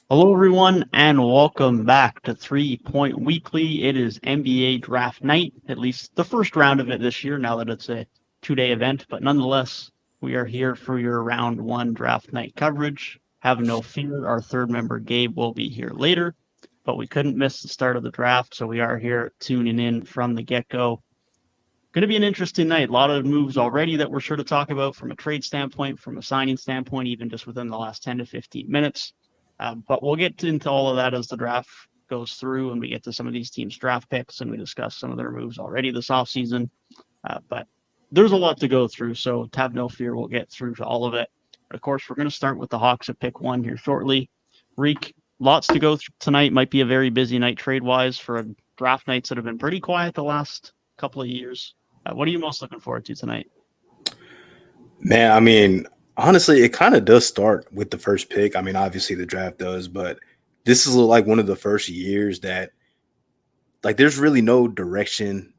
Hello, everyone, and welcome back to 3 Point Weekly. It is NBA draft night, at least the first round of it this year, now that it's a 2 day event. But nonetheless, we are here for your round one draft night coverage. Have no fear, our third member, Gabe, will be here later, but we couldn't miss the start of the draft, so we are here tuning in from the get go. Going to be an interesting night. A lot of moves already that we're sure to talk about from a trade standpoint, from a signing standpoint, even just within the last 10 to 15 minutes. But we'll get into all of that as the draft goes through and we get to some of these teams' draft picks and we discuss some of their moves already this offseason. But there's a lot to go through, so have no fear. We'll get through to all of it. Of course, we're going to start with the Hawks at pick one here shortly. Reek, lots to go through tonight. Might be a very busy night trade wise for draft nights that have been pretty quiet the last couple of years. What are you most looking forward to tonight? Man, honestly, it kind of does start with the first pick. Obviously the draft does, but this is like one of the first years that there's really no direction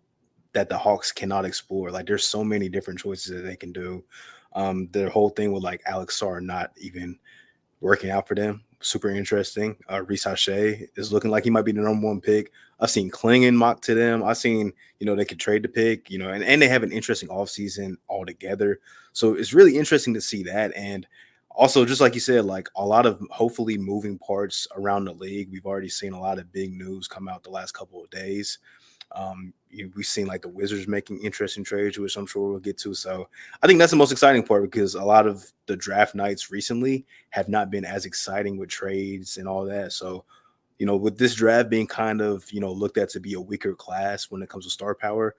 that the Hawks cannot explore. Like there's so many different choices that they can do. The whole thing with like Alex Sarr not even working out for them. Super interesting. Reese Hache is looking like he might be the number one pick. I've seen Klingon mock to them. I've seen, they could trade the pick, and they have an interesting offseason altogether. So it's really interesting to see that. And also, just like you said, like a lot of hopefully moving parts around the league. We've already seen a lot of big news come out the last couple of days. We've seen like the Wizards making interesting trades, which I'm sure we'll get to. So I think that's the most exciting part because a lot of the draft nights recently have not been as exciting with trades and all that. So, with this draft being kind of, looked at to be a weaker class when it comes to star power,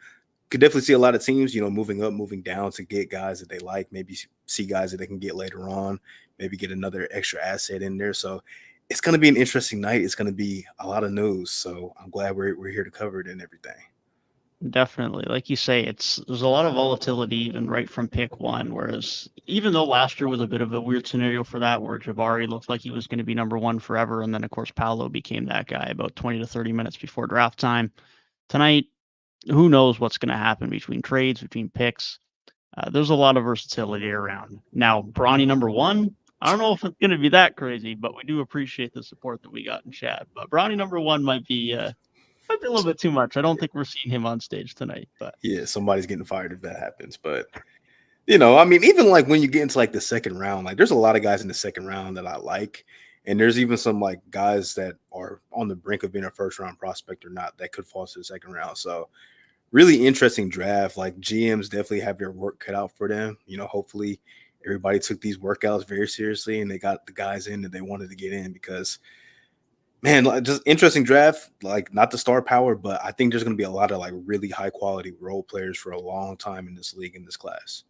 could definitely see a lot of teams, moving up, moving down to get guys that they like, maybe see guys that they can get later on, maybe get another extra asset in there. So it's going to be an interesting night. It's going to be a lot of news. So I'm glad we're here to cover it and everything. Definitely. Like you say, there's a lot of volatility even right from pick one. Whereas even though last year was a bit of a weird scenario for that, where Jabari looked like he was going to be number one forever, and then of course Paolo became that guy about 20 to 30 minutes before draft time. Tonight, who knows what's going to happen between trades, between picks. There's a lot of versatility around. Now, Bronny number one, I don't know if it's going to be that crazy, but we do appreciate the support that we got in chat. But Bronny number one might be a little bit too much. I don't think we're seeing him on stage tonight, but Yeah, somebody's getting fired if that happens. But even like when you get into like the second round, like there's a lot of guys in the second round that I like. And there's even some like guys that are on the brink of being a first round prospect or not that could fall to the second round. So really interesting draft. Like GMs definitely have their work cut out for them. Hopefully everybody took these workouts very seriously and they got the guys in that they wanted to get in because man, like, just interesting draft. Like not the star power, but I think there's going to be a lot of like really high quality role players for a long time in this league in this class.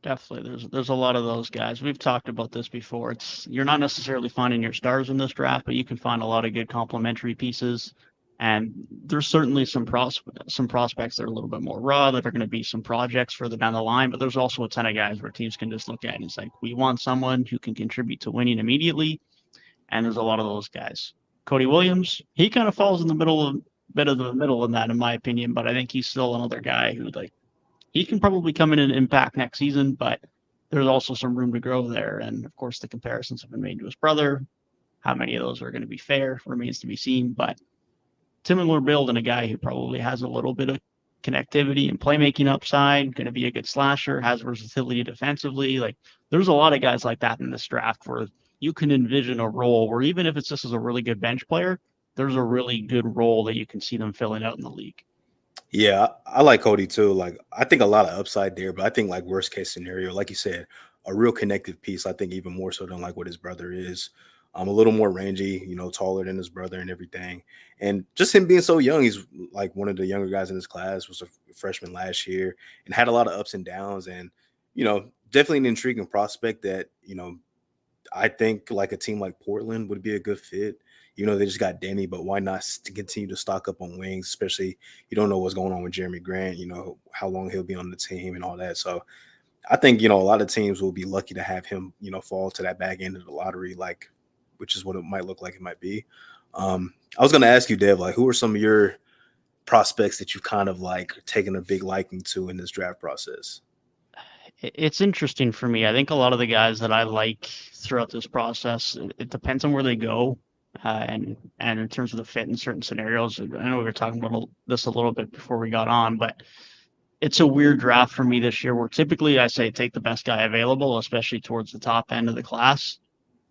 definitely there's a lot of those guys. We've talked about this before. You're not necessarily finding your stars in this draft, but you can find a lot of good complementary pieces. And there's certainly some prospects that are a little bit more raw that are going to be some projects further down the line. But there's also a ton of guys where teams can just look at and it's like we want someone who can contribute to winning immediately. And there's a lot of those guys. Cody Williams, he kind of falls in the middle of bit of the middle in that, in my opinion. But I think he's still another guy who like he can probably come in and impact next season, but there's also some room to grow there. And of course, the comparisons have been made to his brother. How many of those are going to be fair remains to be seen. But similar build and a guy who probably has a little bit of connectivity and playmaking upside, going to be a good slasher, has versatility defensively. Like there's a lot of guys like that in this draft where you can envision a role where even if it's just as a really good bench player, there's a really good role that you can see them filling out in the league. Yeah, I like Cody too. Like I think a lot of upside there, but I think like worst case scenario, like you said, a real connective piece. I think even more so than like what his brother is. A little more rangy, taller than his brother and everything. And just him being so young, he's like one of the younger guys in his class, was a freshman last year and had a lot of ups and downs. And, definitely an intriguing prospect that, I think like a team like Portland would be a good fit. They just got Denny, but why not to continue to stock up on wings, especially you don't know what's going on with Jeremy Grant, how long he'll be on the team and all that. So I think, a lot of teams will be lucky to have him, fall to that back end of the lottery, like, which is what it might look like it might be. I was going to ask you, Dev, like, who are some of your prospects that you've kind of like taken a big liking to in this draft process? It's interesting for me. I think a lot of the guys that I like throughout this process, it depends on where they go, and in terms of the fit in certain scenarios. I know we were talking about this a little bit before we got on, but it's a weird draft for me this year where typically I say take the best guy available, especially towards the top end of the class.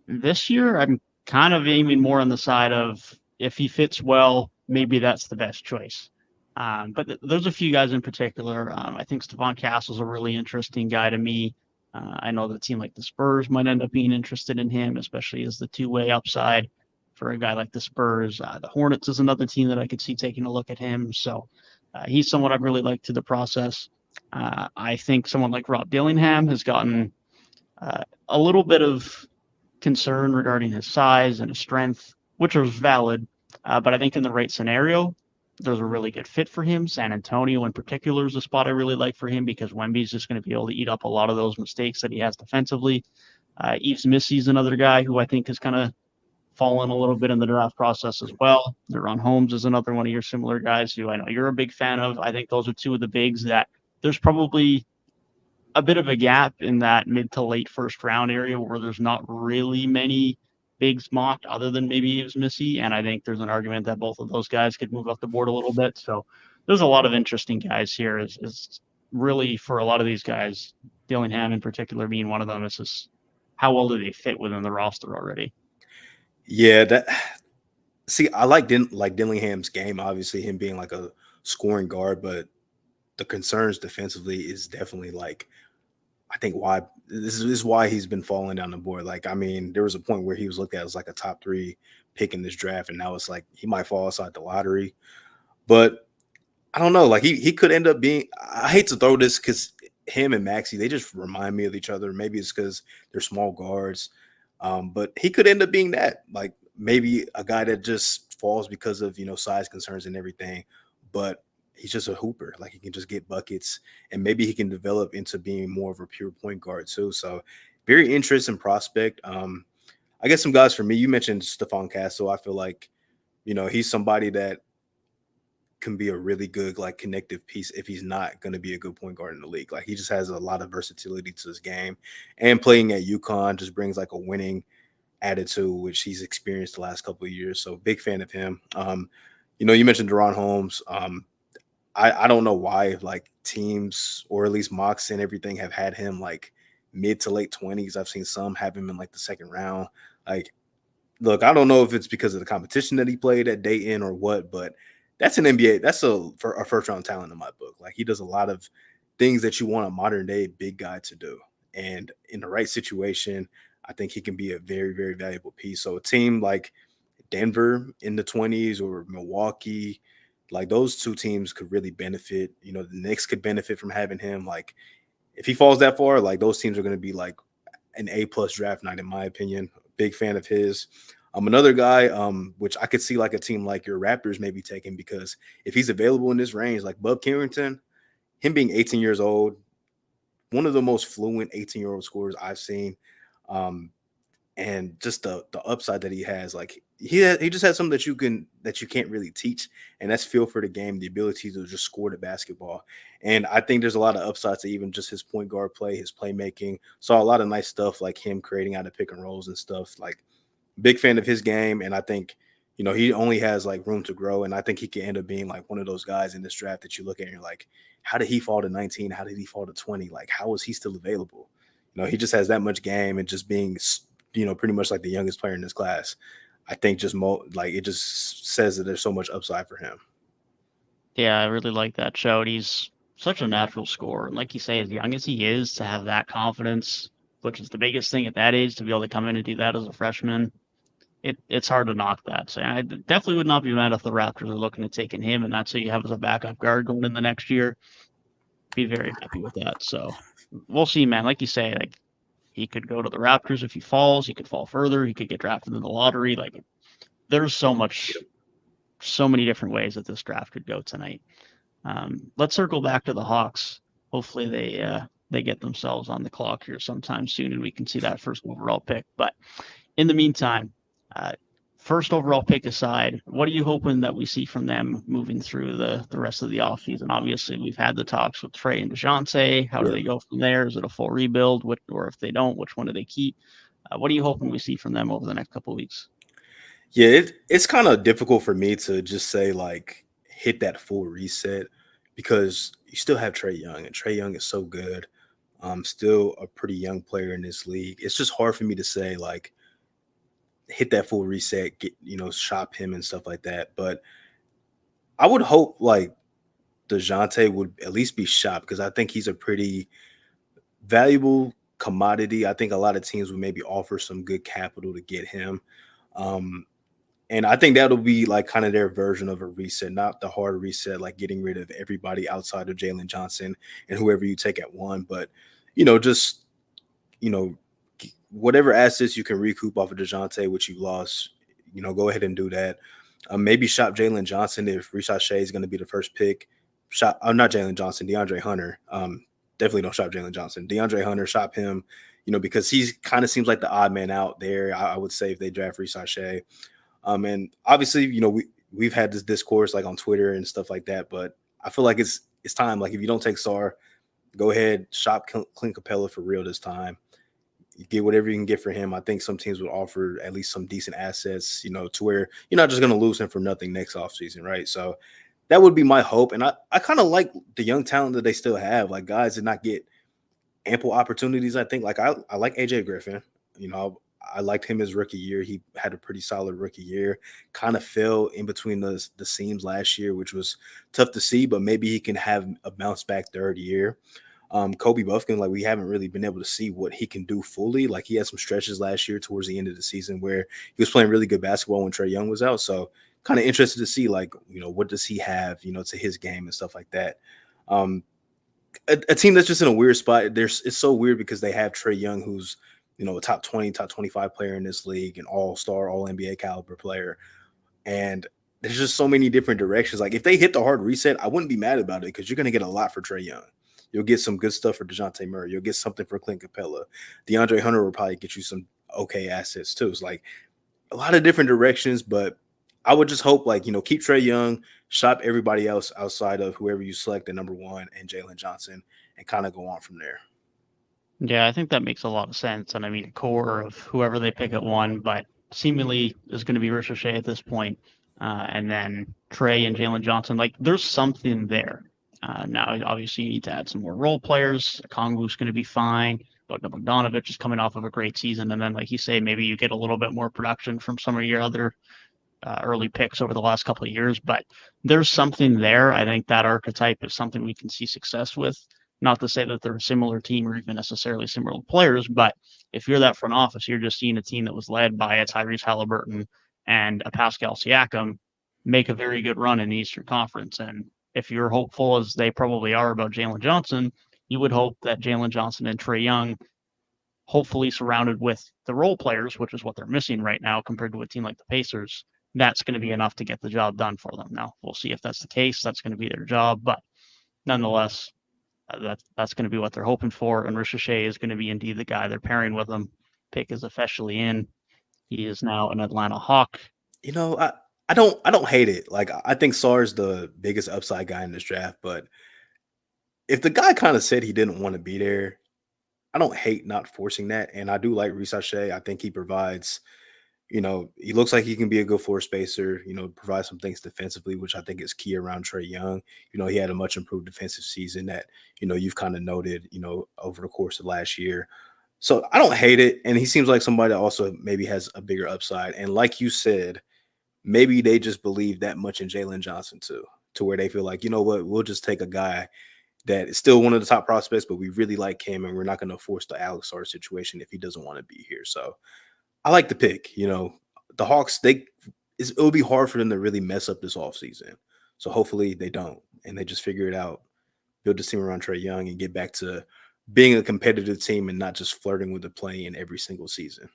This year, I'm kind of aiming more on the side of if he fits well, maybe that's the best choice. But there's a few guys in particular. I think Stephon Castle's a really interesting guy to me. I know the team like the Spurs might end up being interested in him, especially as the two-way upside for a guy like the Spurs. The Hornets is another team that I could see taking a look at him. So he's someone I'd really like to the process. I think someone like Rob Dillingham has gotten a little bit of concern regarding his size and his strength, which was valid. But I think in the right scenario, there's a really good fit for him. San Antonio, in particular, is a spot I really like for him because Wemby's just going to be able to eat up a lot of those mistakes that he has defensively. Yves Missy's another guy who I think has kind of fallen a little bit in the draft process as well. Deron Holmes is another one of your similar guys who I know you're a big fan of. I think those are two of the bigs that there's probably a bit of a gap in that mid to late first round area where there's not really many bigs mocked other than maybe Eves Missy. And I think there's an argument that both of those guys could move up the board a little bit. So there's a lot of interesting guys here. Is really for a lot of these guys, Dillingham in particular being one of them, it's just how well do they fit within the roster already? Yeah, that see, I like Dillingham's game, obviously him being like a scoring guard, but the concerns defensively is definitely like I think why this is why he's been falling down the board. Like, I mean, there was a point where he was looked at as like a top 3 pick in this draft, and now it's like he might fall outside the lottery. But I don't know. Like he could end up being. I hate to throw this because him and Maxi they just remind me of each other. Maybe it's because they're small guards, but he could end up being that. Like maybe a guy that just falls because of size concerns and everything, but he's just a hooper. Like he can just get buckets, and maybe he can develop into being more of a pure point guard too. So very interesting prospect. I guess some guys for me. You mentioned Stephon Castle. I feel like he's somebody that can be a really good like connective piece if he's not going to be a good point guard in the league. Like he just has a lot of versatility to his game, and playing at UConn just brings like a winning attitude, which he's experienced the last couple of years. So big fan of him. You mentioned Deron Holmes. I don't know why like teams or at least mocks and everything have had him like mid to late 20s. I've seen some have him in like the second round. Like, look, I don't know if it's because of the competition that he played at Dayton or what, but that's an NBA. That's a first round talent in my book. Like he does a lot of things that you want a modern day big guy to do, and in the right situation, I think he can be a very very valuable piece. So a team like Denver in the 20s or Milwaukee, like those two teams could really benefit. The Knicks could benefit from having him. Like if he falls that far, like those teams are going to be like an A+ draft night, in my opinion. Big fan of his. Another guy, which I could see like a team like your Raptors maybe taking because if he's available in this range, like Bub Carrington, him being 18 years old, one of the most fluent 18-year-old scorers I've seen. And just the upside that he has, like he just has something that you can't really teach, and that's feel for the game, the ability to just score the basketball. And I think there's a lot of upsides to even just his point guard play, his playmaking. Saw a lot of nice stuff like him creating out of pick and rolls and stuff. Like big fan of his game, and I think he only has like room to grow, and I think he can end up being like one of those guys in this draft that you look at and you're like, how did he fall to 19? How did he fall to 20? Like how is he still available? He just has that much game, and just being pretty much like the youngest player in this class. I think just like it just says that there's so much upside for him. Yeah, I really like that show. He's such a natural scorer. And like you say, as young as he is, to have that confidence, which is the biggest thing at that age, to be able to come in and do that as a freshman, it's hard to knock that. So I definitely would not be mad if the Raptors are looking at taking him, and that's who you have as a backup guard going in the next year. Be very happy with that. So we'll see, man. Like you say, like he could go to the Raptors if he falls. He could fall further. He could get drafted in the lottery. Like there's so many different ways that this draft could go tonight. Let's circle back to the Hawks. Hopefully they get themselves on the clock here sometime soon, and we can see that first overall pick. But in the meantime, first overall pick aside, what are you hoping that we see from them moving through the rest of the offseason? Obviously, we've had the talks with Trey and DeJounte. How do Yeah. they go from there? Is it a full rebuild? Or if they don't, which one do they keep? What are you hoping we see from them over the next couple of weeks? Yeah, it's kind of difficult for me to just say like hit that full reset because you still have Trey Young, and Trey Young is so good. Still a pretty young player in this league. It's just hard for me to say like hit that full reset, get shop him and stuff like that. But I would hope like DeJounte would at least be shopped because I think he's a pretty valuable commodity. I think a lot of teams would maybe offer some good capital to get him. Um, And I think that'll be like kind of their version of a reset, not the hard reset, like getting rid of everybody outside of Jalen Johnson and whoever you take at one, but just you know, whatever assets you can recoup off of DeJounte, which you lost, go ahead and do that. Maybe shop Jalen Johnson if Ricochet is going to be the first pick. Shop, not Jalen Johnson, DeAndre Hunter. Definitely don't shop Jalen Johnson. DeAndre Hunter, shop him, because he's kind of seems like the odd man out there. I would say if they draft Ricochet. And obviously, we've had this discourse like on Twitter and stuff like that, but I feel like it's time. Like if you don't take Sar, go ahead, shop Clint Capella for real this time. You get whatever you can get for him. I think some teams would offer at least some decent assets, to where you're not just going to lose him for nothing next offseason, right? So that would be my hope. And I kind of like the young talent that they still have. Like guys did not get ample opportunities. I think like I like AJ Griffin. I liked him his rookie year. He had a pretty solid rookie year. Kind of fell in between the seams last year, which was tough to see. But maybe he can have a bounce back third year. Kobe Buffkin, like we haven't really been able to see what he can do fully. Like he had some stretches last year towards the end of the season where he was playing really good basketball when Trey Young was out. So kind of interested to see like what does he have to his game and stuff like that. A team that's just in a weird spot. It's so weird because they have Trey Young, who's a top 20, top 25 player in this league, an all-star, all NBA caliber player. And there's just so many different directions. Like if they hit the hard reset, I wouldn't be mad about it because you're going to get a lot for Trey Young. You'll get some good stuff for DeJounte Murray. You'll get something for Clint Capella. DeAndre Hunter will probably get you some okay assets too. It's like a lot of different directions, but I would just hope like, keep Trey Young, shop everybody else outside of whoever you select at number one and Jalen Johnson and kind of go on from there. Yeah, I think that makes a lot of sense. And I mean, core of whoever they pick at one, but seemingly is going to be Ricochet at this point. And then Trey and Jalen Johnson, like there's something there. Now, obviously, you need to add some more role players. Kongu's going to be fine. Bogdanovich is coming off of a great season. And then, like you say, maybe you get a little bit more production from some of your other early picks over the last couple of years. But there's something there. I think that archetype is something we can see success with. Not to say that they're a similar team or even necessarily similar players, but if you're that front office, you're just seeing a team that was led by a Tyrese Halliburton and a Pascal Siakam make a very good run in the Eastern Conference. And if you're hopeful, as they probably are about Jalen Johnson, you would hope that Jalen Johnson and Trey Young, hopefully surrounded with the role players, which is what they're missing right now compared to a team like the Pacers, that's going to be enough to get the job done for them. Now, we'll see if that's the case. That's going to be their job. But nonetheless, that's going to be what they're hoping for. And Ricochet is going to be indeed the guy they're pairing with him. Pick is officially in. He is now an Atlanta Hawk. I don't hate it. Like I think Sar's the biggest upside guy in this draft, but if the guy kind of said he didn't want to be there, I don't hate not forcing that. And I do like Ricochet. I think he provides, he looks like he can be a good floor spacer, provide some things defensively, which I think is key around Trey Young. He had a much improved defensive season that, you've kind of noted, over the course of last year. So I don't hate it. And he seems like somebody that also maybe has a bigger upside. And like you said, maybe they just believe that much in Jalen Johnson too, to where they feel like, you know what, we'll just take a guy that is still one of the top prospects, but we really like him and we're not going to force the Alex Sar situation if he doesn't want to be here. So I like the pick. The Hawks, it'll be hard for them to really mess up this offseason. So hopefully they don't and they just figure it out, build this team around Trey Young and get back to being a competitive team and not just flirting with the play in every single season.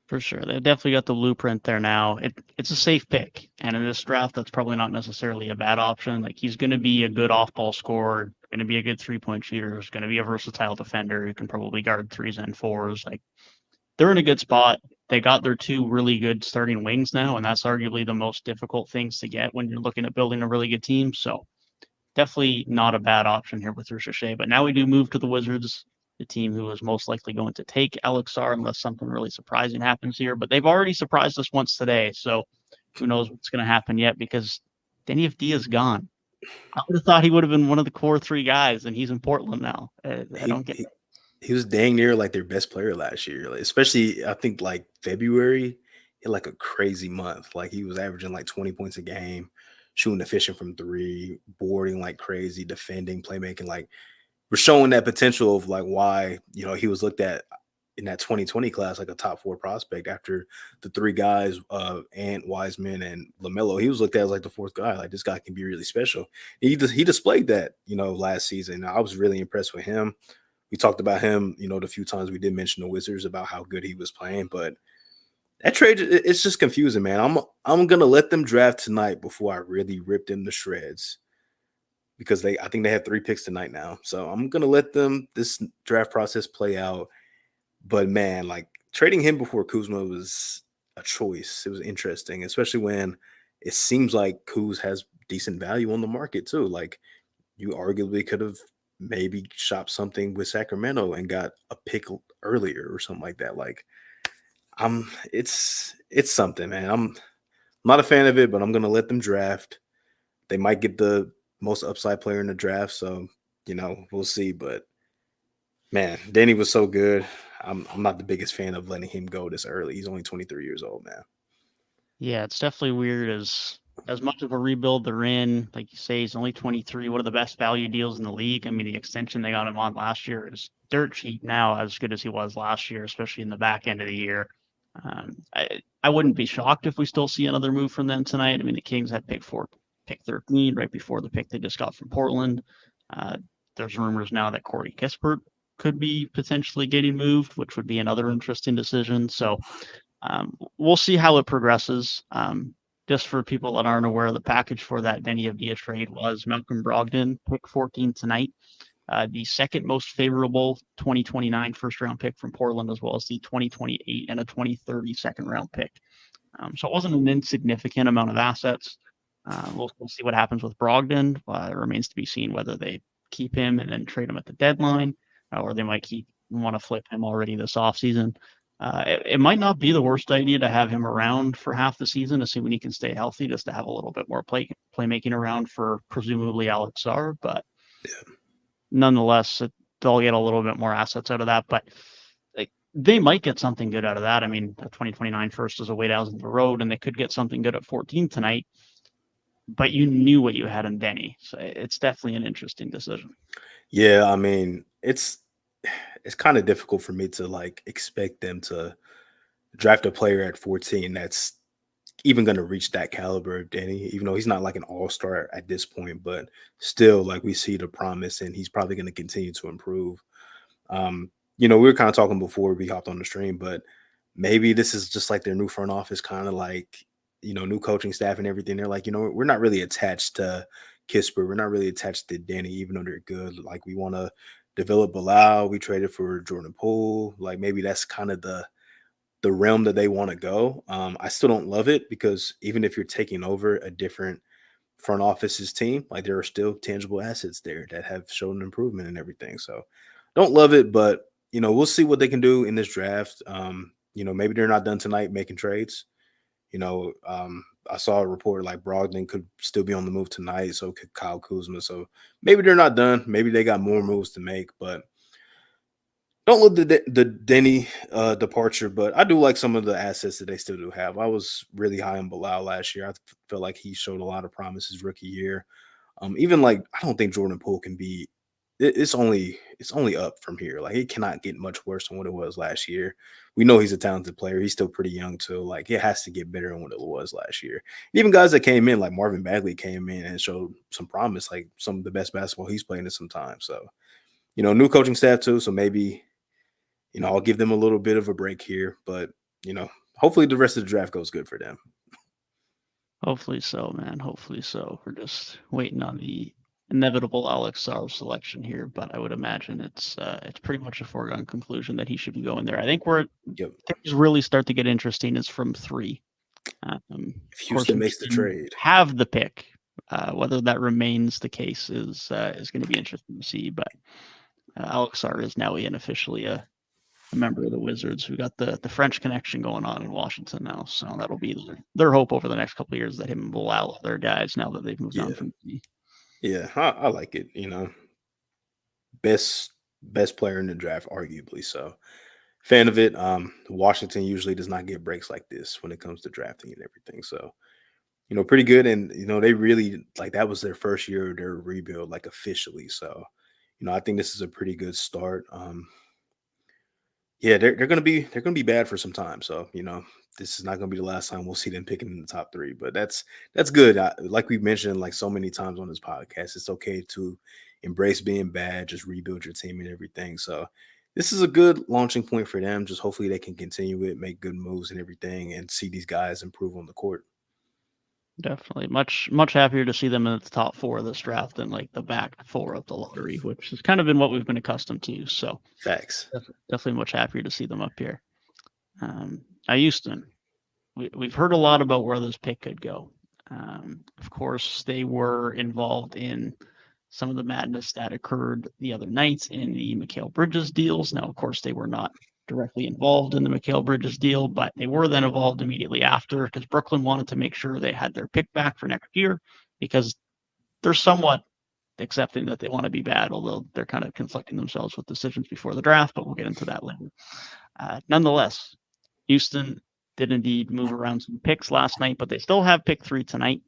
For sure. They've definitely got the blueprint there now. It's a safe pick. And in this draft, that's probably not necessarily a bad option. Like he's going to be a good off-ball scorer, going to be a good three-point shooter, is going to be a versatile defender who can probably guard threes and fours. Like they're in a good spot. they got their two really good starting wings now, and that's arguably the most difficult things to get when you're looking at building a really good team. So definitely not a bad option here with Ricochet. But now we do move to the Wizards, the team who is most likely going to take Alexar unless something really surprising happens here. But they've already surprised us once today, so who knows what's going to happen yet, because Denny Avdija's gone. I would have thought he would have been one of the core three guys, and he's in Portland now. I He don't get he, he was dang near like their best player last year, like, especially I think like February, hit like a crazy month. Like he was averaging like 20 points a game, shooting efficient from three, boarding like crazy, defending, playmaking. Like we're showing that potential of like why he was looked at in that 2020 class like a top four prospect after the three guys, Ant, Wiseman, and LaMelo. He was looked at as like the fourth guy. Like this guy can be really special. He displayed that last season. I was really impressed with him. We talked about him, the few times we did mention the Wizards about how good he was playing, but that trade, it's just confusing, man. I'm gonna let them draft tonight before I really rip them to shreds because I think they have 3 picks tonight now. So I'm gonna let this draft process play out. But man, like trading him before Kuzma was a choice. It was interesting, especially when it seems like Kuz has decent value on the market too. Like you arguably could have maybe shopped something with Sacramento and got a pick earlier or something like that. Like it's something, man. I'm not a fan of it, but I'm gonna let them draft. They might get the most upside player in the draft, so we'll see. But man, Danny was so good. I'm not the biggest fan of letting him go this early. He's only 23 years old, man. Yeah, it's definitely weird as much of a rebuild they're in. Like you say, he's only 23. One of the best value deals in the league. I mean, the extension they got him on last year is dirt cheap now, as good as he was last year, especially in the back end of the year. I wouldn't be shocked if we still see another move from them tonight. I mean, the Kings had pick 13 right before the pick they just got from Portland. Uh, there's rumors now that Corey Kispert could be potentially getting moved, which would be another interesting decision. So we'll see how it progresses. Just for people that aren't aware, the package for that Denny Avdija trade was Malcolm Brogdon, pick 14 tonight, the second most favorable 2029 first round pick from Portland, as well as the 2028 and a 2030 second round pick. So it wasn't an insignificant amount of assets. We'll see what happens with Brogdon. It remains to be seen whether they keep him and then trade him at the deadline, or they might want to flip him already this offseason. It might not be the worst idea to have him around for half the season, assuming he can stay healthy, just to have a little bit more playmaking around for presumably Alexar. But nonetheless, they'll get a little bit more assets out of that. But they might get something good out of that. I mean, the 2029 first is a way down the road, and they could get something good at 14 tonight. But you knew what you had in Denny, so it's definitely an interesting decision. Yeah, I mean, it's kind of difficult for me to like expect them to draft a player at 14 that's even going to reach that caliber of Denny, even though he's not like an all-star at this point, but still like we see the promise and he's probably going to continue to improve. We were kind of talking before we hopped on the stream, but maybe this is just like their new front office, kind of like, new coaching staff and everything. They're like, we're not really attached to Kisper. We're not really attached to Danny, even though they're good. Like we want to develop Bilal. We traded for Jordan Poole. Like maybe that's kind of the realm that they want to go. I still don't love it because even if you're taking over a different front office's team, like there are still tangible assets there that have shown improvement and everything. So don't love it, but we'll see what they can do in this draft. Maybe they're not done tonight making trades. I saw a report like Brogdon could still be on the move tonight, so could Kyle Kuzma. So maybe they're not done. Maybe they got more moves to make, but don't love the Denny departure, but I do like some of the assets that they still do have. I was really high on Bilal last year. I felt like he showed a lot of promise his rookie year. Even like I don't think Jordan Poole can be. It's only up from here. Like it cannot get much worse than what it was last year. We know he's a talented player. He's still pretty young too. Like it has to get better than what it was last year. Even guys that came in, like Marvin Bagley, came in and showed some promise. Like some of the best basketball he's playing in some time. So new coaching staff too. So maybe I'll give them a little bit of a break here, but hopefully the rest of the draft goes good for them. Hopefully so, man. Hopefully so. We're just waiting on the inevitable Alex Sarr selection here, but I would imagine it's pretty much a foregone conclusion that he should be going there. I think where Yep. things really start to get interesting is from 3. Of If course, Houston makes the Houston trade. have the pick. Whether that remains the case is going to be interesting to see. But Alex Sarr is now officially a member of the Wizards. We got the French connection going on in Washington now, so that'll be their hope over the next couple of years that him will allow their guys now that they've moved on Yeah. from the. Yeah, I like it. Best player in the draft, arguably. So fan of it. Washington usually does not get breaks like this when it comes to drafting and everything. So pretty good. And they really like that was their first year of their rebuild, like officially. So I think this is a pretty good start. Yeah, they're gonna be bad for some time. So this is not gonna be the last time we'll see them picking in the top 3. But that's good. Like we mentioned like so many times on this podcast, it's okay to embrace being bad, just rebuild your team and everything. So this is a good launching point for them. Just hopefully they can continue it, make good moves and everything, and see these guys improve on the court. Definitely much happier to see them in the top 4 of this draft than like the back 4 of the lottery, which has kind of been what we've been accustomed to. So Facts. definitely much happier to see them up here. Houston, we've heard a lot about where this pick could go. Of course, they were involved in some of the madness that occurred the other night in the Mikal Bridges deals. Now, of course, they were not directly involved in the Mikal Bridges deal, but they were then involved immediately after because Brooklyn wanted to make sure they had their pick back for next year because they're somewhat accepting that they want to be bad, although they're kind of conflicting themselves with decisions before the draft, but we'll get into that later. Nonetheless, Houston did indeed move around some picks last night, but they still have pick 3 tonight.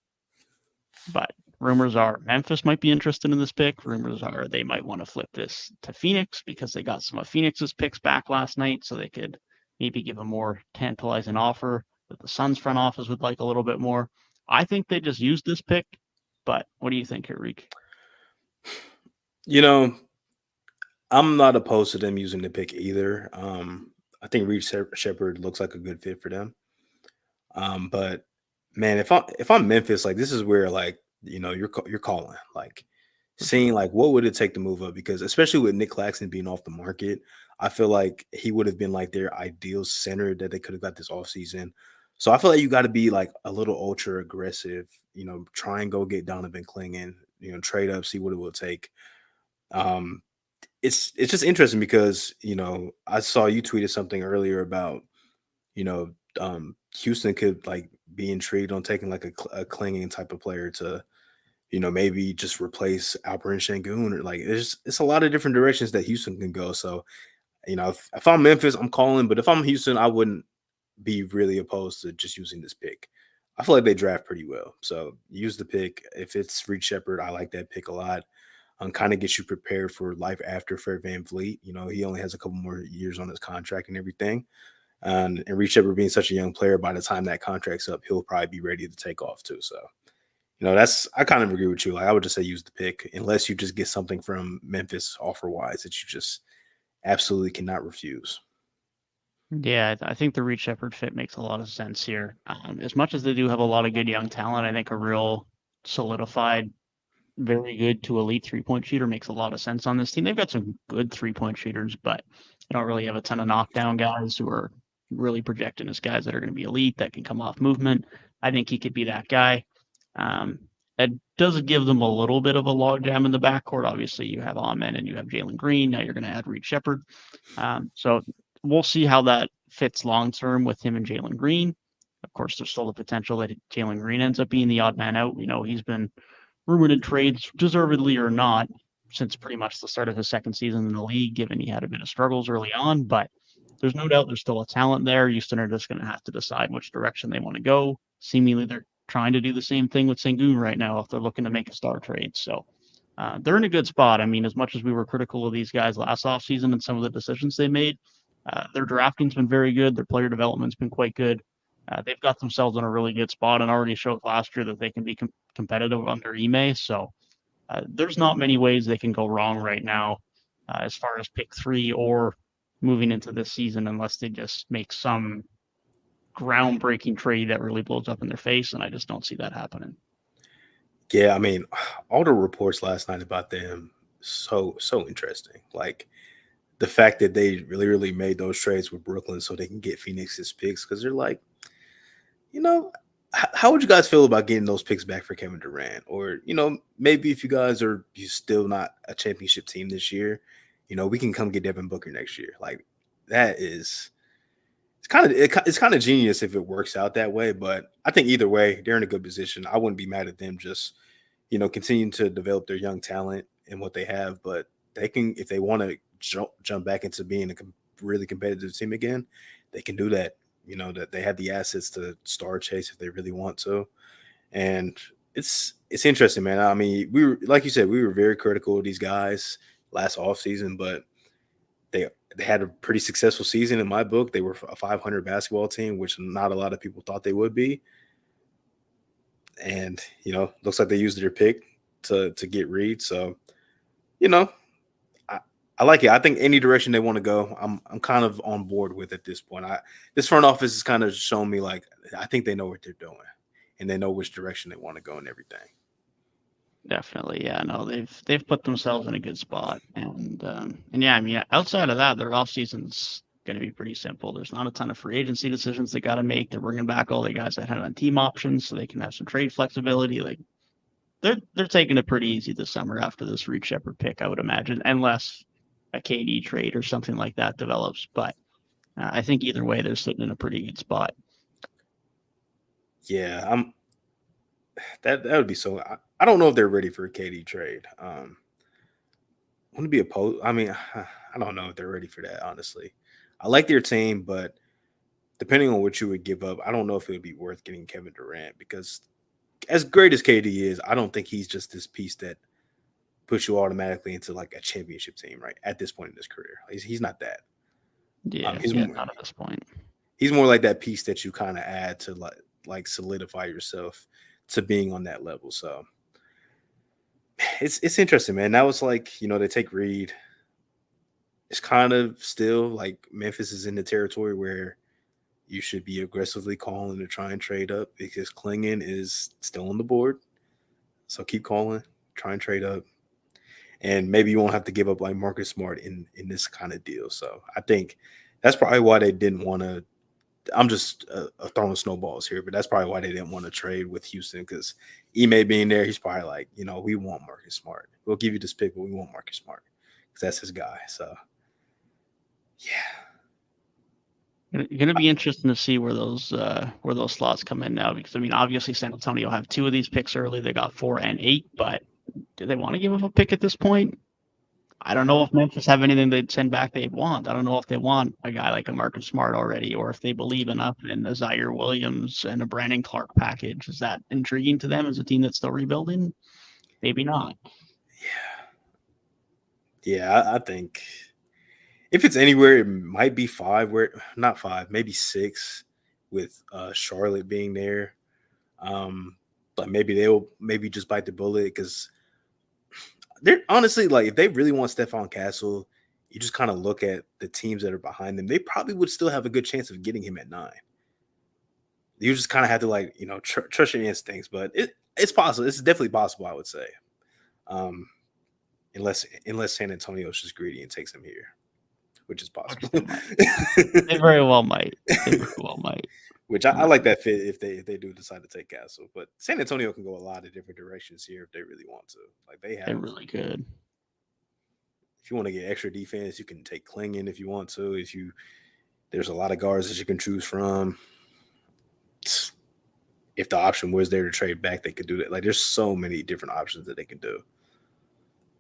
But rumors are Memphis might be interested in this pick. Rumors are they might want to flip this to Phoenix because they got some of Phoenix's picks back last night, so they could maybe give a more tantalizing offer that the Suns front office would like a little bit more. I think they just used this pick, but what do you think, Tyrik? I'm not opposed to them using the pick either. I think Reed Shepard looks like a good fit for them. But man, if I'm Memphis, like this is where like you're calling like seeing like what would it take to move up because especially with Nick Claxton being off the market, I feel like he would have been like their ideal center that they could have got this offseason. So I feel like you got to be like a little ultra aggressive, try and go get Donovan Clingan, trade up, see what it will take. Um, it's just interesting because I saw you tweeted something earlier about you know Houston could like be intrigued on taking like a clinging type of player to maybe just replace Alperen Şengün or like it's a lot of different directions that Houston can go. So if I'm Memphis, I'm calling, but if I'm Houston, I wouldn't be really opposed to just using this pick. I feel like they draft pretty well, so use the pick. If it's Reed Shepard, I like that pick a lot. Kind of gets you prepared for life after Fred VanVleet. He only has a couple more years on his contract and everything. And Reed Shepard being such a young player, by the time that contract's up, he'll probably be ready to take off too. So, I kind of agree with you. Like, I would just say use the pick unless you just get something from Memphis offer wise that you just absolutely cannot refuse. Yeah, I think the Reed Shepard fit makes a lot of sense here. As much as they do have a lot of good young talent, I think a real solidified very good to elite 3-point shooter makes a lot of sense on this team. They've got some good 3-point shooters, but they don't really have a ton of knockdown guys who are really projecting as guys that are going to be elite that can come off movement. I think he could be that guy. Um, that does give them a little bit of a logjam in the backcourt. Obviously, you have Amen and you have Jalen Green. Now you're going to add Reed Shepard. So we'll see how that fits long term with him and Jalen Green. Of course, there's still the potential that Jalen Green ends up being the odd man out. He's been rumored in trades, deservedly or not, since pretty much the start of his second season in the league, given he had a bit of struggles early on. But there's no doubt there's still a talent there. Houston are just going to have to decide which direction they want to go. Seemingly, they're trying to do the same thing with Sengun right now if they're looking to make a star trade. So they're in a good spot. I mean, as much as we were critical of these guys last offseason and some of the decisions they made, their drafting's been very good. Their player development's been quite good. They've got themselves in a really good spot and already showed last year that they can be competitive under Ime. So there's not many ways they can go wrong right now as far as pick 3 or moving into this season unless they just make some groundbreaking trade that really blows up in their face. And I just don't see that happening. Yeah, I mean, all the reports last night about them so interesting. Like the fact that they really made those trades with Brooklyn so they can get Phoenix's picks because they're like, you know, how would you guys feel about getting those picks back for Kevin Durant? Or, maybe if you still not a championship team this year, we can come get Devin Booker next year. Like that is it's kind of genius if it works out that way. But I think either way, they're in a good position. I wouldn't be mad at them just continuing to develop their young talent and what they have. But they can, if they want to jump back into being a really competitive team again, they can do that. That they have the assets to star chase if they really want to. And it's interesting, man. I mean, we were, like you said, we were very critical of these guys last offseason, but they they had a pretty successful season in my book. They were a 500 basketball team, which not a lot of people thought they would be. And looks like they used their pick to get Reed. So you know, I, I like it. I think any direction they want to go, I'm kind of on board with at this point. This front office has kind of shown me like I think they know what they're doing and they know which direction they want to go and everything. Definitely, yeah. No, they've put themselves in a good spot, and yeah, I mean, outside of that, their off season's going to be pretty simple. There's not a ton of free agency decisions they got to make. They're bringing back all the guys that had on team options, so they can have some trade flexibility. Like they're taking it pretty easy this summer after this Reed Shepherd pick, I would imagine, unless a KD trade or something like that develops. But I think either way, they're sitting in a pretty good spot. Yeah, that would be so. I don't know if they're ready for a KD trade. Wouldn't be opposed. I mean, I don't know if they're ready for that. Honestly, I like their team, but depending on what you would give up, I don't know if it would be worth getting Kevin Durant because as great as KD is, I don't think he's just this piece that puts you automatically into like a championship team, right? At this point in his career, he's not that. Yeah, He's yeah, more, not at this point. he's more like that piece that you kind of add to like solidify yourself to being on that level. So it's interesting, man. That was like they take Reed. It's kind of still like Memphis is in the territory where you should be aggressively calling to try and trade up because Klingon is still on the board. So keep calling, try and trade up. And maybe you won't have to give up like Marcus Smart in this kind of deal. So I think that's probably why they didn't want to. I'm just throwing snowballs here, but that's probably why they didn't want to trade with Houston because Ime being there, he's probably like, we want Marcus Smart. We'll give you this pick, but we want Marcus Smart because that's his guy. So yeah. Going to be interesting to see where those slots come in now because I mean obviously San Antonio have two of these picks early. They got 4 and 8, but do they want to give up a pick at this point? I don't know if Memphis have anything they'd send back they'd want. I don't know if they want a guy like a Marcus Smart already, or if they believe enough in a Zaire Williams and a Brandon Clark package. Is that intriguing to them as a team that's still rebuilding? Maybe not. Yeah, I think if it's anywhere, it might be 5. Where not 5, maybe 6, with Charlotte being there. But maybe they'll just bite the bullet because they're honestly like if they really want Stephon Castle, you just kind of look at the teams that are behind them. They probably would still have a good chance of getting him at 9. You just kind of have to like trust your instincts, but it's possible. It's definitely possible, I would say, unless San Antonio is just greedy and takes him here, which is possible. They very well might. They very well might. Which I like that fit if they do decide to take Castle. But San Antonio can go a lot of different directions here if they really want to. Like They really could. If you want to get extra defense, you can take Klingon if you want to. There's a lot of guards that you can choose from. If the option was there to trade back, they could do that. Like there's so many different options that they can do.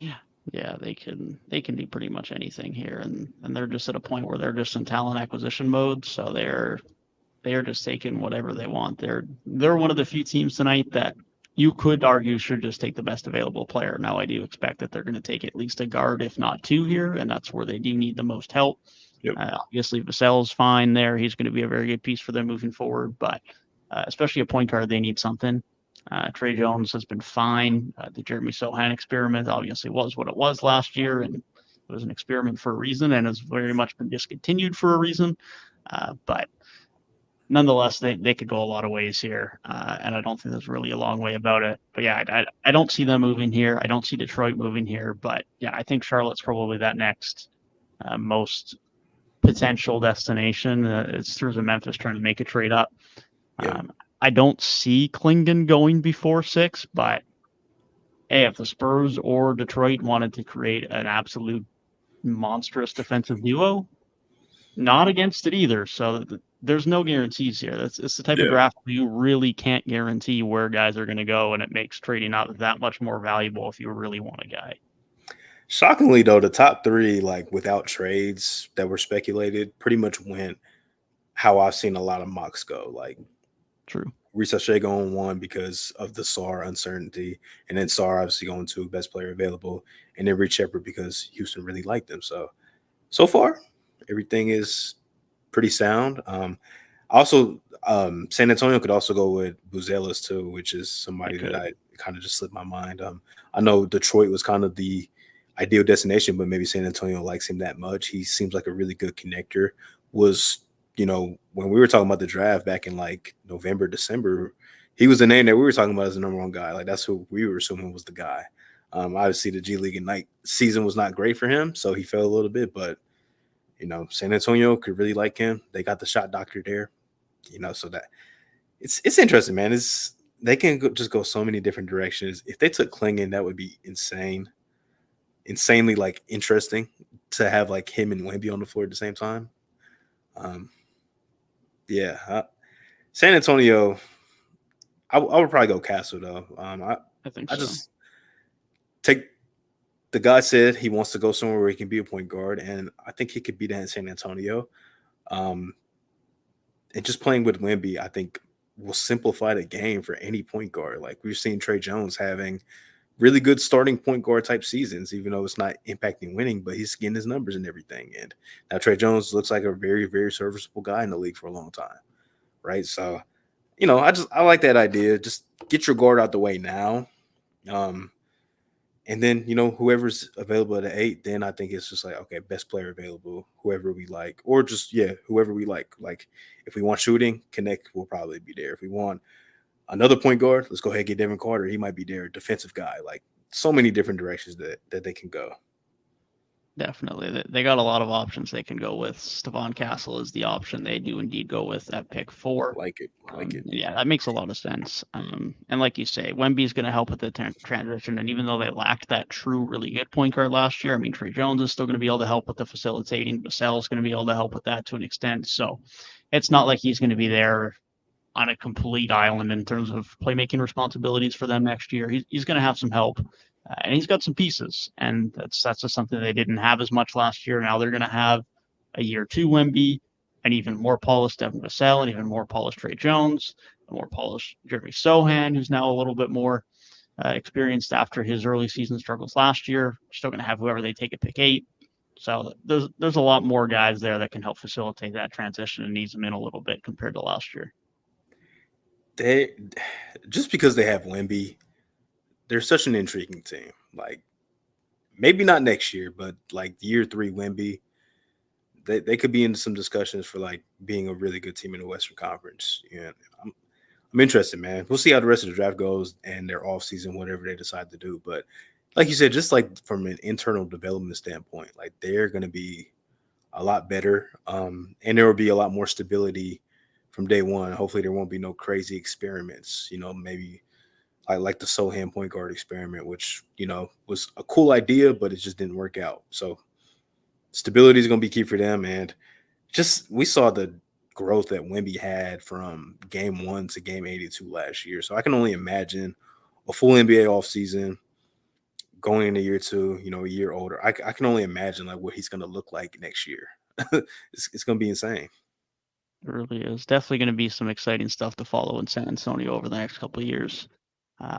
Yeah, they can do pretty much anything here, and they're just at a point where they're just in talent acquisition mode, so they're just taking whatever they want. They're one of the few teams tonight that you could argue should just take the best available player. Now, I do expect that they're going to take at least a guard, if not 2 here, and that's where they do need the most help. Yep. Obviously, Vassell's fine there. He's going to be a very good piece for them moving forward, but especially a point guard, they need something. Trey Jones has been fine. The Jeremy Sohan experiment obviously was what it was last year, and it was an experiment for a reason and has very much been discontinued for a reason. But nonetheless, they could go a lot of ways here, and I don't think there's really a long way about it. But yeah, I don't see them moving here. I don't see Detroit moving here. But yeah, I think Charlotte's probably that next most potential destination. It's through the Memphis trying to make a trade up. Yeah. I don't see Klingen going before 6, but hey, if the Spurs or Detroit wanted to create an absolute monstrous defensive duo, not against it either. So there's no guarantees here. It's the type of Yeah. draft where you really can't guarantee where guys are going to go, and it makes trading out that much more valuable if you really want a guy. Shockingly, though, the top 3, like without trades that were speculated, pretty much went how I've seen a lot of mocks go. Like True. Risa going 1 because of the SAR uncertainty, and then SAR obviously going 2, best player available, and then Reed Shepard because Houston really liked them. So far, everything is pretty sound. Also, San Antonio could also go with Buzelis too, which is somebody that I kind of just slipped my mind. I know Detroit was kind of the ideal destination, but maybe San Antonio likes him that much. He seems like a really good connector. When we were talking about the draft back in like November, December, he was the name that we were talking about as the number 1 guy. Like that's who we were assuming was the guy. Obviously, the G League Ignite season was not great for him, so he fell a little bit. But San Antonio could really like him. They got the shot doctor there. So that it's interesting, man. They can just go so many different directions. If they took Klingen, that would be insanely like interesting to have like him and Wemby on the floor at the same time. San Antonio. I would probably go Castle though. I think I so. just take the guy said he wants to go somewhere where he can be a point guard, and I think he could be that in San Antonio. And just playing with Wemby, I think, will simplify the game for any point guard. Like we've seen Trey Jones having really good starting point guard type seasons, even though it's not impacting winning, but he's getting his numbers and everything. And now Trey Jones looks like a very, very serviceable guy in the league for a long time. Right. So, I like that idea. Just get your guard out the way now. And then, whoever's available at the 8, then I think it's just like, okay, best player available, whoever we like, or just, whoever we like. Like, if we want shooting, Connect will probably be there. If we want another point guard, let's go ahead and get Devin Carter. He might be there. Defensive guy. Like, so many different directions that they can go. Definitely. They got a lot of options they can go with. Stephon Castle is the option they do indeed go with at pick 4. I like it. Yeah, that makes a lot of sense. And like you say, Wemby is going to help with the transition. And even though they lacked that true, really good point guard last year, I mean, Trey Jones is still going to be able to help with the facilitating. Vassell is going to be able to help with that to an extent. So it's not like he's going to be there on a complete island in terms of playmaking responsibilities for them next year. He's going to have some help. And he's got some pieces, and that's just something they didn't have as much last year. Now they're going to have a year 2 Wemby, and even more polished Devin Vassell, and even more polished Trey Jones, a more polished Jeremy Sohan, who's now a little bit more experienced after his early season struggles last year. Still going to have whoever they take at pick 8. So there's a lot more guys there that can help facilitate that transition and ease them in a little bit compared to last year. They just because they have Wemby, they're such an intriguing team. Like maybe not next year, but like year 3 Wemby, they could be in some discussions for like being a really good team in the Western Conference. Yeah, I'm interested, man. We'll see how the rest of the draft goes and their offseason, whatever they decide to do. But like you said, just like from an internal development standpoint, like they're going to be a lot better, and there will be a lot more stability from day one. Hopefully, there won't be no crazy experiments. Maybe I like the Sohan point guard experiment, which, was a cool idea, but it just didn't work out. So stability is going to be key for them. And just we saw the growth that Wemby had from game 1 to game 82 last year. So I can only imagine a full NBA offseason going into year 2, a year older. I can only imagine like what he's going to look like next year. It's going to be insane. It really is. Definitely going to be some exciting stuff to follow in San Antonio over the next couple of years.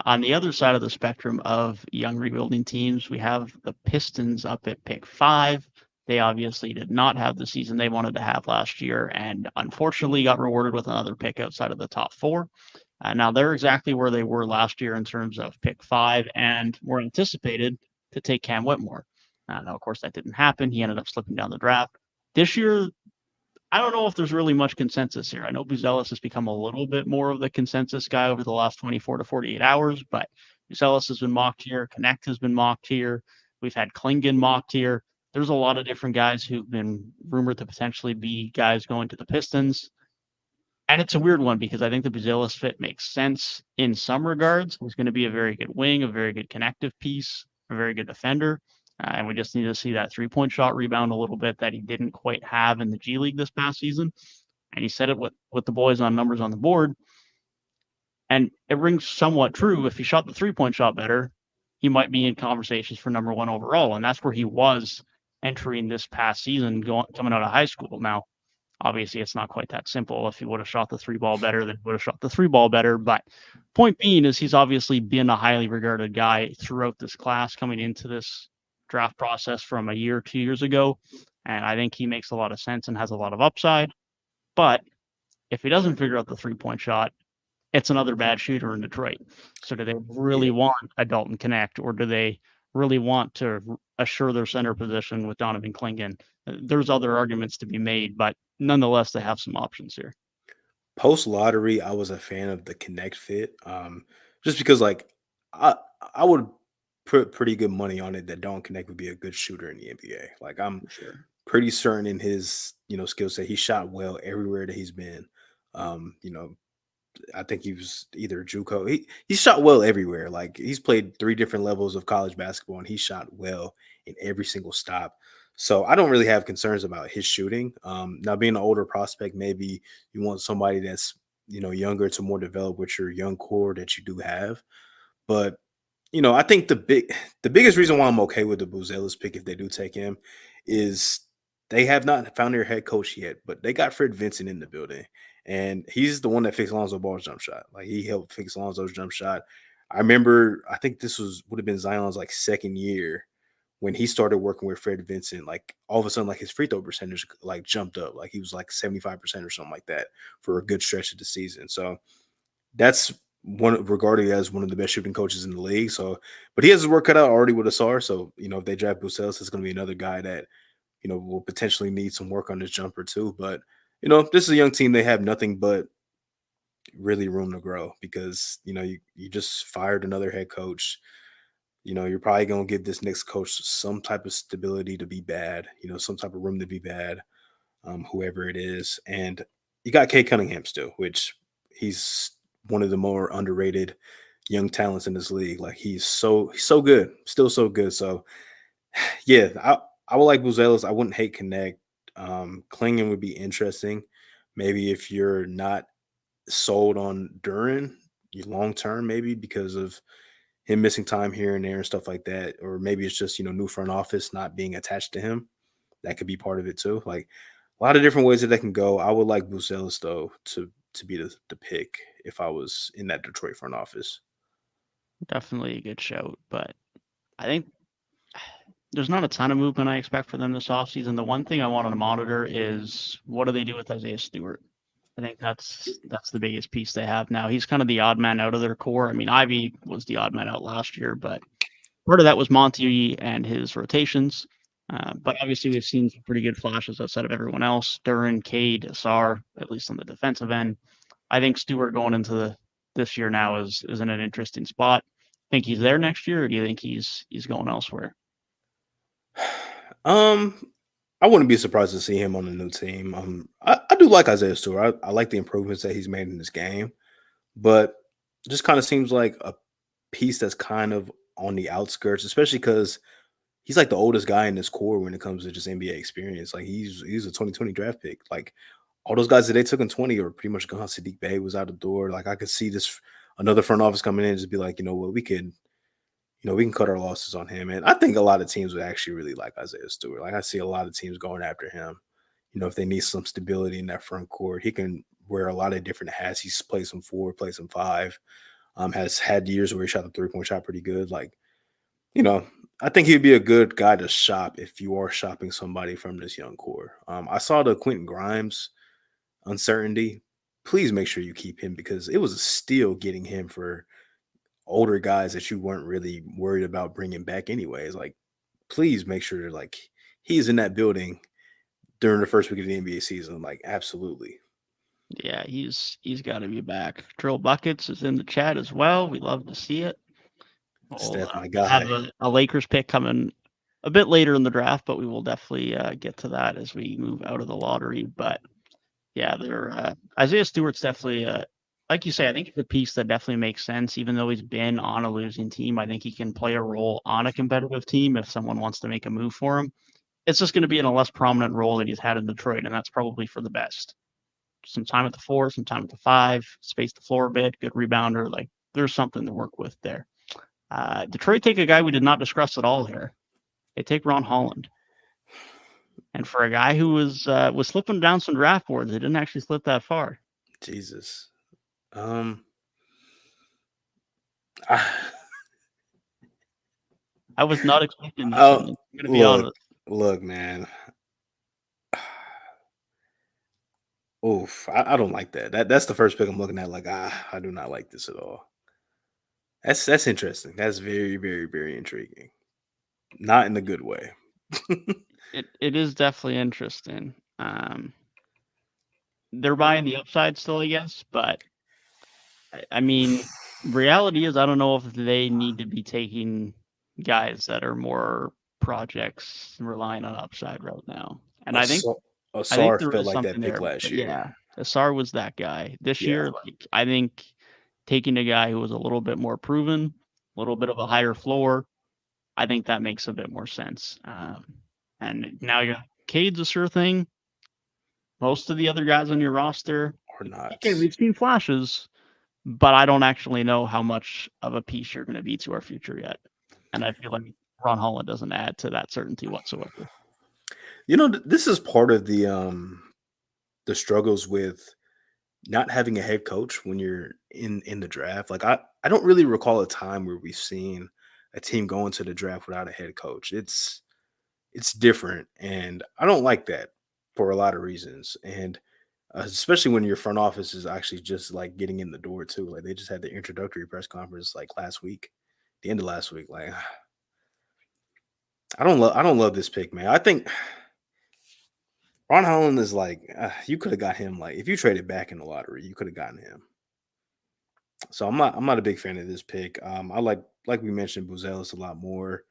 On the other side of the spectrum of young rebuilding teams, we have the Pistons up at pick 5. They obviously did not have the season they wanted to have last year, and unfortunately got rewarded with another pick outside of the top 4. Now they're exactly where they were last year in terms of pick 5, and were anticipated to take Cam Whitmore. Now, of course, that didn't happen. He ended up slipping down the draft. This year, I don't know if there's really much consensus here. I know Buzelis has become a little bit more of the consensus guy over the last 24 to 48 hours, but Buzelis has been mocked here. Connect has been mocked here. We've had Klingon mocked here. There's a lot of different guys who've been rumored to potentially be guys going to the Pistons. And it's a weird one because I think the Buzelis fit makes sense in some regards. He's going to be a very good wing, a very good connective piece, a very good defender. And we just need to see that 3-point shot rebound a little bit that he didn't quite have in the G League this past season. And he said it with the boys on numbers on the board. And it rings somewhat true. If he shot the 3-point shot better, he might be in conversations for number one overall. And that's where he was entering this past season, coming out of high school. Now, obviously, it's not quite that simple. If he would have shot the three ball better, then he would have shot the three ball better. But point being is he's obviously been a highly regarded guy throughout this class coming into this draft process from a year, 2 years ago. And I think he makes a lot of sense and has a lot of upside. But if he doesn't figure out the 3-point shot, it's another bad shooter in Detroit. So do they really Yeah. want a Dalton Connect, or do they really want to assure their center position with Donovan Klingon? There's other arguments to be made, but nonetheless, they have some options here. Post lottery, I was a fan of the Connect fit, just because like I I would put pretty good money on it that Don Connect would be a good shooter in the NBA. Like I'm For sure. pretty certain in his skill set. He shot well everywhere that he's been. Um, you know, I think he was either JUCO. He shot well everywhere. Like he's played three different levels of college basketball, and he shot well in every single stop. So I don't really have concerns about his shooting. Now, being an older prospect, maybe you want somebody that's younger to more develop with your young core that you do have. But I think the biggest reason why I'm okay with the Buzelis pick if they do take him is they have not found their head coach yet, but they got Fred Vincent in the building, and he's the one that fixed Lonzo Ball's jump shot. Like he helped fix Lonzo's jump shot. I remember, I think this would have been Zion's like second year when he started working with Fred Vincent. Like all of a sudden, like his free throw percentage like jumped up, like he was like 75% or something like that for a good stretch of the season. So that's regarded as one of the best shooting coaches in the league. So, but he has his work cut out already with Asar. So, if they draft Bucelis, it's going to be another guy that will potentially need some work on his jumper too. But this is a young team. They have nothing but really room to grow because you just fired another head coach. You're probably going to give this next coach some type of stability to be bad. Some type of room to be bad. Whoever it is, and you got Kate Cunningham still, which he's one of the more underrated young talents in this league. Like he's so good, still so good. So yeah, I would like Buzelis. I wouldn't hate Connect. Klingon would be interesting. Maybe if you're not sold on Duran, you long term, maybe because of him missing time here and there and stuff like that, or maybe it's just new front office not being attached to him. That could be part of it too. Like a lot of different ways that they can go. I would like Bucelis though to be the pick if I was in that Detroit front office. Definitely a good shout, but I think there's not a ton of movement I expect for them this offseason. The one thing I want to monitor is what do they do with Isaiah Stewart? I think that's the biggest piece they have now. He's kind of the odd man out of their core. I mean, Ivy was the odd man out last year, but part of that was Monty and his rotations. But obviously, we've seen some pretty good flashes outside of everyone else. Duran, Cade, Asar, at least on the defensive end. I think Stewart going into this year now is in an interesting spot. Think he's there next year, or do you think he's going elsewhere? Um, I wouldn't be surprised to see him on a new team. I do like Isaiah Stewart. I like the improvements that he's made in this game, but it just kind of seems like a piece that's kind of on the outskirts, especially because he's like the oldest guy in this core when it comes to just NBA experience. Like he's a 2020 draft pick. Like all those guys that they took in 20 are pretty much gone. Sadiq Bey was out the door. Like I could see this another front office coming in and just be like, what, we can cut our losses on him. And I think a lot of teams would actually really like Isaiah Stewart. Like I see a lot of teams going after him. If they need some stability in that front court, he can wear a lot of different hats. He's played some four, played some five. Has had years where he shot the 3-point shot pretty good. Like, you know, I think he'd be a good guy to shop if you are shopping somebody from this young core. I saw the Quentin Grimes uncertainty. Please make sure you keep him because it was a steal getting him for older guys that you weren't really worried about bringing back anyways. Like, please make sure like he's in that building. during the first week of the NBA season. Like, absolutely. Yeah, he's got to be back. Drill Buckets is in the chat as well. We love to see it. We'll Steph, my have guy. a Lakers pick coming a bit later in the draft, but we will definitely get to that as we move out of the lottery. But yeah, they're Isaiah Stewart's definitely like you say. I think it's a piece that definitely makes sense. Even though he's been on a losing team, I think he can play a role on a competitive team if someone wants to make a move for him. It's just going to be in a less prominent role than he's had in Detroit, and that's probably for the best. Some time at the 4, some time at the 5, space the floor a bit, good rebounder. Like there's something to work with there. Detroit take a guy we did not discuss at all here. They take Ron Holland. And for a guy who was slipping down some draft boards, they didn't actually slip that far. Jesus. I, I was not expecting this oh, one. I'm gonna be look, honest. look, man. Oof, I don't like that. That's the first pick I'm looking at. Like, I do not like this at all. That's interesting. That's very, very, very intriguing. Not in a good way. It is definitely interesting. They're buying the upside still, I guess, but I mean, reality is I don't know if they need to be taking guys that are more projects relying on upside right now. And I think Asar there felt is like that something pick there. last But year. yeah, Asar was that guy. This Yeah. year, like I think taking a guy who was a little bit more proven, a little bit of a higher floor, I think that makes a bit more sense. And now you got Cade's a sure thing. Most of the other guys on your roster, Or not. okay, we've seen flashes, but I don't actually know how much of a piece you're going to be to our future yet. And I feel like Ron Holland doesn't add to that certainty whatsoever. You know, this is part of the struggles with not having a head coach when you're in the draft. Like I don't really recall a time where we've seen a team go into the draft without a head coach. It's different, and I don't like that for a lot of reasons. And especially when your front office is actually just like getting in the door too. Like they just had the introductory press conference like last week, the end of last week. Like I don't love this pick, man. I think Ron Holland is like you could have got him like if you traded back in the lottery, you could have gotten him. So I'm not a big fan of this pick. I like we mentioned Buzelis a lot more.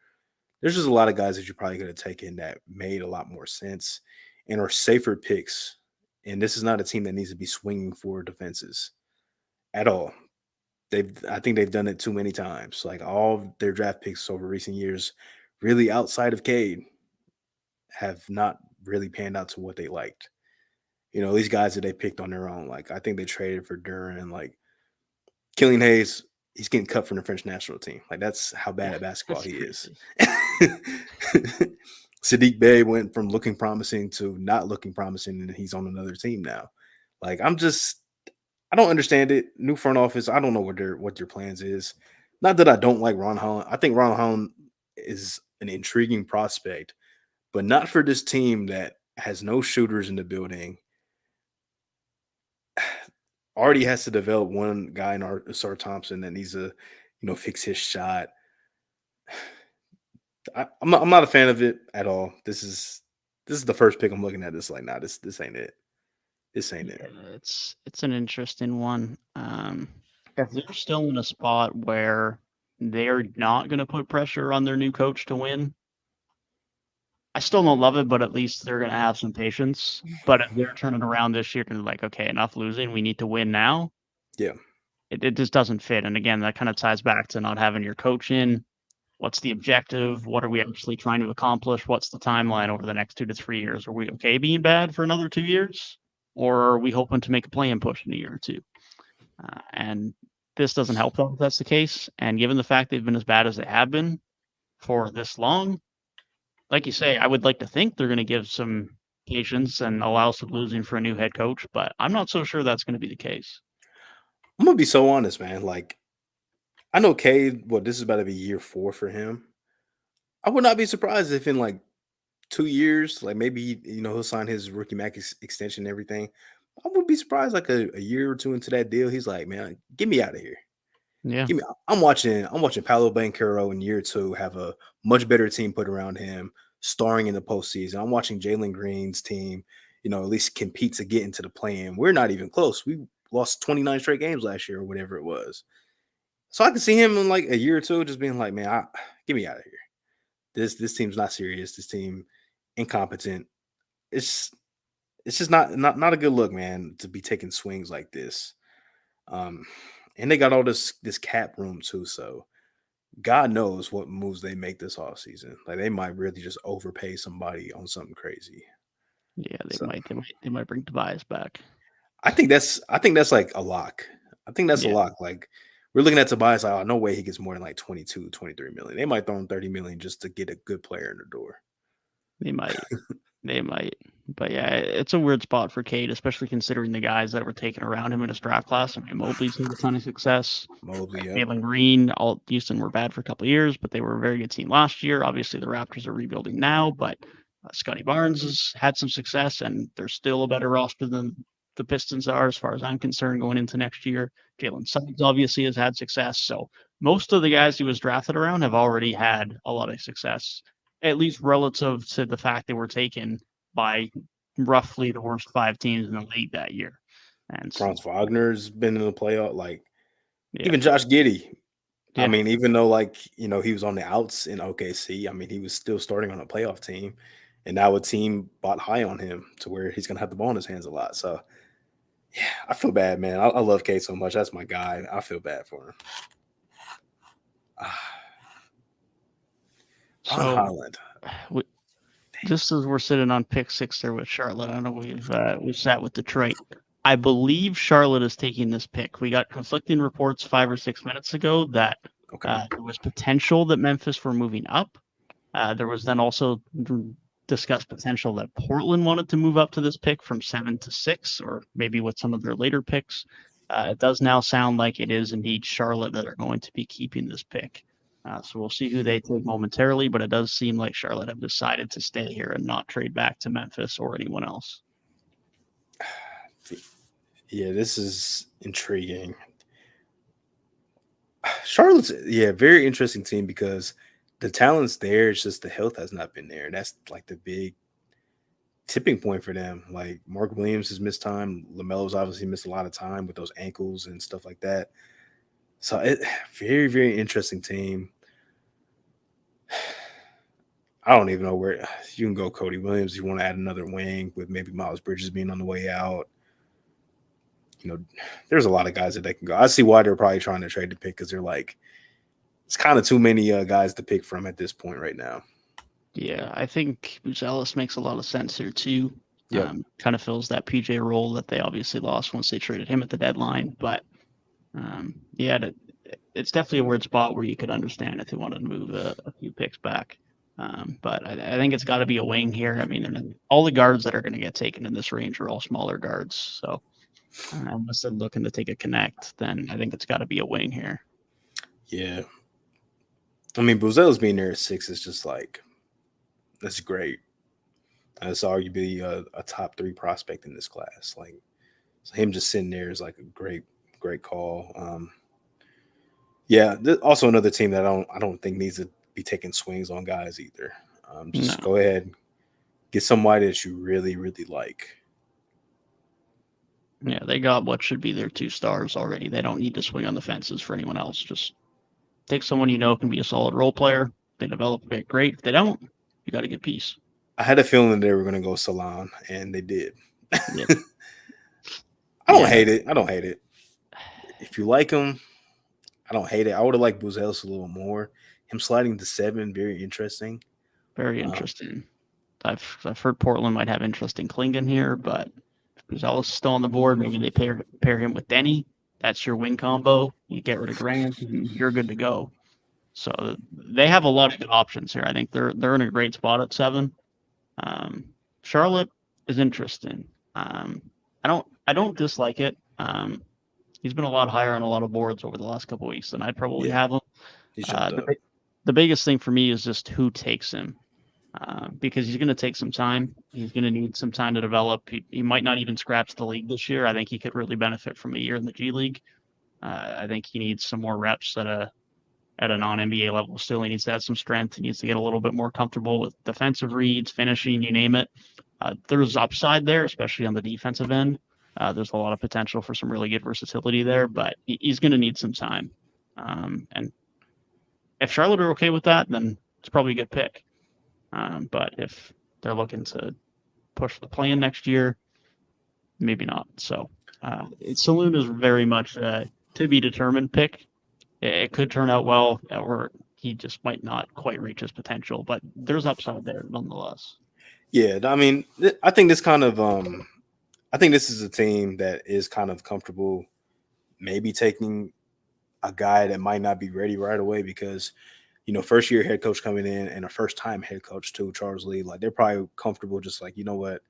There's just a lot of guys that you probably could have taken that made a lot more sense and are safer picks. And this is not a team that needs to be swinging for defenses at all. I think they've done it too many times. Like all of their draft picks over recent years, really outside of Cade, have not really panned out to what they liked. You know, these guys that they picked on their own. Like I think they traded for Duran, like Killian Hayes, he's getting cut from the French national team. Like that's how bad Yeah, at basketball that's he is. crazy. Sadiq Bey went from looking promising to not looking promising, and he's on another team now. Like I don't understand it. New front office. I don't know what their plans is. Not that I don't like Ron Holland. I think Ron Holland is an intriguing prospect, but not for this team that has no shooters in the building. Already has to develop one guy in our Sar Thompson that needs to, fix his shot. I'm not a fan of it at all. This is the first pick I'm looking at. This like, nah, this ain't it. This ain't it. Yeah, it's an interesting one. If they're still in a spot where they're not going to put pressure on their new coach to win, I still don't love it, but at least they're going to have some patience. But if they're turning around this year and like, okay, enough losing, we need to win now. Yeah. It just doesn't fit. And again, that kind of ties back to not having your coach in. What's the objective? What are we actually trying to accomplish? What's the timeline over the next 2 to 3 years? Are we okay being bad for another 2 years? Or are we hoping to make a play and push in a year or two? And this doesn't help them if that's the case. And given the fact they've been as bad as they have been for this long, like you say, I would like to think they're going to give some patience and allow some losing for a new head coach, but I'm not so sure that's going to be the case. I'm gonna be so honest, man. Like, I know Cade, this is about to be year 4 for him. I would not be surprised if in like 2 years, like maybe he'll sign his rookie max extension and everything. I would be surprised like a year or two into that deal. He's like, man, get me out of here. Yeah. I'm watching Paolo Banchero in year 2 have a much better team put around him. starring in the postseason. I'm watching Jalen Green's team, at least compete to get into the play-in. We're not even close. We lost 29 straight games last year or whatever it was. So I can see him in like a year or two just being like, man, get me out of here. This team's not serious. This team incompetent. It's it's just not a good look, man, to be taking swings like this. Um, and they got all this cap room too, so God knows what moves they make this off season. Like they might really just overpay somebody on something crazy. Yeah, they So might. They might bring Tobias back. I think that's like a lock. I think that's a Yeah, lock. Like we're looking at Tobias, like, oh, no way he gets more than like 22, 23 million. They might throw him 30 million just to get a good player in the door. they might. They might. But yeah, it's a weird spot for Cade, especially considering the guys that were taken around him in his draft class. I mean, Mobley's had a ton of success. Mobley, yep. Jalen Green, all Houston were bad for a couple of years, but they were a very good team last year. Obviously, the Raptors are rebuilding now, but Scotty Barnes has had some success, and they're still a better roster than the Pistons are, as far as I'm concerned, going into next year. Jalen Suggs obviously has had success. So most of the guys he was drafted around have already had a lot of success, at least relative to the fact they were taken by roughly the worst 5 teams in the league that year. And Franz Wagner's been in the playoff. Like yeah, even Josh Giddey. I yeah, mean, even though like he was on the outs in OKC, I mean he was still starting on a playoff team, and now a team bought high on him to where he's gonna have the ball in his hands a lot. So yeah, I feel bad, man. I love Kate so much. That's my guy. I feel bad for him. Ron so Holland. we, just as we're sitting on pick 6 there with Charlotte, I know we've sat with Detroit. I believe Charlotte is taking this pick. We got conflicting reports 5 or 6 minutes ago that Okay. there was potential that Memphis were moving up. There was then also discussed potential that Portland wanted to move up to this pick from 7 to 6, or maybe with some of their later picks. It does now sound like it is indeed Charlotte that are going to be keeping this pick. So we'll see who they take momentarily, but it does seem like Charlotte have decided to stay here and not trade back to Memphis or anyone else. Yeah, this is intriguing. Charlotte's very interesting team because the talent's there. It's just the health has not been there. That's like the big tipping point for them. Like Mark Williams has missed time. LaMelo's obviously missed a lot of time with those ankles and stuff like that. So very, very interesting team. I don't even know where you can go. Cody Williams, you want to add another wing with maybe Miles Bridges being on the way out. There's a lot of guys that they can go. I see why they're probably trying to trade the pick because they're like, it's kind of too many guys to pick from at this point right now. Yeah, I think Buzelis makes a lot of sense here too. Yep. Kind of fills that PJ role that they obviously lost once they traded him at the deadline. But it's definitely a weird spot where you could understand if they wanted to move a few picks back. But I think it's got to be a wing here. I mean, all the guards that are going to get taken in this range are all smaller guards. So unless they're looking to take a connect, then I think it's got to be a wing here. Yeah. I mean, Buzelis being there at 6 is just like, that's great. That's arguably a top 3 prospect in this class. Like, so him just sitting there is like a great, great call. Also another team that I don't think needs to be taking swings on guys either. Just go ahead, get somebody that you really, really like. Yeah, they got what should be their 2 stars already. They don't need to swing on the fences for anyone else. Just take someone you know can be a solid role player. They develop it, great. If they don't, you got a good piece. I had a feeling they were going to go Salon, and they did. Yeah. I don't hate it. If you like him, I don't hate it. I would have liked Buzelis a little more. Him sliding to 7, very interesting. Very interesting. I've heard Portland might have interest in Klingon here, but if Buzelis is still on the board, maybe they pair him with Denny. That's your wing combo. You get rid of Grant, you're good to go. So they have a lot of good options here. I think they're in a great spot at 7. Charlotte is interesting. I don't dislike it. He's been a lot higher on a lot of boards over the last couple of weeks than I'd probably have him. The biggest thing for me is just who takes him, because he's going to take some time. He's going to need some time to develop. He might not even scratch the league this year. I think he could really benefit from a year in the G League. I think he needs some more reps at at a non-NBA level still. He needs to add some strength. He needs to get a little bit more comfortable with defensive reads, finishing, you name it. There's upside there, especially on the defensive end. There's a lot of potential for some really good versatility there, but he's going to need some time. And if Charlotte are okay with that, then it's probably a good pick. But if they're looking to push the play-in next year, maybe not. So Saloon is very much to be determined pick. It could turn out well, or he just might not quite reach his potential, but there's upside there nonetheless. Yeah, I mean, I think this kind of I think this is a team that is kind of comfortable maybe taking a guy that might not be ready right away because, you know, first year head coach coming in and a first time head coach too, Charles Lee, like they're probably comfortable just like, you know what,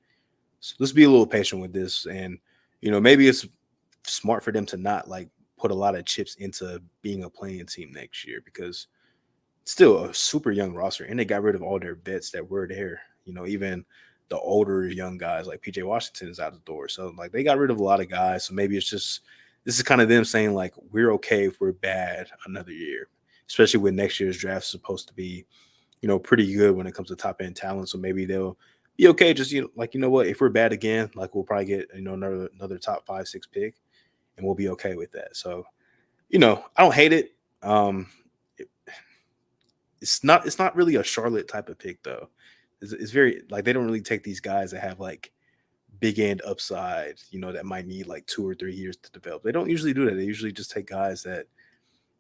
so let's be a little patient with this. And, you know, maybe it's smart for them to not like put a lot of chips into being a playing team next year because it's still a super young roster and they got rid of all their vets that were there. You know, even the older young guys like PJ Washington is out the door. So like they got rid of a lot of guys. So maybe it's just this is kind of them saying like we're okay if we're bad another year, especially when next year's draft is supposed to be, you know, pretty good when it comes to top end talent. So maybe they'll be okay. Just you know, like you know what, if we're bad again, like we'll probably get another top 5-6 pick, and we'll be okay with that. So you know, I don't hate it. It, it's not really a Charlotte type of pick though. It's very like they don't really take these guys that have like big end upside, you know, that might need like 2 or 3 years to develop. They don't usually do that. They usually just take guys that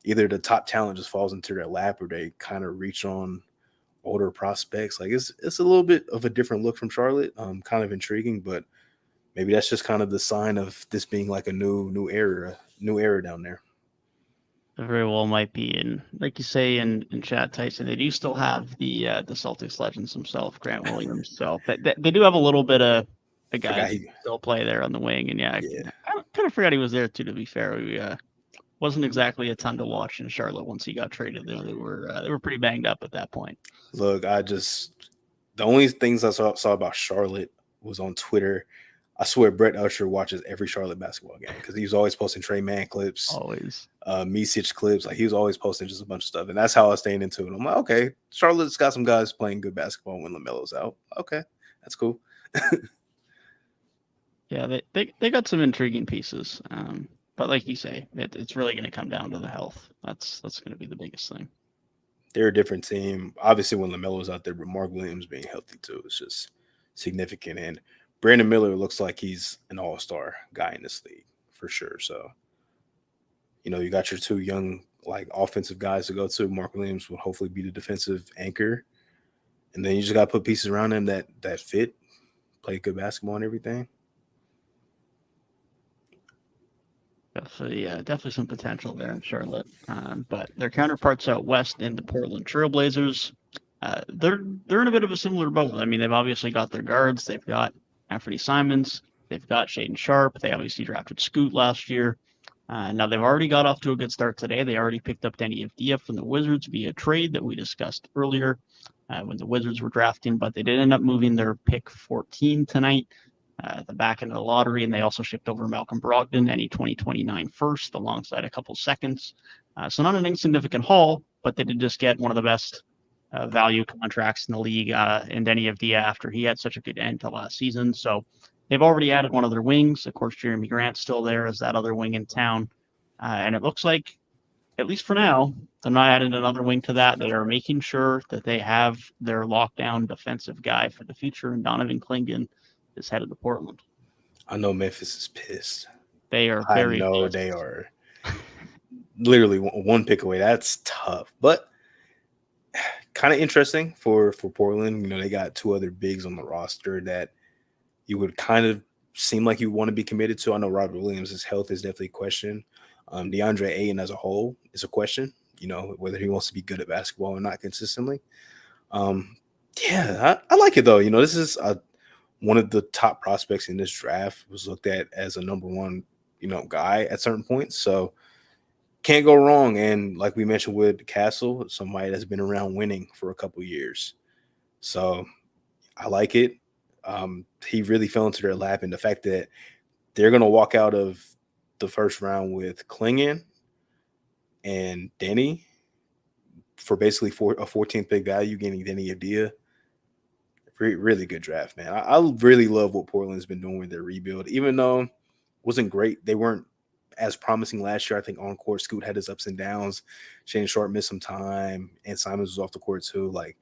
either the top talent just falls into their lap or they kind of reach on older prospects. Like it's a little bit of a different look from Charlotte. Kind of intriguing, but maybe that's just kind of the sign of this being like a new era down there. It very well might be, and like you say in chat, Tyson, they do still have the Celtics legends himself, Grant Williams. So they do have a little bit of a guys who still play there on the wing, and yeah. I kind of forgot he was there too. To be fair, we wasn't exactly a ton to watch in Charlotte once he got traded. They were pretty banged up at that point. Look, the only things I saw about Charlotte was on Twitter. I swear Brett Usher watches every Charlotte basketball game because he was always posting Trey Mann clips, always Micic clips. Like he was always posting just a bunch of stuff, and that's how I was staying into it. I'm like, okay, Charlotte's got some guys playing good basketball when LaMelo's out. Okay, that's cool. Yeah, they got some intriguing pieces, but like you say, it's really going to come down to the health. That's going to be the biggest thing. They're a different team. Obviously, when LaMelo's out there, but Mark Williams being healthy too is just significant. And Brandon Miller looks like he's an all-star guy in this league for sure. So, you know, you got your two young, like, offensive guys to go to. Mark Williams will hopefully be the defensive anchor. And then you just got to put pieces around him that fit, play good basketball and everything. Definitely some potential there in Charlotte. But their counterparts out west in the Portland Trailblazers, they're in a bit of a similar boat. I mean, they've obviously got their guards. They've got Anthony Simons. They've got Shaden Sharp. They obviously drafted Scoot last year. Now they've already got off to a good start today. They already picked up Denny Avdija from the Wizards via trade that we discussed earlier when the Wizards were drafting, but they did end up moving their pick 14 tonight. At the back end of the lottery, and they also shipped over Malcolm Brogdon, any 2029 first, alongside a couple seconds. So not an insignificant haul, but they did just get one of the best value contracts in the league in Denny Avdija after he had such a good end to last season. So they've already added one of their wings. Of course, Jeremy Grant's still there as that other wing in town. And it looks like, at least for now, they're not adding another wing to that. They are making sure that they have their lockdown defensive guy for the future, and Donovan Clingan is headed to Portland. I know Memphis is pissed. They are very pissed. They are literally one pick away. That's tough, but kind of interesting for Portland. You know, they got two other bigs on the roster that you would kind of seem like you want to be committed to. I know Robert Williams' health is definitely a question. DeAndre Ayton as a whole is a question, you know, whether he wants to be good at basketball or not consistently. I like it though. You know, this is one of the top prospects in this draft was looked at as a number one, you know, guy at certain points. So can't go wrong. And like we mentioned with Castle, somebody that's been around winning for a couple years. So I like it. He really fell into their lap. And the fact that they're going to walk out of the first round with Clingan and Denny, for basically a 14th pick value, getting Denny Avdia. Really good draft, man. I really love what Portland's been doing with their rebuild. Even though it wasn't great, they weren't as promising last year. I think on court, Scoot had his ups and downs. Shannon Sharp missed some time, and Simons was off the court too. Like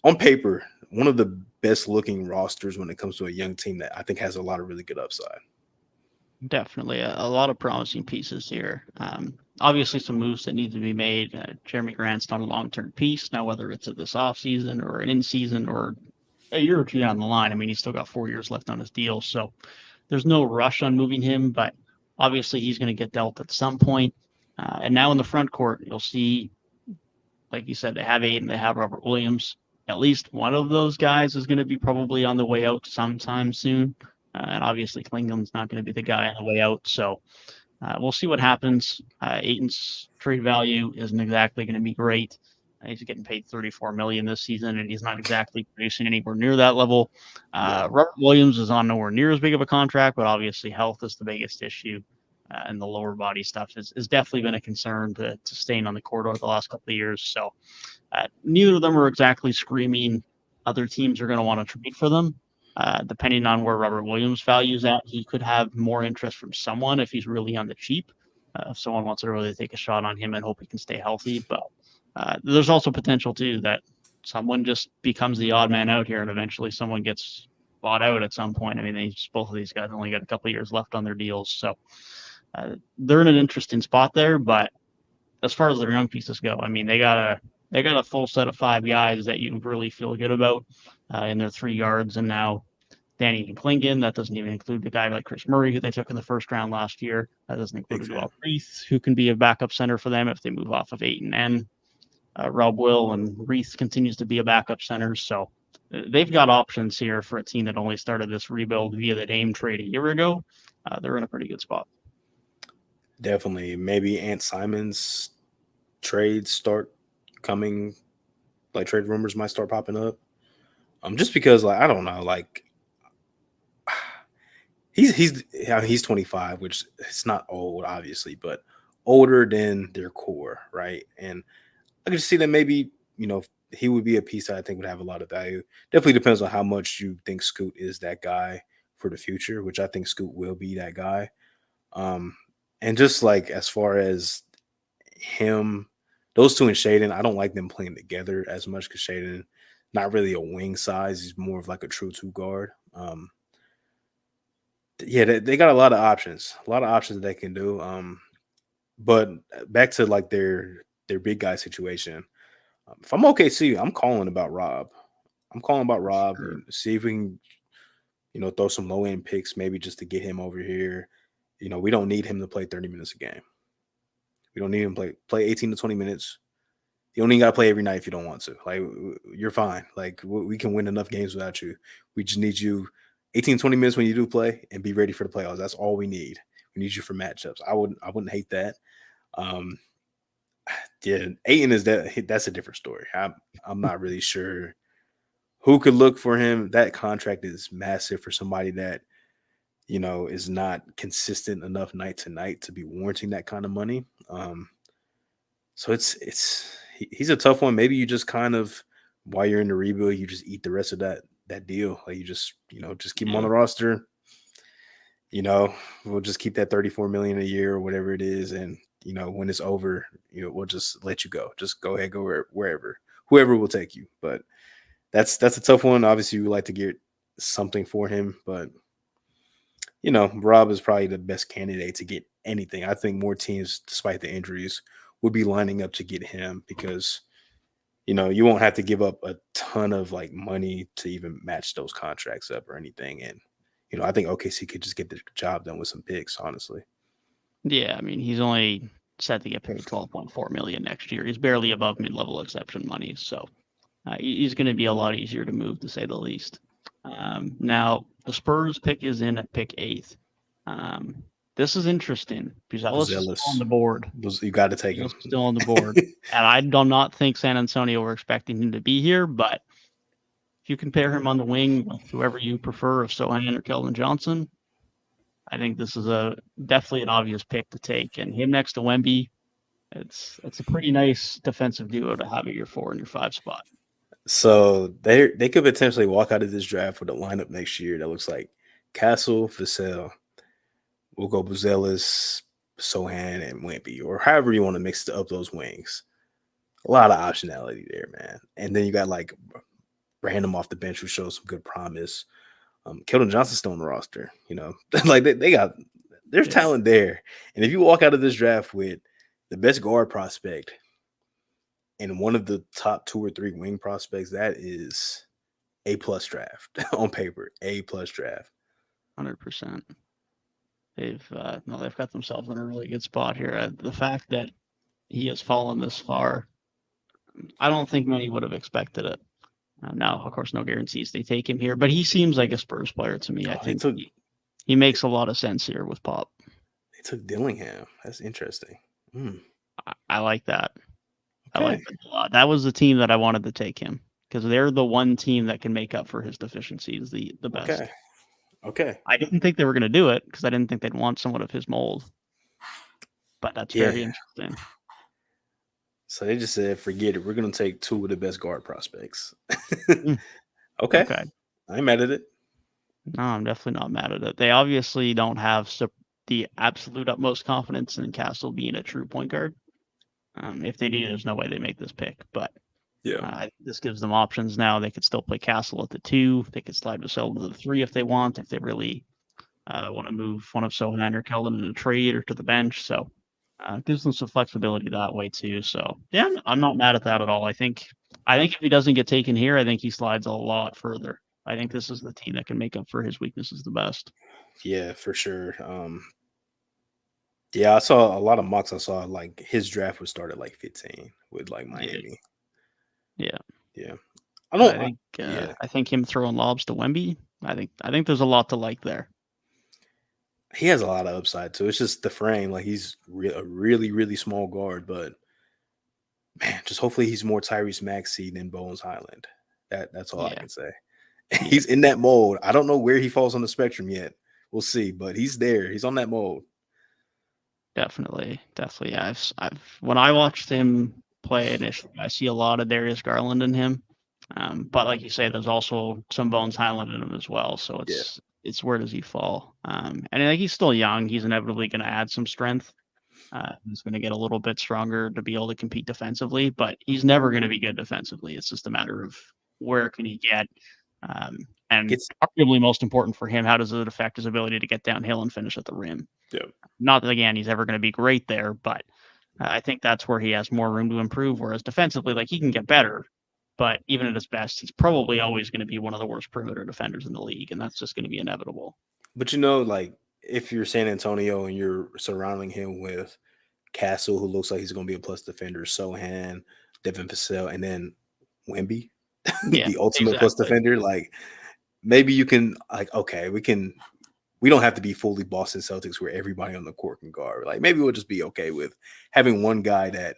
on paper, one of the best looking rosters when it comes to a young team that I think has a lot of really good upside. Definitely a lot of promising pieces here. Obviously, some moves that need to be made. Jeremy Grant's not a long-term piece now, whether it's at this offseason or an in-season or a year or two down the line. I mean, he's still got 4 years left on his deal, so there's no rush on moving him. But obviously, he's going to get dealt at some point. And now in the front court, you'll see, like you said, they have Ayton, they have Robert Williams. At least one of those guys is going to be probably on the way out sometime soon. And obviously, Klingham's not going to be the guy on the way out. So we'll see what happens. Ayton's trade value isn't exactly going to be great. He's getting paid $34 million this season, and he's not exactly producing anywhere near that level. Robert Williams is on nowhere near as big of a contract, but obviously health is the biggest issue. And the lower body stuff is definitely been a concern to staying on the court over the last couple of years. So neither of them are exactly screaming other teams are going to want to trade for them. Depending on where Robert Williams values at, he could have more interest from someone if he's really on the cheap. If someone wants to really take a shot on him and hope he can stay healthy. But there's also potential, too, that someone just becomes the odd man out here and eventually someone gets bought out at some point. I mean, both of these guys only got a couple of years left on their deals. So they're in an interesting spot there. But as far as their young pieces go, I mean, they got a full set of 5 guys that you really feel good about in their 3 yards. And now Danny Klingon, that doesn't even include the guy like Chris Murray, who they took in the first round last year. That doesn't include Joel Reith, who can be a backup center for them if they move off of Ayton and Rob Will, and Reith continues to be a backup center. So they've got options here for a team that only started this rebuild via the Dame trade a year ago. They're in a pretty good spot. Definitely. Maybe Ant Simons trades start coming, like trade rumors might start popping up. Just because, like, I don't know, like he's 25, which it's not old, obviously, but older than their core, right? And I could see that maybe, he would be a piece that I think would have a lot of value. Definitely depends on how much you think Scoot is that guy for the future, which I think Scoot will be that guy. And just like as far as him, those two and Shaden, I don't like them playing together as much because Shaden, not really a wing size. He's more of like a true 2 guard. They got a lot of options that they can do. But back to like their big guy situation. If I'm OKC, I'm calling about Rob. Sure. And see if we can, throw some low end picks maybe just to get him over here. We don't need him to play 30 minutes a game. We don't need him to play 18 to 20 minutes. You only got to play every night if you don't want to. Like, you're fine. Like, we can win enough games without you. We just need you 18, 20 minutes when you do play and be ready for the playoffs. That's all we need. We need you for matchups. I wouldn't hate that. Ayton that's a different story. I'm not really sure who could look for him. That contract is massive for somebody that, is not consistent enough night to night to be warranting that kind of money. So he's a tough one. Maybe you just kind of, while you're in the rebuild, you just eat the rest of that deal. Like you just keep him on the roster. We'll just keep that $34 million a year or whatever it is. And, when it's over, we'll just let you go. Just go ahead, go wherever, whoever will take you. But that's a tough one. Obviously, we like to get something for him, but Rob is probably the best candidate to get anything. I think more teams, despite the injuries, would be lining up to get him because, you won't have to give up a ton of like money to even match those contracts up or anything. And, I think OKC could just get the job done with some picks, honestly. Yeah, I mean, he's only set to get paid $12.4 million next year. He's barely above mid-level exception money, so he's going to be a lot easier to move, to say the least. Now, the Spurs pick is in at pick 8. This is interesting because Ellis is still on the board. You got to take him. Still on the board. And I do not think San Antonio were expecting him to be here, but if you compare him on the wing with whoever you prefer, of Sohan or Keldon Johnson, I think this is definitely an obvious pick to take. And him next to Wemby, It's a pretty nice defensive duo to have at your 4 and your 5 spot. So they could potentially walk out of this draft with a lineup next year that looks like Castle, Vassell, Ugo Buzelis, Sohan, and Wimpy, or however you want to mix up those wings. A lot of optionality there, man. And then you got like random off the bench who shows some good promise. Keldon Johnson's still on the roster, like they got there's talent there. And if you walk out of this draft with the best guard prospect and one of the top 2 or 3 wing prospects, that is A+ draft on paper. A+ draft. 100%. They've got themselves in a really good spot here. The fact that he has fallen this far, I don't think many would have expected it. Now, of course, no guarantees they take him here, but he seems like a Spurs player to me. I think he makes a lot of sense here with Pop. They took Dillingham. That's interesting. I like that. Okay. I like that a lot. That was the team that I wanted to take him because they're the one team that can make up for his deficiencies the best. Okay. I didn't think they were going to do it because I didn't think they'd want someone of his mold. But that's very interesting. So they just said, forget it. We're going to take 2 of the best guard prospects. Okay. I ain't mad at it. No, I'm definitely not mad at it. They obviously don't have the absolute utmost confidence in Castle being a true point guard. If they do, there's no way they make this pick. But this gives them options now. They could still play Castle at the 2. They could slide Vassell to the 3 if they want, if they really want to move one of Sohan or Keldon in a trade or to the bench. So it gives them some flexibility that way too. So yeah, I'm not mad at that at all. I think if he doesn't get taken here, I think he slides a lot further. I think this is the team that can make up for his weaknesses the best. Yeah, for sure. I saw a lot of mocks. I saw like his draft would start at like 15 with like Miami. Yeah. I think him throwing lobs to Wemby. I think there's a lot to like there. He has a lot of upside too. It's just the frame. Like he's a really, really small guard, but man, just hopefully he's more Tyrese Maxey than Bones Highland. That's all I can say. He's in that mold. I don't know where he falls on the spectrum yet. We'll see, but he's there. He's on that mold. Definitely. Yeah, I've when I watched him play initially, I see a lot of Darius Garland in him. But like you say, there's also some Bones Highland in him as well. So it's where does he fall? And like he's still young. He's inevitably going to add some strength. He's going to get a little bit stronger to be able to compete defensively, but he's never going to be good defensively. It's just a matter of where can he get. And arguably most important for him, how does it affect his ability to get downhill and finish at the rim? Yeah. Not that, again, he's ever going to be great there, but I think that's where he has more room to improve. Whereas defensively, like he can get better, but even at his best, he's probably always going to be one of the worst perimeter defenders in the league, and that's just going to be inevitable. But like if you're San Antonio and you're surrounding him with Castle, who looks like he's going to be a plus defender, Sohan, Devin Vassell, and then Wemby, the ultimate plus defender, like maybe you can okay, we don't have to be fully Boston Celtics where everybody on the court can guard. Like maybe we'll just be okay with having one guy that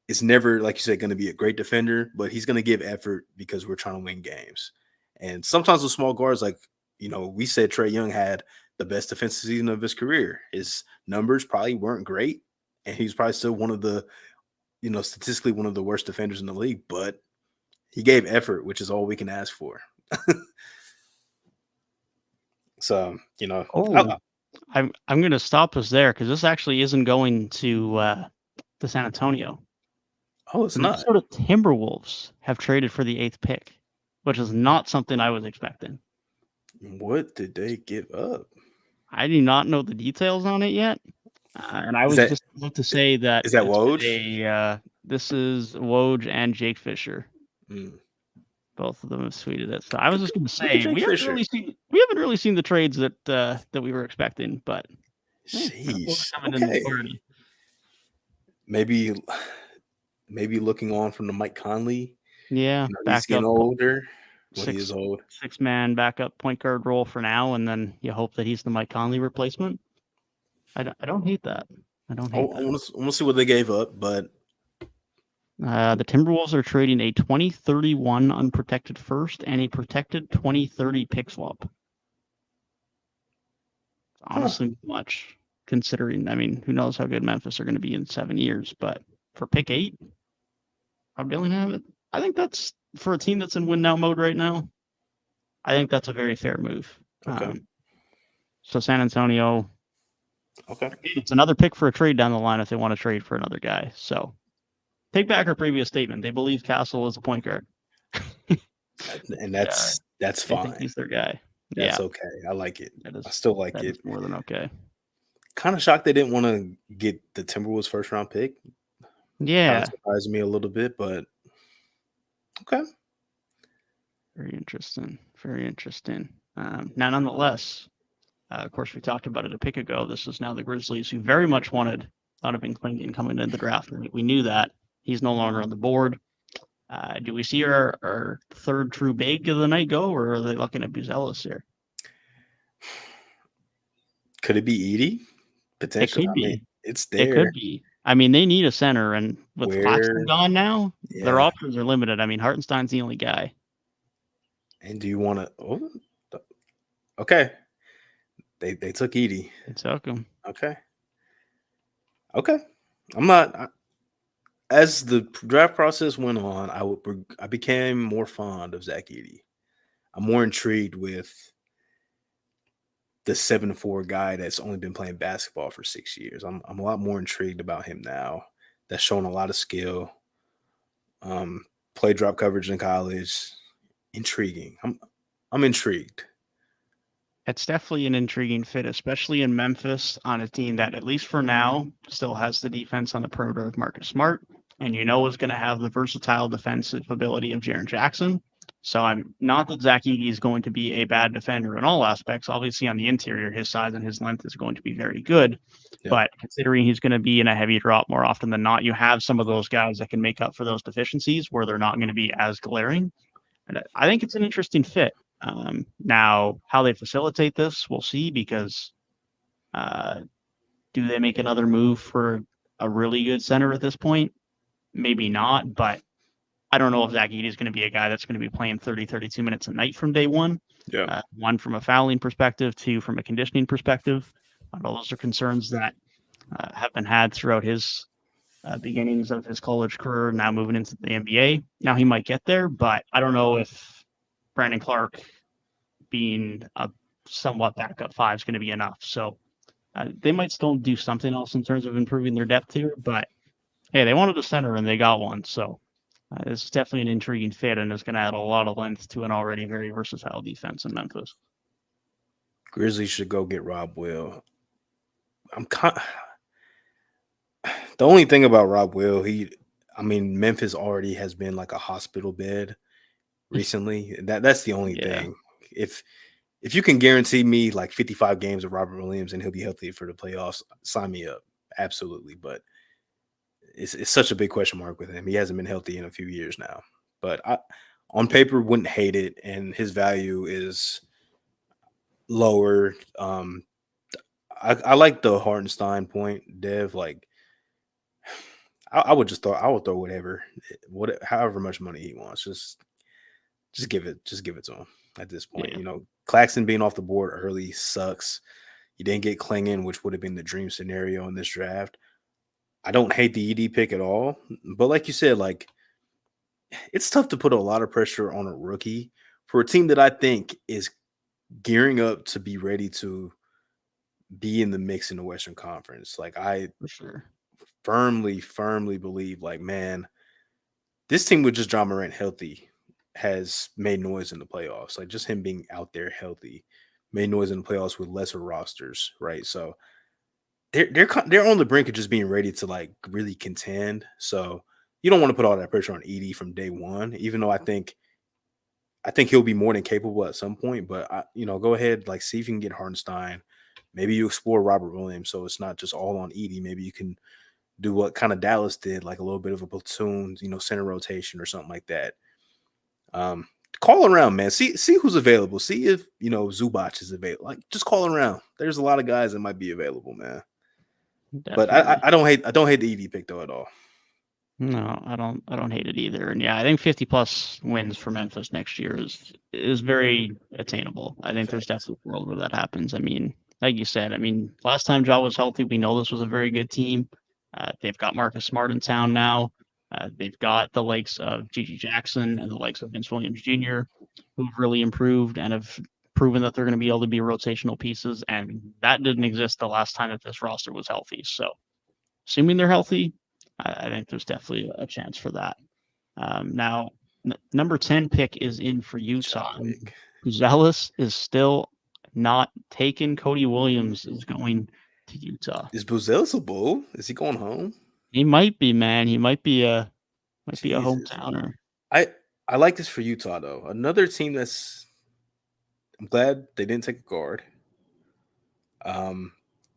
is never, like you said, going to be a great defender, but he's going to give effort because we're trying to win games. And sometimes with small guards, like, we said Trae Young had the best defensive season of his career. His numbers probably weren't great, and he's probably still one of the, statistically one of the worst defenders in the league, but he gave effort, which is all we can ask for. So, I'm going to stop us there because this actually isn't going to San Antonio. Oh, it's not. Minnesota Timberwolves have traded for the 8th pick, which is not something I was expecting. What did they give up? I do not know the details on it yet. And I was just about to say that. Is that Woj? This is Woj and Jake Fisher. Both of them have tweeted it. So I was just going to say we haven't really seen the trades that we were expecting, but jeez, okay. Maybe looking on from the Mike Conley. Yeah, he's getting older. He is old. 6-man backup point guard role for now, and then you hope that he's the Mike Conley replacement. I don't hate that. I want to see what they gave up, but the Timberwolves are trading a 2031 unprotected first and a protected 2030 pick swap. Honestly, much. considering, I mean, who knows how good Memphis are going to be in 7 years, but for pick 8, I'm dealing have it. I think that's, for a team that's in win now mode right now, I think that's a very fair move. Okay. So San Antonio, Okay. it's another pick for a trade down the line if they want to trade for another guy. So take back our previous statement. They believe Castle is a point guard. And that's They fine. think he's their guy. That's okay. I like it. That is, I still like that it. is more than okay. Kind of shocked they didn't want to get the Timberwolves first round pick. Kind Yeah. of surprised me a little bit, but okay. Very interesting. Very interesting. Now, nonetheless, of course, we talked about it a pick ago. This is now the Grizzlies, who very much wanted Donovan Clingan coming into the draft. We knew that. He's no longer on the board. Do we see our third true big of the night go, or are they looking at Buzelis here? Could it be Edie? Potentially. It could be. I mean, it's there. It could be. I mean, they need a center, and with Claxton gone now, their options are limited. I mean, Hartenstein's the only guy. And do you want to? Oh, okay. They took Edie. They took him. Okay. I'm not. As the draft process went on, I became more fond of Zach Edey. I'm more intrigued with the 7'4" guy that's only been playing basketball for 6 years. I'm a lot more intrigued about him now. That's shown a lot of skill. Play drop coverage in college. Intriguing. I'm intrigued. It's definitely an intriguing fit, especially in Memphis, on a team that, at least for now, still has the defense on the perimeter of Marcus Smart, and is going to have the versatile defensive ability of Jaren Jackson. So I'm not that Zach Edey is going to be a bad defender in all aspects. Obviously, on the interior, his size and his length is going to be very good. Yep. But considering he's going to be in a heavy drop more often than not, you have some of those guys that can make up for those deficiencies where they're not going to be as glaring. And I think it's an interesting fit. Now, how they facilitate this, we'll see, because do they make another move for a really good center at this point? Maybe not, but I don't know if Zach Edey is going to be a guy that's going to be playing 30, 32 minutes a night from day one. Yeah. One, from a fouling perspective, two, from a conditioning perspective. All those are concerns that have been had throughout his beginnings of his college career, now moving into the NBA. Now he might get there, but I don't know if Brandon Clark being a somewhat backup 5 is going to be enough. So they might still do something else in terms of improving their depth here, but hey, they wanted a center and they got one. So it's definitely an intriguing fit, and it's going to add a lot of length to an already very versatile defense in Memphis. Grizzlies should go get Rob Will. The only thing about Rob Will, Memphis already has been like a hospital bed recently. That's the only thing. If you can guarantee me like 55 games of Robert Williams and he'll be healthy for the playoffs, sign me up. Absolutely. But it's such a big question mark with him. He hasn't been healthy in a few years now. But I, on paper, wouldn't hate it, and his value is lower. I like the Hartenstein point, Dev. Like, I would throw however much money he wants. Just give it to him at this point. Yeah. Claxton being off the board early sucks. You didn't get Clingan, which would have been the dream scenario in this draft. I don't hate the ED pick at all, but like you said, like, it's tough to put a lot of pressure on a rookie for a team that I think is gearing up to be ready to be in the mix in the Western Conference. Like, I firmly believe, like, man, this team with just John Morant healthy has made noise in the playoffs. Like, just him being out there healthy made noise in the playoffs with lesser rosters, right? So they're on the brink of just being ready to like really contend. So you don't want to put all that pressure on Edey from day one, even though I think he'll be more than capable at some point. But go ahead, like, see if you can get Hartenstein. Maybe you explore Robert Williams, so it's not just all on Edey. Maybe you can do what kind of Dallas did, like a little bit of a platoon, center rotation or something like that. Call around, man. See who's available. See if Zubac is available. Like, just call around. There's a lot of guys that might be available, man. Definitely. But I don't hate the ED pick though at all. No, I don't hate it either. And yeah, I think 50+ wins for Memphis next year is very attainable. I think there's definitely a world where that happens. I mean, like you said, I mean, last time Ja was healthy, we know this was a very good team. They've got Marcus Smart in town now. They've got the likes of Gigi Jackson and the likes of Vince Williams Jr., who've really improved and have proven that they're going to be able to be rotational pieces. And that didn't exist the last time that this roster was healthy. So, assuming they're healthy, I think there's definitely a chance for that. Now, number 10 pick is in for Utah. Buzelis is still not taken. Cody Williams is going to Utah. Is Buzelis a Bull? Is he going home? He might be, man. He might be a Jesus. hometowner. I like this for Utah though. Another team that's I'm glad they didn't take a guard.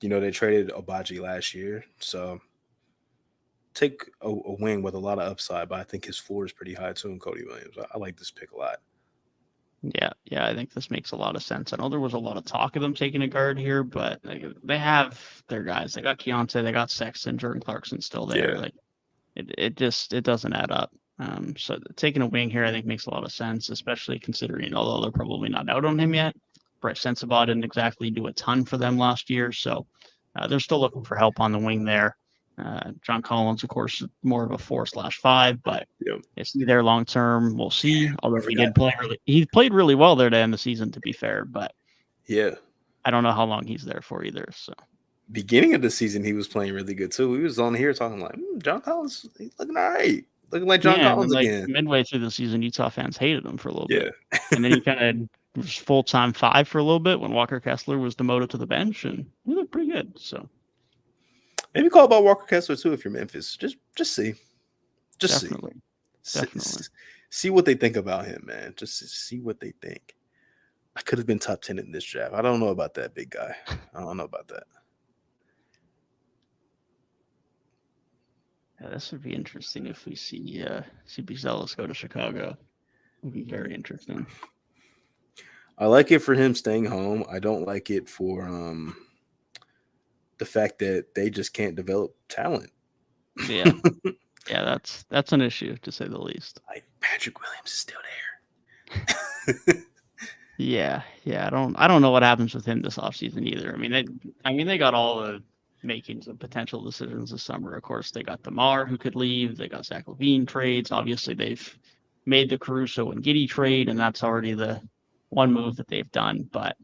They traded Obaji last year, so take a wing with a lot of upside, but I think his floor is pretty high too. And Cody Williams, I like this pick a lot. Yeah, I think this makes a lot of sense. I know there was a lot of talk of them taking a guard here, but they have their guys. They got Keontae, they got Sexton, Jordan Clarkson still there. Yeah. Like it doesn't add up. So taking a wing here, I think makes a lot of sense, especially considering although they're probably not out on him yet. Bryce Sensabaugh didn't exactly do a ton for them last year, so they're still looking for help on the wing there. John Collins, of course, more of a 4/5, but is he there long term? We'll see. Although he played really well there to end the season, to be fair. But I don't know how long he's there for either. So beginning of the season, he was playing really good too. He was on here talking like John Collins, he's looking all right, looking like John Collins again. Midway through the season, Utah fans hated him for a little bit, and then he kind of was full-time 5 for a little bit when Walker Kessler was demoted to the bench, and he looked pretty good. So. Maybe call about Walker Kessler too if you're Memphis. Just see. Definitely. See what they think about him, man. Just see what they think. I could have been top 10 in this draft. I don't know about that, big guy. I don't know about that. Yeah, this would be interesting if we see Buzelis go to Chicago. It would be very interesting. I like it for him staying home. I don't like it for the fact that they just can't develop talent. Yeah. Yeah, that's an issue to say the least. Like Patrick Williams is still there. Yeah. I don't know what happens with him this offseason either. I mean they got all the makings of potential decisions this summer. Of course, they got DeMar who could leave. They got Zach LaVine trades. Obviously, they've made the Caruso and Giddey trade, and that's already the one move that they've done. But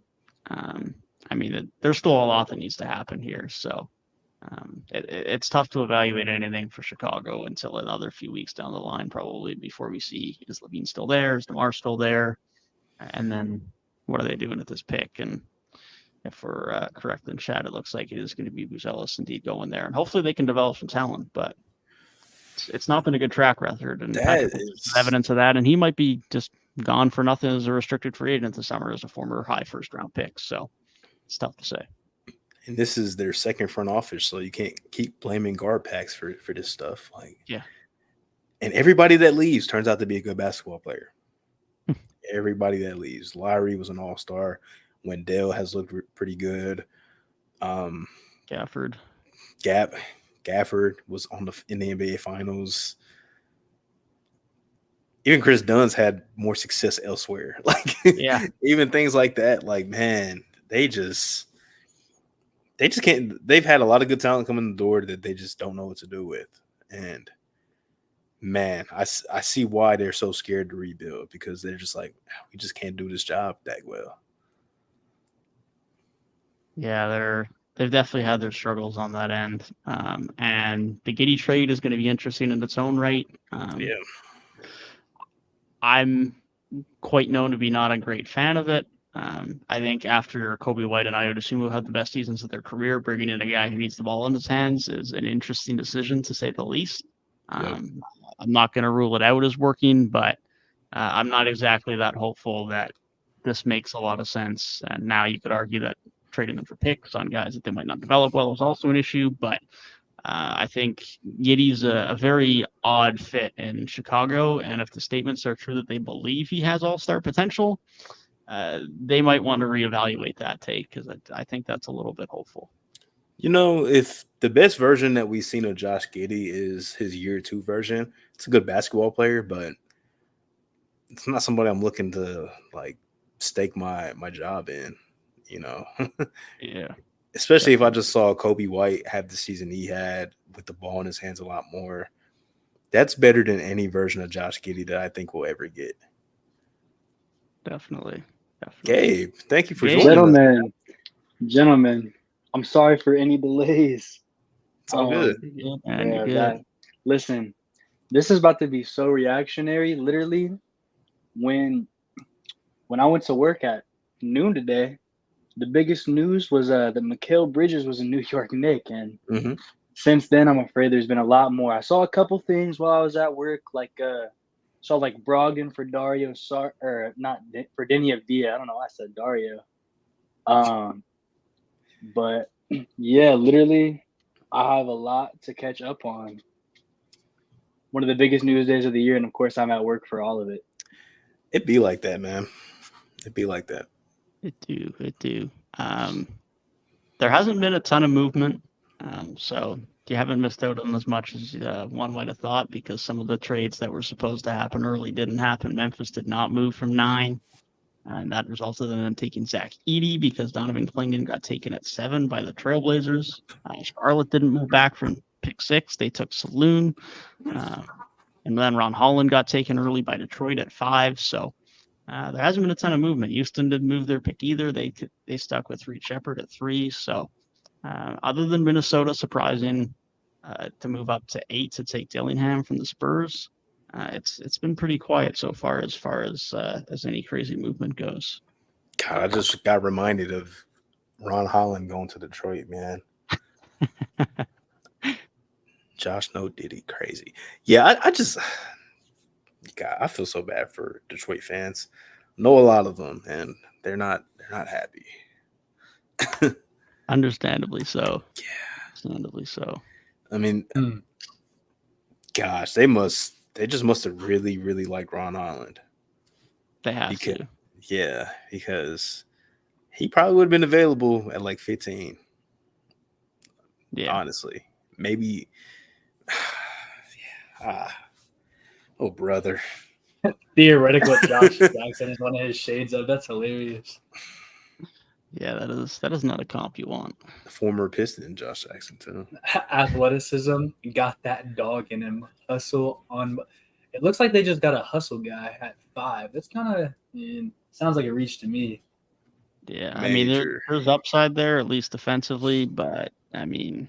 there's still a lot that needs to happen here. So it's tough to evaluate anything for Chicago until another few weeks down the line, probably before we see is LaVine still there, is DeMar still there, and then what are they doing at this pick? And if we're correct in chat, it looks like it is going to be Buzelis indeed going there, and hopefully they can develop some talent. But it's not been a good track record, and Patrick is evidence of that. And he might be just gone for nothing as a restricted free agent this summer as a former high first-round pick. So it's tough to say. And this is their second front office, so you can't keep blaming guard packs for this stuff. And everybody that leaves turns out to be a good basketball player. Everybody that leaves. Lowry was an all-star. Wendell has looked pretty good. Gafford was in the NBA Finals. Even Chris Dunn's had more success elsewhere. Even things like that. Man, they just can't. They've had a lot of good talent come in the door that they just don't know what to do with. And man, I see why they're so scared to rebuild, because they're just like, we just can't do this job that well. Yeah, they've definitely had their struggles on that end. And the Giddey trade is going to be interesting in its own right. I'm quite known to be not a great fan of it. I think after Kobe White and Ayo Dosunmu had the best seasons of their career, bringing in a guy who needs the ball in his hands is an interesting decision, to say the least. I'm not going to rule it out as working, but I'm not exactly that hopeful that this makes a lot of sense. And now you could argue that trading them for picks on guys that they might not develop well is also an issue, but I think Giddey's a very odd fit in Chicago, and if the statements are true that they believe he has all-star potential, they might want to reevaluate that take, because I think that's a little bit hopeful. If the best version that we've seen of Josh Giddey is his year 2 version, it's a good basketball player, but it's not somebody I'm looking to stake my job in. you know. Yeah. Especially if I just saw Kobe White have the season he had with the ball in his hands a lot more. That's better than any version of Josh Giddey that I think we'll ever get. Definitely. Gabe, thank you for Gabe. joining us. Gentlemen, I'm sorry for any delays. It's all good. You're good. Listen, this is about to be so reactionary. Literally, when I went to work at noon today, the biggest news was that Mikal Bridges was a New York Knick, and since then, I'm afraid there's been a lot more. I saw a couple things while I was at work, like saw like Brogdon for Dario or not for Denny Avdia. I don't know why I said Dario. But yeah, literally, I have a lot to catch up on. One of the biggest news days of the year, and of course, I'm at work for all of it. It'd be like that, man. It'd be like that. It do. There hasn't been a ton of movement, so you haven't missed out on as much as one might have thought, because some of the trades that were supposed to happen early didn't happen. Memphis did not move from 9, and that resulted in them taking Zach Edey because Donovan Clingan got taken at 7 by the Trailblazers. Charlotte didn't move back from pick 6. They took Saloon. And then Ron Holland got taken early by Detroit at 5. So there hasn't been a ton of movement. Houston didn't move their pick either. They stuck with Reed Shepard at 3. So other than Minnesota surprising to move up to 8 to take Dillingham from the Spurs, it's been pretty quiet so far as any crazy movement goes. God, I just got reminded of Ron Holland going to Detroit, man. Josh No Diddy, crazy. Yeah, I feel so bad for Detroit fans. Know a lot of them, and they're not happy. Understandably so. Yeah. Understandably so. I mean, gosh, they just must have really, really liked Ron Holland. They have to. Yeah, because he probably would have been available at like 15. Yeah. Honestly. Maybe. Oh, brother. Theoretical Josh Jackson is one of his shades of. That's hilarious. Yeah, that is not a comp you want. Former Piston Josh Jackson too. Athleticism, got that dog in him. Hustle on. It looks like they just got a hustle guy at 5. That's kind of sounds like a reach to me. Yeah, I mean there's upside there, at least defensively, but I mean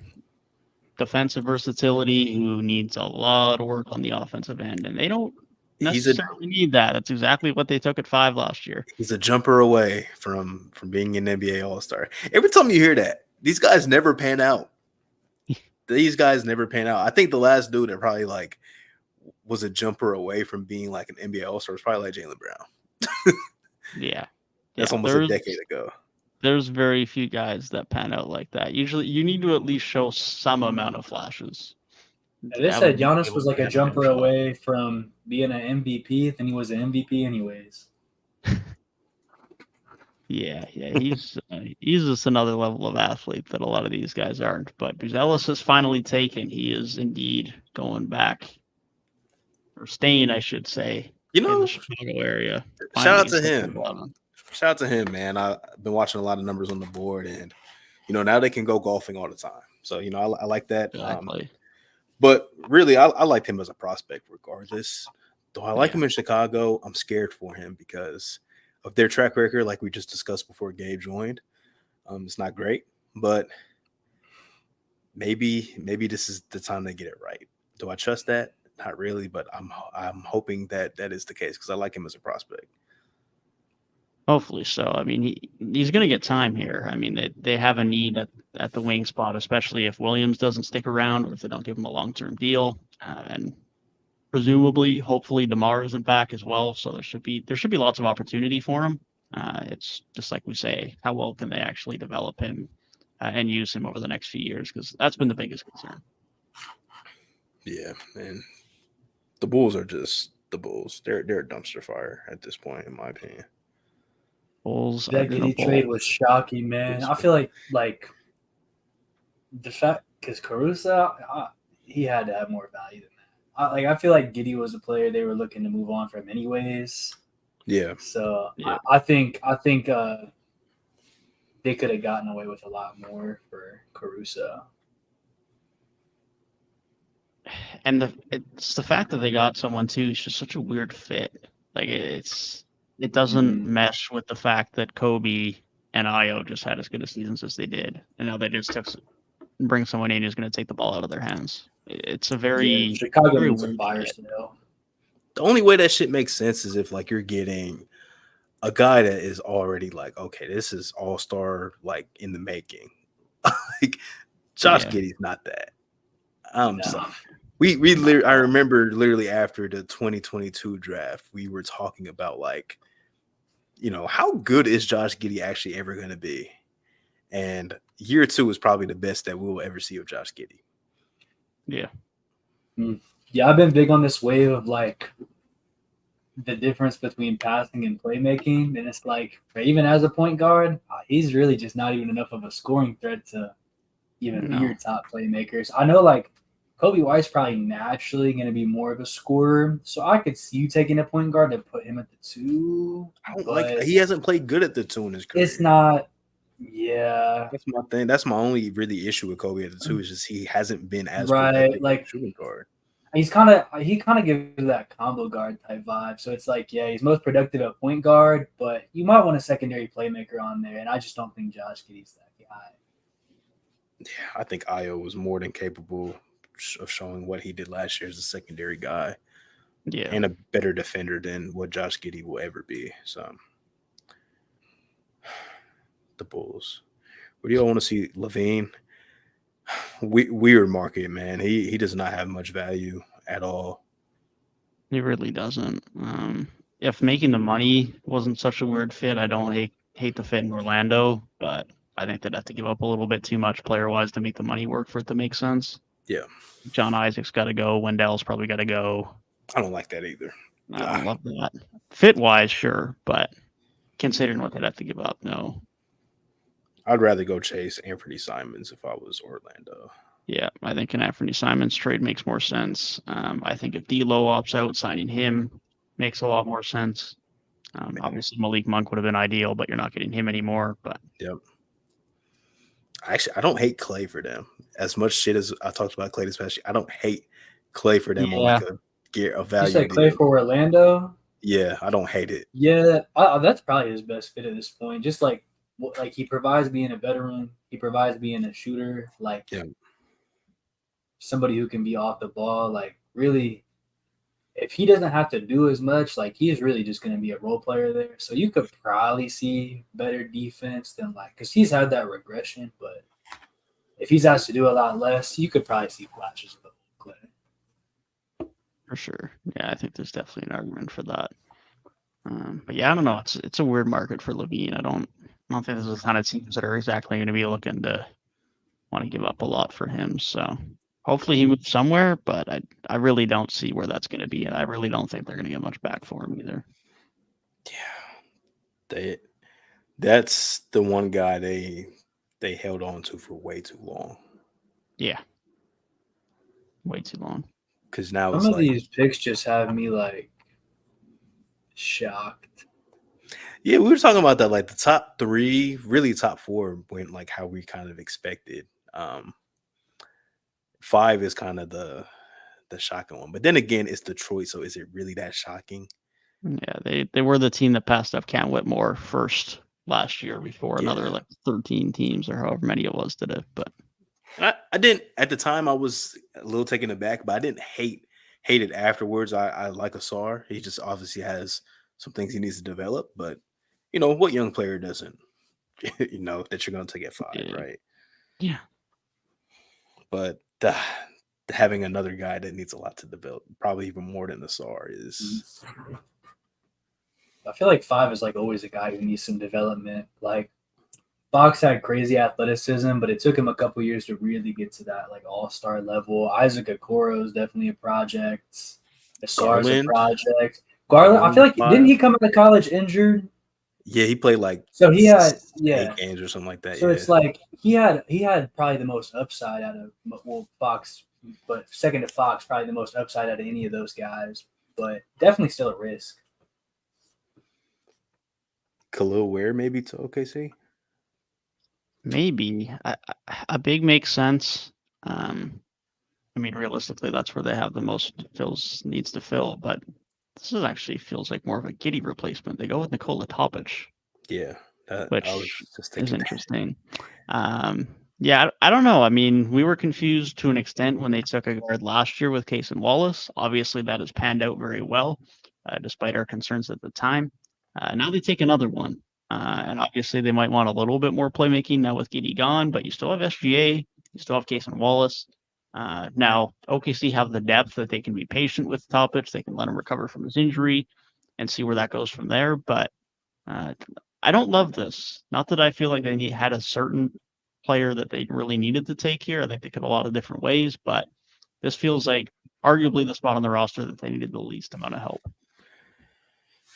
defensive versatility who needs a lot of work on the offensive end, and they don't necessarily need that. That's exactly what they took at 5 last year. He's a jumper away from being an NBA All-Star. Every time you hear that, these guys never pan out. I think the last dude that probably like was a jumper away from being like an NBA All-Star was probably like Jaylen Brown. Yeah. That's almost a decade ago. There's very few guys that pan out like that. Usually you need to at least show some amount of flashes. They said Giannis was like a jumper away from being an MVP, then he was an MVP anyways. Yeah, he's just another level of athlete that a lot of these guys aren't. But Buzelis is finally taken. He is indeed going back, or staying, I should say, in the Chicago area. Shout out to him. Shout out to him, man. I've been watching a lot of numbers on the board, and now they can go golfing all the time. So I like that. Exactly. But really, I liked him as a prospect regardless. Though I like him in Chicago, I'm scared for him because of their track record, like we just discussed before Gabe joined. It's not great, but maybe this is the time they get it right. Do I trust that? Not really, but I'm hoping that is the case because I like him as a prospect. Hopefully so. I mean, he's going to get time here. I mean, they have a need at the wing spot, especially if Williams doesn't stick around or if they don't give him a long-term deal. And presumably, hopefully, DeMar isn't back as well. So there should be lots of opportunity for him. It's just like we say, how well can they actually develop him and use him over the next few years? Because that's been the biggest concern. Yeah, man. The Bulls are just the Bulls. They're a dumpster fire at this point, in my opinion. Bulls. That Giddey trade was shocking, man. I feel like the fact because Caruso, he had to have more value than that. I feel like Giddey was a player they were looking to move on from anyways. Yeah. So yeah. I think they could have gotten away with a lot more for Caruso. And it's the fact that they got someone too. It's just such a weird fit. Like it doesn't mesh with the fact that Kobe and Io just had as good a seasons as they did, and now they just bring someone in who's going to take the ball out of their hands. It's a very Chicago very needs a weird fire fit. sale. The only way that shit makes sense is if like you're getting a guy that is already like, okay, this is all-star like in the making. Like Josh Giddey's not that. I'm sorry. I remember literally after the 2022 draft, we were talking about like, you know, how good is Josh Giddey actually ever going to be? And year 2 is probably the best that we will ever see of Josh Giddey. Yeah. Yeah, I've been big on this wave of like the difference between passing and playmaking. And it's like, even as a point guard, he's really just not even enough of a scoring threat to even be your top playmakers. I know like Kobe White's probably naturally going to be more of a scorer. So I could see you taking a point guard to put him at the 2. I don't like he hasn't played good at the 2 in his career. It's not. Yeah. That's my thing. That's my only really issue with Kobe at the 2 is just he hasn't been as right. Like shooting guard. He kind of gives that combo guard type vibe. So it's like, yeah, he's most productive at point guard, but you might want a secondary playmaker on there. And I just don't think Josh Giddey's that guy. Yeah, I think Io was more than capable of showing what he did last year as a secondary guy. Yeah. And a better defender than what Josh Giddey will ever be. So the Bulls. What do y'all want to see? Levine? Weird market, man. He does not have much value at all. He really doesn't. If making the money wasn't such a weird fit, I don't hate the fit in Orlando, but I think they'd have to give up a little bit too much player-wise to make the money work for it to make sense. Yeah. John Isaac's got to go. Wendell's probably got to go. I don't like that either. I don't love that. Fit-wise, sure, but considering what they'd have to give up, no. I'd rather go chase Anthony Simons if I was Orlando. Yeah, I think an Anthony Simons trade makes more sense. I think if D'Lo opts out, signing him makes a lot more sense. Obviously, Malik Monk would have been ideal, but you're not getting him anymore. But yep. Actually, I don't hate Clay for them. As much shit as I talked about Clay this past year, I don't hate Clay for them on like a value. You said Clay for Orlando? Yeah, I don't hate it. Yeah, that's probably his best fit at this point. Just like he provides being a veteran, he provides being a shooter, like somebody who can be off the ball. Like really, if he doesn't have to do as much, like he's really just going to be a role player there. So you could probably see better defense than like because he's had that regression. But if he's asked to do a lot less, you could probably see flashes of Clay. For sure, yeah, I think there's definitely an argument for that. But yeah, I don't know. It's a weird market for Levine. I don't think there's a ton of teams that are exactly going to be looking to want to give up a lot for him. So hopefully he moves somewhere, but I really don't see where that's going to be, and I really don't think they're going to get much back for him either. Yeah, that's the one guy they held on to for way too long. Yeah, way too long. Because now some of these picks just have me like shocked. Yeah, we were talking about that. Like the top 3, really top 4 went like how we kind of expected. 5 is kind of the shocking one. But then again, it's Detroit, so is it really that shocking? Yeah, they were the team that passed up Cam Whitmore first last year before another like 13 teams or however many it was did it. But I didn't at the time. I was a little taken aback, but I didn't hate it afterwards. I like Asar. He just obviously has some things he needs to develop. But you know what young player doesn't? You know that you're going to take at 5, right? Yeah. But having another guy that needs a lot to develop, probably even more than Asar, is. I feel like 5 is like always a guy who needs some development. Like Fox had crazy athleticism, but it took him a couple years to really get to that like all-star level. Isaac Okoro is definitely a project. Asar is a project. Garland, I feel like didn't he come out of college injured? Yeah, he played like so he had 8 games or something like that. So it's like he had probably the most upside out of Fox, but second to Fox, probably the most upside out of any of those guys. But definitely still a risk. Khalil Ware maybe to OKC? maybe a big makes sense. I mean, realistically, that's where they have the most needs to fill. But this actually feels like more of a Giddy replacement. They go with Nikola Topic, Yeah, I was which just is thinking that. interesting. Yeah, I don't know. I mean, we were confused to an extent when they took a guard last year with Case and Wallace. Obviously, that has panned out very well, despite our concerns at the time. Now they take another one. And obviously, they might want a little bit more playmaking now with Giddy gone, but you still have SGA, you still have Case and Wallace. Now, OKC have the depth that they can be patient with Topic. They can let him recover from his injury and see where that goes from there. But I don't love this. Not that I feel like they had a certain player that they really needed to take here. I think they could a lot of different ways, but this feels like arguably the spot on the roster that they needed the least amount of help.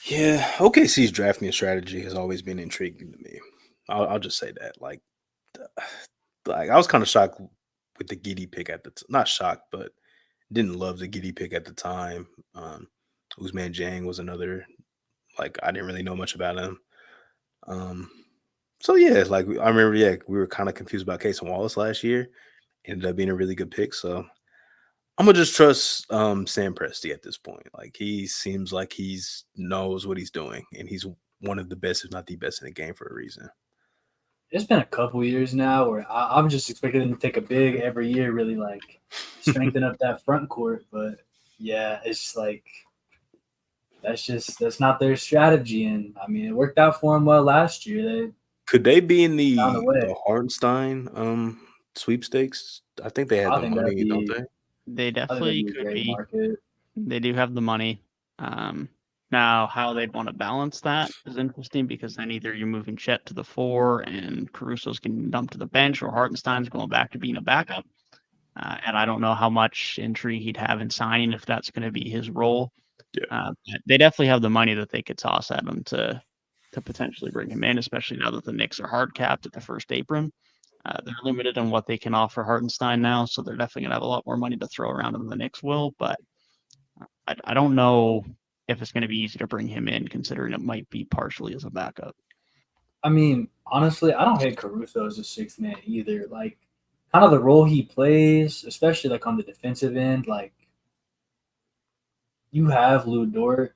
Yeah, OKC's drafting strategy has always been intriguing to me. I'll just say that. Like I was kind of shocked with the Giddy pick not shocked, but didn't love the Giddy pick at the time. Ousmane Dieng was another. Like I didn't really know much about him. So yeah, like I remember, we were kind of confused about Case and Wallace last year. Ended up being a really good pick. So I'm gonna just trust Sam Presti at this point. Like he seems like he's knows what he's doing, and he's one of the best, if not the best, in the game for a reason. It's been a couple years now where I'm just expecting them to take a big every year, really like strengthen up that front court. But yeah, it's like that's not their strategy. And I mean, it worked out for them well last year. Could they be in Found a the way. Hartenstein sweepstakes? I think they had I the think that'd money, don't be they? They I think that'd definitely be a could great be. market. They do have the money. Now, how they'd want to balance that is interesting because then either you're moving Chet to the 4 and Caruso's getting dumped to the bench, or Hartenstein's going back to being a backup. And I don't know how much intrigue he'd have in signing if that's going to be his role. Yeah. They definitely have the money that they could toss at him to potentially bring him in, especially now that the Knicks are hard capped at the first apron. They're limited on what they can offer Hartenstein now, so they're definitely going to have a lot more money to throw around than the Knicks will. But I don't know if it's going to be easy to bring him in, considering it might be partially as a backup. I mean, honestly, I don't hate Caruso as a sixth man either. Like, kind of the role he plays, especially like on the defensive end, like you have Lou Dort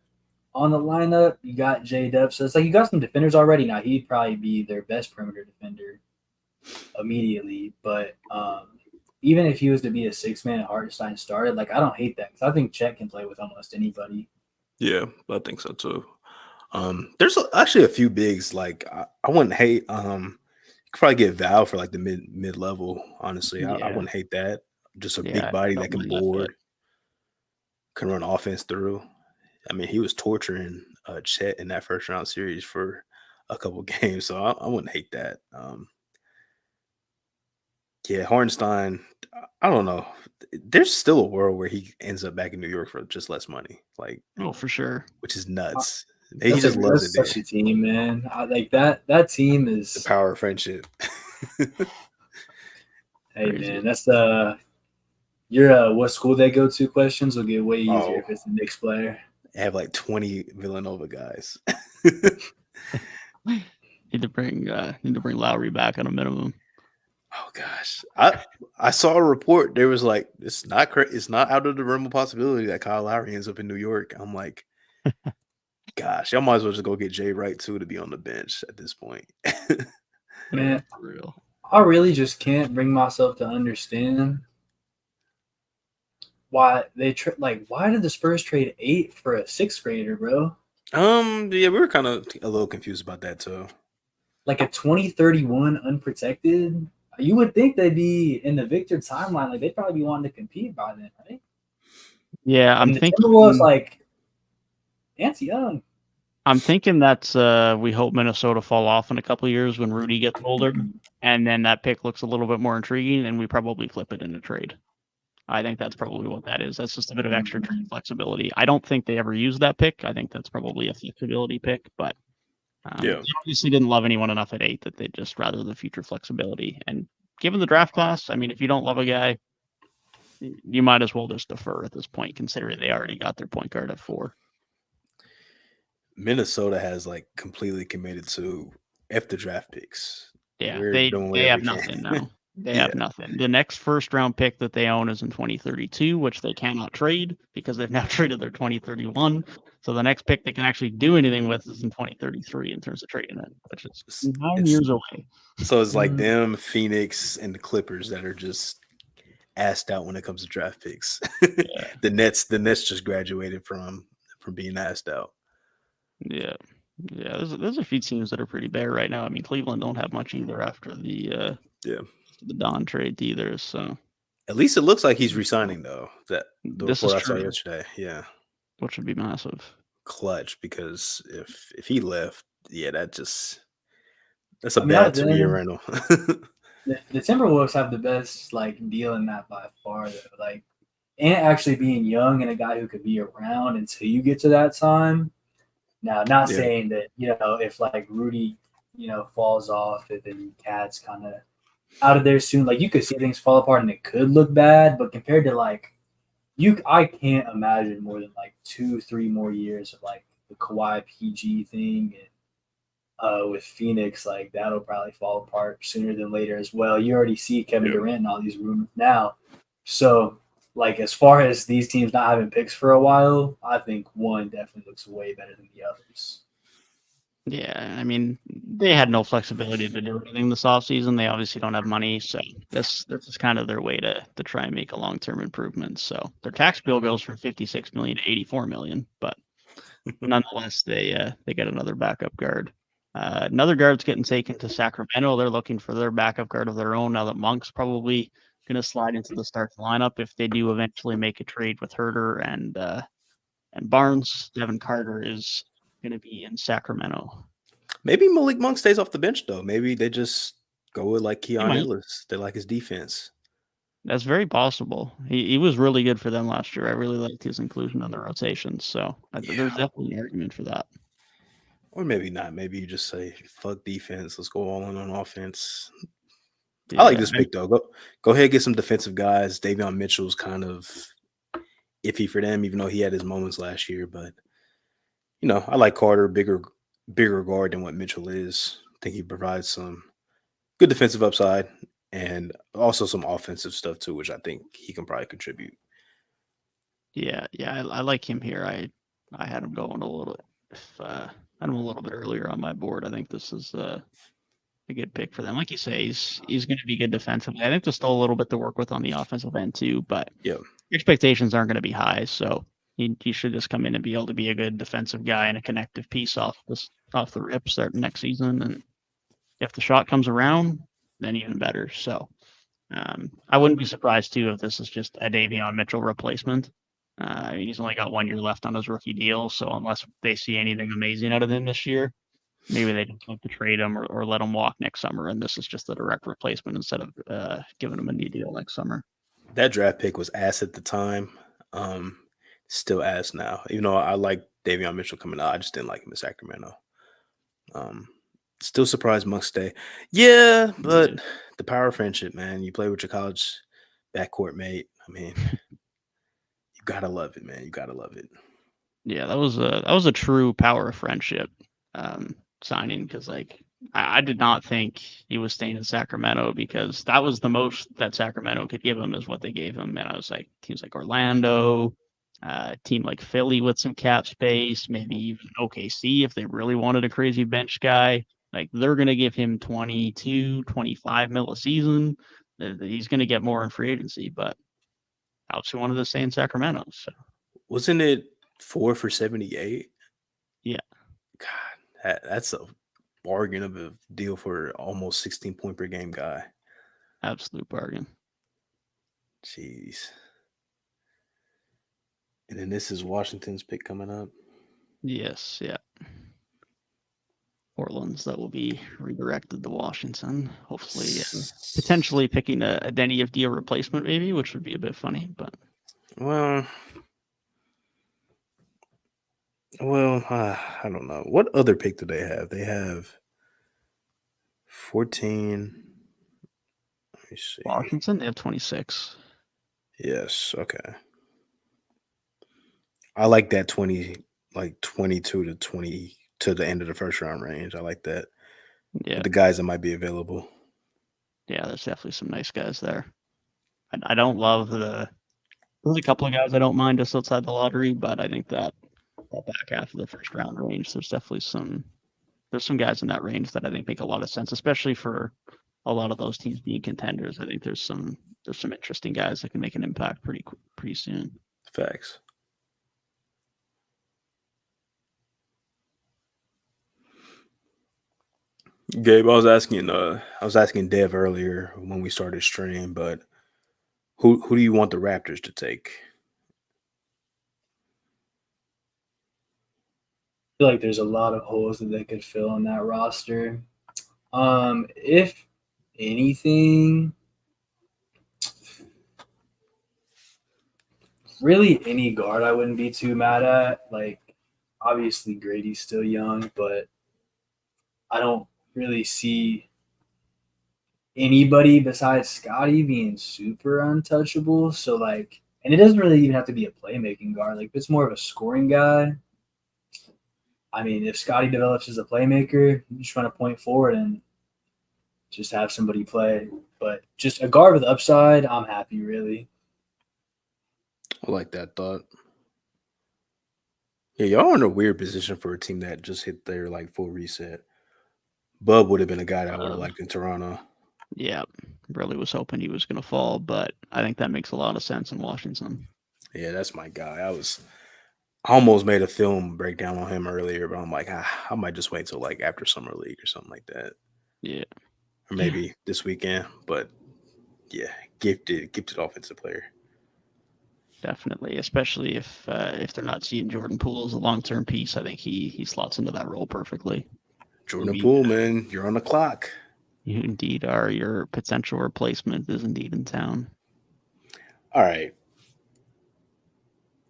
on the lineup, you got J-Dub, so it's like you got some defenders already. Now he'd probably be their best perimeter defender immediately, but even if he was to be a six-man and Hartenstein started, like I don't hate that because I think Chet can play with almost anybody. Yeah, I think so too. There's actually a few bigs. Like I wouldn't hate. You could probably get Val for like the mid level. Honestly, I wouldn't hate that. Just a big body that can board, can run offense through. I mean, he was torturing Chet in that first round series for a couple games, so I wouldn't hate that. Yeah, Hartenstein. I don't know. There's still a world where he ends up back in New York for just less money. Like, oh, for sure, which is nuts. He just loves it. That's such a team, man. Like that team is the power of friendship. Hey man, that's your what school they go to questions will get way easier if it's a Knicks player. They have like 20 Villanova guys. Need to bring Lowry back on a minimum. Oh gosh, I saw a report. There was like it's not out of the realm of possibility that Kyle Lowry ends up in New York. I'm like, gosh, y'all might as well just go get Jay Wright too to be on the bench at this point. Man, for real. I really just can't bring myself to understand why they why did the Spurs trade 8 for a 6th grader, bro? Yeah, we were kind of a little confused about that too. Like a 2031 unprotected. You would think they'd be in the Victor timeline, like they'd probably be wanting to compete by then, right? Yeah, I'm thinking Timberwolves like Ants young. I'm thinking that's we hope Minnesota fall off in a couple of years when Rudy gets older, and then that pick looks a little bit more intriguing, and we probably flip it in a trade. I think that's probably what that is. That's just a bit of extra trade flexibility. I don't think they ever used that pick. I think that's probably a flexibility pick, but they obviously didn't love anyone enough at 8 that they'd just rather the future flexibility. And given the draft class, I mean, if you don't love a guy, you might as well just defer at this point, considering they already got their point guard at 4. Minnesota has like completely committed to F the draft picks. Yeah, We're they doing they whatever have we can. nothing now. They Yeah. have nothing. The next first round pick that they own is in 2032, which they cannot trade because they've now traded their 2031. So the next pick they can actually do anything with is in 2033 in terms of trading it, which is It's, 9 years away. so it's like Mm. them, Phoenix, and the Clippers that are just assed out when it comes to draft picks. Yeah. the Nets just graduated from being assed out. Yeah. Yeah, there's a few teams that are pretty bare right now. I mean, Cleveland don't have much either after the Yeah. Don trade either. So At least it looks like he's resigning though. That the this is report I saw true, yesterday. Yeah. which would be massive. Clutch, because if he left, yeah, that's a I mean, bad I've 2 year been rental. the Timberwolves have the best like deal in that by far though. Like, and actually being young and a guy who could be around until you get to that time. Now, not Yeah. saying that, if like Rudy, falls off and then Cat's kind of out of there soon, like you could see things fall apart and it could look bad. But compared to like I can't imagine more than like 2, 3 more years of like the Kawhi PG thing and with Phoenix, like that'll probably fall apart sooner than later as well. You already see Kevin Yeah. Durant and all these rumors now. So, like, as far as these teams not having picks for a while, I think one definitely looks way better than the others. Yeah, I mean, they had no flexibility to do anything this offseason. They obviously don't have money, so this is kind of their way to try and make a long-term improvement. So their tax bill goes from 56 million to 84 million, but nonetheless, they get another backup guard. Another guard's getting taken to Sacramento. They're looking for their backup guard of their own now that Monk's probably going to slide into the start lineup if they do eventually make a trade with Herter and Barnes. Devin Carter is going to be in Sacramento. Maybe Malik Monk stays off the bench though. Maybe they just go with like He Keon might. Ellis. They like his defense. That's very possible. He was really good for them last year. I really liked his inclusion in the rotations. So there's definitely an argument for that. Or maybe not. Maybe you just say fuck defense. Let's go all in on offense. Yeah, I like this pick though. Go ahead, get some defensive guys. Davion Mitchell's kind of iffy for them, even though he had his moments last year. But I like Carter, bigger guard than what Mitchell is. I think he provides some good defensive upside and also some offensive stuff too, which I think he can probably contribute. Yeah, I like him here. I had him going a little. I had him a little bit earlier on my board. I think this is a good pick for them. Like you say, he's going to be good defensively. I think there's still a little bit to work with on the offensive end too, but Yeah, expectations aren't going to be high. So he should just come in and be able to be a good defensive guy and a connective piece off the rip starting next season. And if the shot comes around, then even better. So I wouldn't be surprised too if this is just a Davion Mitchell replacement. I mean, he's only got 1 year left on his rookie deal, so unless they see anything amazing out of him this year, maybe they just look to trade him or let him walk next summer, and this is just a direct replacement instead of giving him a new deal next summer. that draft pick was ass at the time. Still ass now. Even though I like Davion Mitchell coming out, I just didn't like him in Sacramento. Still surprised Monk stay. Yeah, but the power of friendship, man. You play with your college backcourt mate. I mean, you gotta love it, man. You gotta love it. Yeah, that was a true power of friendship signing because like I did not think he was staying in Sacramento because that was the most that Sacramento could give him is what they gave him, and I was like teams like Orlando, team like Philly with some cap space, maybe even OKC if they really wanted a crazy bench guy. Like they're gonna give him 22, 25 mil a season. He's gonna get more in free agency, but obviously wanted to stay in Sacramento. So Wasn't it 4 for 78? yeah. God, that's a bargain of a deal for almost 16 point per game guy. Absolute bargain. Jeez. And then this is Washington's pick coming up. Yes, yeah. Portland's that will be redirected to Washington. Hopefully, potentially picking a Denny of Dia replacement, maybe, which would be a bit funny. But Well, I don't know. What other pick do they have? They have 14. Let me see. Washington, they have 26. Yes. Okay. I like that 20, like 22 to 20 to the end of the first round range. I like that. Yeah, the guys that might be available. yeah, there's definitely some nice guys there. I don't love there's a couple of guys I don't mind just outside the lottery, but I think that back half of the first round range, there's definitely some guys in that range that I think make a lot of sense, especially for a lot of those teams being contenders. I think there's some interesting guys that can make an impact pretty soon. Facts. Gabe, I was asking Dev earlier when we started stream, but who do you want the Raptors to take? I feel like there's a lot of holes that they could fill in that roster. If anything, really any guard I wouldn't be too mad at. Like, obviously Grady's still young, but I don't really see anybody besides Scotty being super untouchable. So like, and it doesn't really even have to be a playmaking guard. Like, if it's more of a scoring guy, I mean, if Scotty develops as a playmaker, you just run a point forward and just have somebody play. But just a guard with upside, I'm happy, really. I like that thought. Yeah, y'all are in a weird position for a team that just hit their like full reset. Bub would have been a guy that I would have liked in Toronto. Yeah, really was hoping he was going to fall, but I think that makes a lot of sense in Washington. Yeah, that's my guy. I almost made a film breakdown on him earlier, but I'm like, I might just wait till like after summer league or something like that. Yeah, or maybe this weekend. But yeah, gifted offensive player. Definitely, especially if they're not seeing Jordan Poole as a long-term piece. I think he slots into that role perfectly. Jordan Poole, man, you're on the clock. You indeed are. Your potential replacement is indeed in town. All right.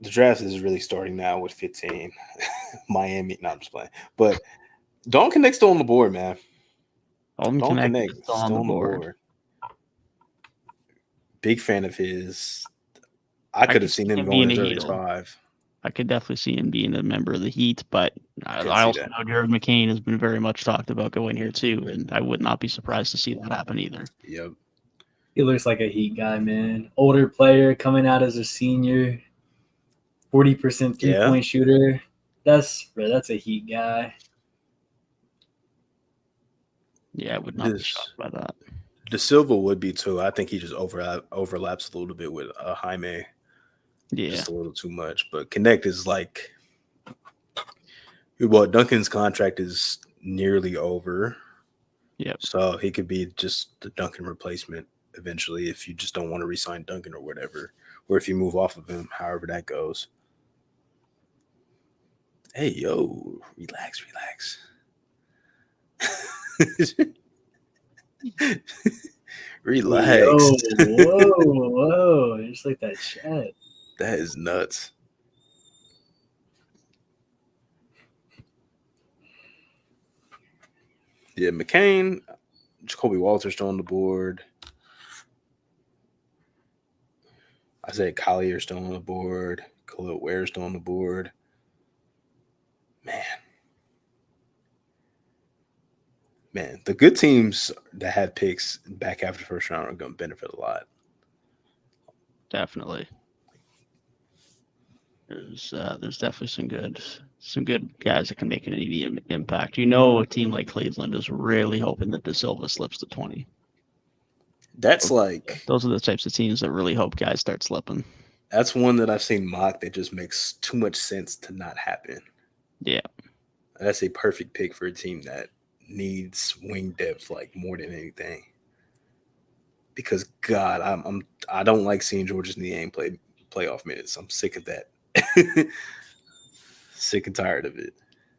The draft is really starting now with 15. Miami. No, I'm just playing. But Dalton Connect's still on the board, man. Dalton Connect is still on the board. Big fan of his. I could have seen him going as early as 5. I could definitely see him being a member of the Heat, but I also know Jared McCain has been very much talked about going here too, and I would not be surprised to see that happen either. Yep. He looks like a Heat guy, man. Older player coming out as a senior, 40% three-point shooter. That's a Heat guy. Yeah, I would not be shocked by that. De Silva would be too. I think he just overlaps a little bit with Jaime. Yeah, just a little too much. But Connect is like, well, Duncan's contract is nearly over. Yeah, so he could be just the Duncan replacement eventually if you just don't want to re-sign Duncan or whatever, or if you move off of him, however that goes. Hey, yo, relax. Relax. Whoa. Just like that chat. That is nuts. Yeah, McCain, Jacoby Walter's still on the board. Isaiah Collier's still on the board. Khalil Ware's still on the board. Man, the good teams that had picks back after the first round are going to benefit a lot. Definitely. There's definitely some good guys that can make an immediate impact. A team like Cleveland is really hoping that De Silva slips to 20. Those are the types of teams that really hope guys start slipping. That's one that I've seen mocked that just makes too much sense to not happen. Yeah. That's a perfect pick for a team that needs wing depth like more than anything. Because God, I don't like seeing Georges Niang play playoff minutes. I'm sick of that. Sick and tired of it.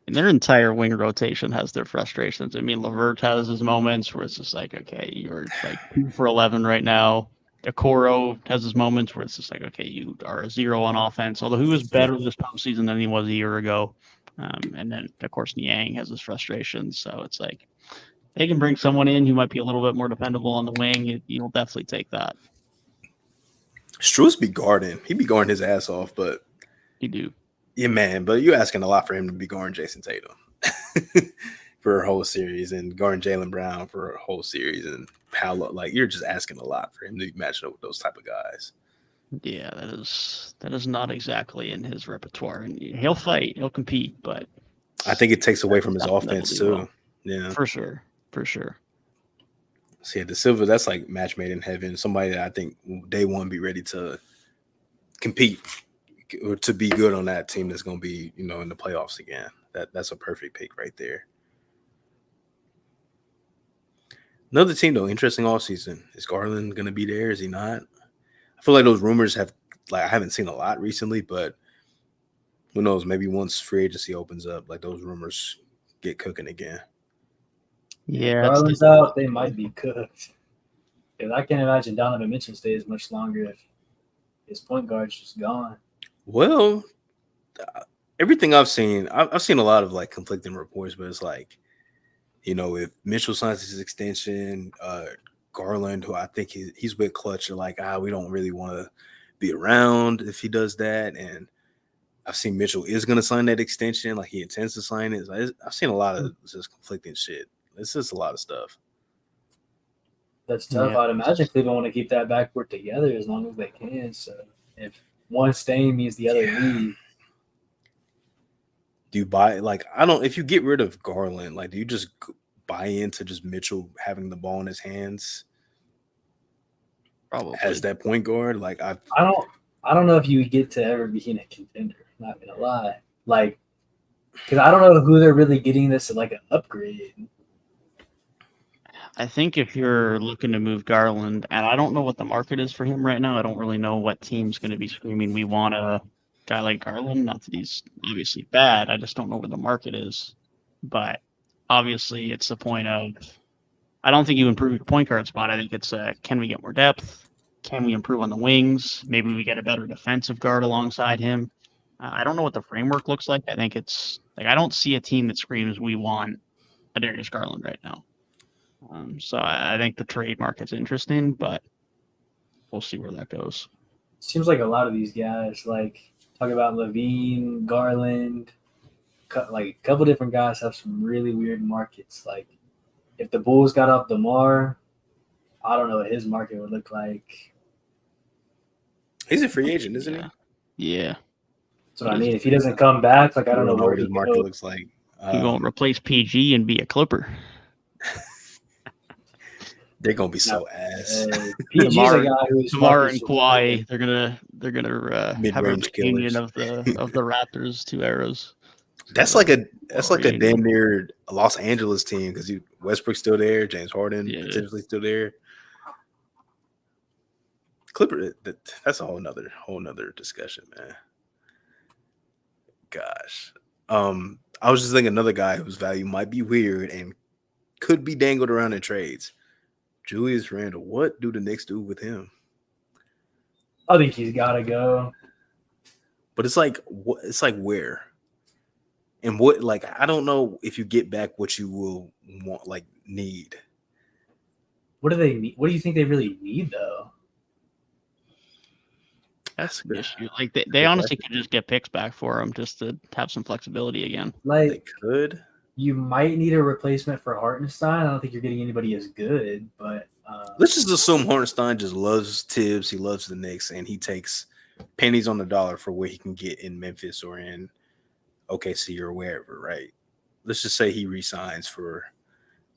And their entire wing rotation has their frustrations. I mean, LeVert has his moments where it's just like, okay, you're like 2 for 11 right now. Okoro has his moments where it's just like, okay, you are a 0 on offense. Although he was better this postseason than he was a year ago. And then, of course, Niang has his frustrations. So it's like they can bring someone in who might be a little bit more dependable on the wing. You'll definitely take that. Strus be guarding. He be guarding his ass off, but you do. Yeah, man. But you're asking a lot for him to be guarding Jason Tatum. for a whole series and guarding Jaylen Brown for a whole series and Paolo. Like, you're just asking a lot for him to be matching up with those type of guys. Yeah, that is not exactly in his repertoire. And he'll fight, he'll compete, but I think it takes away from his That'll offense do too. well. Yeah, For sure. So yeah, the Silva, that's like match made in heaven. Somebody that I think day one be ready to compete or to be good on that team that's going to be, in the playoffs again. That's a perfect pick right there. Another team though, interesting offseason. Is Garland going to be there? Is he not? I feel like those rumors I haven't seen a lot recently, but who knows? Maybe once free agency opens up, like those rumors get cooking again. Yeah, Garland's out, they might be cooked. Because I can't imagine Donovan Mitchell stays much longer if his point guard's just gone. Well, everything I've seen a lot of like conflicting reports, but it's like, if Mitchell signs his extension, Garland, who I think he's with Clutch, are like, we don't really want to be around if he does that. And I've seen Mitchell is going to sign that extension, like he intends to sign it. I've seen a lot of just conflicting shit. It's just a lot of stuff. That's tough. Yeah. I'd imagine Cleveland want to keep that backcourt together as long as they can. So if one staying means the other leave. Do you buy if you get rid of Garland, like, do you just buy into just Mitchell having the ball in his hands? Probably As that point guard? Like, I don't know if you get to ever being a contender. Not gonna lie, like, because I don't know who they're really getting this like an upgrade. I think if you're looking to move Garland, and I don't know what the market is for him right now. I don't really know what team's going to be screaming, we want a guy like Garland. Not that he's obviously bad. I just don't know where the market is. But obviously, it's the point of, I don't think you improve your point guard spot. I think it's, can we get more depth? Can we improve on the wings? Maybe we get a better defensive guard alongside him. I don't know what the framework looks like. I think it's like, I don't see a team that screams, we want a Darius Garland right now. So I think the trade market's interesting, but we'll see where that goes. Seems like a lot of these guys, like talk about Levine, Garland, like a couple different guys have some really weird markets. Like if the Bulls got off DeMar, I don't know what his market would look like. he's a free agent, isn't he? Yeah. That's what I mean. If he doesn't come back, like I don't know where what his market looks like. He won't replace PG and be a Clipper. They're gonna be so ass. PG's a guy who's Tomorrow and Kawhi, they're gonna have a Mid-range reunion killers. of the Raptors 2 eras. That's like a damn near Los Angeles team because Westbrook's still there, James Harden potentially still there. Clipper, that's a whole nother discussion, man. Gosh, I was just thinking another guy whose value might be weird and could be dangled around in trades. Julius Randle. What do the Knicks do with him? I think he's got to go. But it's like where? And what, like, I don't know if you get back what you will want, like, need. What do they need? What do you think they really need, though? That's the issue. Like, they honestly could just get picks back for him just to have some flexibility again. Like, they could. You might need a replacement for Hartenstein. I don't think you're getting anybody as good, but let's just assume Hartenstein just loves Tibbs. He loves the Knicks, and he takes pennies on the dollar for what he can get in Memphis or in OKC or wherever, right? Let's just say he resigns for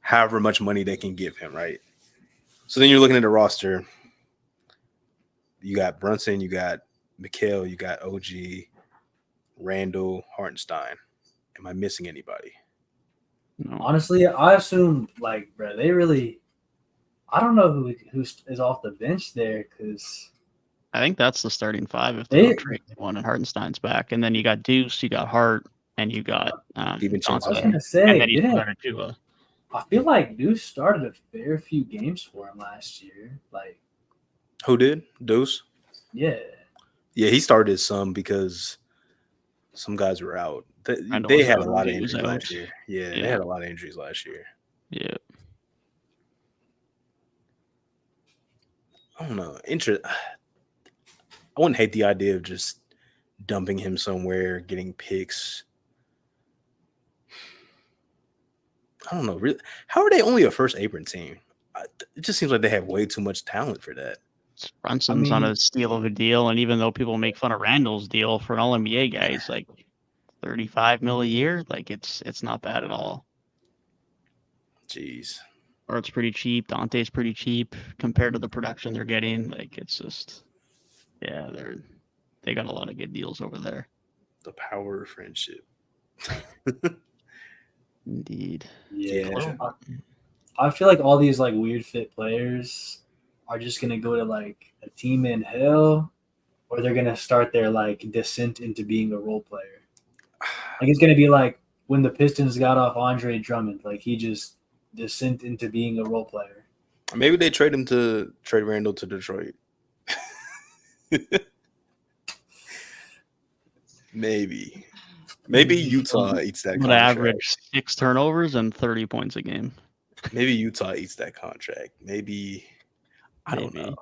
however much money they can give him, right? So then you're looking at the roster. You got Brunson, you got Mikal, you got OG, Randall, Hartenstein. Am I missing anybody? No. Honestly, I assume, like, bro, they really – I don't know who is off the bench there because – I think that's the starting five if they don't trade one and Hartenstein's back. And then you got Deuce, you got Hart, and you got Steven Johnson. I was going to say, and then you started Tua. I feel like Deuce started a fair few games for him last year. Like, who did? Deuce? Yeah. Yeah, he started some because some guys were out. They had a lot of injuries last year. Yeah, they had a lot of injuries last year. Yeah. I don't know. I wouldn't hate the idea of just dumping him somewhere, getting picks. I don't know. Really, how are they only a first apron team? It just seems like they have way too much talent for that. Brunson's on a steal of a deal, and even though people make fun of Randall's deal for an All NBA guy, he's like 35 mil a year. Like it's not bad at all. Jeez. Or it's pretty cheap. Dante's pretty cheap compared to the production they're getting. Like it's just, yeah, they got a lot of good deals over there. The power of friendship. Indeed. Yeah. I feel like all these like weird fit players are just gonna go to like a team in hell, or they're gonna start their like descent into being a role player. Like it's gonna be like when the Pistons got off Andre Drummond, like he just descent into being a role player. Maybe they trade Randall to Detroit. Maybe Utah eats that Would contract. average 6 turnovers and 30 points a game. Maybe Utah eats that contract. Maybe I don't know.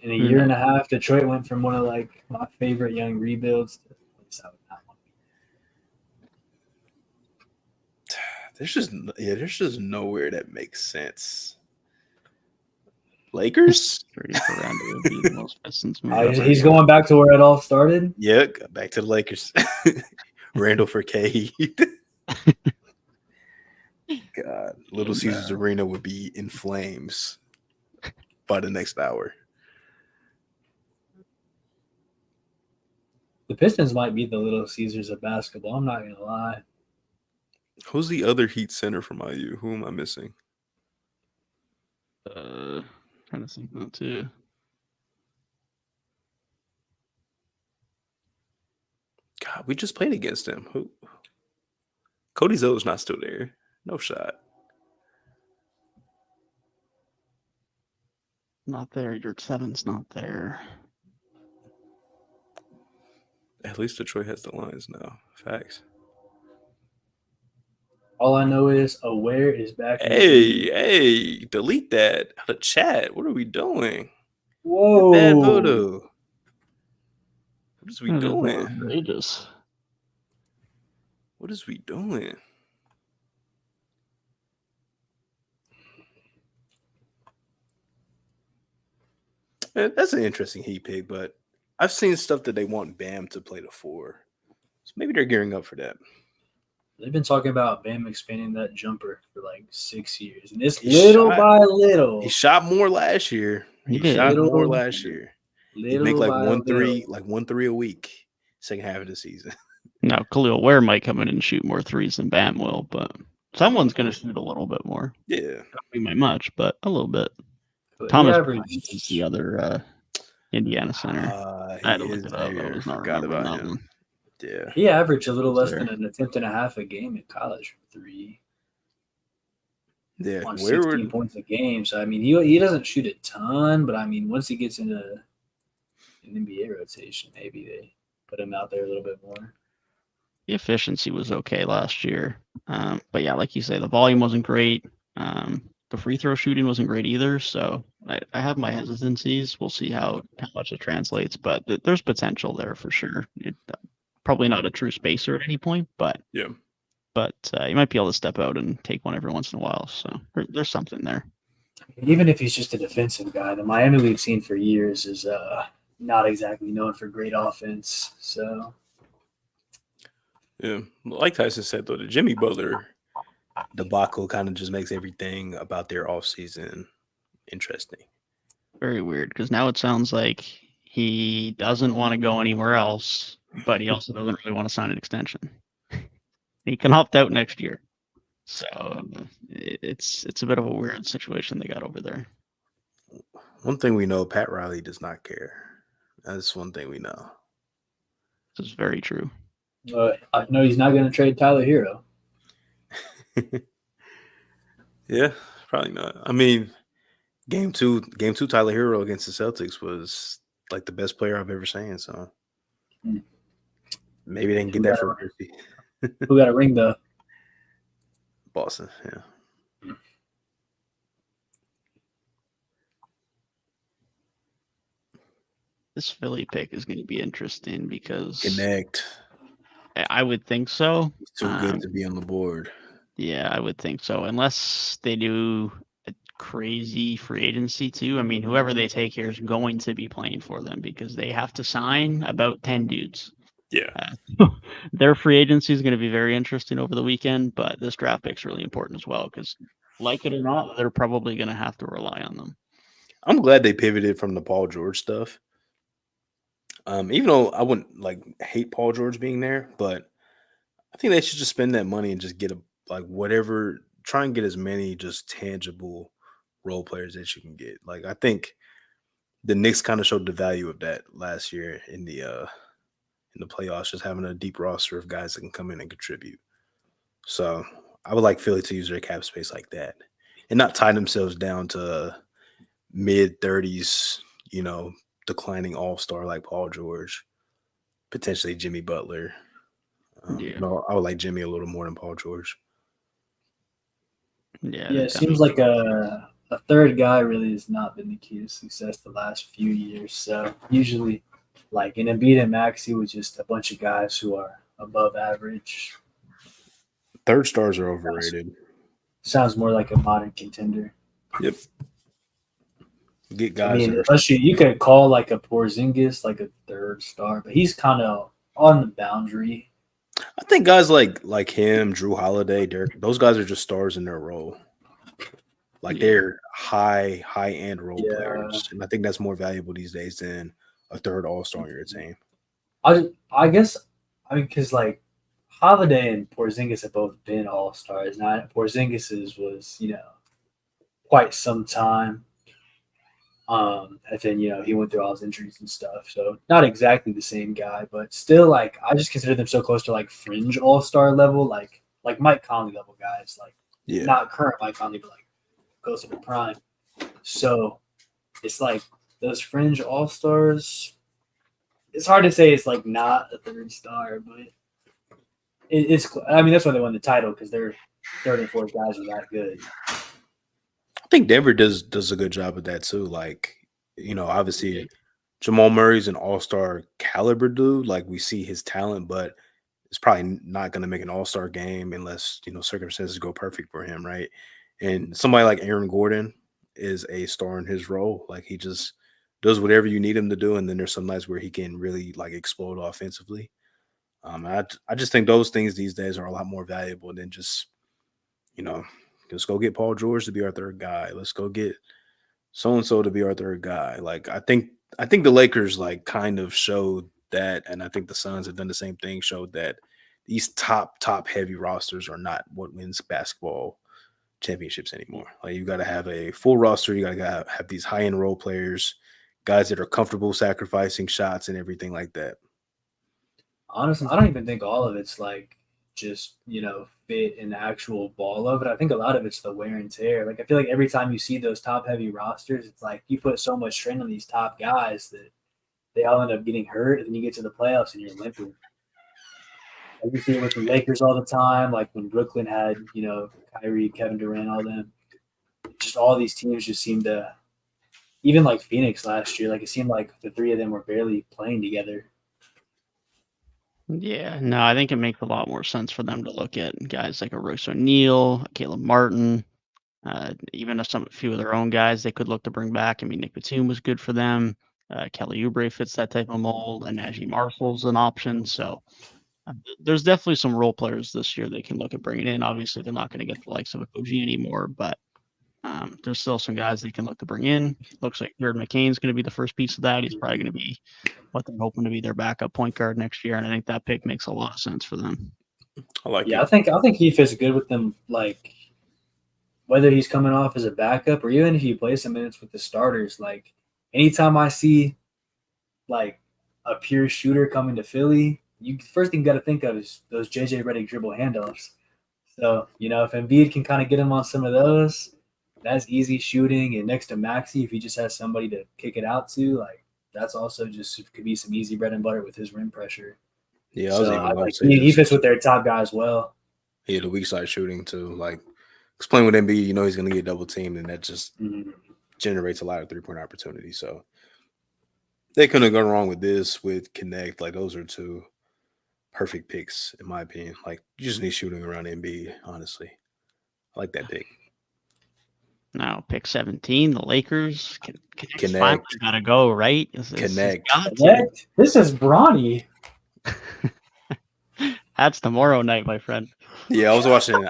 In a year and a half, Detroit went from one of like my favorite young rebuilds to there's just nowhere that makes sense. Lakers? Randall would be the most Pistons move. He's going back to where it all started. Yeah, back to the Lakers. Randall for Cade. God, Little Caesars Arena would be in flames by the next hour. The Pistons might be the Little Caesars of basketball. I'm not gonna lie. Who's the other Heat center from IU? Who am I missing? Trying to think now too. God, we just played against him. Who? Cody Zoe's not still there. No shot. Not there. Your 7's not there. At least Detroit has the lines now. Facts. All I know is Aware is back. Hey, delete that out of chat. What are we doing? Whoa. Bad voodoo. What is we doing? Outrageous. What is we doing? That's an interesting Heat pick, but I've seen stuff that they want Bam to play the 4. So maybe they're gearing up for that. They've been talking about Bam expanding that jumper for like 6 years. And it's little by little. He shot more last year. He shot more last year. He'd make like 1 3 a week, second half of the season. Now, Khalil Ware might come in and shoot more threes than Bam will, but someone's going to shoot a little bit more. Yeah. Not by much, but a little bit. But Thomas is the other Indiana center. I had to look it up. I forgot about him. Yeah. He averaged a little less than an attempt and a half a game in college for 3. Yeah. On 16 points a game. So, I mean, he doesn't shoot a ton, but, I mean, once he gets into an NBA rotation, maybe they put him out there a little bit more. The efficiency was okay last year. But, yeah, like you say, the volume wasn't great. The free throw shooting wasn't great either. So I have my hesitancies. We'll see how much it translates. But there's potential there for sure. Probably not a true spacer at any point, but yeah. But you might be able to step out and take one every once in a while. So there's something there. Even if he's just a defensive guy, the Miami we've seen for years is not exactly known for great offense. So, yeah, like Tyson said, though, the Jimmy Butler debacle kind of just makes everything about their offseason interesting. Very weird, because now it sounds like he doesn't want to go anywhere else, but he also doesn't really want to sign an extension. He can opt out next year. So it's a bit of a weird situation they got over there. One thing we know, Pat Riley does not care. That's one thing we know. This is very true. I know he's not going to trade Tyler Hero. Yeah, probably not. I mean, game two, Tyler Hero against the Celtics was like the best player I've ever seen. So maybe they can get that for Mercy. Who got a ring though? Boston, yeah. This Philly pick is going to be interesting because Connect. I would think so. He's too good to be on the board. Yeah, I would think so. Unless they do a crazy free agency too. I mean, whoever they take here is going to be playing for them because they have to sign about 10 dudes. Yeah. Their free agency is going to be very interesting over the weekend, but this draft pick's really important as well because, like it or not, they're probably going to have to rely on them. I'm glad they pivoted from the Paul George stuff. Even though I wouldn't like hate Paul George being there, but I think they should just spend that money and just get whatever, try and get as many just tangible role players that you can get. Like I think the Knicks kind of showed the value of that last year in the playoffs, just having a deep roster of guys that can come in and contribute. So I would like Philly to use their cap space like that and not tie themselves down to mid-30s, declining all-star like Paul George, potentially Jimmy Butler. Yeah. I would like Jimmy a little more than Paul George. Yeah, it seems like a third guy really has not been the key to success the last few years. So usually, like in Embiid and Maxey, with just a bunch of guys who are above average. Third stars are overrated. Sounds more like a modern contender. Yep. Get guys. I mean, unless you could call like a Porzingis like a third star, but he's kind of on the boundary. I think guys like him, Drew Holiday, Derek, those guys are just stars in their role. Like they're high end role players, and I think that's more valuable these days than a third all-star on your team. I guess because like Holiday and Porzingis have both been all-stars. Now Porzingis was quite some time. And then he went through all his injuries and stuff, so not exactly the same guy, but still like I just consider them so close to like fringe all-star level, like Mike Conley level guys, like not current Mike Conley, but like close to the prime. So it's like those fringe all-stars. It's hard to say it's like not a third star, but it's. I mean, that's why they won the title because their third and fourth guys are that good. I think Denver does a good job of that too. Like, obviously Jamal Murray's an all-star caliber dude. Like we see his talent, but it's probably not going to make an all-star game unless, circumstances go perfect for him. Right. And somebody like Aaron Gordon is a star in his role. Like he just does whatever you need him to do. And then there's some nights where he can really like explode offensively. I just think those things these days are a lot more valuable than just, let's go get Paul George to be our third guy. Let's go get so-and-so to be our third guy. Like, I think the Lakers like kind of showed that. And I think the Suns have done the same thing, showed that these top heavy rosters are not what wins basketball championships anymore. Like you got to have a full roster. You got to have these high-end role players, guys that are comfortable sacrificing shots and everything like that. Honestly, I don't even think all of it's like just fit in the actual ball of it. I think a lot of it's the wear and tear. Like I feel like every time you see those top heavy rosters, it's like you put so much strain on these top guys that they all end up getting hurt, and then you get to the playoffs and you're limping. Like you see it with the Lakers all the time, like when Brooklyn had, Kyrie, Kevin Durant, all them. Just all these teams just seem to, even like Phoenix last year, like it seemed like the three of them were barely playing together. Yeah, no, I think it makes a lot more sense for them to look at guys like a Royce O'Neal, Caleb Martin, even a few of their own guys they could look to bring back. I mean, Nick Batum was good for them. Kelly Oubre fits that type of mold, and Najee Marshall's an option. So there's definitely some role players this year they can look at bringing in. Obviously, they're not going to get the likes of OG anymore, but there's still some guys they can look to bring in. Looks like Jared McCain's going to be the first piece of that. He's probably going to be what they're hoping to be their backup point guard next year, and I think that pick makes a lot of sense for them. I like it. I think he fits good with them, like whether he's coming off as a backup or even if he plays some minutes with the starters. Like anytime I see like a pure shooter coming to Philly, first thing you got to think of is those JJ Redick dribble handoffs. So, if Embiid can kind of get him on some of those, that's easy shooting. And next to Maxey, if he just has somebody to kick it out to, like that's also just could be some easy bread and butter with his rim pressure. Yeah, he fits with their top guy as well. Yeah, the weak side shooting too. Like playing with Embiid, he's going to get double teamed, and that just generates a lot of 3-point opportunities. So they couldn't have gone wrong with this with Connect. Like those are two perfect picks, in my opinion. Like, you just need shooting around NBA, honestly. I like that pick. Now, pick 17, the Lakers. Connect's finally Connect. got to go, right? Connect. Connect. This is Bronny. That's tomorrow night, my friend. Yeah, I was watching.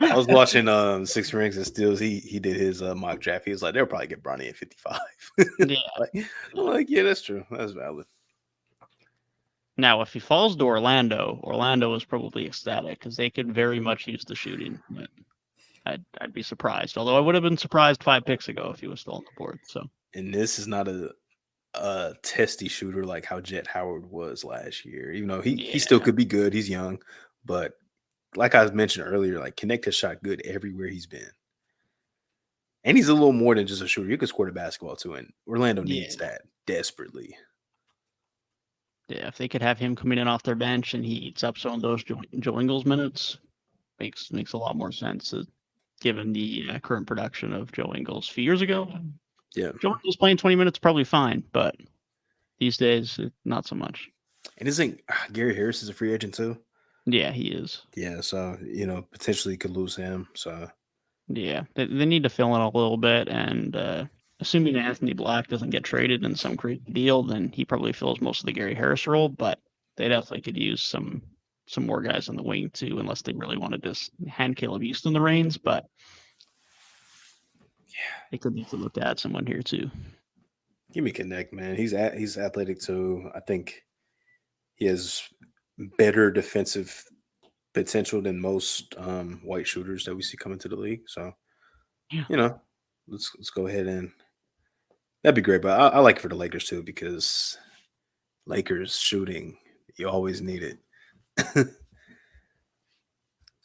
I was watching Six Rings and Steals. He did his mock draft. He was like, they'll probably get Bronny at 55. Yeah. I'm like, yeah, that's true. That's valid. Now, if he falls to Orlando is probably ecstatic because they could very much use the shooting. But I'd be surprised. Although I would have been surprised 5 picks ago if he was still on the board. So, and this is not a testy shooter like how Jet Howard was last year. Even though he still could be good. He's young, but like I mentioned earlier, like Connect has shot good everywhere he's been. And he's a little more than just a shooter. You can score the basketball too, and Orlando needs that desperately. Yeah, if they could have him coming in off their bench and he eats up some of those Joe Ingles minutes, makes a lot more sense given the current production of Joe Ingles. A few years ago, yeah, Joe Ingles playing 20 minutes probably fine, but these days not so much. And isn't Gary Harris is a free agent too? Yeah, he is. Yeah, so potentially could lose him. So yeah, they need to fill in a little bit, and assuming Anthony Black doesn't get traded in some crazy deal, then he probably fills most of the Gary Harris role. But they definitely could use some more guys on the wing too, unless they really want to just hand Caleb Houston the reins. But yeah, they could need to look to add someone here too. Give me Connect, man. He's athletic too. I think he has better defensive potential than most white shooters that we see coming to the league. So, let's go ahead and that'd be great. But I like it for the Lakers too because Lakers shooting, you always need it.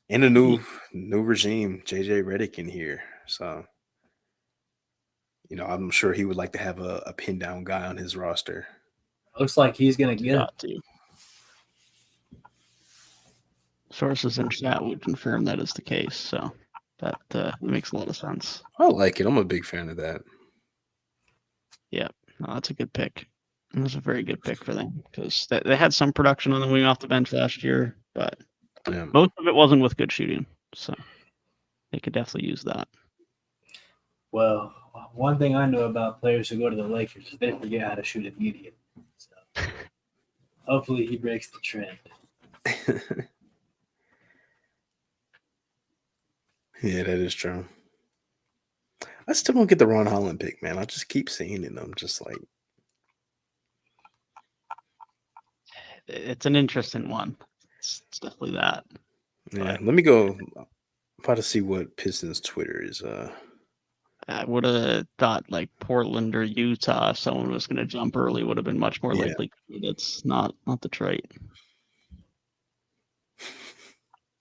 And a new regime, JJ Redick in here. So, I'm sure he would like to have a pin down guy on his roster. Looks like he's gonna get it. Sources in chat would confirm that is the case, so that makes a lot of sense. I like it. I'm a big fan of that. Yeah, no, that's a good pick. It was a very good pick for them because they had some production on the wing off the bench last year, but most of it wasn't with good shooting, so they could definitely use that. Well, one thing I know about players who go to the Lakers is they forget how to shoot immediately. So hopefully he breaks the trend. Yeah, that is true. I still don't get the Ron Holland pick, man. I just keep seeing it. I'm just like, it's an interesting one. It's definitely that. Yeah, let me go. I'm about to see what Pistons Twitter is. I would have thought like Portland or Utah, if someone was going to jump early, would have been much more likely. It's not Detroit.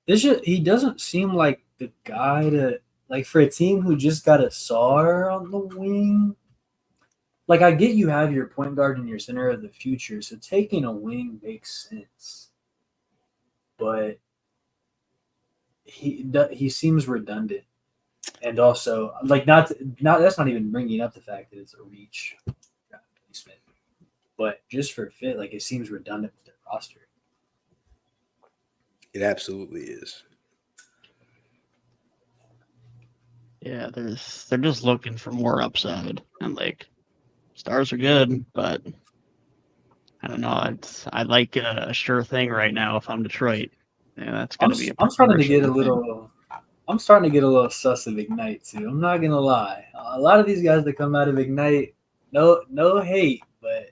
He doesn't seem like the guy to like for a team who just got a SAR on the wing. Like I get you have your point guard and your center of the future, so taking a wing makes sense. But he seems redundant, and also like not that's not even bringing up the fact that it's a reach placement, but just for fit, like it seems redundant with their roster. It absolutely is. Yeah, they're just looking for more upside, and like stars are good, but I don't know. I like a sure thing right now. If I'm Detroit, yeah, that's gonna be. I'm starting to get a little. I'm starting to get a little sus of Ignite too. I'm not gonna lie. A lot of these guys that come out of Ignite, no hate, but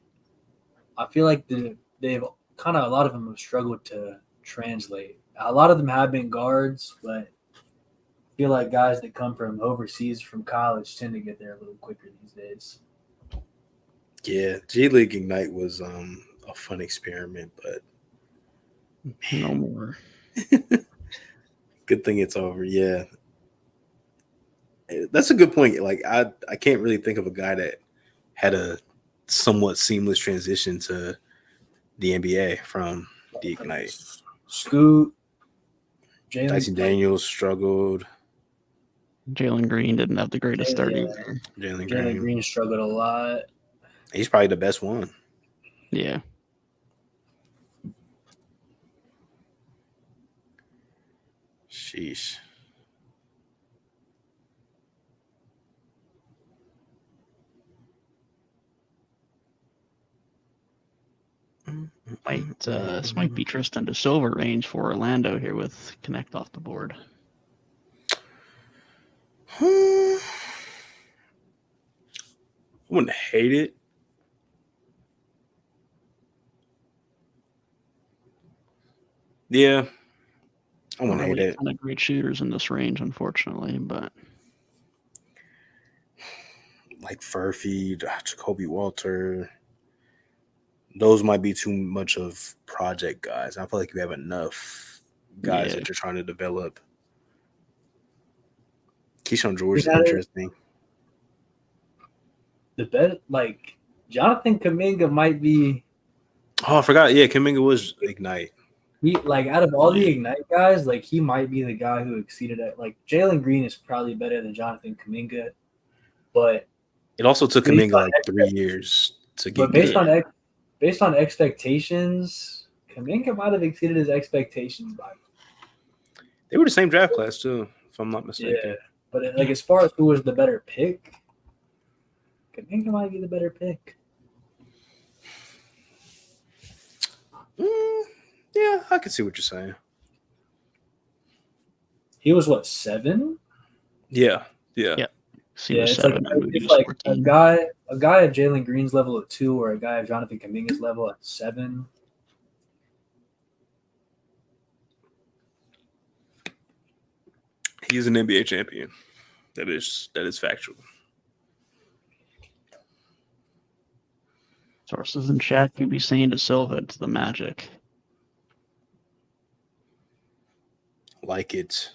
I feel like they've kind of a lot of them have struggled to translate. A lot of them have been guards, but I feel like guys that come from overseas from college tend to get there a little quicker these days. Yeah, G League Ignite was a fun experiment, but no more. Good thing it's over. Yeah, that's a good point. Like I can't really think of a guy that had a somewhat seamless transition to the NBA from the Ignite. Scoot, Dyson Daniels struggled. Jalen Green didn't have the greatest start either. Jalen Green struggled a lot. He's probably the best one. Yeah. Sheesh. This might be Tristan De Silva range for Orlando here with Connect off the board. I wouldn't hate it. Yeah, I wouldn't hate it. Kind of great shooters in this range, unfortunately, but like Furphy, Jacoby Walter, those might be too much of project guys. I feel like you have enough guys that you're trying to develop. Keyshawn George is interesting. The bet, like Jonathan Kuminga might be. Oh, I forgot. Yeah, Kuminga was Ignite. He out of all the Ignite guys, like he might be the guy who exceeded it. Like Jalen Green is probably better than Jonathan Kuminga, but it also took Kuminga like 3 years to get. But based on expectations, Kuminga might have exceeded his expectations by. They were the same draft class too, if I'm not mistaken. Yeah, but as far as who was the better pick, Kuminga might be the better pick. Yeah, I can see what you're saying. He was what, 7? Yeah. It's like a guy at Jalen Green's level of 2 or a guy at Jonathan Kuminga's level at 7. He's an NBA champion. That is factual. Sources in chat could be saying De Silva to the Magic. Like it.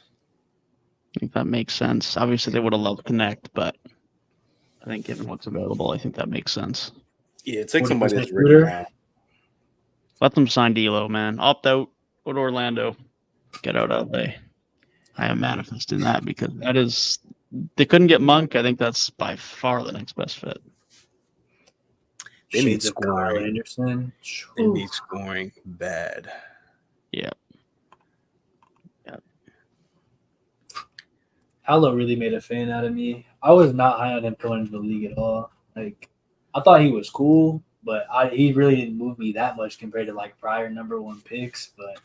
I think that makes sense. Obviously, they would have loved Connect, but I think given what's available, I think that makes sense. Yeah, take somebody that's ready now. Let them sign D'Lo, man. Opt out. Go to Orlando. Get out of LA. I am manifesting that because they couldn't get Monk. I think that's by far the next best fit. They need scoring. Anderson. They need scoring bad. Yeah. Paolo really made a fan out of me. I was not high on him going into the league at all. Like, I thought he was cool, but he really didn't move me that much compared to like prior number 1 picks. But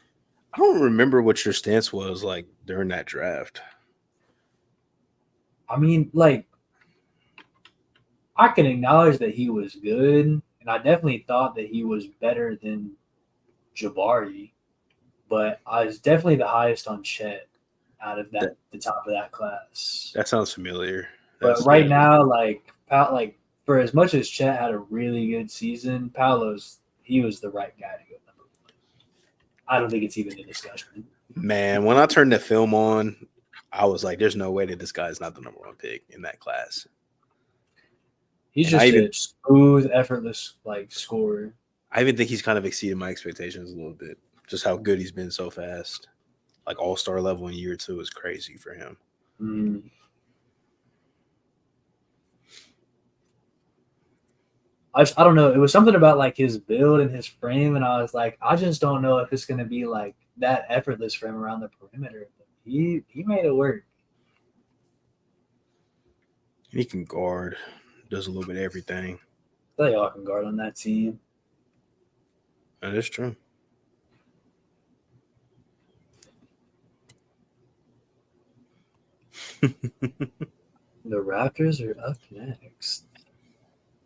I don't remember what your stance was like during that draft. I mean, like, I can acknowledge that he was good, and I definitely thought that he was better than Jabari, but I was definitely the highest on Chet out of the top of that class. That sounds familiar. But right now, like for as much as Chet had a really good season, he was the right guy to go number 1. I don't think it's even a discussion. Man, when I turned the film on, I was like, "There's no way that this guy is not the number 1 pick in that class." He's just a smooth, effortless scorer. I even think he's kind of exceeded my expectations a little bit. Just how good he's been so fast. Like all-star level in year 2 is crazy for him. I don't know. It was something about like his build and his frame, and I was like, I just don't know if it's going to be like that effortless for him around the perimeter. But he made it work. He can guard, does a little bit of everything. They all can guard on that team. That is true. The Raptors are up next.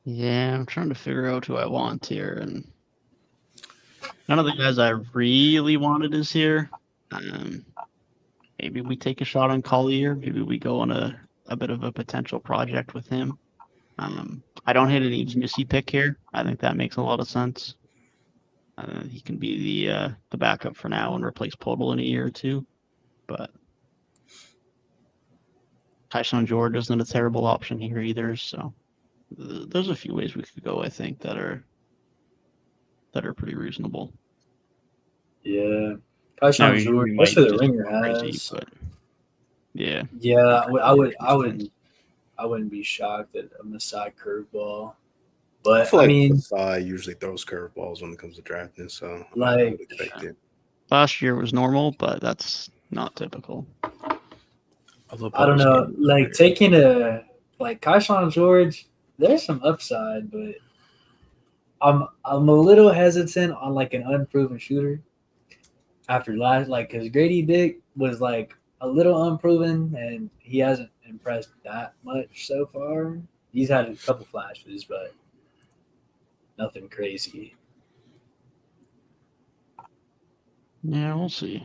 Yeah, I'm trying to figure out who I want here, and none of the guys I really wanted is here. Maybe we take a shot on Collier. Maybe we go on a bit of a potential project with him. I don't hate an easy pick here. I think that makes a lot of sense. He can be the backup for now and replace Podol in a year or 2, but Tyson George isn't a terrible option here either. So there's a few ways we could go, I think, that are pretty reasonable. Yeah. Tyson George, most of the ringer has. But yeah. Yeah, I wouldn't be shocked at a Masai curveball. But I feel like Masai usually throws curveballs when it comes to drafting, so I would expect it. Last year was normal, but that's Not typical. I don't know. Like taking Kayshawn George, there's some upside, but I'm a little hesitant on like an unproven shooter. After last, because Grady Dick was like a little unproven, and he hasn't impressed that much so far. He's had a couple flashes, but nothing crazy. Yeah, we'll see.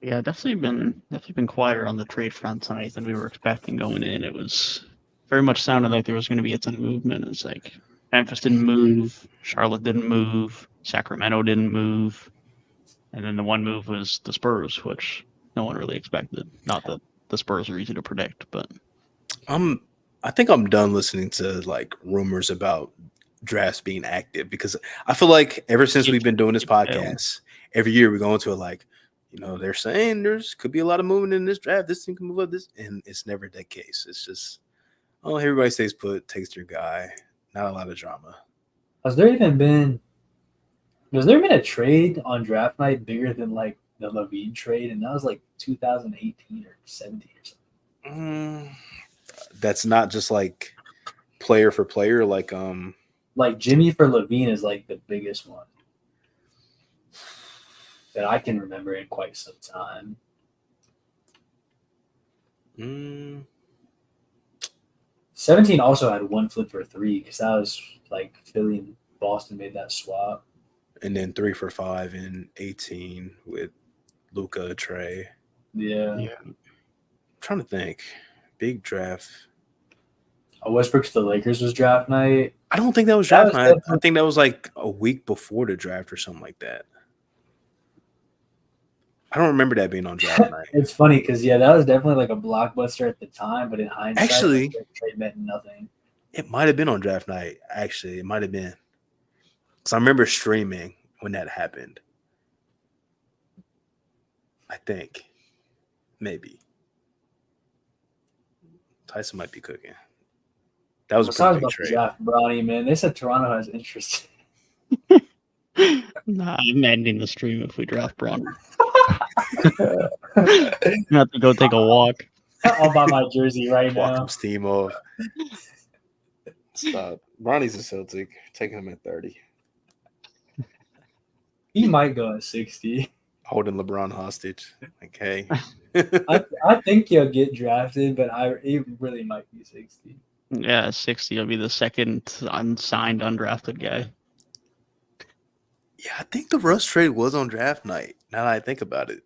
Yeah, definitely been quieter on the trade front tonight than we were expecting going in. It was very much sounded like there was going to be a ton of movement. It's like Memphis didn't move, Charlotte didn't move, Sacramento didn't move, and then the one move was the Spurs, which no one really expected. Not that the Spurs are easy to predict, but I think I'm done listening to like rumors about drafts being active because I feel like ever since we've been doing this podcast, every year we go into it like, they're saying there's could be a lot of movement in this draft. This team can move up this, and it's never that case. It's just, everybody stays put, takes their guy. Not a lot of drama. Has there been a trade on draft night bigger than like the Levine trade? And that was like 2018 or 17 or something. That's not just like player for player, like Jimmy for Levine is like the biggest one that I can remember in quite some time. 17 also had one flip for 3 because that was like Philly and Boston made that swap. And then 3 for 5 in 18 with Luka, Trey. Yeah. I'm trying to think. Big draft. Westbrook to the Lakers was draft night. I don't think that was draft night. I think that was like a week before the draft or something like that. I don't remember that being on draft night. It's funny because that was definitely like a blockbuster at the time, but in hindsight, actually, the trade meant nothing. It might have been on draft night. Actually, it might have been because I remember streaming when that happened. I think maybe Tyson might be cooking. That was a pretty big trade. Draft Bronny, man. They said Toronto has interest. Nah, I'm ending the stream if we draft Bronny. You have to go take a walk. I'll buy my jersey right now. Walk steam off. Stop. Bronny's a Celtic. Taking him at 30. He might go at 60. Holding LeBron hostage. Okay. I think he'll get drafted, but he really might be 60. Yeah, 60. I'll be the second unsigned, undrafted guy. Yeah, I think the Russ trade was on draft night. Now that I think about it.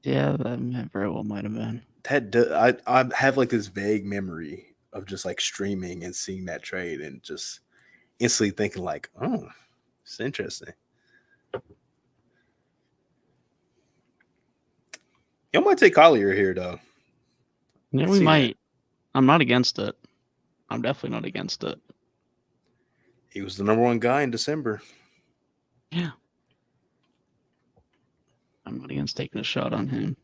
Yeah, that very well might have been. I have like this vague memory of just like streaming and seeing that trade and just instantly thinking like, oh, it's interesting. Y'all might take Collier here though. Yeah, we might. I'm not against it. I'm definitely not against it. He was the number 1 guy in December. Yeah. I'm not against taking a shot on him.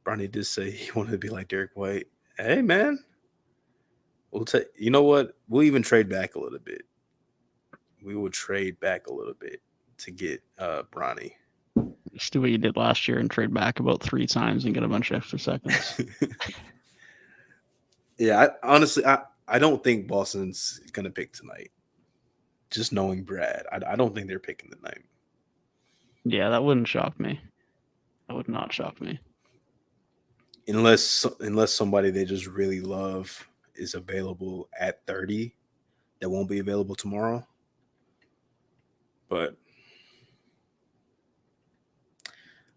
Bronny did say he wanted to be like Derek White. Hey, man. We'll take. You know what? We'll even trade back a little bit. We will trade back a little bit to get Bronny. Just do what you did last year and trade back about 3 times and get a bunch of extra seconds. Yeah, I don't think Boston's gonna pick tonight. Just knowing Brad, I don't think they're picking tonight. Yeah, that wouldn't shock me. That would not shock me. Unless somebody they just really love is available at 30 that won't be available tomorrow. But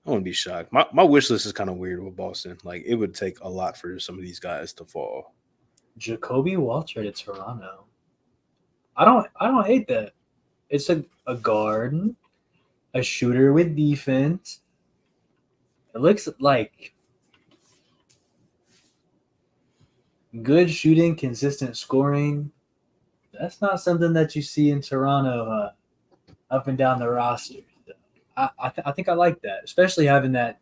I wouldn't be shocked. My wish list is kind of weird with Boston. Like, it would take a lot for some of these guys to fall. Jacoby Walter to Toronto. I don't hate that. It's a guard, a shooter with defense. It looks like good shooting, consistent scoring. That's not something that you see in Toronto up and down the roster. I think I like that, especially having that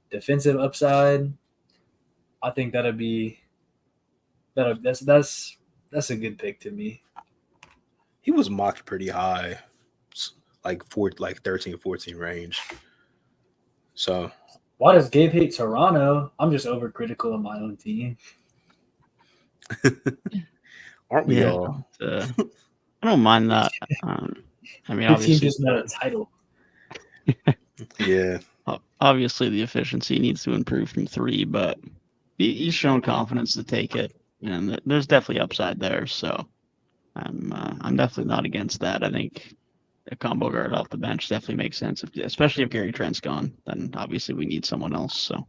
defensive upside. I think that's a good pick to me. He was mocked pretty high, like 13, 14 range. So Why does Gabe hate Toronto? I'm just overcritical of my own team. aren't we Yeah, all? I don't mind that. I mean, Your team obviously, just won a title. Yeah. obviously the efficiency needs to improve from 3, but he's shown confidence to take it, and there's definitely upside there. So I'm definitely not against that. I think a combo guard off the bench definitely makes sense, especially if Gary Trent's gone. Then obviously we need someone else. So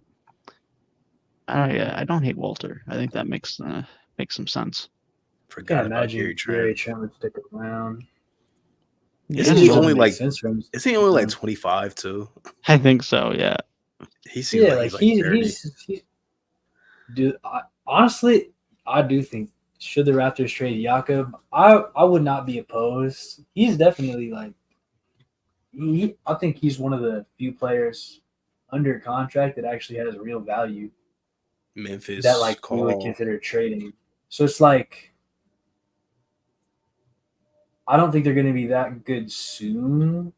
I don't hate Walter. I think that makes some sense. Forgot Can't about Gary imagine Trent. Gary Trent would stick around. Yeah, It Isn't just he doesn't only make like? sense for him to stick Isn't he only like around. 25 too? I think so. Yeah. He seems Yeah, like like he's like 30. he's dude. Honestly, I do think should the Raptors trade Jakob, I would not be opposed. He's definitely like I think he's one of the few players under contract that actually has real value Memphis that like we would call. consider trading. So it's like I don't think they're going to be that good soon.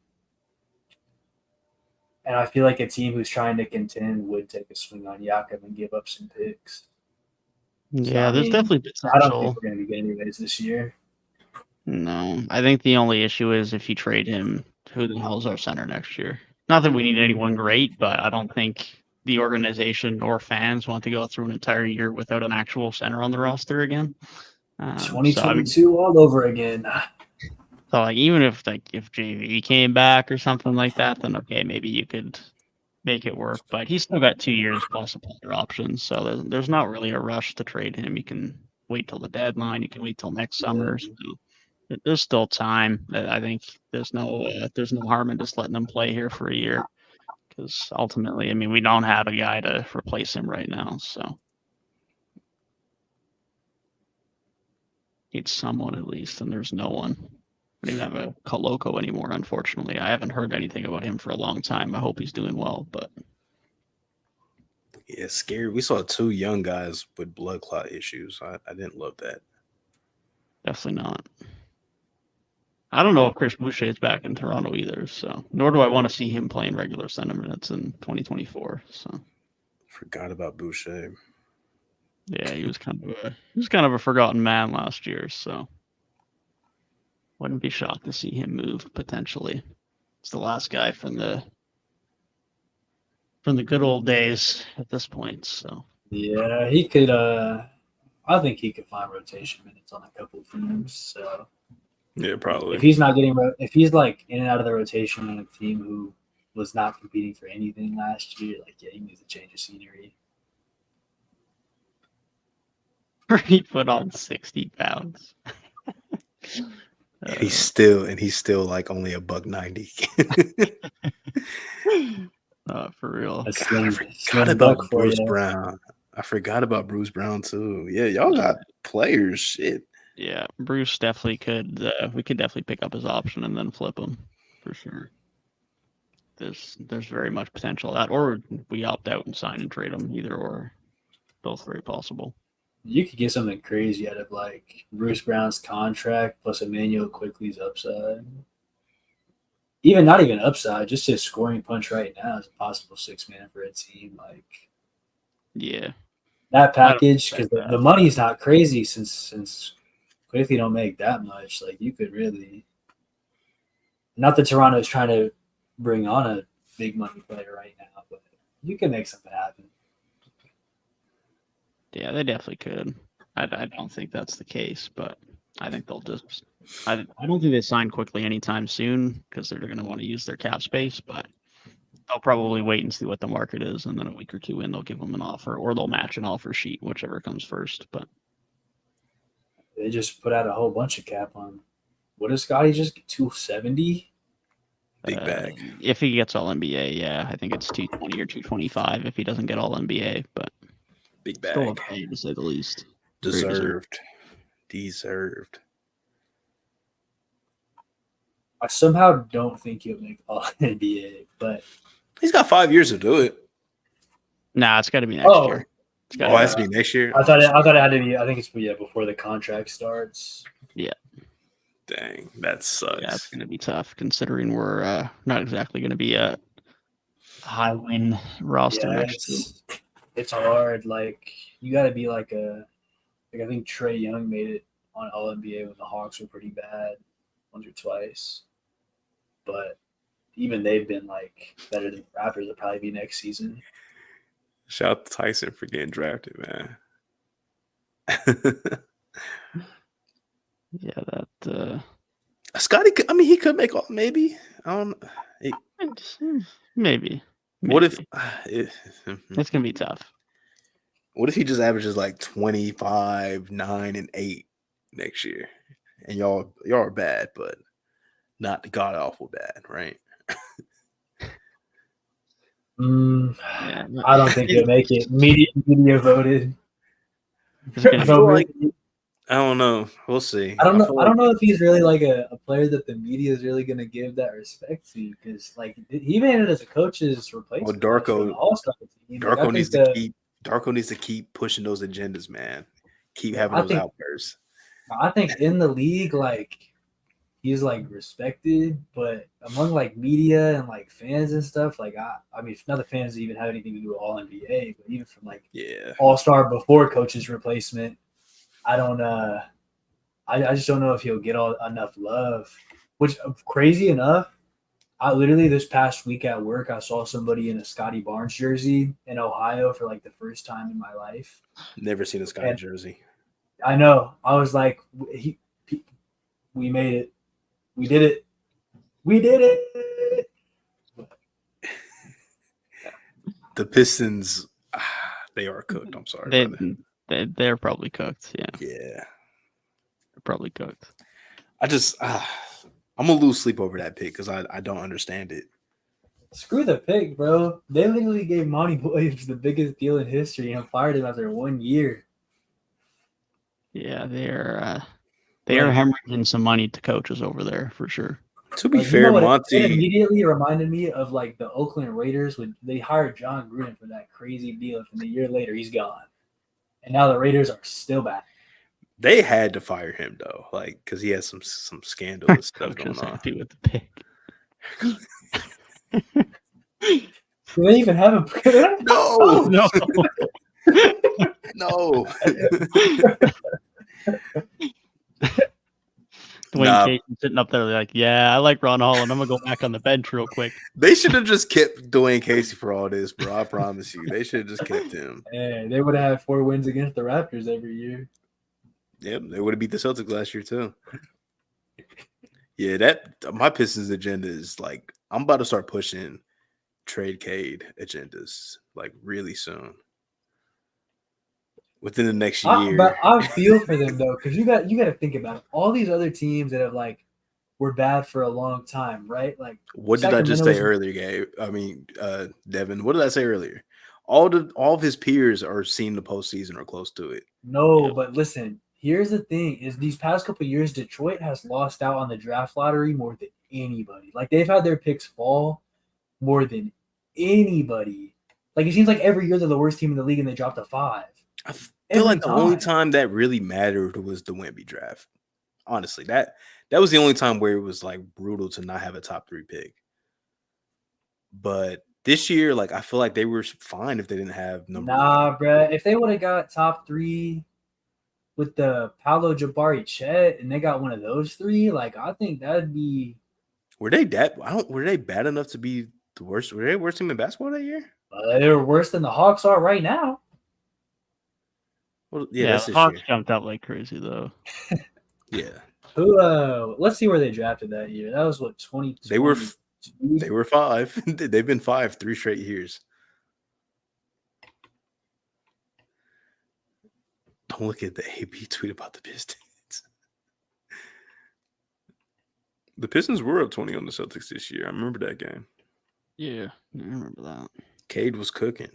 And I feel like a team who's trying to contend would take a swing on Jakob and give up some picks. So, Yeah, I there's mean, definitely I don't think potential. we're going to be good anyways this year. No, I think the only issue is if you trade him, who the hell's our center next year? Not that we need anyone great, but I don't think the organization or fans want to go through an entire year without an actual center on the roster again. So I mean, 2022 all over again. so like even if JV came back or something like that, then okay, maybe you could make it work. But he's still got 2 years plus of player options, so there's not really a rush to trade him. You can wait till the deadline. You can wait till next summer. So there's still time. I think there's no harm in just letting them play here for a year, because ultimately, I mean, we don't have a guy to replace him right now. So need someone at least, and there's no one. I don't even have a Coloco anymore, unfortunately. I haven't heard anything about him for a long time. I hope he's doing well, but Yeah, scary. We saw 2 young guys with blood clot issues. I didn't love that. definitely not. I don't know if Chris Boucher is back in Toronto either, so nor do I want to see him playing regular center minutes in 2024. So Forgot about Boucher. yeah, he was kind of a forgotten man last year, so wouldn't be shocked to see him move potentially. It's the last guy from the good old days at this point. So Yeah, he could. I think he could find rotation minutes on a couple of teams. So Yeah, probably. if he's not getting, if he's like in and out of the rotation on a team who was not competing for anything last year, like yeah, he needs a change of scenery. he put on 60 pounds. And he's still like only $190. For real. A God, I slim forgot about buck for Bruce you. Brown. I forgot about Bruce Brown too. Yeah, y'all got players. Shit. Yeah, Bruce definitely could. We could definitely pick up his option and then flip him for sure. There's very much potential that, or we opt out and sign and trade him. Either or, both very possible. You could get something crazy out of like Bruce Brown's contract plus Emmanuel Quickly's upside. Even not even upside, just his scoring punch right now is a possible 6-man for a team. Like Yeah, that package, because expect the money's not crazy since Quickly don't make that much. Like you could really, not that Toronto is trying to bring on a big money player right now, but you can make something happen. yeah, they definitely could. I don't think that's the case, but I think they'll just. I don't think they sign quickly anytime soon because they're going to want to use their cap space, but they'll probably wait and see what the market is, and then a week or two in, they'll give them an offer, or they'll match an offer sheet, whichever comes first. But They just put out a whole bunch of cap on. What does Scotty just get? 270? Big bag. If he gets all NBA, yeah, I think it's 220 or 225 if he doesn't get all NBA, but Big still a bag. pay to say the least. Deserved. I somehow don't think he'll make all NBA, but He's got 5 years to do it. Nah, it's got to be next year. It's Oh, it has to be next year. I thought it had to be. I think it's before the contract starts. Dang, that sucks. Yeah, it's going to be tough considering we're not exactly going to be high win roster Yeah, next to him. it's hard. Like you got to be like I think Trey Young made it on All NBA when the Hawks were pretty bad once or twice, but even they've been like better than the Raptors will probably be next season. Shout out to Tyson for getting drafted, man. Yeah, that Scotty, I mean, he could make all, maybe. I don't know. maybe. What if It's gonna be tough? What if he just averages like 25, 9, and 8 next year? And y'all are bad, but not god awful bad, right? Yeah, I don't think he'll make it. Media voted. I feel like I don't know. We'll see. I don't know if he's really like a player that the media is really going to give that respect to, because like he made it as a coach's replacement. Well, Darko needs to keep pushing those agendas, man. Keep having those outbursts. I think in the league, like he's like respected, but among like media and like fans and stuff, like I mean, not the fans even have anything to do with All NBA, but even from like All-Star before coach's replacement, I don't I just don't know if he'll get enough love. Which, crazy enough, I literally this past week at work I saw somebody in a Scotty Barnes jersey in Ohio for like the first time in my life. Never seen a Scotty jersey. I know. I was like, we made it. We did it. We did it. The Pistons, they are cooked. I'm sorry. They're probably cooked. Yeah. Yeah. They're probably cooked. I'm gonna lose sleep over that pick because I don't understand it. Screw the pick, bro. They literally gave Monty Williams the biggest deal in history and fired him after 1 year. Yeah, they are hemorrhaging some money to coaches over there for sure. To be fair, Monty it immediately reminded me of like the Oakland Raiders when they hired John Gruden for that crazy deal, and a year later he's gone, and now the Raiders are still back. They had to fire him though, like because he has some scandalous stuff going on. Happy with the pick. Do they even have a No, no. No. Dwayne Casey sitting up there like, yeah, I like Ron Holland. I'm gonna go back on the bench real quick. They should have just kept Dwayne Casey for all this, bro. I promise you, they should have just kept him. Yeah, they would have had 4 wins against the Raptors every year. Yep, they would have beat the Celtics last year too. Yeah, that my Pistons agenda is like I'm about to start pushing trade Cade agendas like really soon. Within the next year. But I feel for them though, because you got to think about it. All these other teams that have like were bad for a long time, right? Like what did I just say earlier, Gabe? I mean, Devin. What did I say earlier? All of his peers are seeing the postseason or close to it. No, but listen. Here's the thing: is these past couple of years, Detroit has lost out on the draft lottery more than anybody. Like they've had their picks fall more than anybody. Like it seems like every year they're the worst team in the league, and they dropped to 5. I feel like the only time that really mattered was the Wemby draft. Honestly, that was the only time where it was like brutal to not have a top 3 pick. But this year, like I feel like they were fine if they didn't have number 1. Bro. If they would have got top 3 with the Paolo Jabari Chet and they got one of those 3, like I think that'd be. Were they bad enough to be the worst? Were they the worst team in basketball that year? They were worse than the Hawks are right now. Well, yeah, the Hawks jumped out like crazy though. Yeah. Who? Let's see where they drafted that year. That was what 20. They were 5. They've been 5 3 straight years. Don't look at the AP tweet about the Pistons. The Pistons were up 20 on the Celtics this year. I remember that game. Yeah, I remember that. Cade was cooking.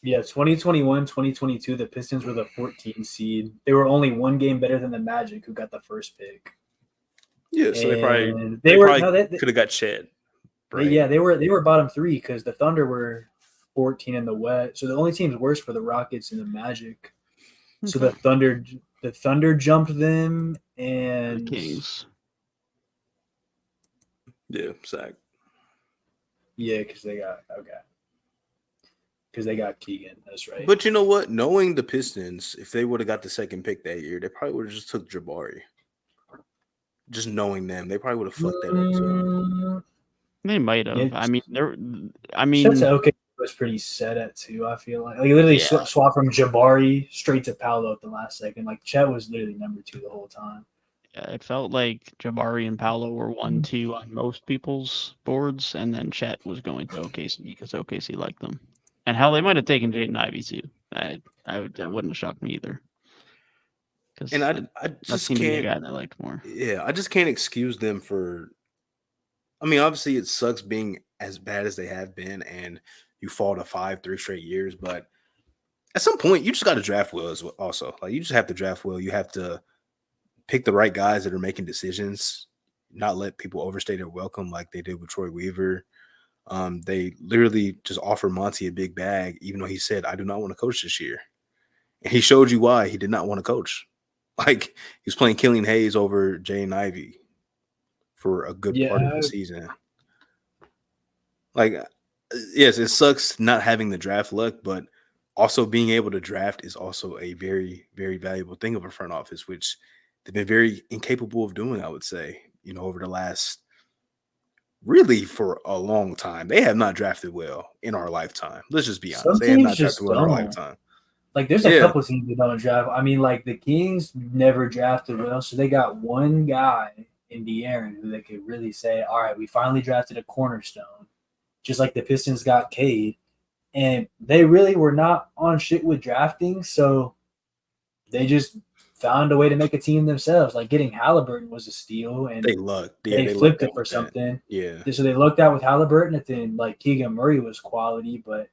Yeah, 2021, 2022, the Pistons were the 14 seed. They were only 1 game better than the Magic, who got the first pick. Yeah, so they probably could have got Chet. They were bottom 3 because the Thunder were 14 in the West. So the only teams worse for the Rockets and the Magic. Okay. So the Thunder jumped them and the Kings. Yeah, Zach. Yeah, because they got Keegan. That's right. But you know what? Knowing the Pistons, if they would have got the second pick that year, they probably would have just took Jabari. Just knowing them, they probably would have fucked that up too. They might have. Yeah. I mean, Chet's okay was pretty set at 2. I feel like literally Yeah. swap from Jabari straight to Paolo at the last second. Like Chet was literally number 2 the whole time. yeah, it felt like Jabari and Paolo were 1-2 on most people's boards, and then Chet was going to OKC because OKC liked them. And hell, they might have taken Jaden Ivey too. That wouldn't have shocked me either. And I that just seemed to be a can't. guy that I liked more. Yeah, I just can't excuse them for. I mean, obviously, it sucks being as bad as they have been, and you fall to 3 straight years. But at some point, you just got to draft well as well. Also, like you just have to draft well. You have to pick the right guys that are making decisions, not let people overstay their welcome like they did with Troy Weaver. They literally just offered Monty a big bag, even though he said, "I do not want to coach this year," and he showed you why he did not want to coach. Like he was playing Killian Hayes over Jaden Ivey for a good part of the season. Like, yes, it sucks not having the draft luck, but also being able to draft is also a very, very valuable thing of a front office, which they've been very incapable of doing, I would say, over the last really for a long time. They have not drafted well in our lifetime. Let's just be honest. Some They have teams not just drafted well in our don't. lifetime. Like there's a couple teams that don't draft. I mean, like the Kings never drafted well, so they got one guy in De'Aaron who they could really say, all right, we finally drafted a cornerstone, just like the Pistons got Cade, and they really were not on shit with drafting, so they just found a way to make a team themselves. Like getting Halliburton was a steal, and they lucked. Yeah, they flipped it for something. Yeah. So they looked out with Halliburton, and then like Keegan Murray was quality, but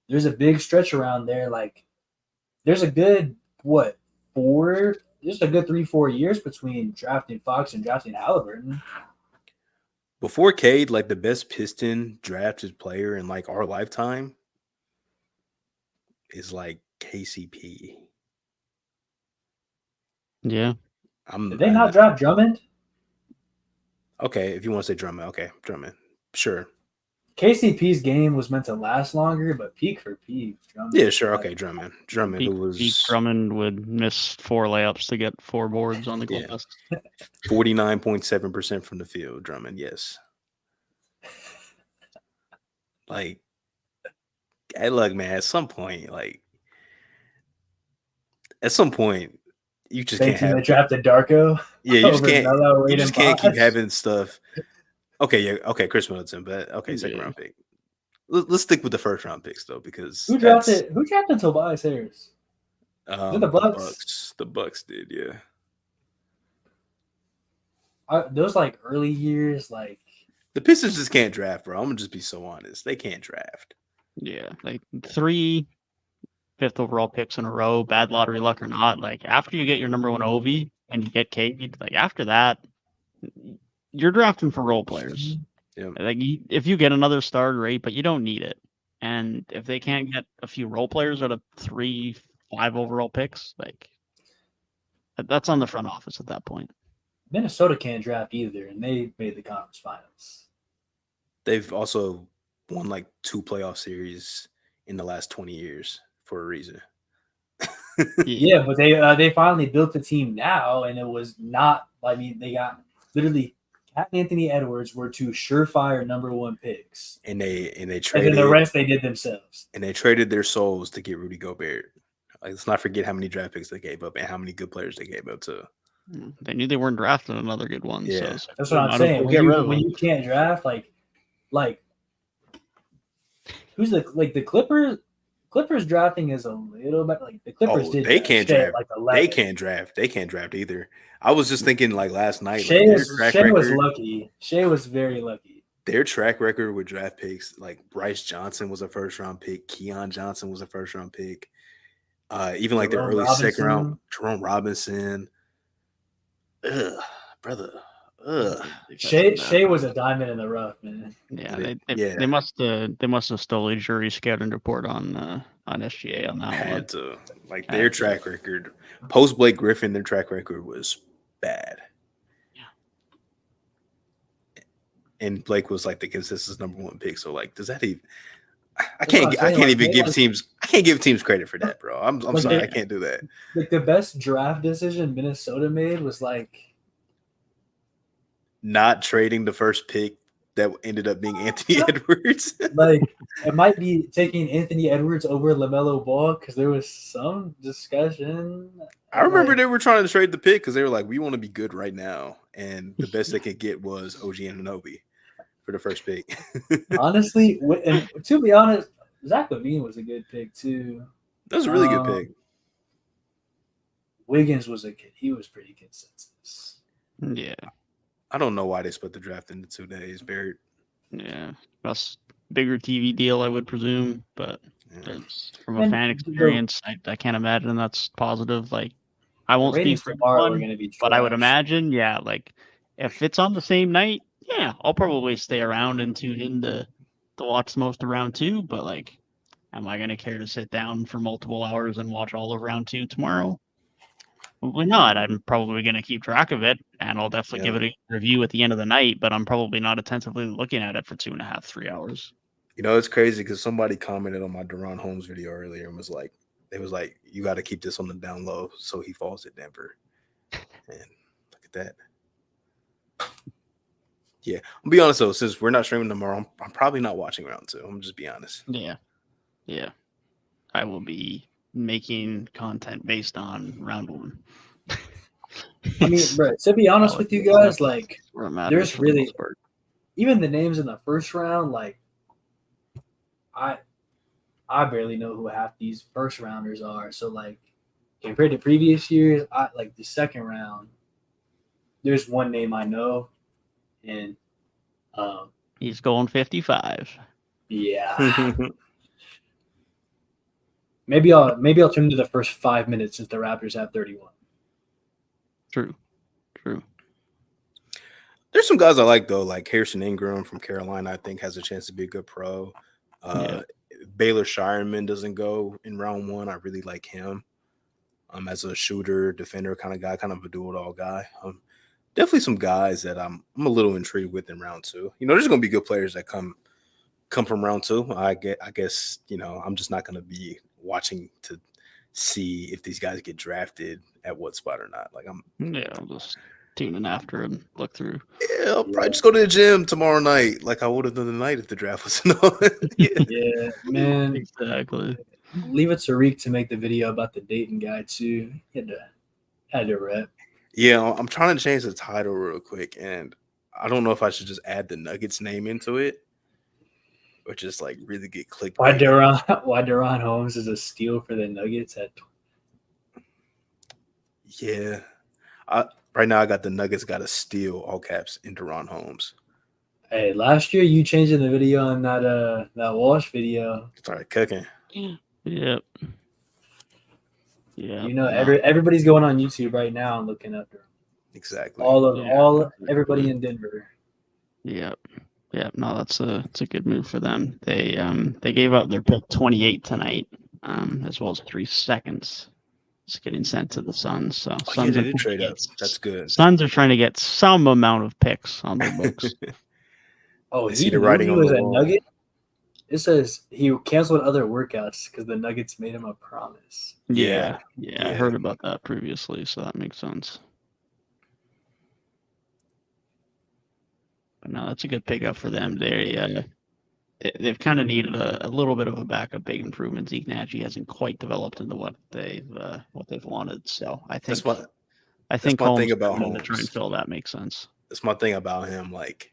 there's a big stretch around there. Like there's a good 3-4 years between drafting Fox and drafting Halliburton. Before Cade, like the best Piston drafted player in like our lifetime is like KCP. Yeah. Did they not draft Drummond? Okay, if you want to say Drummond, okay, Drummond, sure. KCP's game was meant to last longer, but peak for peak, Drummond. Yeah, sure, okay, Drummond, peak Drummond would miss 4 layups to get 4 boards on the glass. 49.7% from the field, Drummond, yes. Like, hey, look, man, at some point, you just can't have. They drafted Darko. Yeah, you just can't. You just can't keep having stuff. Okay, yeah, okay, Chris Middleton, but okay, second round pick. Let's stick with the first round picks though, because who drafted Tobias Harris? The Bucks. The Bucks did, yeah. Those like early years, like the Pistons just can't draft, bro. I'm gonna just be so honest. They can't draft. Yeah, like 3 5th overall picks in a row, bad lottery luck or not. Like after you get your number 1 Ovi and you get Cade, like after that, you're drafting for role players. Yeah. Like if you get another star, great, but you don't need it. And if they can't get a few role players out of 3, 5 overall picks, like that's on the front office at that point. Minnesota can't draft either, and they made the conference finals. They've also won like 2 playoff series in the last 20 years for a reason. Yeah, but they finally built the team now, and it was not. I mean, they got literally Cat and Anthony Edwards were 2 surefire number 1 picks, and they traded. And then the rest they did themselves. And they traded their souls to get Rudy Gobert. Like, let's not forget how many draft picks they gave up and how many good players they gave up to. They knew they weren't drafting another good one. Yeah, so that's what I'm saying. When you can't draft, like who's the Clippers? Clippers drafting is a little bit like the Clippers did. They can't draft. Like they can't draft. They can't draft either. I was just thinking like last night. Shea was lucky. Shea was very lucky. Their track record with draft picks, like Bryce Johnson was a first round pick. Keon Johnson was a first round pick. Even like the early second round, Jerome Robinson. Ugh, brother. Ugh. Shea was a diamond in the rough, man. Yeah, they must have stole a jury scouting report on SGA on that Had one. to. Like their track record, post Blake Griffin, their track record was bad. and Blake was like the consensus number 1 pick. So like, does that even? I That's what I'm can't saying, like, even they, give like- teams. I can't give teams credit for that, bro. I'm Like, sorry, they- I can't do that. Like the best draft decision Minnesota made was like Not trading the first pick that ended up being Anthony Edwards. like it might be taking Anthony Edwards over LaMelo Ball because there was some discussion. I remember like, they were trying to trade the pick because they were like, we want to be good right now, and the best they could get was OG Anunoby for the first pick. honestly, and to be honest, Zach LaVine was a good pick too. That was a really good pick. Wiggins was he was pretty consensus. Yeah. I don't know why they split the draft into 2 days, Barrett. Yeah. That's bigger TV deal, I would presume, but Yeah. it's, from a And fan experience, I can't imagine that's positive. Like, I won't speak Ratings for tomorrow are everyone, going to be but I would trash. imagine, yeah, like if it's on the same night, yeah, I'll probably stay around and tune in to watch most of round 2. But like, am I going to care to sit down for multiple hours and watch all of round 2 tomorrow? Probably not. I'm probably going to keep track of it, and I'll definitely give it a review at the end of the night. But I'm probably not attentively looking at it for 2.5, 3 hours. You know, it's crazy because somebody commented on my Deron Holmes video earlier and was like, you got to keep this on the down low so he falls at Denver. And look at that. Yeah, I'll be honest though, since we're not streaming tomorrow, I'm probably not watching round 2. I'm just be honest. Yeah. I will be making content based on round 1. I mean, bro, to be honest with you guys, like there's really even the names in the first round, like I barely know who half these first rounders are. So like compared to previous years, I like the second round. There's one name I know, and he's going 55. yeah. Maybe I'll tune into the first 5 minutes since the Raptors have 31. True. There's some guys I like though, like Harrison Ingram from Carolina. I think has a chance to be a good pro. Baylor Shireman doesn't go in round 1. I really like him. As a shooter, defender kind of guy, kind of a do-it-all guy. Definitely some guys that I'm a little intrigued with in round 2. You know, there's gonna be good players that come from round 2. I guess, you know, I'm just not gonna be watching to see if these guys get drafted at what spot or not. Like I'll just tune in after and look through. Yeah, I'll probably just go to the gym tomorrow night, like I would have done tonight if the draft was on. Yeah, man. Exactly. Leave it to Reek to make the video about the Dayton guy too. He had to rep. Yeah, I'm trying to change the title real quick, and I don't know if I should just add the Nuggets name into it, or just like really get clickbait. Why Deron Holmes is a steal for the Nuggets at. Yeah, right now I got the Nuggets got a steal, all caps, in Deron Holmes. Hey, last year you changed in the video on that Walsh video. Started cooking. Yep. Yeah. You know, everybody's going on YouTube right now and looking up there. Exactly. Everybody in Denver. Yep. No, it's a good move for them. They gave up their pick 28 tonight, as well as 3 seconds. It's getting sent to the Suns. So Suns they did trade up. That's good. Suns are trying to get some amount of picks on their books. Oh, They see the writing on the wall. Nugget. It says he canceled other workouts because the Nuggets made him a promise. Yeah, I heard about that previously, so that makes sense. But no, that's a good pickup for them. They've kind of needed a little bit of a backup, big improvement. Zeke Nagy hasn't quite developed into what they've wanted. So I think my thing about Holmes. To try and fill that makes sense. That's my thing about him. Like,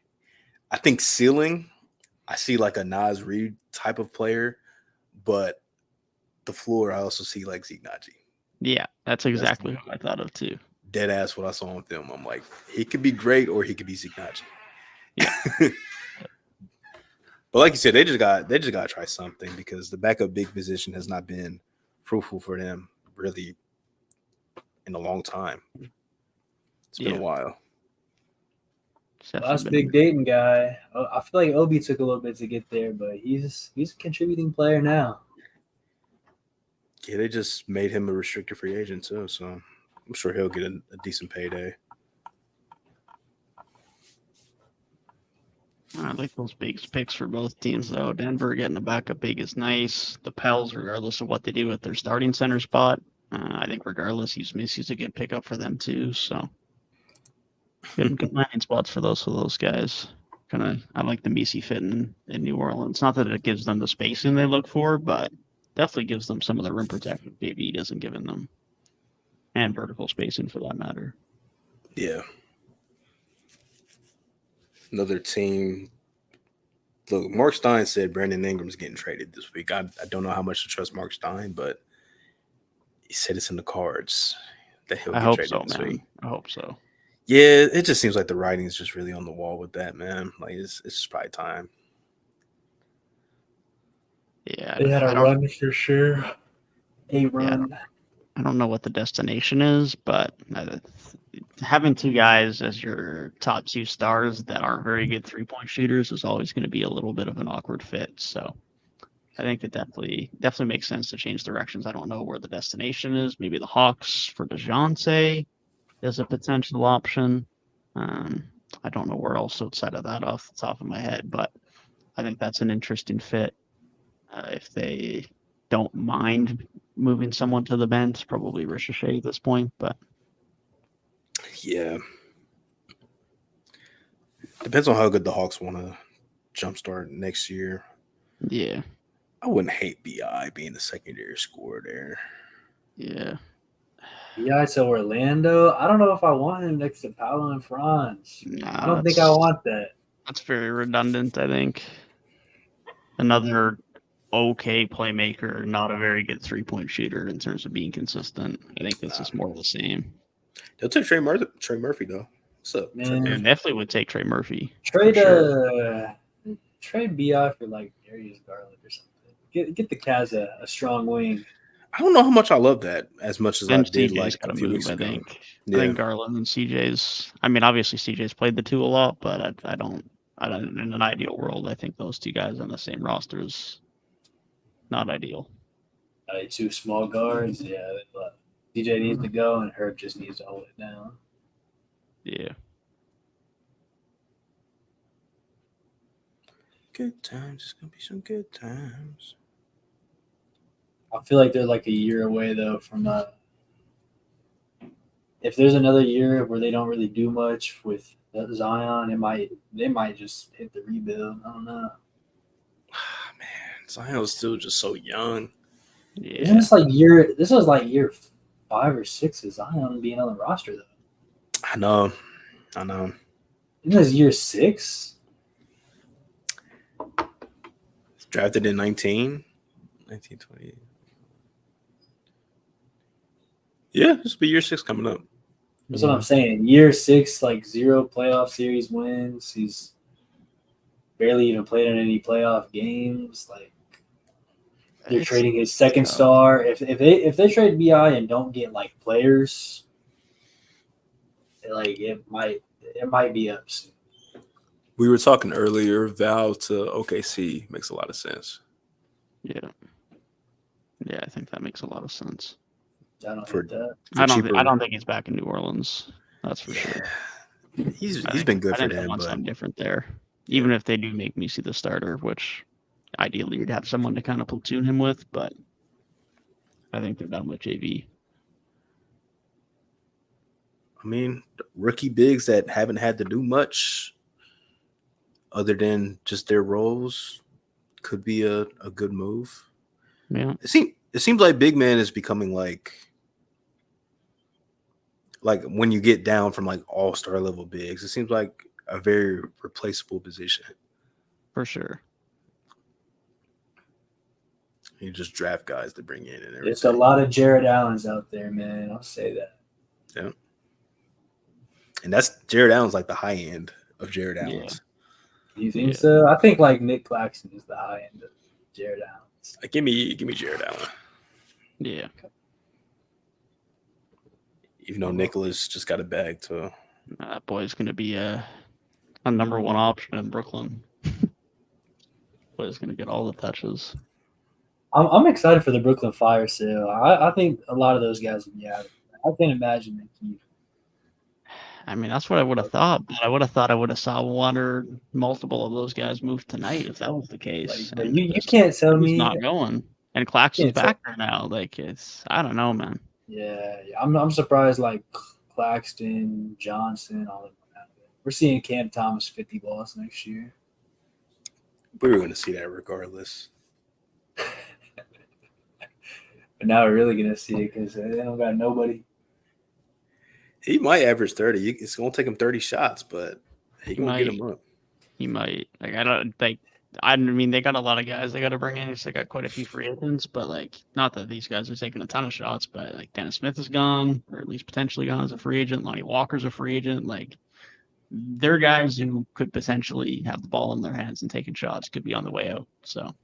I think ceiling, I see like a Nas Reed type of player, but the floor I also see like Zeke Nagy. Yeah, that's exactly what I thought of too. Dead ass what I saw on film. I'm like, he could be great or he could be Zeke Nagy. Yeah. But like you said, they just got to try something because the backup big position has not been fruitful for them really in a long time. It's been a while. Last big Dayton guy. I feel like Obi took a little bit to get there, but he's a contributing player now. Yeah, they just made him a restricted free agent too, so I'm sure he'll get a decent payday. I like those big picks for both teams, though. Denver getting a backup big is nice. The Pels, regardless of what they do with their starting center spot, I think regardless, he's a good pickup for them too. So good landing spots for those guys. I like the Messi fit in New Orleans. Not that it gives them the spacing they look for, but definitely gives them some of the rim protection JV doesn't give them, and vertical spacing for that matter. Yeah. Another team. Look, Mark Stein said Brandon Ingram's getting traded this week. I don't know how much to trust Mark Stein, but he said it's in the cards that he'll I get hope traded so, this man. week. I hope so. Yeah, it just seems like the writing is just really on the wall with that, man. Like it's just probably time. Yeah, They had a I don't. run for sure. A run. I don't know what the destination is, but having two guys as your top two stars that aren't very good 3-point shooters is always going to be a little bit of an awkward fit. So I think it definitely makes sense to change directions. I don't know where the destination is. Maybe the Hawks for DeJounte is a potential option. I don't know where else outside of that off the top of my head, but I think that's an interesting fit. If they don't mind moving someone to the bench, probably Ricochet at this point, but Yeah. Depends on how good the Hawks want to jumpstart next year. yeah. I wouldn't hate BI being the secondary scorer there. Yeah. Yeah, to Orlando. I don't know if I want him next to Paolo and Franz. Nah, I don't think I want that. That's very redundant, I think. Another okay playmaker, not a very good 3-point shooter in terms of being consistent. I think this is more of the same. They'll take Trey Murphy though. What's up? Man. And definitely would take Trey Murphy. Trade sure. Trade BI for like Darius Garland or something. Get the Cavs a strong wing. I don't know how much I love that as much as I did CJ's like got a to few move, weeks I ago. think. Yeah. I think Garland and CJ's. I mean, obviously CJ's played the two a lot, but I don't. In an ideal world, I think those two guys on the same roster is not ideal. Two small guards. Yeah, DJ needs to go, and Herb just needs to hold it down. Yeah. Good times. It's gonna be some good times. I feel like they're like a year away though from. If there's another year where they don't really do much with Zion, they might just hit the rebuild. I don't know. Man, Zion was still just so young. Yeah. Isn't this was like year 5 or 6 of Zion being on the roster though? I know. Isn't this year 6? Drafted in 1920. Yeah, this will be year 6 coming up. That's what I'm saying. Year 6, like 0 playoff series wins. He's barely even played in any playoff games. Like they're trading his second star. If they trade BI and don't get like players, like it might be up soon. We were talking earlier. Val to OKC makes a lot of sense. Yeah. Yeah, I think that makes a lot of sense. I don't hate that. I don't think he's back in New Orleans. That's for sure. He's been good for them. I want something different there. Even if they do make Messi the starter, which ideally you'd have someone to kind of platoon him with, but I think they're done with JV. I mean, rookie bigs that haven't had to do much other than just their roles could be a good move. Yeah. It seems like big man is becoming like when you get down from like all-star level bigs, it seems like a very replaceable position. For sure. You just draft guys to bring in and everything. There's a lot of Jared Allens out there, man. I'll say that. Yeah. And that's Jared Allen's like the high end of Jared Allen's. Yeah. You think so? I think like Nick Claxton is the high end of Jared Allen's. Give me Jared Allen. Yeah. Even though Nicholas just got a bag too. That boy's going to be a number one option in Brooklyn. Boy's going to get all the touches. I'm excited for the Brooklyn Fire sale. I think a lot of those guys will be out. I can't imagine they keep. I mean, that's what I would have thought, but I would have thought I would have saw one or multiple of those guys move tonight if that was the case. Like, And you can't tell he's me. not going. And Claxton's Can't tell- back there now. Like, I don't know, man. Yeah. I'm surprised. Like Claxton, Johnson, all of them. We're seeing Cam Thomas 50 balls next year. We were going to see that regardless. But now we're really gonna see it because they don't got nobody. He might average 30. It's going to take him 30 shots, but he going to get him up. He might. Like, I don't think. I mean, they got a lot of guys they got to bring in. They got quite a few free agents, but like, not that these guys are taking a ton of shots, but like Dennis Smith is gone, or at least potentially gone as a free agent. Lonnie Walker's a free agent. Like, they're guys who could potentially have the ball in their hands and taking shots, could be on the way out. So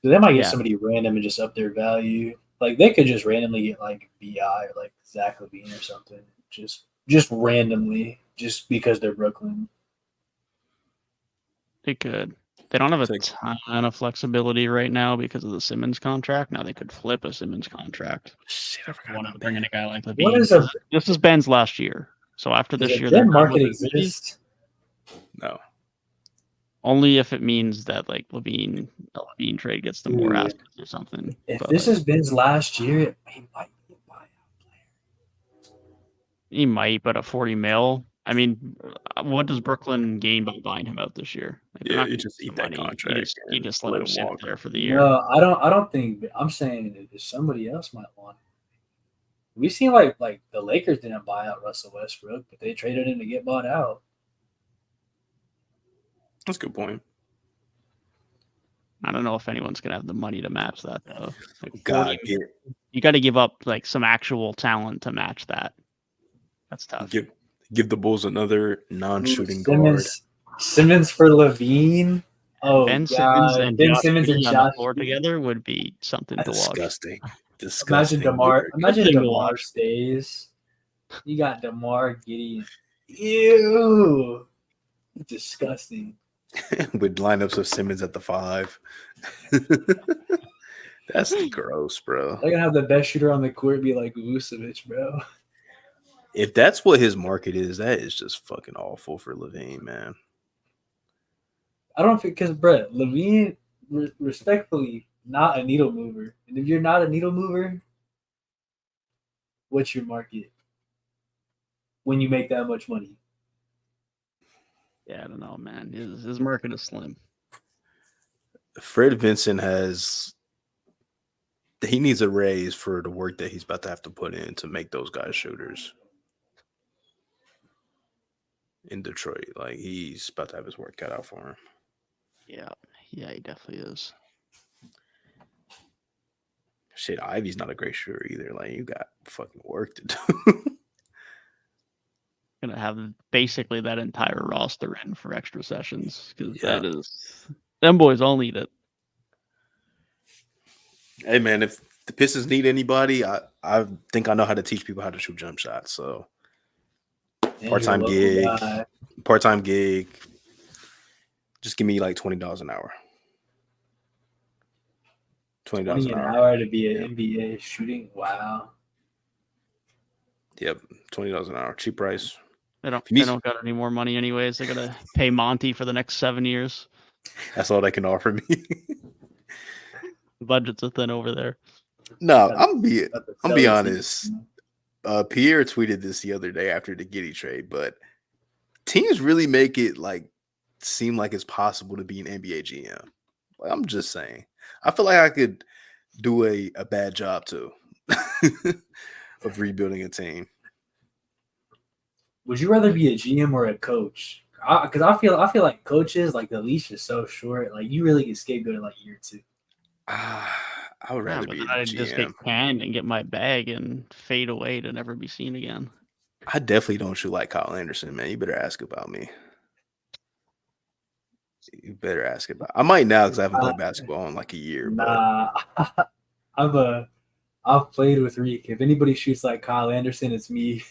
They might get somebody random and just up their value. Like they could just randomly get like BI or like Zach Levine or something. Just randomly, just because they're Brooklyn. They could. They don't have a ton of flexibility right now because of the Simmons contract. Now they could flip a Simmons contract. Shit, I forgot Want about to bring in that. a guy like Levine. This is Ben's last year. So after this year, their market exists. No. Only if it means that like a Levine trade gets them more assets or something. If this has Ben's last year, he might be a buyout player. He might, but a 40 mil. I mean, what does Brooklyn gain by buying him out this year? Like, you just eat that contract. You just let him sit there for the year. No, I don't think. I'm saying that somebody else might want him. We've seen like the Lakers didn't buy out Russell Westbrook, but they traded him to get bought out. That's a good point. I don't know if anyone's gonna have the money to match that though. Like you got to give up like some actual talent to match that. That's tough. Give the Bulls another non-shooting guard. Simmons for Levine. Oh, Ben God. Simmons and Ben Josh Simmons and Giddey on Josh the floor together would be something to watch. Disgusting. Imagine DeMar stays. You got DeMar Giddey. Ew. Disgusting. With lineups of Simmons at the 5. That's gross, bro. They're gonna have the best shooter on the court be like Vucevic, bro. If that's what his market is, that is just fucking awful for Levine, man. I don't think because Brett Levine, respectfully, not a needle mover. And if you're not a needle mover, what's your market when you make that much money? Yeah, I don't know, man. His market is slim. Fred Vincent he needs a raise for the work that he's about to have to put in to make those guys shooters in Detroit. Like, he's about to have his work cut out for him. Yeah, he definitely is. Shit, Ivy's not a great shooter either. Like, you got fucking work to do. Gonna have basically that entire roster in for extra sessions because them boys all need it. Hey man, if the Pistons need anybody, I think I know how to teach people how to shoot jump shots. So part-time gig. Just give me like $20 an hour. $20 an hour to be an NBA shooting. Wow. Yep, $20 an hour, cheap price. They don't got any more money anyways. They're gonna pay Monty for the next 7 years. That's all they can offer me. The budget's a thin over there. No, I'm be honest. Pierre tweeted this the other day after the Giddey trade, but teams really make it like seem like it's possible to be an NBA GM. Like, I'm just saying. I feel like I could do a bad job too of rebuilding a team. Would you rather be a GM or a coach? Because I feel like coaches, like the leash is so short. Like you really get scapegoated in like year 2. I would rather be a GM. I'd just get canned and get my bag and fade away to never be seen again. I definitely don't shoot like Kyle Anderson, man. You better ask about me. You better ask about. I might now because I haven't played basketball in like a year. Nah, I've played with Reek. If anybody shoots like Kyle Anderson, it's me.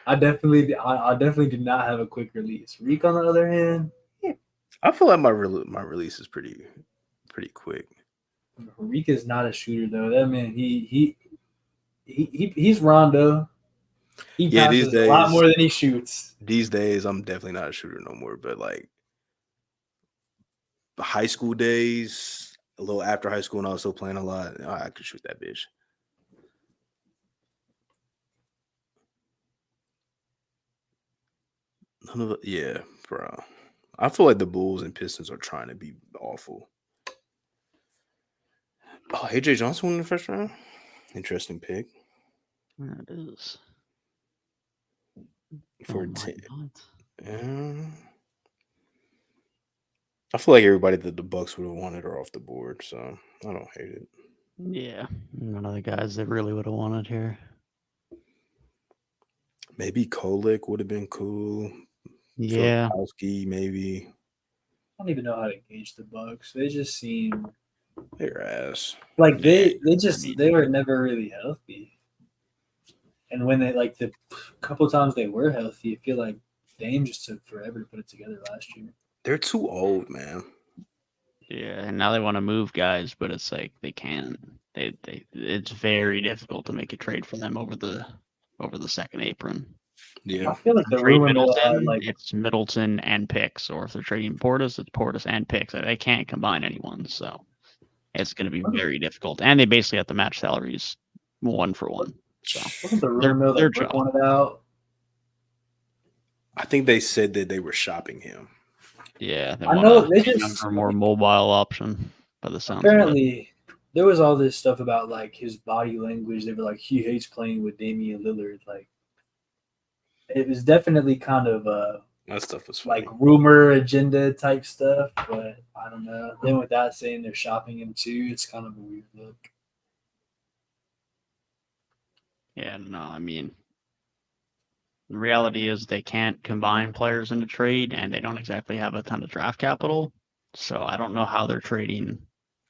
I definitely do not have a quick release. Reek, on the other hand, I feel like my release is pretty quick. Reek is not a shooter though. That man, he he's Rondo. He Yeah, passes a lot more than he shoots. These days, I'm definitely not a shooter no more. But like high school days, a little after high school, and I was still playing a lot. I could shoot that bitch. Yeah, bro. I feel like the Bulls and Pistons are trying to be awful. Oh, AJ Johnson won in the first round. Interesting pick. Yeah, it is. For Oh my 10. God. I feel like everybody that the Bucks would have wanted are off the board, so I don't hate it. Yeah, none of the guys that really would have wanted here. Maybe Kolek would have been cool. Yeah, Filipowski, maybe. I don't even know how to gauge the Bucks. They just seem They're ass. like Yeah, they were never really healthy. And when they like the couple times they were healthy, I feel like Dame just took forever to put it together last year. They're too old, man. yeah, and now they want to move guys, but it's like they can't. It's very difficult to make a trade for them over the second apron. Yeah. I feel like the Trade rumor mill had Middleton, like it's Middleton and picks, or if they're trading Portis, it's Portis and picks. They can't combine anyone, so it's going to be very difficult. And they basically have to match salaries 1 for 1. So wasn't the rumor mill that Brook wanted out? I think they said that they were shopping him. Yeah, they I want know they a just younger, more mobile option. By the sounds apparently there was all this stuff about like his body language. They were like he hates playing with Damian Lillard. Like it was definitely kind of That stuff was funny. like rumor agenda type stuff, but I don't know. Then with that saying they're shopping him too, it's kind of a weird look. Yeah, no, I mean, the reality is they can't combine players into trade, and they don't exactly have a ton of draft capital. So I don't know how they're trading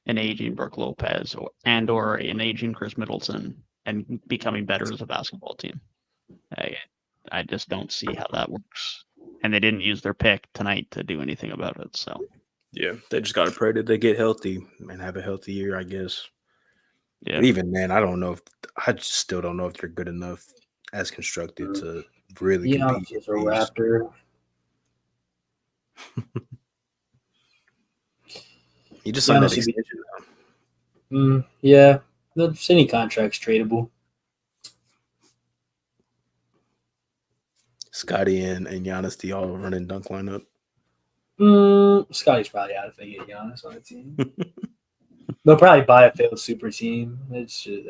an aging Brook Lopez or an aging Chris Middleton and becoming better as a basketball team. I just don't see how that works. And they didn't use their pick tonight to do anything about it. So Yeah, they just got to pray that they get healthy and have a healthy year, I guess. yeah, But even then, I just still don't know if they're good enough as constructed to really compete. Giannis is a Raptor. He just signed that extension now. Yeah, any contract's tradable. Scotty and Giannis, the all run and dunk lineup. Scotty's probably out if they get Giannis on the team. They'll probably buy a failed super team. It's just,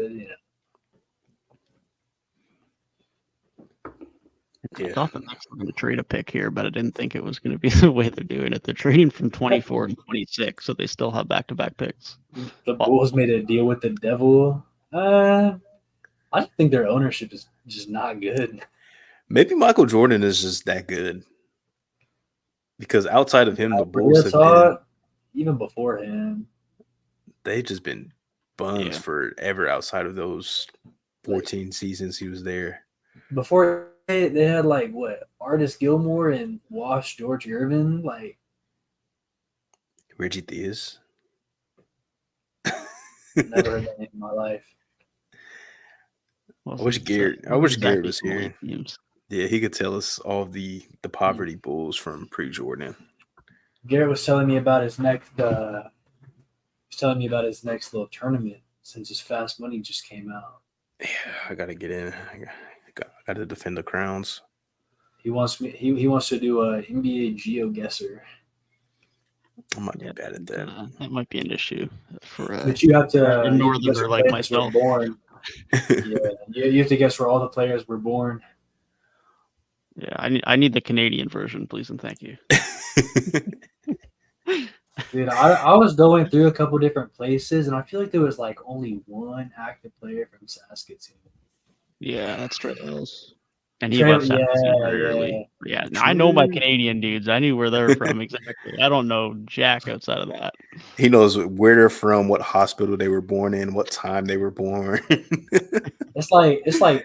I thought that they were going to trade a pick here, but I didn't think it was going to be the way they're doing it. They're trading from 24 to 26, so they still have back-to-back picks. The Bulls made a deal with the devil. I think their ownership is just not good. Maybe Michael Jordan is just that good. Because outside of him, the Bulls have been, even before him, they've just been bums forever outside of those 14 seasons he was there. Before they had like what Artis Gilmore and Wash George Gervin, like Reggie Theus. Never heard that name in my life. I wish Garrett was here. Yeah, he could tell us all the poverty Bulls from pre-Jordan. Garrett was telling me about his next. Little tournament since his Fast Money just came out. Yeah, I gotta get in. I gotta defend the crowns. He wants me. He wants to do a NBA GeoGuessr. I might be bad at that. That might be an issue for. But you have to northerner like myself. Born. Yeah, you have to guess where all the players were born. Yeah, I need the Canadian version, please and thank you. Dude, I was going through a couple different places, and I feel like there was like only one active player from Saskatoon. Yeah, that's Trey Ellis. And he left Saskatoon very early. Yeah, I know my Canadian dudes. I knew where they're from exactly. I don't know jack outside of that. He knows where they're from, what hospital they were born in, what time they were born. It's like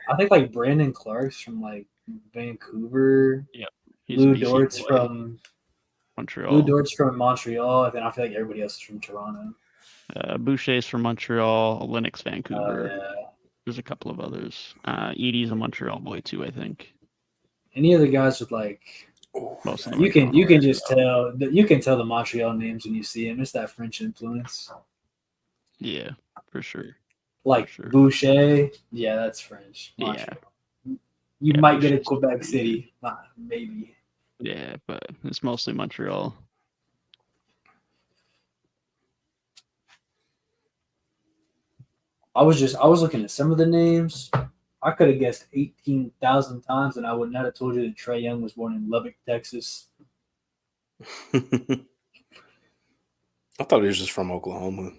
I think like Brandon Clark's from like Vancouver. Yep. Lou Dort's from Montreal. Lou Dort's from Montreal. And then I feel like everybody else is from Toronto. Boucher's from Montreal. Lennox, Vancouver. There's a couple of others. Edie's a Montreal boy too, I think. Any of the guys with like Most of them. you are can Connor. just tell the Montreal names when you see them. It's that French influence. Yeah, for sure. Like sure. Boucher, yeah, that's French. Yeah. Montreal. You Yeah, might get a Boucher's Quebec pretty City, maybe. Yeah, but it's mostly Montreal. I was looking at some of the names. I could have guessed 18,000 times, and I would not have told you that Trae Young was born in Lubbock, Texas. I thought he was just from Oklahoma.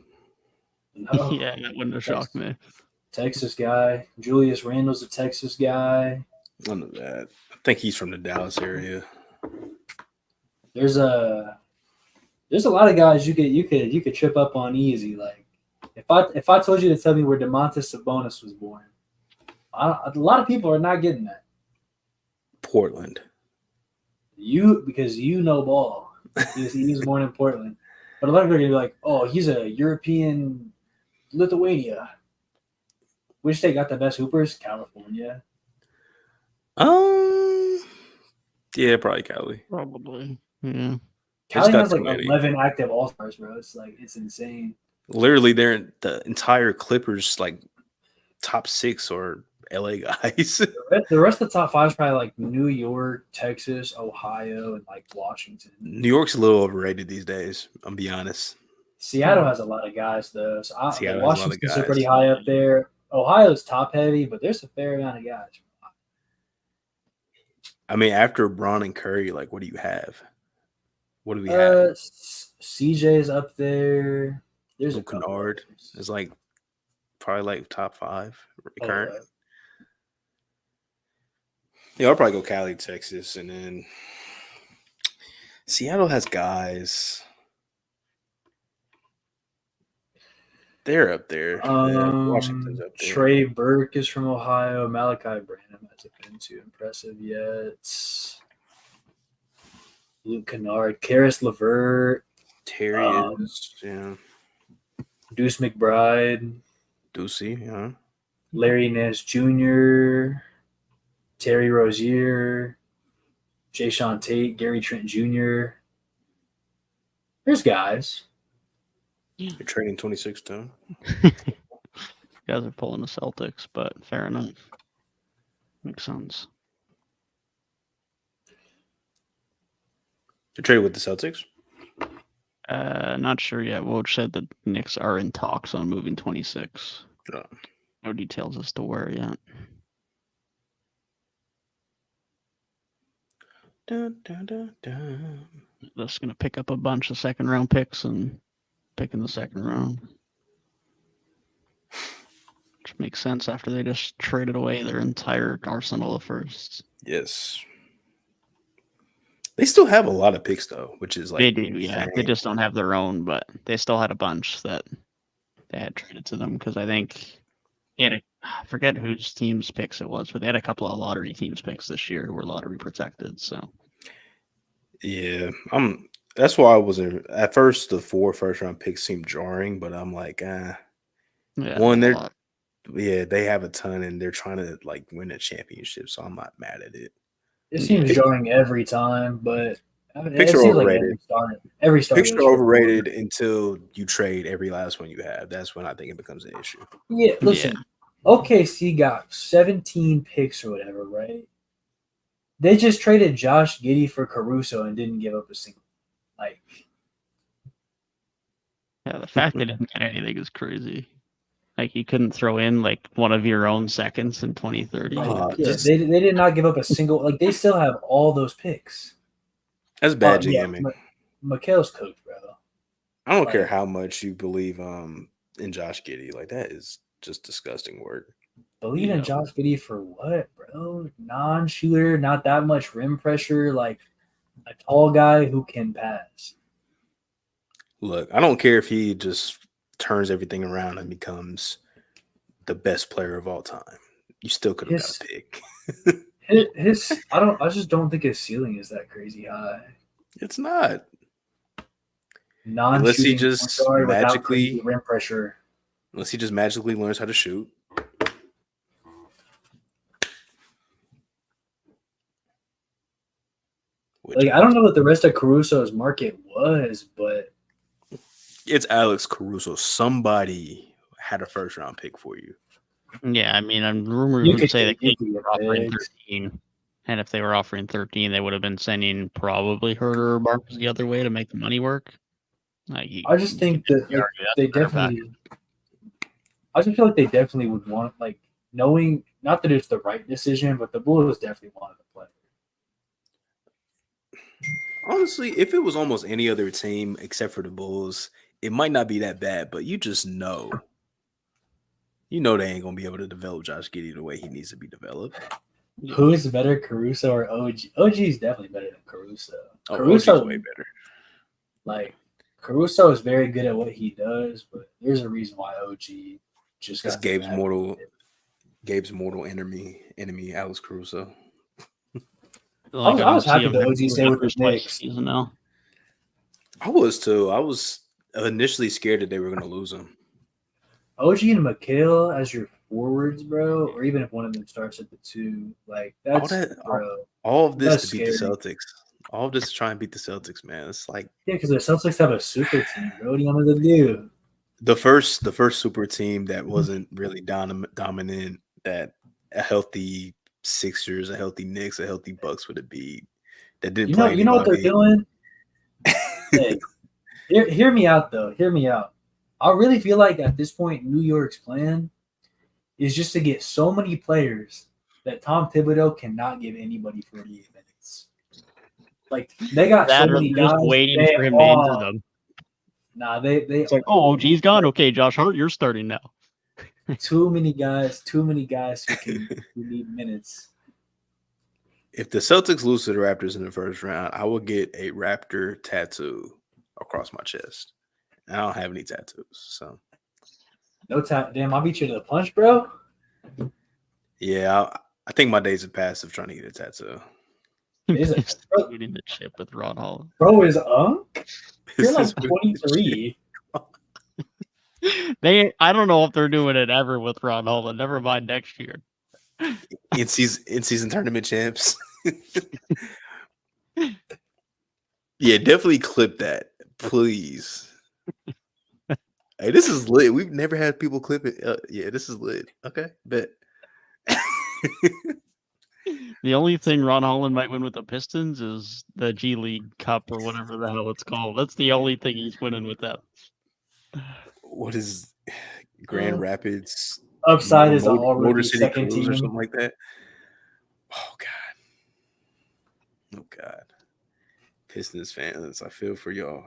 No, Yeah, that wouldn't have shocked me. Texas guy. Julius Randle's a Texas guy. None of that. I think he's from the Dallas area. There's a lot of guys you could trip up on easy. Like if I told you to tell me where Domantas Sabonis was born, a lot of people are not getting that. Portland. Because you know ball. He was born in Portland. But a lot of people are gonna be like, oh, he's a European Lithuania. Which state got the best hoopers? California. Yeah, probably Cali. Probably. Yeah. Cali got has like too many. 11 active All-Stars, bro. It's insane. Literally, they're in the entire Clippers like top 6 or LA guys. The rest of the top 5 is probably like New York, Texas, Ohio, and like Washington. New York's a little overrated these days. I'll be honest. Seattle has a lot of guys though. So Seattle has a lot of Washington's guys. pretty high up there. Ohio's top heavy, but there's a fair amount of guys. I mean, after Braun and Curry, like, what do you have? What do we have? CJ's up there. There's Luke a couple Kennard others. is like probably like top 5 current. yeah. Yeah, I'll probably go Cali, Texas, and then Seattle has guys. They're up there. Washington's up there. Trey Burke is from Ohio. Malachi Branham hasn't been too impressive yet. Luke Kennard, Karis LeVert, Terry is, yeah. Deuce McBride, Ducey, yeah. Larry Nance Jr., Terry Rozier, Jay Sean Tate, Gary Trent Jr. There's guys. You're trading 26 to You guys are pulling the Celtics, but fair enough. Makes sense. You're trading with the Celtics? Not sure yet. Woj said the Knicks are in talks on moving 26. Oh. No details as to where yet. Dun, dun, dun, dun. That's going to pick up a bunch of second-round picks and pick in the second round. Which makes sense after they just traded away their entire arsenal of firsts. Yes. They still have a lot of picks, though, which is like... They do, yeah. They just don't have their own, but they still had a bunch that they had traded to them because I think I forget whose team's picks it was, but they had a couple of lottery teams picks this year who were lottery protected. So yeah, that's why I wasn't at first. The 4 first-round picks seemed jarring, but I'm like, yeah, they have a ton, and they're trying to like win a championship, so I'm not mad at it. It seems jarring every time, but picks are overrated. Every start Picks are overrated until you trade every last one you have. That's when I think it becomes an issue. Yeah, listen. Yeah. OKC got 17 picks or whatever, right? They just traded Josh Giddey for Caruso and didn't give up a single. Like, yeah, the fact they didn't get anything is crazy. Like, you couldn't throw in like one of your own seconds in 2030. They did not give up a single. Like, they still have all those picks. That's bad GMing. Yeah, Mikhail's cooked, bro. I don't care how much you believe in Josh Giddey. Like, that is just disgusting work. Believe in Josh Giddey for what, bro? Non-shooter, not that much rim pressure, like a tall guy who can pass. Look, I don't care if he just turns everything around and becomes the best player of all time. You still could have got a pick. I just don't think his ceiling is that crazy high. It's not. Unless he just magically rim pressure. Unless he just magically learns how to shoot. Like, I don't know what the rest of Caruso's market was, but It's Alex Caruso. Somebody had a first round pick for you. Yeah, I mean, rumors you would could say that you they could were get offering picks. 13. And if they were offering 13, they would have been sending probably Herter or Barnes the other way to make the money work. I just think that like, they definitely. I just feel like they definitely would want, like, knowing, not that it's the right decision, but the Bulls definitely wanted to play. Honestly, if it was almost any other team except for the Bulls, it might not be that bad, but you just know. You know they ain't going to be able to develop Josh Giddey the way he needs to be developed. Yeah. Who is better, Caruso or OG? OG is definitely better than Caruso. Oh, Caruso OG's way better. Like, Caruso is very good at what he does, but there's a reason why OG just That's got Gabe's mortal enemy, Alex Caruso. Like, I was don't see happy him that OG having stayed with the numbers twice a Knicks. season now. I was too. I was initially scared that they were going to lose him. OG and McHale as your forwards, bro, or even if one of them starts at the 2, like, that's, all of this that's to beat the scary. Celtics. All of this to try and beat the Celtics, man. It's like, Yeah, because the Celtics have a super team, bro. What do you want them to do? the first super team that wasn't really dominant, that a healthy Sixers, a healthy Knicks, a healthy Bucks would have beat. That didn't play You know what they're anybody. doing? Hey, hear me out, though. Hear me out. I really feel like at this point, New York's plan is just to get so many players that Tom Thibodeau cannot give anybody 48 minutes. Like, they got so many guys. Just waiting for him to injure them. Nah, it's like, oh, OG's gone. Okay, Josh Hart, you're starting now. Too many guys who need minutes. If the Celtics lose to the Raptors in the first round, I will get a Raptor tattoo across my chest. I don't have any tattoos, so no damn, I'll beat you to the punch, bro. Yeah, I think my days have passed of trying to get a tattoo. Is it getting the chip with Ron Holland? Bro, is You're like 23. I don't know if they're doing it ever with Ron Holland. Never mind next year. In season tournament champs. Yeah, definitely clip that, please. Hey, this is lit. We've never had people clip it. Yeah, this is lit. Okay, bet. The only thing Ron Holland might win with the Pistons is the G League Cup or whatever the hell it's called. That's the only thing he's winning with that. What is Grand Rapids? Upside is Motor City second Cruise team or something like that. Oh God. Pistons fans, I feel for y'all.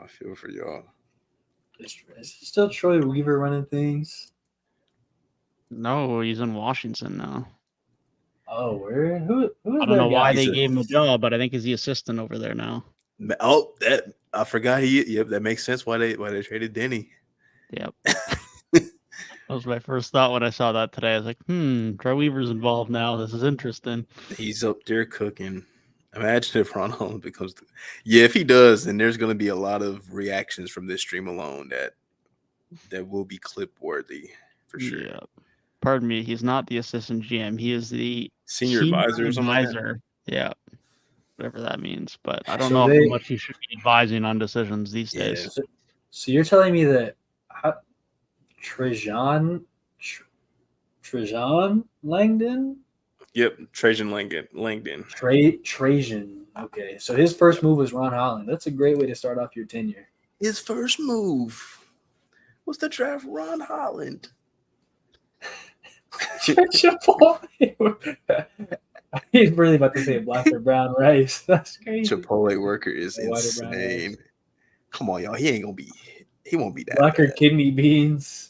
Is still Troy Weaver running things? No, he's in Washington now. Oh, where? Who is I don't know why they gave him a job, but I think he's the assistant over there now. Oh, that I forgot. Yep, that makes sense. Why they traded Denny? Yep. That was my first thought when I saw that today. I was like, Troy Weaver's involved now. This is interesting. He's up there cooking. Imagine if Ron Holland becomes if he does, then there's going to be a lot of reactions from this stream alone that will be clip worthy for sure. Yeah. Pardon me, he's not the assistant GM. He is the senior advisor or something like that. Yeah. Whatever that means. But I don't know how much he should be advising on decisions these days. So you're telling me that Trajan Langdon? Yep, Trajan Langdon. Trajan. Okay, so his first move was Ron Holland. That's a great way to start off your tenure. His first move was to draft Ron Holland. He's really about to say black or brown rice. That's crazy. Chipotle worker is insane. Come on, y'all. He won't be that black bad. Or kidney beans.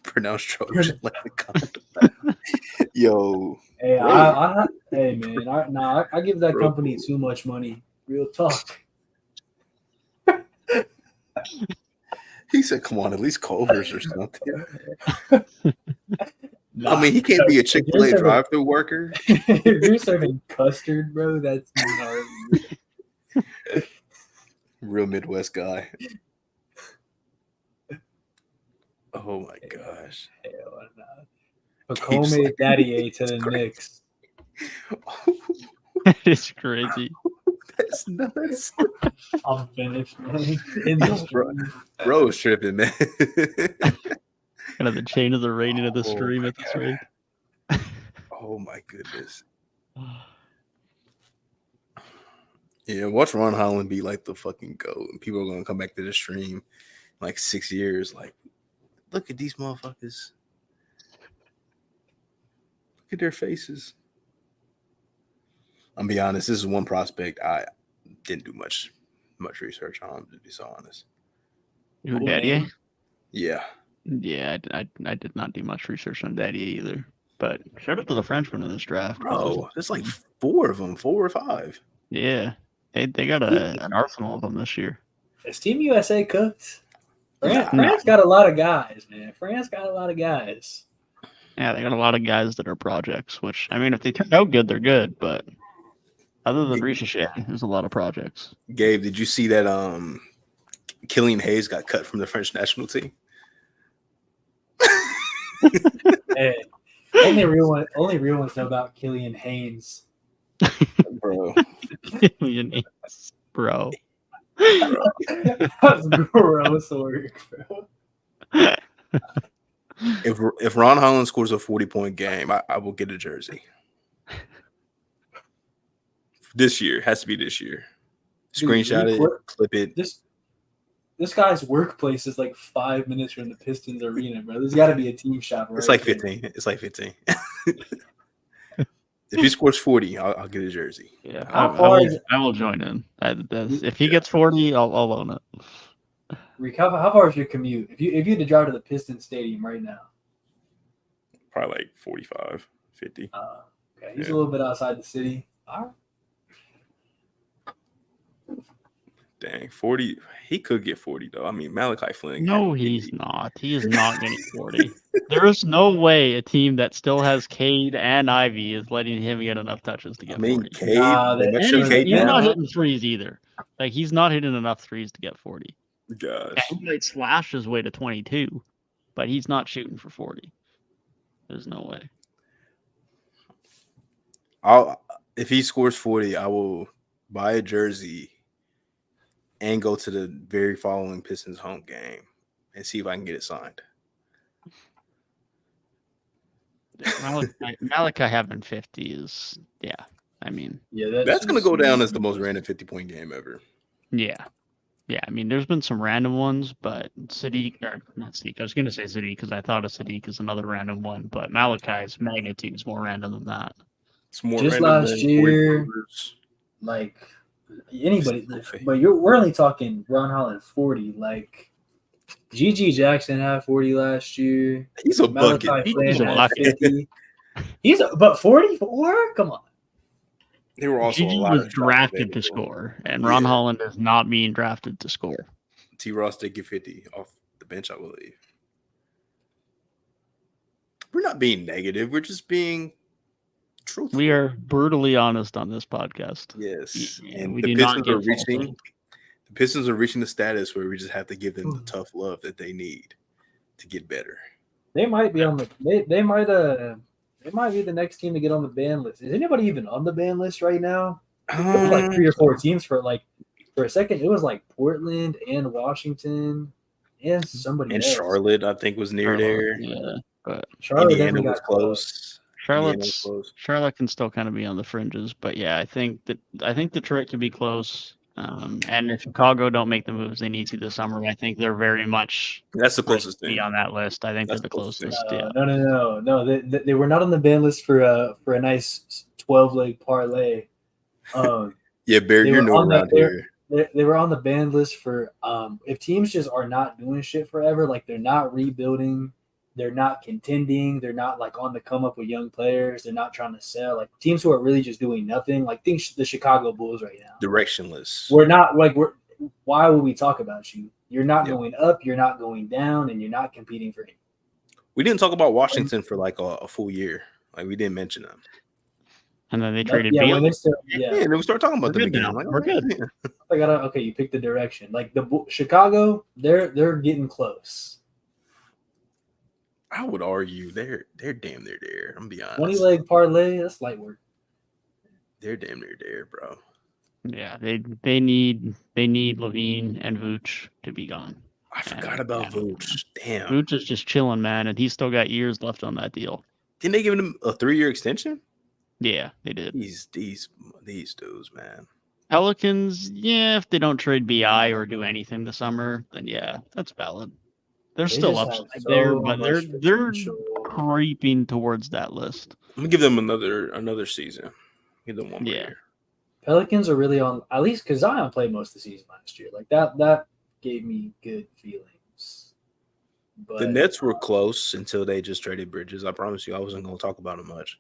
Pronounced Trojan like the condom. Yo. Hey, hey man, I give that company too much money. Real talk. He said, "Come on, at least Culver's or something." I mean, he can't be a Chick-fil-A drive-thru worker. If you're serving custard, bro, that's hard. Real Midwest guy. Oh my gosh. Hell no. Pacome Daddy to the Knicks. It's crazy. That's nuts. I'm finished, man. In the stream. Bro is tripping, man. Kind of the chain of the rating of the Oh stream my at this rate. Oh my goodness. Yeah, watch Ron Holland be like the fucking GOAT. And people are gonna come back to the stream in like 6 years. Like, look at these motherfuckers. Look at their faces. I'm be honest, this is one prospect I didn't do much research on, to be so honest. Who, Daddy? Yeah. Yeah, I did not do much research on Daddy either. But shout out to the Frenchman in this draft. Bro, there's like 4 of them, 4 or 5. Yeah. They got an arsenal of them this year. Is Team USA cooked? Nah. France got a lot of guys, man. France got a lot of guys. Yeah, they got a lot of guys that are projects, which, I mean, if they turn out good, they're good. But other than Ricochet, there's a lot of projects. Gabe, did you see that Killian Hayes got cut from the French national team? Hey, only real ones know about Killian Haynes. Bro. Killian Hayes, bro. That's gross work, bro. If Ron Holland scores a 40-point game, I will get a jersey. This year. Has to be this year. Screenshot it, clip it. This guy's workplace is like 5 minutes from the Pistons arena, bro. There's got to be a team shop. It's like 15. It's like 15. If he scores 40, I'll get a jersey. Yeah, I will join in. If he gets 40, I'll own it. Rick, how far is your commute? If you had to drive to the Pistons Stadium right now, probably like 45, 50. Okay, he's a little bit outside the city. All right. Dang, 40. He could get 40 though. I mean, Malachi Flynn. No, he's not. He is not getting 40. There is no way a team that still has Cade and Ivy is letting him get enough touches to get 40. Cade. And he's not hitting threes either. Like, he's not hitting enough threes to get 40. Gosh. Yeah, he might slash his way to 22, but he's not shooting for 40. There's no way. If he scores 40, I will buy a jersey and go to the very following Pistons home game and see if I can get it signed. Malachi having 50 is, I mean. Yeah, that's going to go down as the most random 50-point game ever. Yeah. Yeah, I mean, there's been some random ones, but Sadiq, or not Sadiq, I was going to say Sadiq because I thought of Sadiq as another random one, but Malachi's magnitude is more random than that. It's more just random last year, like anybody, but we're only talking Ron Holland 40. Like GG Jackson had 40 last year. He's a bucket. He's a bucket. 50. But 44? Come on. They were also GG was drafted to score, and Ron Holland is not being drafted to score. T. Ross did get 50 off the bench, I believe. We're not being negative. We're just being truthful. We are brutally honest on this podcast. Yes. Yeah, and we the do Pistons not are reaching. The Pistons are reaching the status where we just have to give them the tough love that they need to get better. They might be on the. They might be the next team to get on the ban list. Is anybody even on the ban list right now? It was like 3 or 4 teams for a second. It was like Portland and Washington and somebody and else. Charlotte, I think, was near there. Yeah, but Charlotte Indiana was close. Charlotte can still kind of be on the fringes, but yeah, I think Detroit can be close. And if Chicago don't make the moves they need to this summer, I think they're very much that's the closest thing on that list. I think they're the closest. No. They were not on the ban list for a nice 12-leg parlay. Yeah, Barry, you're new around here. They were on the ban list for if teams just are not doing shit forever, like they're not rebuilding, they're not contending, they're not like on the come up with young players, they're not trying to sell, like teams who are really just doing nothing, like think the Chicago Bulls right now. Directionless. Why would we talk about you? You're not going up, you're not going down, and you're not competing for anything. We didn't talk about Washington for like a full year. Like we didn't mention them. And then they traded Beal. And then we start talking about them again. Like, we're good. You picked the direction. Like Chicago, they're getting close. I would argue they're damn near there. I'm gonna be honest. 20-leg parlay, that's light work. they're damn near there, bro. Yeah, they need Levine and Vooch to be gone. I forgot about Vooch. Damn. Vooch is just chilling, man, and he's still got years left on that deal. Didn't they give him a 3-year extension? Yeah, they did. These dudes, man. Pelicans, yeah, if they don't trade BI or do anything this summer, then yeah, that's valid. They're They still just upside have there, so but much they're potential. creeping towards that list. Let me give them another season. Give them one more year. Pelicans are really on, at least because Zion played most of the season last year. Like that gave me good feelings. But The Nets were close until they just traded Bridges. I promise you, I wasn't going to talk about them much.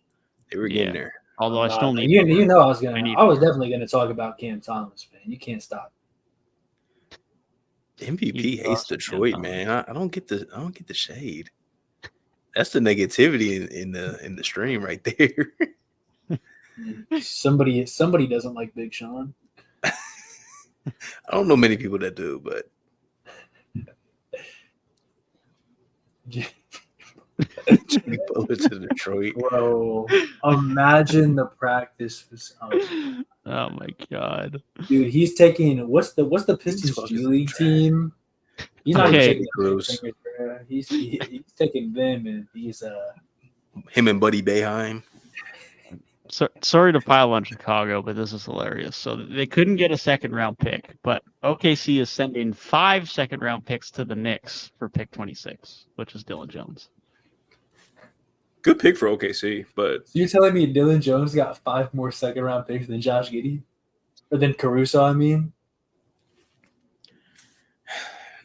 They were getting there. Although I still need you know I was more. definitely gonna talk about Cam Thomas, man. You can't stop. MVP hates Detroit, man. I don't get the shade. That's the negativity in the stream right there. Somebody doesn't like Big Sean. I don't know many people that do, but Jimmy Butler to Detroit. Bro, imagine the practice facility. Oh my god, dude! He's taking what's the Pistons G League team? He's not Okay. even taking the he's taking them, and he's him and Buddy Boeheim. So, sorry to pile on Chicago, but this is hilarious. So they couldn't get a second-round pick, but OKC is sending 5 second-round picks to the Knicks for pick 26, which is Dylan Jones. Good pick for OKC, but so you're telling me Dylan Jones got 5 more second-round picks than Josh Giddey? Or than Caruso, I mean?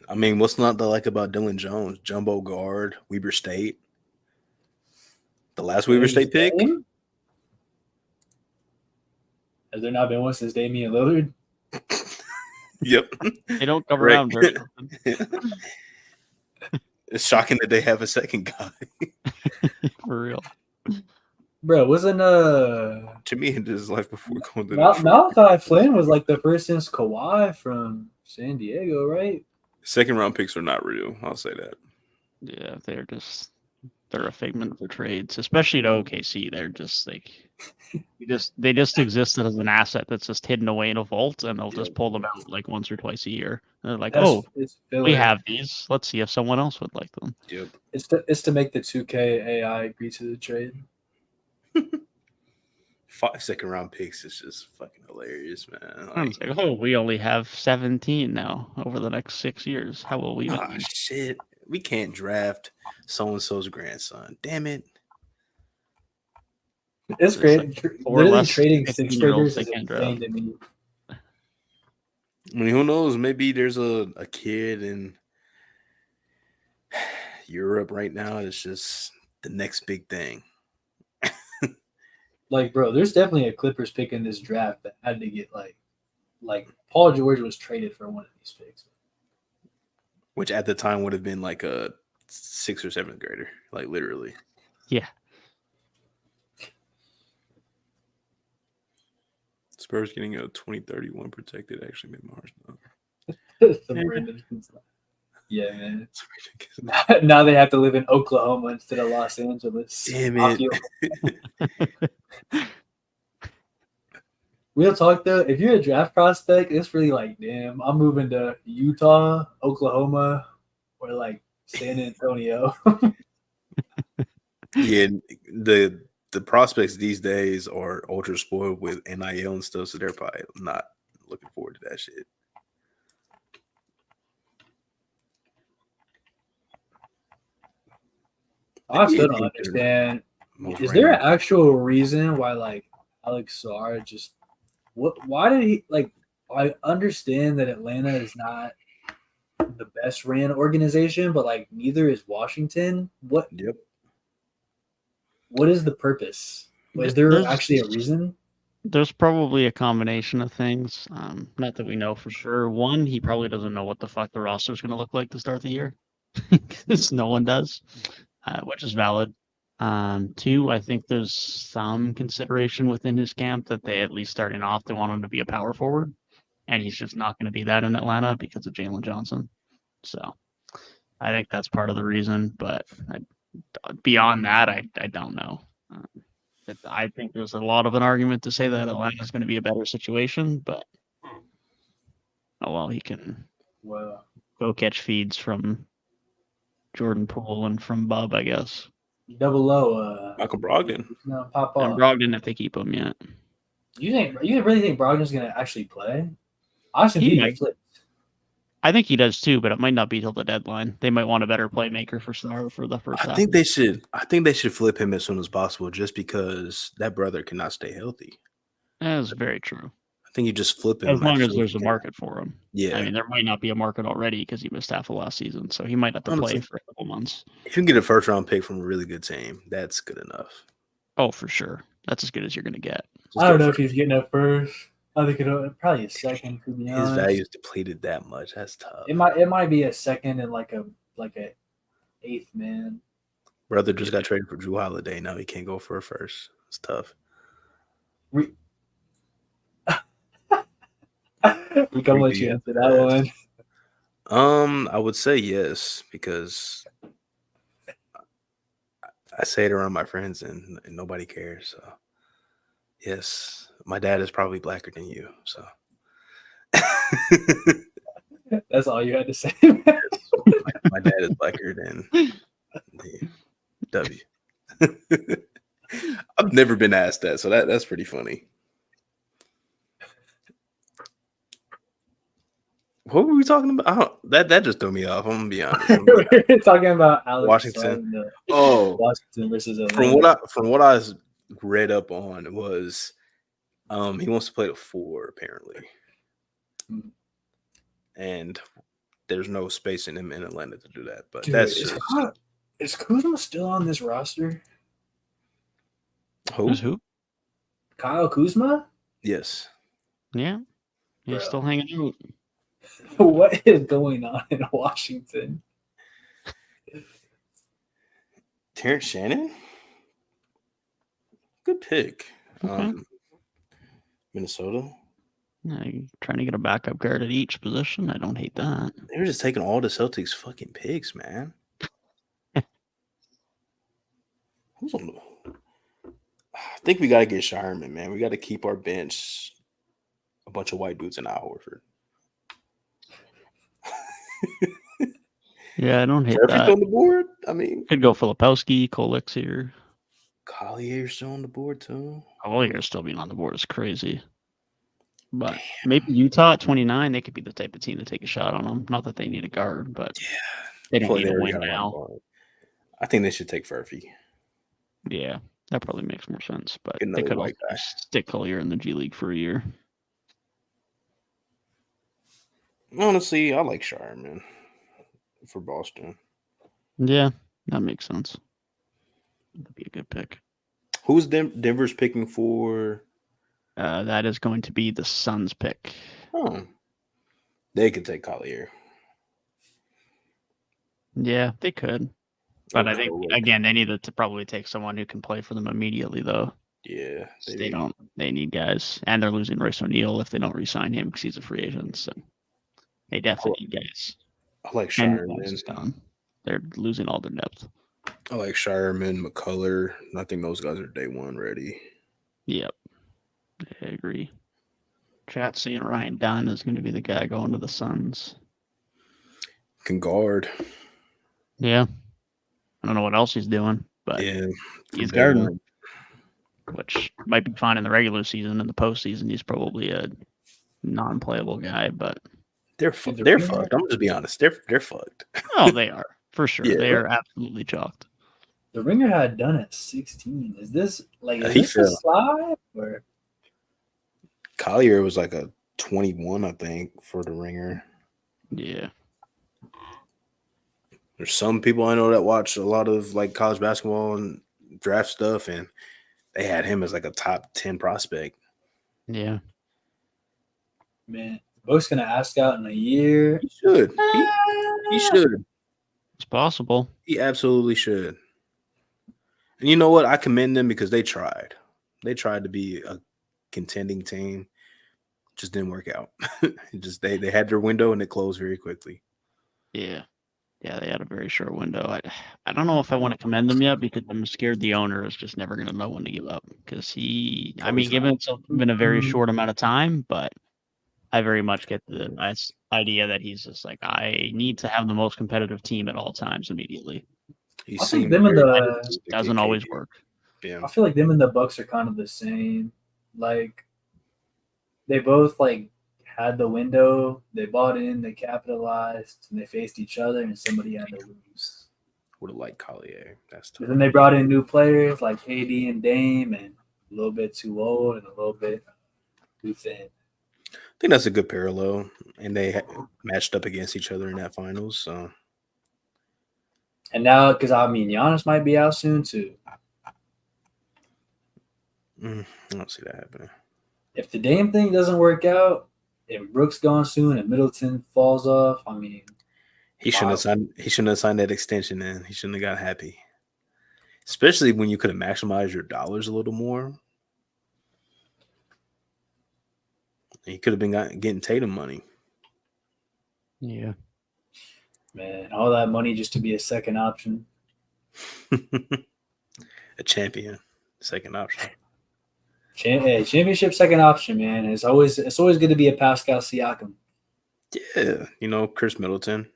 I mean, what's not to like about Dylan Jones? Jumbo guard, Weber State. The last Weber State pick? Has there not been one since Damian Lillard? Yep. They don't come around very often. It's shocking that they have a second guy. For real. Bro, wasn't to me in his life before going to Malachi Flynn was like the first since Kawhi from San Diego, right? Second round picks are not real. I'll say that. Yeah, they're a figment of the trades, especially at OKC. They're just like they just existed as an asset that's just hidden away in a vault, and they'll just pull them out like once or twice a year. And they're like, we have these. Let's see if someone else would like them. Yep. It's to make the 2K AI agree to the trade. 5 second round picks is just fucking hilarious, man. Like, we only have 17 now over the next 6 years. How will we? Shit. We can't draft so-and-so's grandson. Damn it. It's great. Like literally trading 6 figures they is can't insane draft. to me. I mean, who knows? Maybe there's a kid in Europe right now. It's just the next big thing. Like, bro, there's definitely a Clippers pick in this draft that had to get like Paul George was traded for one of these picks. Which at the time would have been like a 6th or 7th grader, like literally. Yeah. Spurs getting a 2031 protected actually made Mars. Yeah, man. Now they have to live in Oklahoma instead of Los Angeles. Damn it. Real talk though, if you're a draft prospect, it's really like, damn, I'm moving to Utah, Oklahoma, or like San Antonio. Yeah, the prospects these days are ultra spoiled with NIL and stuff, so they're probably not looking forward to that shit. I still don't understand. Is there an actual reason why like Alex Sarr just why did he like I understand that Atlanta is not the best ran organization, but like neither is Washington. What is the purpose? Is there actually a reason? There's probably a combination of things. Not that we know for sure. One, he probably doesn't know what the fuck the roster is going to look like to start the year. Because no one does, which is valid. 2, I think there's some consideration within his camp that they, at least starting off, they want him to be a power forward. And he's just not going to be that in Atlanta because of Jalen Johnson. So I think that's part of the reason. But beyond that, I don't know. I think there's a lot of an argument to say that Atlanta's going to be a better situation, but he can Well, go catch feeds from Jordan Poole and from Bub, I guess. double low. Michael Brogdon. No, pop And off. Brogdon, if they keep him yet. You really think Brogdon's gonna actually play? I should He be might. flipped. I think he does too, but it might not be till the deadline. They might want a better playmaker for the first half. I think they should flip him as soon as possible, just because that brother cannot stay healthy. That is very true. I think you just flip him As long as soon there's you a can. market for him. Yeah, I mean, there might not be a market already because he missed half of last season, so he might have to Honestly, play for a couple months. if you can get a first round pick from a really good team, that's good enough. Oh, for sure. That's as good as you're going to get. I don't know if he's getting a first. I think it'll probably a second. To be honest, His value's depleted that much. That's tough. It might be a second and like a eighth man. Brother just got traded for Drew Holiday. Now he can't go for a first. It's tough. We can let you answer that one. I would say yes, because I say it around my friends and nobody cares. So yes, my dad is probably blacker than you. So That's all you had to say. my dad is blacker than the W. I've never been asked that, so that's pretty funny. What were we talking about? That just threw me off. I'm gonna be honest. We're talking about Alex Washington. Washington versus Atlanta. From what I read up on was, he wants to play the 4 apparently, and there's no space in him in Atlanta to do that. But Dude, is Kuzma still on this roster? Who's who? Kyle Kuzma? Yes. Yeah. He's Bro. still hanging out. What is going on in Washington? Terrence Shannon? Good pick. Okay. Minnesota. Trying to get a backup guard at each position. I don't hate that. They're just taking all the Celtics fucking picks, man. Who's on the... I think we got to get Shireman, man. We got to keep our bench a bunch of white dudes in Al Horford. Yeah, I don't hate Perfect that. on the board. I mean, Could go Filipowski, Kolek's here. Collier's still on the board too. Collier's still being on the board is crazy. But maybe Utah at 29, they could be the type of team to take a shot on them. Not that they need a guard, but they don't need to win now. I think they should take Furphy. Yeah, that probably makes more sense. But Get they another could white also guy. stick Collier in the G League for a year. Honestly, I like Shireman for Boston. Yeah, that makes sense. That'd be a good pick. Who's Denver's picking for? That is going to be the Suns pick. Oh, they could take Collier. Yeah, they could. But I think, again, they need to probably take someone who can play for them immediately, though. Yeah. They need guys. And they're losing Royce O'Neal if they don't re-sign him because he's a free agent. So they definitely need guys. I like Shireman. They're losing all their depth. I like Shireman, McCullough. I think those guys are day one ready. Yep. I agree. Chat saying Ryan Dunn is going to be the guy going to the Suns. Can guard. Yeah. I don't know what else he's doing, but yeah, he's guarding, which might be fine in the regular season. In the postseason, he's probably a non-playable guy, but they're fucked. I'm just be honest. They're fucked. Oh, they are for sure. Yeah. They are absolutely chalked. The Ringer had done at 16. Is this like he this a slide or? Collier was like a 21, I think, for the Ringer. Yeah. There's some people I know that watch a lot of like college basketball and draft stuff, and they had him as like a top 10 prospect. Yeah. Man, Bo's gonna ask out in a year. He should. He should. It's possible. He absolutely should. And you know what? I commend them because they tried. They tried to be a contending team. Just didn't work out. They had their window and it closed very quickly. Yeah. Yeah, they had a very short window. I don't know if I want to commend them yet because I'm scared the owner is just never going to know when to give up because He's given it's been a very Mm. short amount of time, but I very much get the idea that he's just like, I need to have the most competitive team at all times immediately. He I think seemed them and very the motivated to get Doesn't always KD. work. Yeah. I feel like them and the Bucks are kind of the same. Like they both like had the window, they bought in, they capitalized, and they faced each other, and somebody had to lose. Would have liked Collier. That's tough. And then they brought in new players like AD and Dame, and a little bit too old and a little bit too thin. I think that's a good parallel, and they matched up against each other in that finals. So And now, because I mean, Giannis might be out soon too. I don't see that happening. If the Dame thing doesn't work out, and Brooks gone soon, and Middleton falls off, I mean, He shouldn't have signed. He shouldn't have signed that extension. Then he shouldn't have got happy, especially when you could have maximized your dollars a little more. He could have been getting Tatum money. Yeah. man, all that money just to be a second option. A champion, second option. Championship second option, man. It's always good to be a Pascal Siakam. Yeah, Chris Middleton.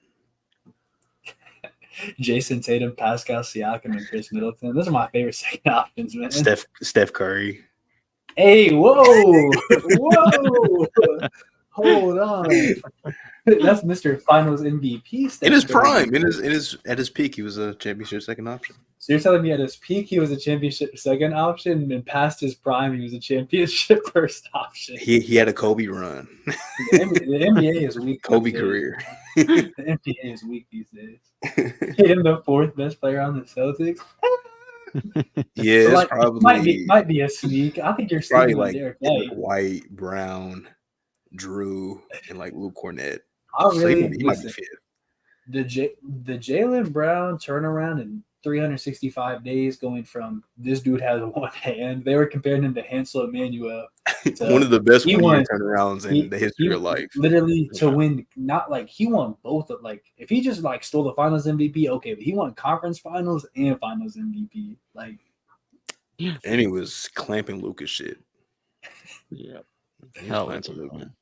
Jason Tatum, Pascal Siakam, and Chris Middleton. Those are my favorite second options, man. Steph Curry. Hey, whoa. Hold on. That's Mr. Finals MVP. Steph In his Curry. prime, at his peak, he was a championship second option. So you're telling me at his peak he was a championship second option, and past his prime he was a championship first option. He had a Kobe run. The NBA is weak. Kobe these career. days. The NBA is weak these days. Hit him the fourth best player on the Celtics. Yeah, So, it's like, probably might be a sneak. I think you're probably sneaking with like Derek Derek White. White, Brown, Drew, and like Luke Cornett. I So really he might be listen. fifth. The Jaylen Brown turnaround in 365 days, going from this dude has one hand. They were comparing him to Hansel Emmanuel. One of the best he one-year won- turnarounds in the history of life. Literally to Yeah. win, not like he won both of like if he just like stole the Finals MVP, okay, but he won Conference Finals and Finals MVP. Like, And he was clamping Lucas shit. Yeah. He was Hell, clamping that's a Luka. one.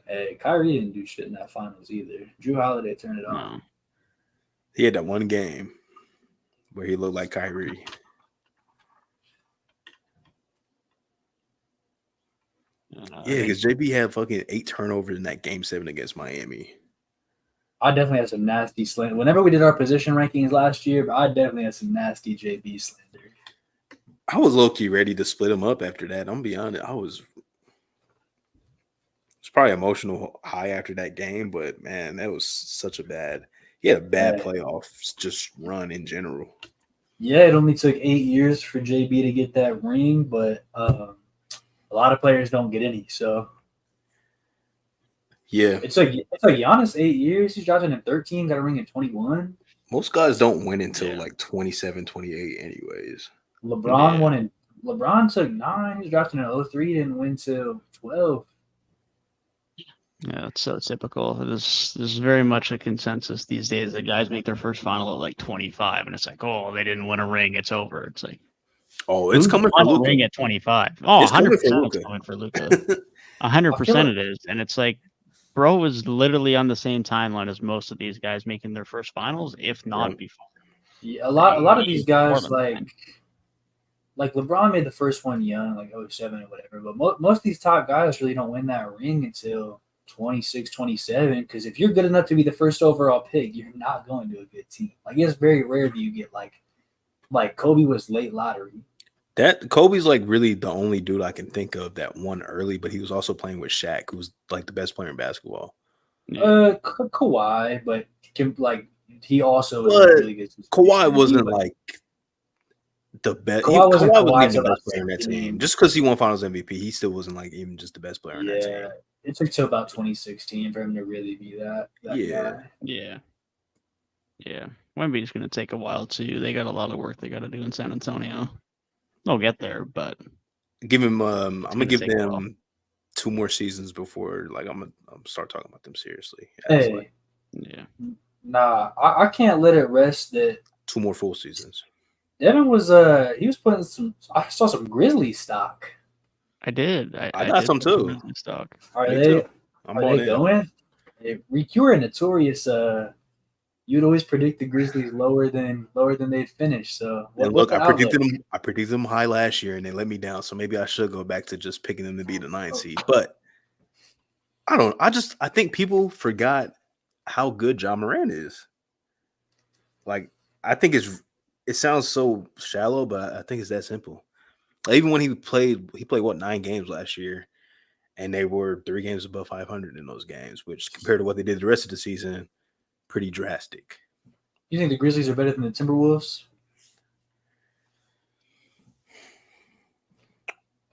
hey, Kyrie didn't do shit in that Finals either. Drew Holiday turned it on. No. He had that one game where he looked like Kyrie. Yeah, because JB had fucking 8 turnovers in that game 7 against Miami. I definitely had some nasty slander. Whenever we did our position rankings last year, I definitely had some nasty JB slander. I was low-key ready to split him up after that. I'm gonna be honest. It's probably emotional high after that game, but man, that was such a bad. He had a bad playoff just run in general. Yeah, it only took 8 years for JB to get that ring, but a lot of players don't get any. So Yeah, it's like Giannis 8 years. He's drafted in 13, got a ring in 21. most guys don't win until Yeah. like 27, 28 anyways. LeBron took 9. He's drafted in 03, didn't win till 12. Yeah, it's so typical. This is very much a consensus these days that guys make their first final at like 25, and it's like, oh, they didn't win a ring, it's over. It's like, Oh, it's who's coming for won a Luka. ring at 25. Oh, It's coming 100% for it's Luka. coming for Luka. 100% it is, and it's like, bro is literally on the same timeline as most of these guys making their first finals, if not Right. before. Yeah, a lot of these guys More than like LeBron made the first one young, like 07 or whatever. But most of these top guys really don't win that ring until 26, 27. Because if you're good enough to be the first overall pick, you're not going to a good team. Like, it's very rare that you get like Kobe was late lottery. That Kobe's like really the only dude I can think of that won early, but he was also playing with Shaq, who's like the best player in basketball. Kawhi, but he also was But really good. Kawhi wasn't like the best. Kawhi wasn't Kawhi Kawhi was the till best about player in that 16. team. Just because he won Finals MVP, he still wasn't like even just the best player in that team. Yeah, it took till about 2016 for him to really be that Yeah. guy. Yeah. Wemby's going to take a while too. They got a lot of work they got to do in San Antonio. They'll get there, but Give him. I'm gonna give take a while. them 2 more seasons before like I'm gonna start talking about them seriously. Hey, yeah. Nah, I can't let it rest that 2 more full seasons. Devin was he was putting some. I saw some Grizzly stock. I did. I I got did some put some too. Grizzly stock. Are Me they too. I'm are bought they in. going? Reek, you were notorious. You'd always predict the Grizzlies lower than they'd finish. So And what's look, the outlook? I predicted them high last year, and they let me down. So maybe I should go back to just picking them to be the 9th seed. But I think people forgot how good John Moran is. Like, I think it sounds so shallow, but I think it's that simple. Like, even when he played what 9 games last year, and they were 3 games above 500 in those games, which compared to what they did the rest of the season, pretty drastic. You think the Grizzlies are better than the Timberwolves?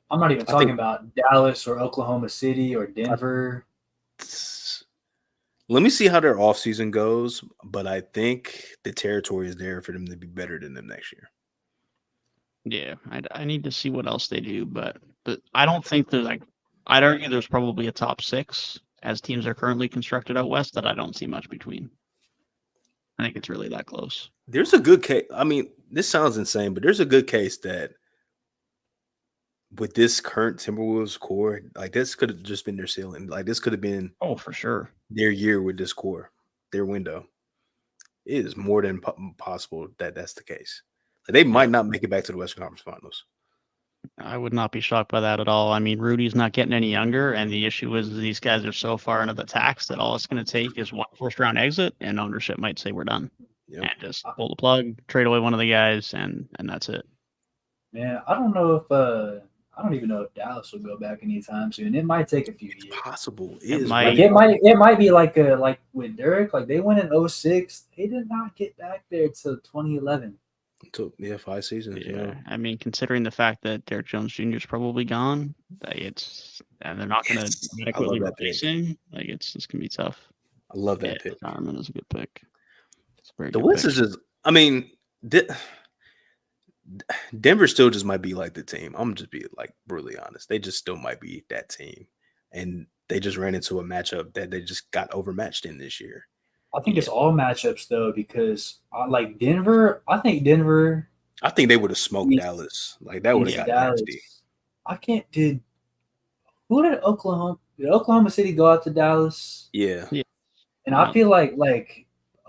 I'm not even talking about Dallas or Oklahoma City or Denver. Let me see how their offseason goes, but I think the territory is there for them to be better than them next year. Yeah, I need to see what else they do, but I don't think there's like. I'd argue there's probably a top 6 as teams are currently constructed out west that I don't see much between. I think it's really that close. There's a good case. I mean, this sounds insane, but there's a good case that with this current Timberwolves core, like this could have just been their ceiling. Like this could have been for sure their year with this core, their window. It is more than possible that that's the case. Like, they might not make it back to the Western Conference Finals. I would not be shocked by that at all. I mean, Rudy's not getting any younger, and the issue is these guys are so far into the tax that all it's going to take is one first-round exit, and ownership might say we're done, and just pull the plug, trade away one of the guys, and that's it. Man, I don't know if I don't even know if Dallas will go back anytime soon. It might take a few years. Possible. It might be like with Dirk, like they went in 2006. They did not get back there till 2011. Took 5 seasons. Yeah, I mean, considering the fact that Derrick Jones Jr. is probably gone, and they're not going to adequately replace him. Like it's gonna be tough. I love that pick. Retirement is a good pick. It's a very the good West pick. is just. I mean, Denver still just might be like the team. I'm gonna just be like brutally honest. They just still might be that team, and they just ran into a matchup that they just got overmatched in this year. I think it's all matchups though, because like Denver. I think they would have smoked Dallas. Like that would have got nasty. I can't. Did Oklahoma City go out to Dallas? Yeah. And I feel like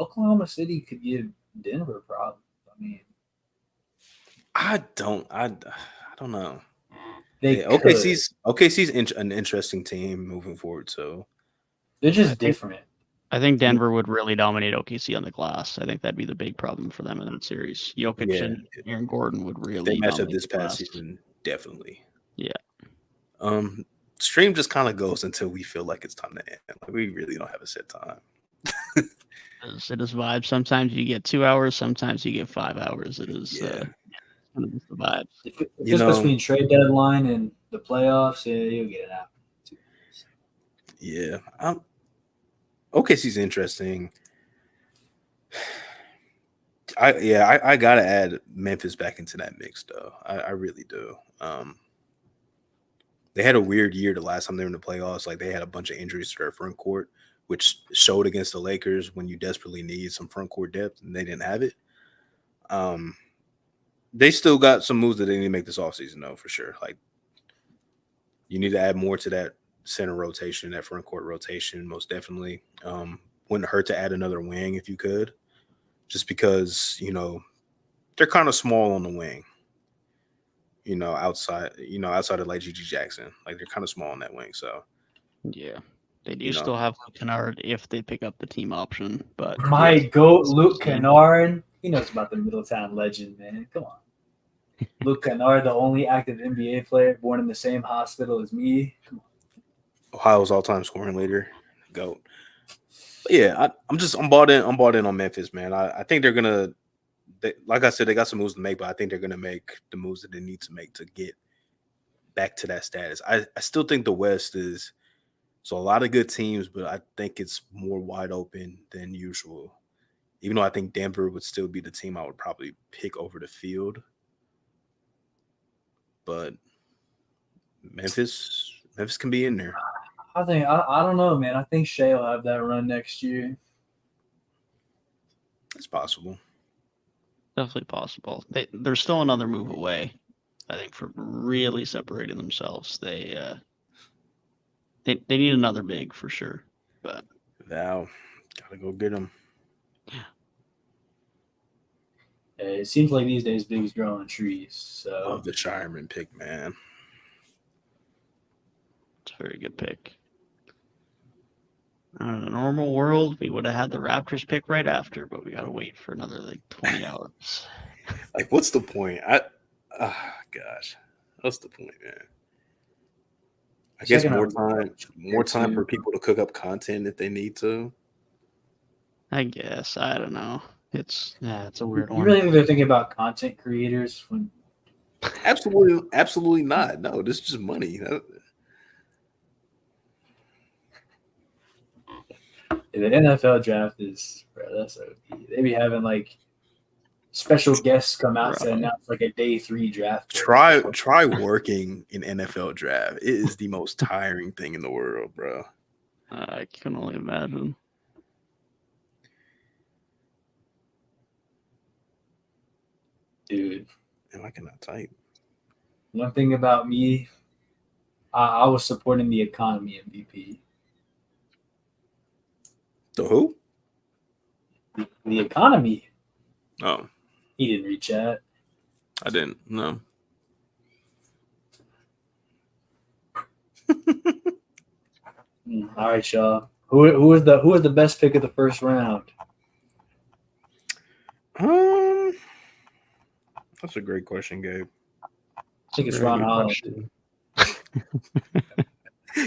Oklahoma City could give Denver problems. I mean, I don't know. OKC's an interesting team moving forward. So they're just different. I think Denver would really dominate OKC on the glass. I think that'd be the big problem for them in that series. Jokic and Aaron Gordon would really. They match up this past season, definitely. Yeah. Stream just kind of goes until we feel like it's time to end. Like, we really don't have a set time. It is vibe. Sometimes you get 2 hours. Sometimes you get 5 hours. It is the vibe. If it's between trade deadline and the playoffs, you'll get it out. Yeah. OKC's interesting. I gotta add Memphis back into that mix though. I really do. They had a weird year the last time they were in the playoffs. Like they had a bunch of injuries to their front court, which showed against the Lakers when you desperately need some front court depth, and they didn't have it. They still got some moves that they need to make this offseason though, for sure. Like you need to add more to that center rotation, that front court rotation, most definitely. Wouldn't hurt to add another wing if you could, just because they're kind of small on the wing. Outside of like Gigi Jackson, like they're kind of small on that wing. So yeah, they do still have Luke Kennard if they pick up the team option. But my goat, Luke Kennard, he knows about the Middletown legend, man. Come on. Luke Kennard, the only active NBA player born in the same hospital as me. Come on. Ohio's all-time scoring leader, GOAT. But yeah, I'm bought in. I'm bought in on Memphis, man. I think they're gonna. Like I said, they got some moves to make, but I think they're gonna make the moves that they need to make to get back to that status. I still think the West is a lot of good teams, but I think it's more wide open than usual. Even though I think Denver would still be the team I would probably pick over the field. But Memphis can be in there. I don't know, man. I think Shea will have that run next year. It's possible. Definitely possible. They're still another move away, I think, from really separating themselves. They need another big for sure. But Val, gotta go get him. It seems like these days bigs grow on trees. So Love the Shireman pick, man. it's a very good pick. In a normal world, we would have had the Raptors pick right after, but we got to wait for another 20 hours. Like, what's the point? Gosh, what's the point, man? I guess more time for people to cook up content if they need to. I guess. I don't know. It's a weird one. You really think they're thinking about content creators when? Absolutely not. No, this is just money. The NFL draft is, bro, that's OP. They be having special guests come out to announce a day 3 draft. Try working in NFL draft. It is the most tiring thing in the world, bro. I can only imagine. Dude, I cannot type. One thing about me, I was supporting the economy MVP. The who? The economy. Oh, He didn't reach that. I didn't. No. All right, y'all. Who is the best pick of the first round? That's a great question, Gabe. I think it's Ron Holland.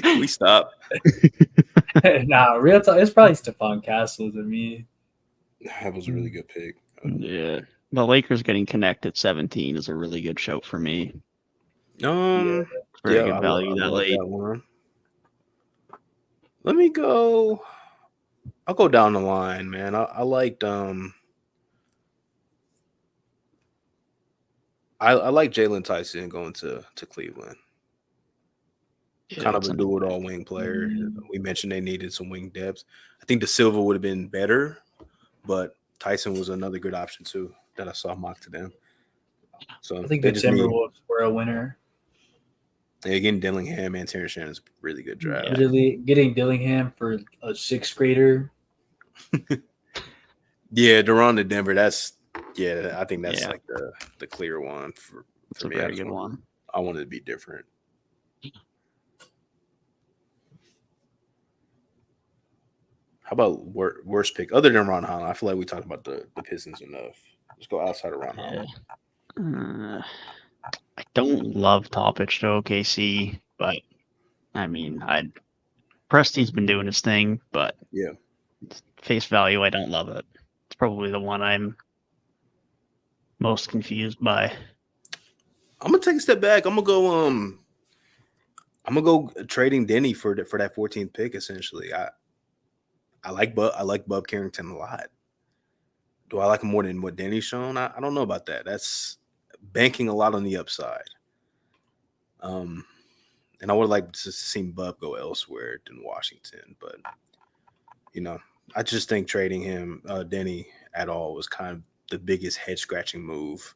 Can we stop? Nah, real talk. It's probably Stephon Castle to me. That was a really good pick. Yeah. The Lakers getting Connect at 17 is a really good show for me. Very good value that late. That one. Let me go. I'll go down the line, man. I liked I like Jalen Tyson going to Cleveland. Yeah, kind of a do-it-all wing player. We mentioned they needed some wing depth. I think the Silva would have been better, but Tyson was another good option too that I saw mocked to them. So I think the Timberwolves were a winner. Getting Dillingham and Terrence Shannon is a really good draft. Yeah. Literally getting Dillingham for a 6th grader. Yeah, Deron to Denver. I think that's like the clear one for me. Very good one. I wanted to be different. How about worst pick other than Ron Holland? I feel like we talked about the Pistons enough. Let's go outside of Ron Holland. I don't love Topic to OKC, but I mean, Presti's been doing his thing, but face value, I don't love it. It's probably the one I'm most confused by. I'm gonna take a step back. I'm gonna go trading Denny for that 14th pick. Essentially, I like Bub Carrington a lot. Do I like him more than what Denny's shown? I don't know about that. That's banking a lot on the upside. And I would like to see Bub go elsewhere than Washington, but I just think trading him Denny at all was kind of the biggest head scratching move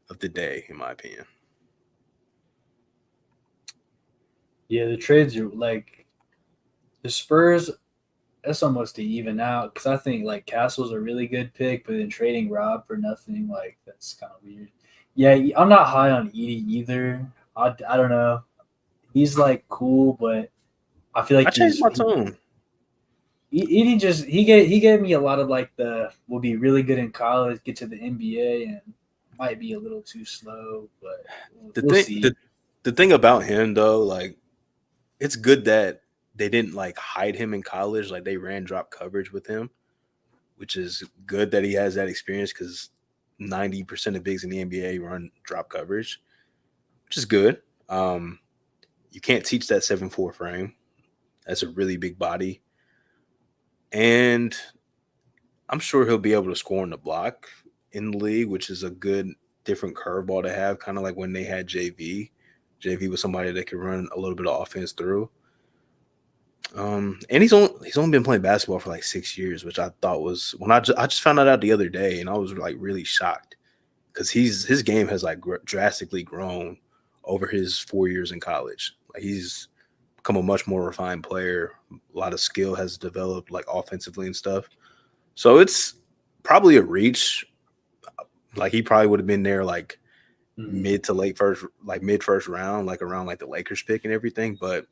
of the day, in my opinion. Yeah, the trades are the Spurs. That's almost to even out because I think Castle's a really good pick, but then trading Rob for nothing, that's kind of weird. Yeah, I'm not high on Edie either. I don't know. He's cool, but I feel like I changed my tone. Edie he gave me a lot of will be really good in college, get to the NBA, and might be a little too slow, but we'll see. The thing about him though, it's good that they didn't hide him in college. They ran drop coverage with him, which is good that he has that experience because 90% of bigs in the NBA run drop coverage, which is good. You can't teach that 7'4" frame. That's a really big body. And I'm sure he'll be able to score in the block in the league, which is a good different curveball to have, kind of like when they had JV. JV was somebody that could run a little bit of offense through. And he's only been playing basketball for like 6 years, which I thought was when I just found that out the other day, and I was like really shocked because his game has like drastically grown over his 4 years in college. Like he's become a much more refined player. A lot of skill has developed, like offensively and stuff. So it's probably a reach. Like he probably would have been there like mid to late first, like mid first round, like around like the Lakers pick and everything. But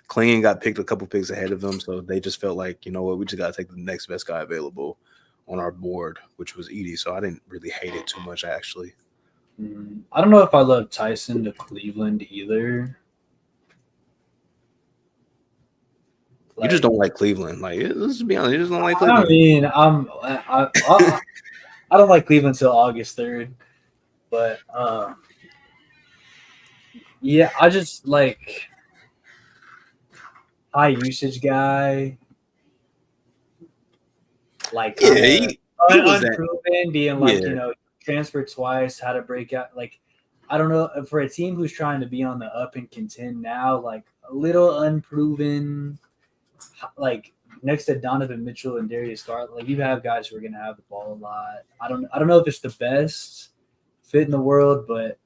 Klingon got picked a couple picks ahead of them, so they just felt like, you know what, we just got to take the next best guy available on our board, which was Edie. So I didn't really hate it too much, actually. I don't know if I love Tyson to Cleveland either. You just don't like Cleveland. Like, let's be honest, you just don't like I Cleveland. mean, I don't like Cleveland till August 3rd, but yeah, I just like high usage guy, like Yeah, kind he of was that. unproven, being like Yeah. transferred twice, how to break out. Like I don't know, for a team who's trying to be on the up and contend now, like a little unproven, like next to Donovan Mitchell and Darius Garland, like you have guys who are going to have the ball a lot. I don't know if it's the best fit in the world, but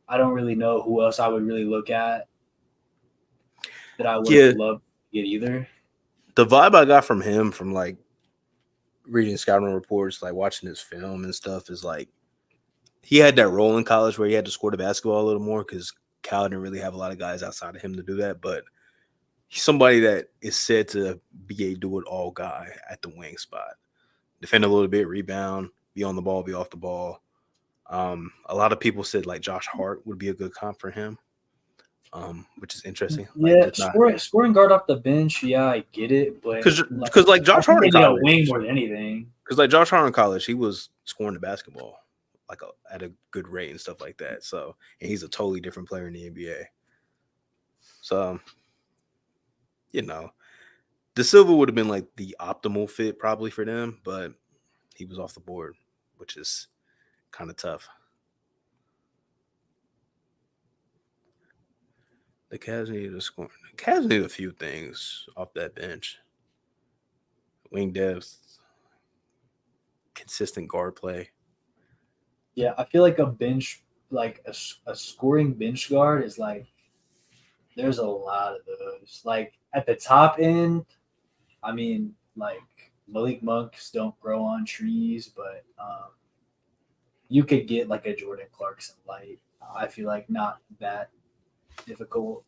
I don't really know who else I would really look at that I would have loved to get either. The vibe I got from him from like reading scouting reports, like watching his film and stuff, is like he had that role in college where he had to score the basketball a little more because Cal didn't really have a lot of guys outside of him to do that. But he's somebody that is said to be a do-it-all guy at the wing spot. Defend a little bit, rebound, be on the ball, be off the ball. A lot of people said like Josh Hart would be a good comp for him, which is interesting. Yeah, scoring guard off the bench, yeah, I get it, but because like Josh Hart in college, wing more than anything. Because like Josh Hart in college, he was scoring the basketball like at a good rate and stuff like that. So, and he's a totally different player in the NBA. So, you know, De Silva would have been like the optimal fit probably for them, but he was off the board, which is kind of tough. The Cavs needed to score. The Cavs need a few things off that bench. Wing depth, consistent guard play. Yeah, I feel like a bench, like a scoring bench guard is like, there's a lot of those. Like at the top end, I mean, like Malik Monks don't grow on trees, but you could get like a Jordan Clarkson light. I feel like not that difficult.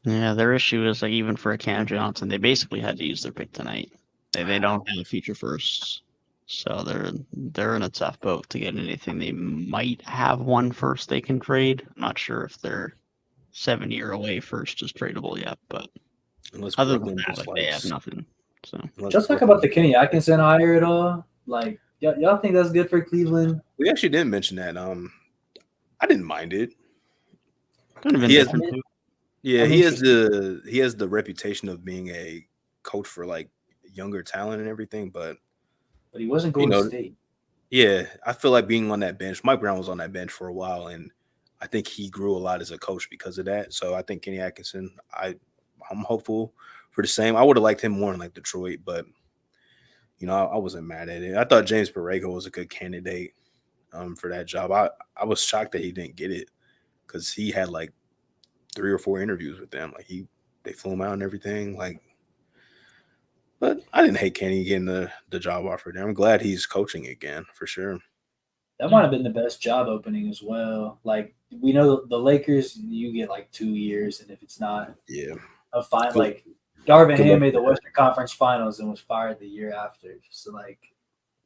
Yeah, their issue is like even for a Cam Johnson, they basically had to use their pick tonight. They don't have future firsts, so they're in a tough boat to get anything. They might have one first they can trade. I'm not sure if their 7-year away first is tradable yet, but Unless other Brooklyn than that, just like, they have likes, nothing. So just talk about the Kenny Atkinson hire at all. Like y'all think that's good for Cleveland? we actually didn't mention that. I didn't mind it. could have been He has- different too. Yeah, I'm he has the reputation of being a coach for like younger talent and everything, but But he wasn't Golden State. yeah, I feel like being on that bench. Mike Brown was on that bench for a while, and I think he grew a lot as a coach because of that. So I think Kenny Atkinson, I'm hopeful for the same. I would have liked him more in like Detroit, but you know, I wasn't mad at it. I thought James Borrego was a good candidate for that job. I was shocked that he didn't get it because he had like 3 or 4 interviews with them. Like they flew him out and everything. Like, but I didn't hate Kenny getting the job offer there. I'm glad he's coaching again for sure. That might have been the best job opening as well. Like we know the Lakers, you get like 2 years, and if it's not a fine, like Darvin Ham made the Western Conference Finals and was fired the year after. So like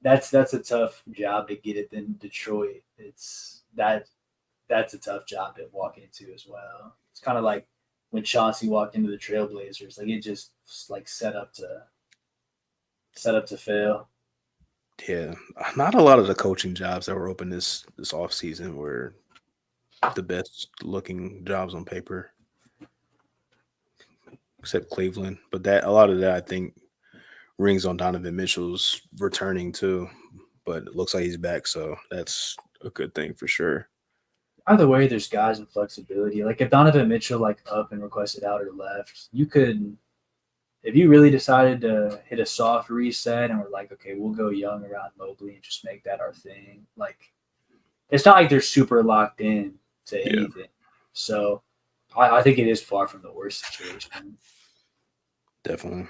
that's a tough job to get it in Detroit. That's a tough job to walk into as well. It's kind of like when Chauncey walked into the Trailblazers. Like it just like set up to fail. Yeah, not a lot of the coaching jobs that were open this offseason were the best looking jobs on paper, except Cleveland. But a lot of that I think rings on Donovan Mitchell's returning too. But it looks like he's back, so that's a good thing for sure. either way, there's guys with flexibility. Like if Donovan Mitchell like up and requested out or left, you could, if you really decided to hit a soft reset and we're like, okay, we'll go young around Mobley and just make that our thing. Like it's not like they're super locked in to anything. So I think it is far from the worst situation. Definitely.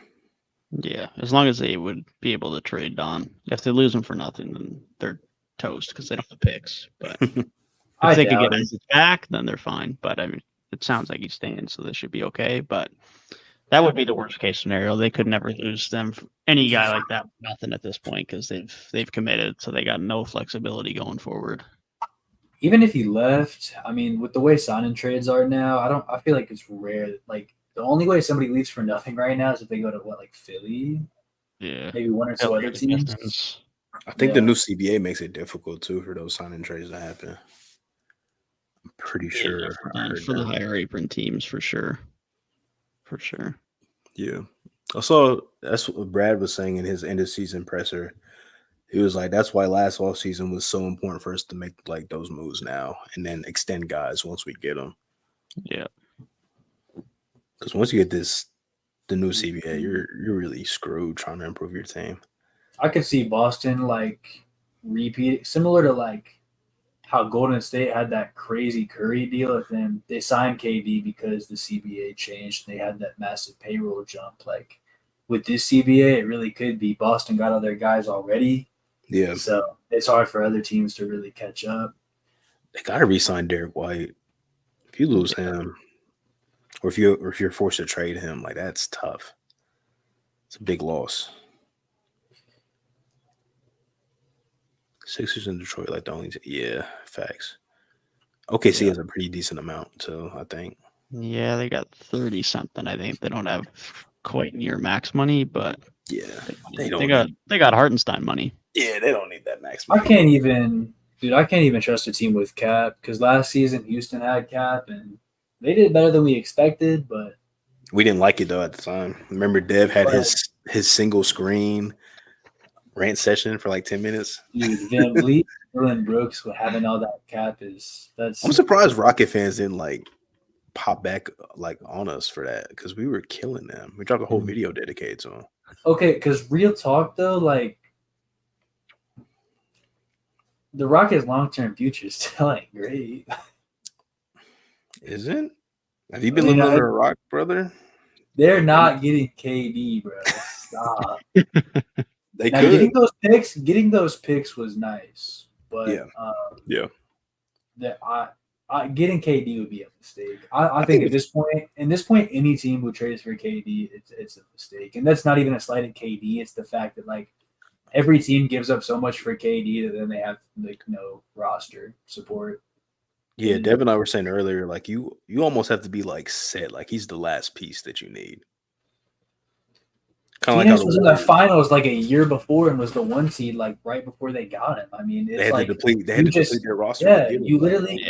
Yeah, as long as they would be able to trade Don. If they lose him for nothing, then they're toast because they don't have picks. But if they could get Isaac back, then they're fine. But I mean, it sounds like he's staying, so they should be okay. But that would be the worst case scenario. They could never lose them. Any guy like that, nothing at this point because they've committed, so they got no flexibility going forward. Even if he left, I mean, with the way signing trades are now, I feel like it's rare. Like the only way somebody leaves for nothing right now is if they go to like Philly. Yeah, Maybe one or two other teams. I think the new CBA makes it difficult too for those signing trades to happen. I'm pretty sure for the higher apron teams for sure. For sure. Yeah. Also, that's what Brad was saying in his end of season presser. He was like, that's why last off season was so important for us to make like those moves now and then extend guys once we get them. Yeah. Because once you get the new CBA, you're really screwed trying to improve your team. I could see Boston like repeat similar to like how Golden State had that crazy Curry deal with them. They signed KD because the CBA changed. They had that massive payroll jump. Like with this CBA, it really could be Boston got all their guys already. Yeah. So it's hard for other teams to really catch up. They got to re-sign Derek White. If you lose him, or if you're forced to trade him, like that's tough. It's a big loss. Sixers in Detroit, like the only facts. OKC has a pretty decent amount too, I think. Yeah, they got 30 something. I think they don't have quite near max money, but they got Hartenstein money. Yeah, they don't need that max money. I can't even trust a team with cap because last season Houston had cap and they did better than we expected, but we didn't like it though at the time. Remember, Dev had his single screen rant session for like 10 minutes. Dude, Van Vliet, Dylan Brooks, having all that cap that's. I'm surprised Rocket fans didn't like pop back like on us for that because we were killing them. We dropped a whole video dedicated to them. Okay, because real talk though, like the Rockets' long-term future still ain't great. Isn't? Have you been living under a rock, brother? They're not getting KD, bro. Stop. They now, could. Getting those picks was nice, but getting KD would be a mistake. I think at this point, any team who trades for KD, it's a mistake, and that's not even a slight at KD. It's the fact that like every team gives up so much for KD that then they have like no roster support. Yeah, Devin and I were saying earlier, like you almost have to be like set, like he's the last piece that you need. Phoenix was in the finals like a year before and was the 1 seed like right before they got him. I mean, it's they had like to deplete their roster. Yeah, you literally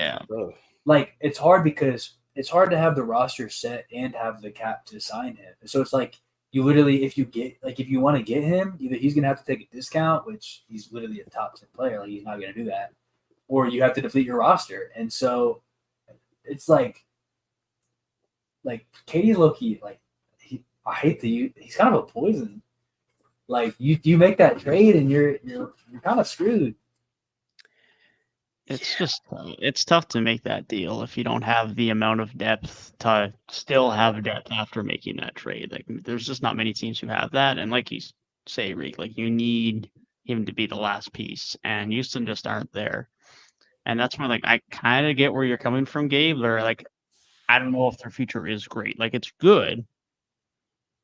like it's hard because it's hard to have the roster set and have the cap to sign him. So it's like you literally if you want to get him, either he's gonna have to take a discount, which he's literally a top 10 player, like he's not gonna do that, or you have to deplete your roster. And so it's like Katie's low key like. I hate he's kind of a poison. Like you make that trade and you're kind of screwed. It's tough to make that deal if you don't have the amount of depth to still have depth after making that trade. Like there's just not many teams who have that. And like you say, Reek, like you need him to be the last piece, and Houston just aren't there. And that's why like I kind of get where you're coming from, Gabe. They're like, I don't know if their future is great. Like it's good.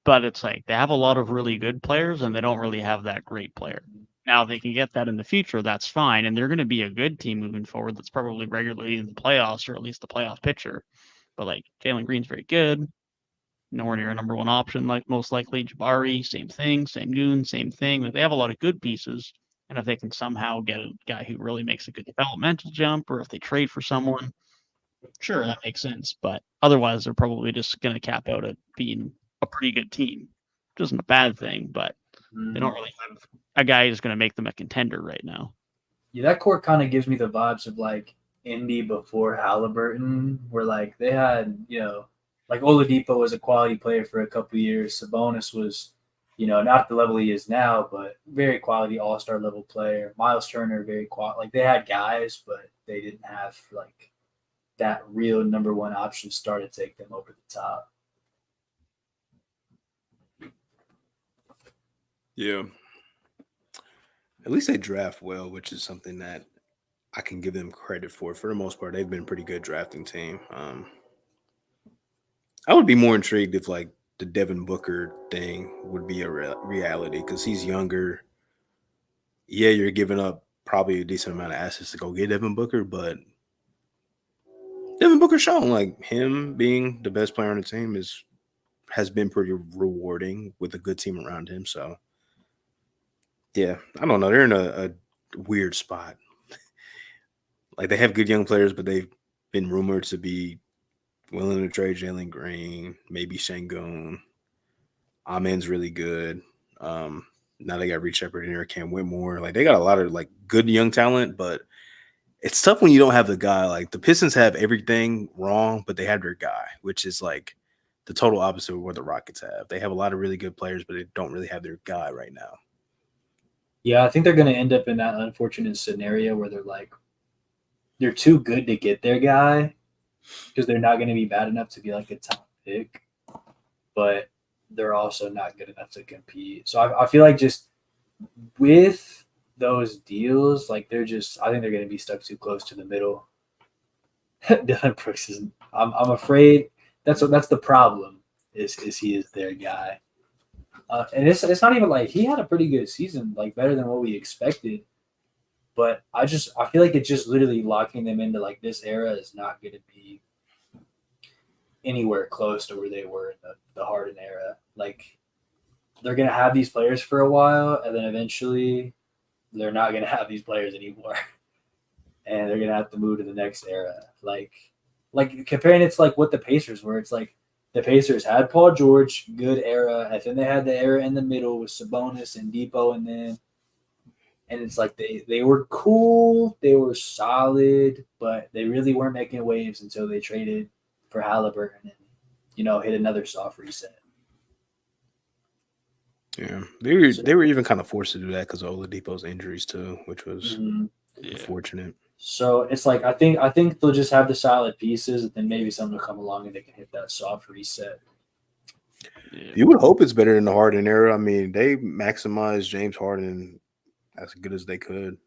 But it's like they have a lot of really good players and they don't really have that great player. Now they can get that in the future, that's fine. And they're going to be a good team moving forward that's probably regularly in the playoffs or at least the playoff picture. But like Jalen Green's very good. Nowhere near a number one option, like most likely. Jabari, same thing. Sengun, same thing. Like, they have a lot of good pieces. And if they can somehow get a guy who really makes a good developmental jump, or if they trade for someone, sure, that makes sense. But otherwise, they're probably just going to cap out at being a pretty good team, which isn't a bad thing, but they don't really have a guy who's going to make them a contender right now. Yeah, that court kind of gives me the vibes of like Indy before Halliburton were like they had, like Oladipo was a quality player for a couple years. Sabonis was, not the level he is now, but very quality all-star level player. Miles Turner, very quality. Like they had guys, but they didn't have like that real number one option star to take them over the top. Yeah. At least they draft well, which is something that I can give them credit for. For the most part, they've been a pretty good drafting team. I would be more intrigued if like the Devin Booker thing would be a reality because he's younger. Yeah, you're giving up probably a decent amount of assets to go get Devin Booker, but Devin Booker shown like him being the best player on the team has been pretty rewarding with a good team around him. So yeah, I don't know. They're in a weird spot. Like they have good young players, but they've been rumored to be willing to trade Jalen Green, maybe Şengün. Amen's really good. Now they got Reed Shepard in there, Cam Whitmore. Like they got a lot of like good young talent, but it's tough when you don't have the guy. Like the Pistons have everything wrong, but they have their guy, which is like the total opposite of what the Rockets have. They have a lot of really good players, but they don't really have their guy right now. Yeah, I think they're going to end up in that unfortunate scenario where they're too good to get their guy because they're not going to be bad enough to be like a top pick, but they're also not good enough to compete. So I feel like just with those deals, like I think they're going to be stuck too close to the middle. Dylan Brooks is. I'm afraid that's the problem. Is he is their guy, and it's not even like he had a pretty good season, like better than what we expected. But I feel like it's just literally locking them into like this era is not going to be anywhere close to where they were in the Harden era. Like they're going to have these players for a while, and then eventually they're not going to have these players anymore, and they're going to have to move to the next era. Like comparing it to like what the Pacers were, it's like the Pacers had Paul George, good era, and then they had the era in the middle with Sabonis and Depot, and it's like they were cool, they were solid, but they really weren't making waves until they traded for Halliburton and hit another soft reset. Yeah, they were even kind of forced to do that because of Oladipo's injuries too, which was unfortunate. So it's like I think they'll just have the solid pieces, and then maybe someone will come along and they can hit that soft reset. Yeah. You would hope it's better than the Harden era. I mean, they maximized James Harden as good as they could.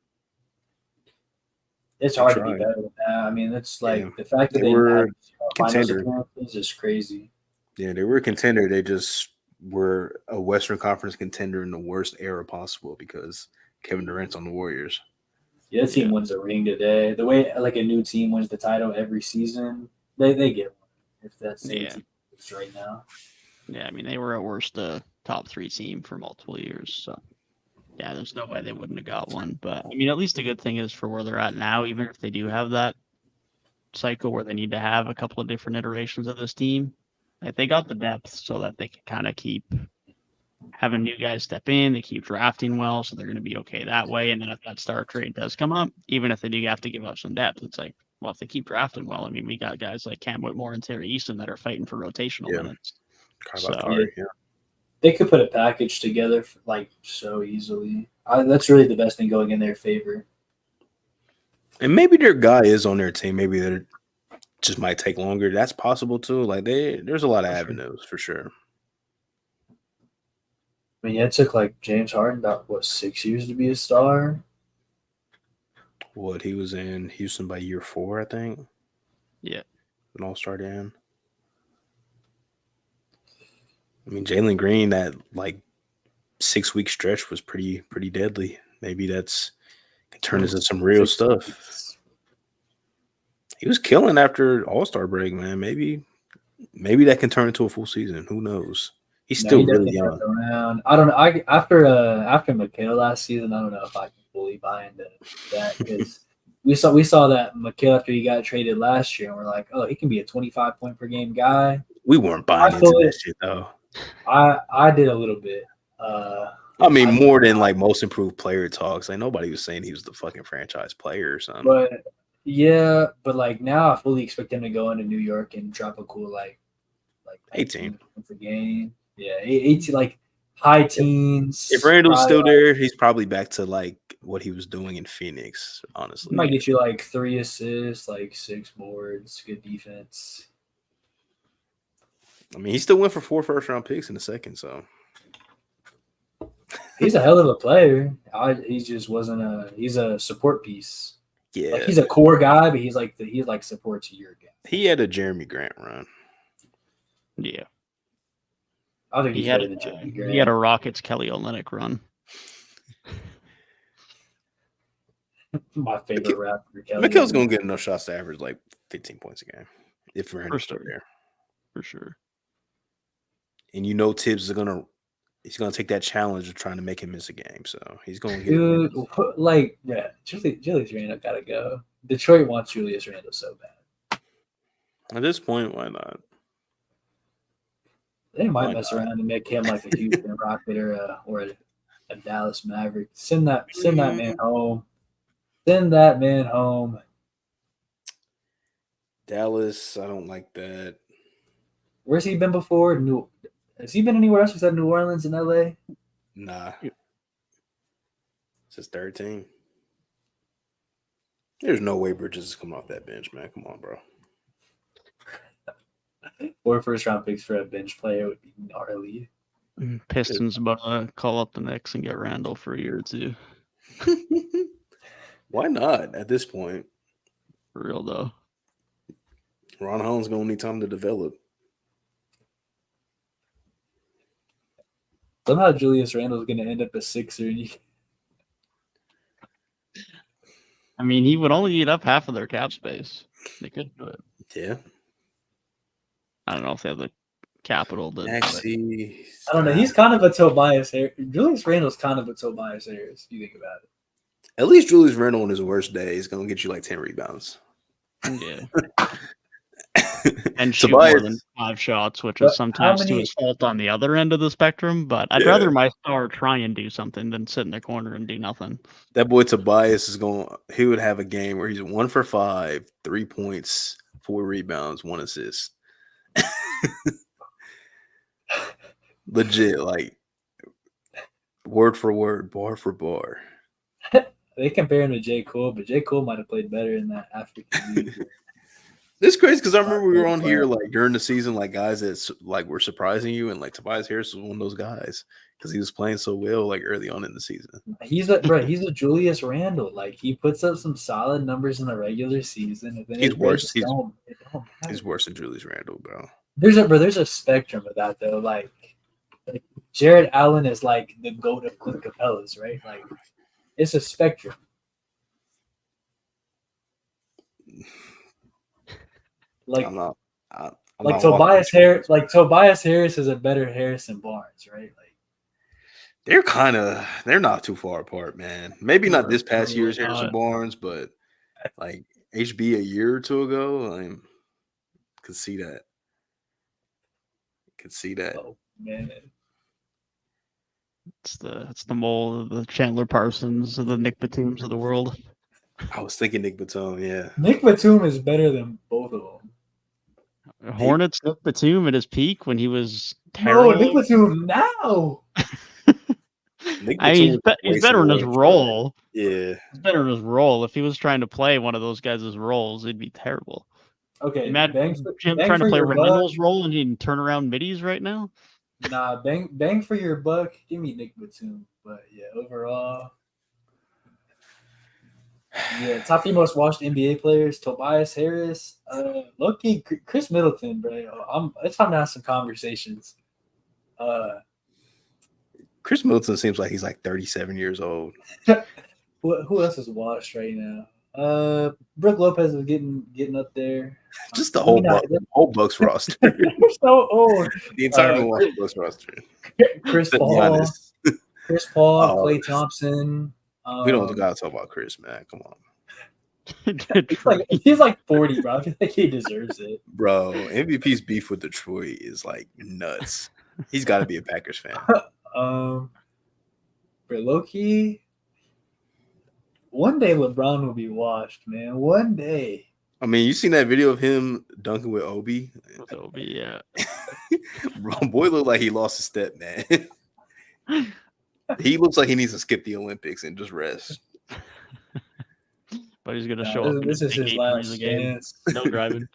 It's hard to be better than that. I mean, it's like the fact that they were finals appearances is crazy. Yeah, they were a contender. They just were a Western Conference contender in the worst era possible because Kevin Durant's on the Warriors. Yeah, the team wins a ring today. The way like a new team wins the title every season, they get one. If that's the team right now. Yeah, I mean they were at worst a top 3 team for multiple years. So yeah, there's no way they wouldn't have got one. But I mean, at least the good thing is for where they're at now, even if they do have that cycle where they need to have a couple of different iterations of this team, like they got the depth so that they can kind of keep having new guys step in. They keep drafting well, so they're going to be okay that way. And then if that star trade does come up, even if they do have to give up some depth, it's like, well, if they keep drafting well, I mean, we got guys like Cam Whitmore and Terry Easton that are fighting for rotational minutes. They could put a package together like so easily. That's really the best thing going in their favor. And maybe their guy is on their team. Maybe they just might take longer. That's possible too. Like there's a lot of avenues for sure. I mean, it took like James Harden about 6 years to be a star. What, he was in Houston by year 4, I think. Yeah, an all-star in. I mean, Jalen Green, that like 6-week stretch was pretty deadly. Maybe that's can turn into some real stuff. He was killing after All-Star break, man. Maybe that can turn into a full season. Who knows? He's still really young. Around. I don't know. After Mikhail last season, I don't know if I can fully buy into that because we saw that Mikhail after he got traded last year, and we're like, oh, he can be a 25 point per game guy. We weren't buying into that shit though. I did a little bit. I mean, more than like most improved player talks. Like nobody was saying he was the fucking franchise player or something. But Yeah, but like now I fully expect him to go into New York and drop a cool like 18 points a game. Yeah, 18 like high teens. If Randall's probably, still like, there, he's probably back to like what he was doing in Phoenix, he honestly. might get you like 3 assists, like 6 boards, good defense. I mean, he still went for 4 first-round picks in the second, so He's a hell of a player. He just wasn't a. He's a support piece. yeah. Like he's a core guy, but he's like supports your guy. He had a Jeremy Grant run. Yeah. I think He he's had better than Jeremy Grant. he had a Rockets Kelly Olynyk run. My favorite rapper. Mikel's gonna get enough shots to average like 15 points a game if Randall's still there. For sure. And you know Tibbs is gonna take that challenge of trying to make him miss a game. So he's gonna get Dude, like Julius Randle gotta go. Detroit wants Julius Randle so bad. at this point, why not? They might mess around and make him like a Houston Rocket or a Dallas Maverick. Send that man home. Send that man home. Dallas, I don't like that. Where's he been before? Has he been anywhere else except New Orleans and LA? Nah. It's his third team. There's no way Bridges is coming off that bench, man. Come on, bro. 4 first-round picks for a bench player would be gnarly. Pistons about to call up the Knicks and get Randall for a year or two. Why not at this point? For real, though. Ron Holland's going to need time to develop. Somehow Julius Randle's going to end up a Sixer. I mean, he would only eat up half of their cap space. They could do it. Yeah. I don't know if they have the capital. Actually, I don't know. He's kind of a Tobias Harris. Julius Randle's kind of a Tobias Harris, if you think about it. At least Julius Randle on his worst day is going to get you like 10 rebounds. Yeah. And shoot more than 5 shots, which is sometimes to his fault on the other end of the spectrum. But I'd rather my star try and do something than sit in the corner and do nothing. That boy Tobias he would have a game where he's 1 for 5, 3 points, 4 rebounds, 1 assist. Legit, like word for word, bar for bar. They compare him to J. Cole, but J. Cole might have played better in that African league. It's crazy because I remember we were on here like during the season, like guys that like were surprising you, and like Tobias Harris was one of those guys because he was playing so well like early on in the season. He's a Julius Randle. Like he puts up some solid numbers in the regular season. And then he's worse. He's worse than Julius Randle, bro. There's a spectrum of that though. Like Jared Allen is like the GOAT of Clint Capella's, right? Like it's a spectrum. Like Tobias Harris, Tobias Harris is a better Harrison Barnes, right? Like they're not too far apart, man. Maybe not this past year's Harrison Barnes, but like HB a year or two ago, I could see that. Oh man. It's the mole of the Chandler Parsons of the Nick Batums of the world. I was thinking Nick Batum, yeah. Nick Batum is better than both of them. Hornets Nick Batum at his peak when he was terrible. No, Nick Batum now. He's better in his role. Yeah. He's better in his role. If he was trying to play one of those guys' roles, it'd be terrible. Okay, imagine Jim trying to play Randall's role and he can turn around middies right now. Nah, bang for your buck. Give me Nick Batum. But yeah, overall, yeah, top 3 most watched NBA players: Tobias Harris, low-key Chris Middleton, bro. It's time to have some conversations. Chris Middleton seems like he's like 37 years old. Who else is washed right now? Brook Lopez is getting up there. Just the whole Bucks roster. They're so old. The entire Milwaukee Bucks roster. Chris Paul, Klay Thompson. We don't gotta talk about Chris, man. Come on. he's like 40, bro. I feel like he deserves it. Bro, MVP's beef with Detroit is like nuts. He's got to be a Packers fan. But low-key, One day LeBron will be washed, man. One day. I mean, you seen that video of him dunking with Obi? With Obi, yeah. Boy looked like he lost a step, man. He looks like he needs to skip the Olympics and just rest. But he's gonna show up. This is his last chance. No driving.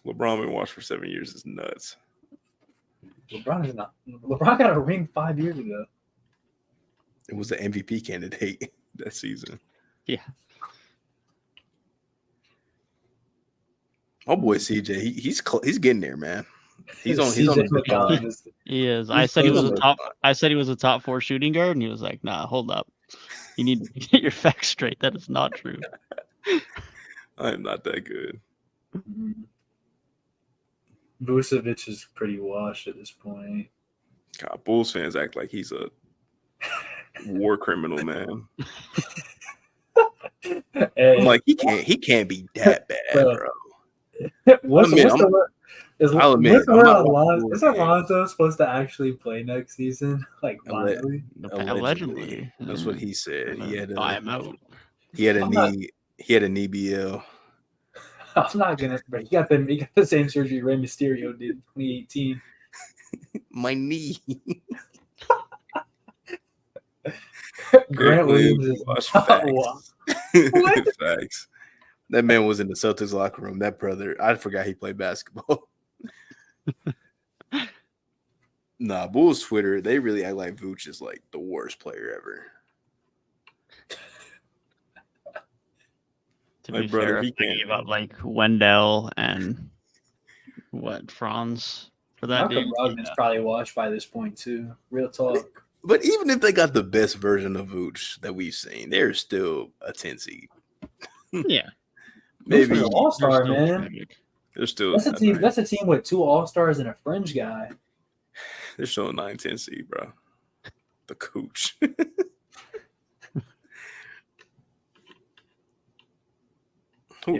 LeBron been watched for 7 years is nuts. LeBron got a ring 5 years ago. It was the MVP candidate that season. Yeah. Oh boy, CJ, he's getting there, man. He's on. He is. I said he was a top 4 shooting guard, and he was like, "Nah, hold up. You need to get your facts straight. That is not true." I am not that good. Vucevic is pretty washed at this point. God, Bulls fans act like he's a war criminal, man. Hey, I'm like, he can't be that bad, bro. Is Alonzo supposed to actually play next season? Like, finally? Allegedly. That's what he said. He had buy him out. He had a knee BL. I'm not gonna. Bro, he got the same surgery Rey Mysterio did in 2018. My knee. Grant Williams is facts. Facts. That man was in the Celtics locker room. That brother, I forgot he played basketball. Nah, Bulls Twitter, they really act like Vooch is like the worst player ever. To be fair, he gave up like Wendell and Franz for that. Malcolm Brogdon's probably washed by this point too. Real talk. But even if they got the best version of Vooch that we've seen, they're still a 10 seed. Yeah. Maybe all-star, man. They're still that's a team with 2 all-stars and a fringe guy. They're still a 9-10 seed, bro. The cooch.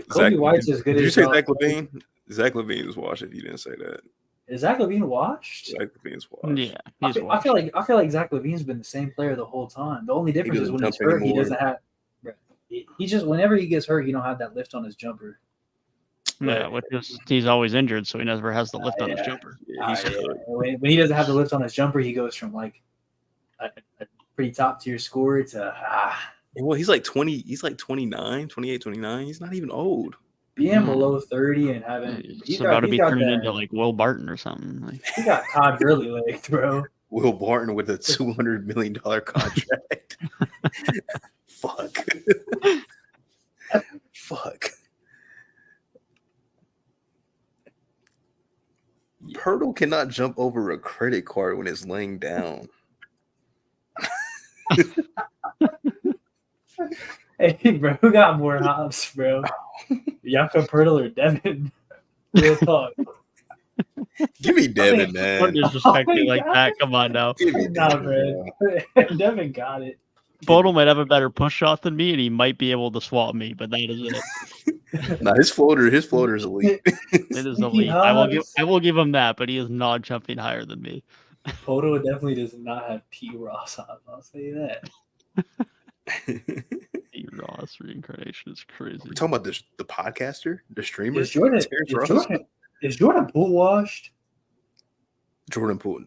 Kobe White's as good Did as you say Zach LaVine? Zach LaVine is washed if you didn't say that. Is Zach LaVine washed? Zach LaVine's washed. Yeah. I feel like Zach LaVine's been the same player the whole time. The only difference is when he's hurt, he doesn't have he just whenever he gets hurt, he don't have that lift on his jumper. Yeah, he's always injured, so he never has the lift on his jumper. Yeah, when he doesn't have the lift on his jumper, he goes from like a pretty top tier scorer to well, he's like 20, he's like 29, 28, 29. He's not even old. Being below 30 and having he's about to be turning into like Will Barton or something. Like he got Todd Gurley legs, bro. Will Barton with a $200 million contract. Fuck. Fuck. Pirtle cannot jump over a credit card when it's laying down. Hey, bro, who got more hops, bro? Jakob Pirtle or Devin? Real talk. Give me Devin, man. Don't disrespect me like that. Come on now. Nah, bro. Devin got it. Bodle might have a better push shot than me, and he might be able to swap me, but that is it. Nah, his floater is elite. It is elite. I will give him that, but he is not jumping higher than me. Poto definitely does not have P. Ross on. I'll say that. P. Ross reincarnation is crazy. We're talking about the podcaster, the streamer. Is Jordan Poole washed? Jordan Poole.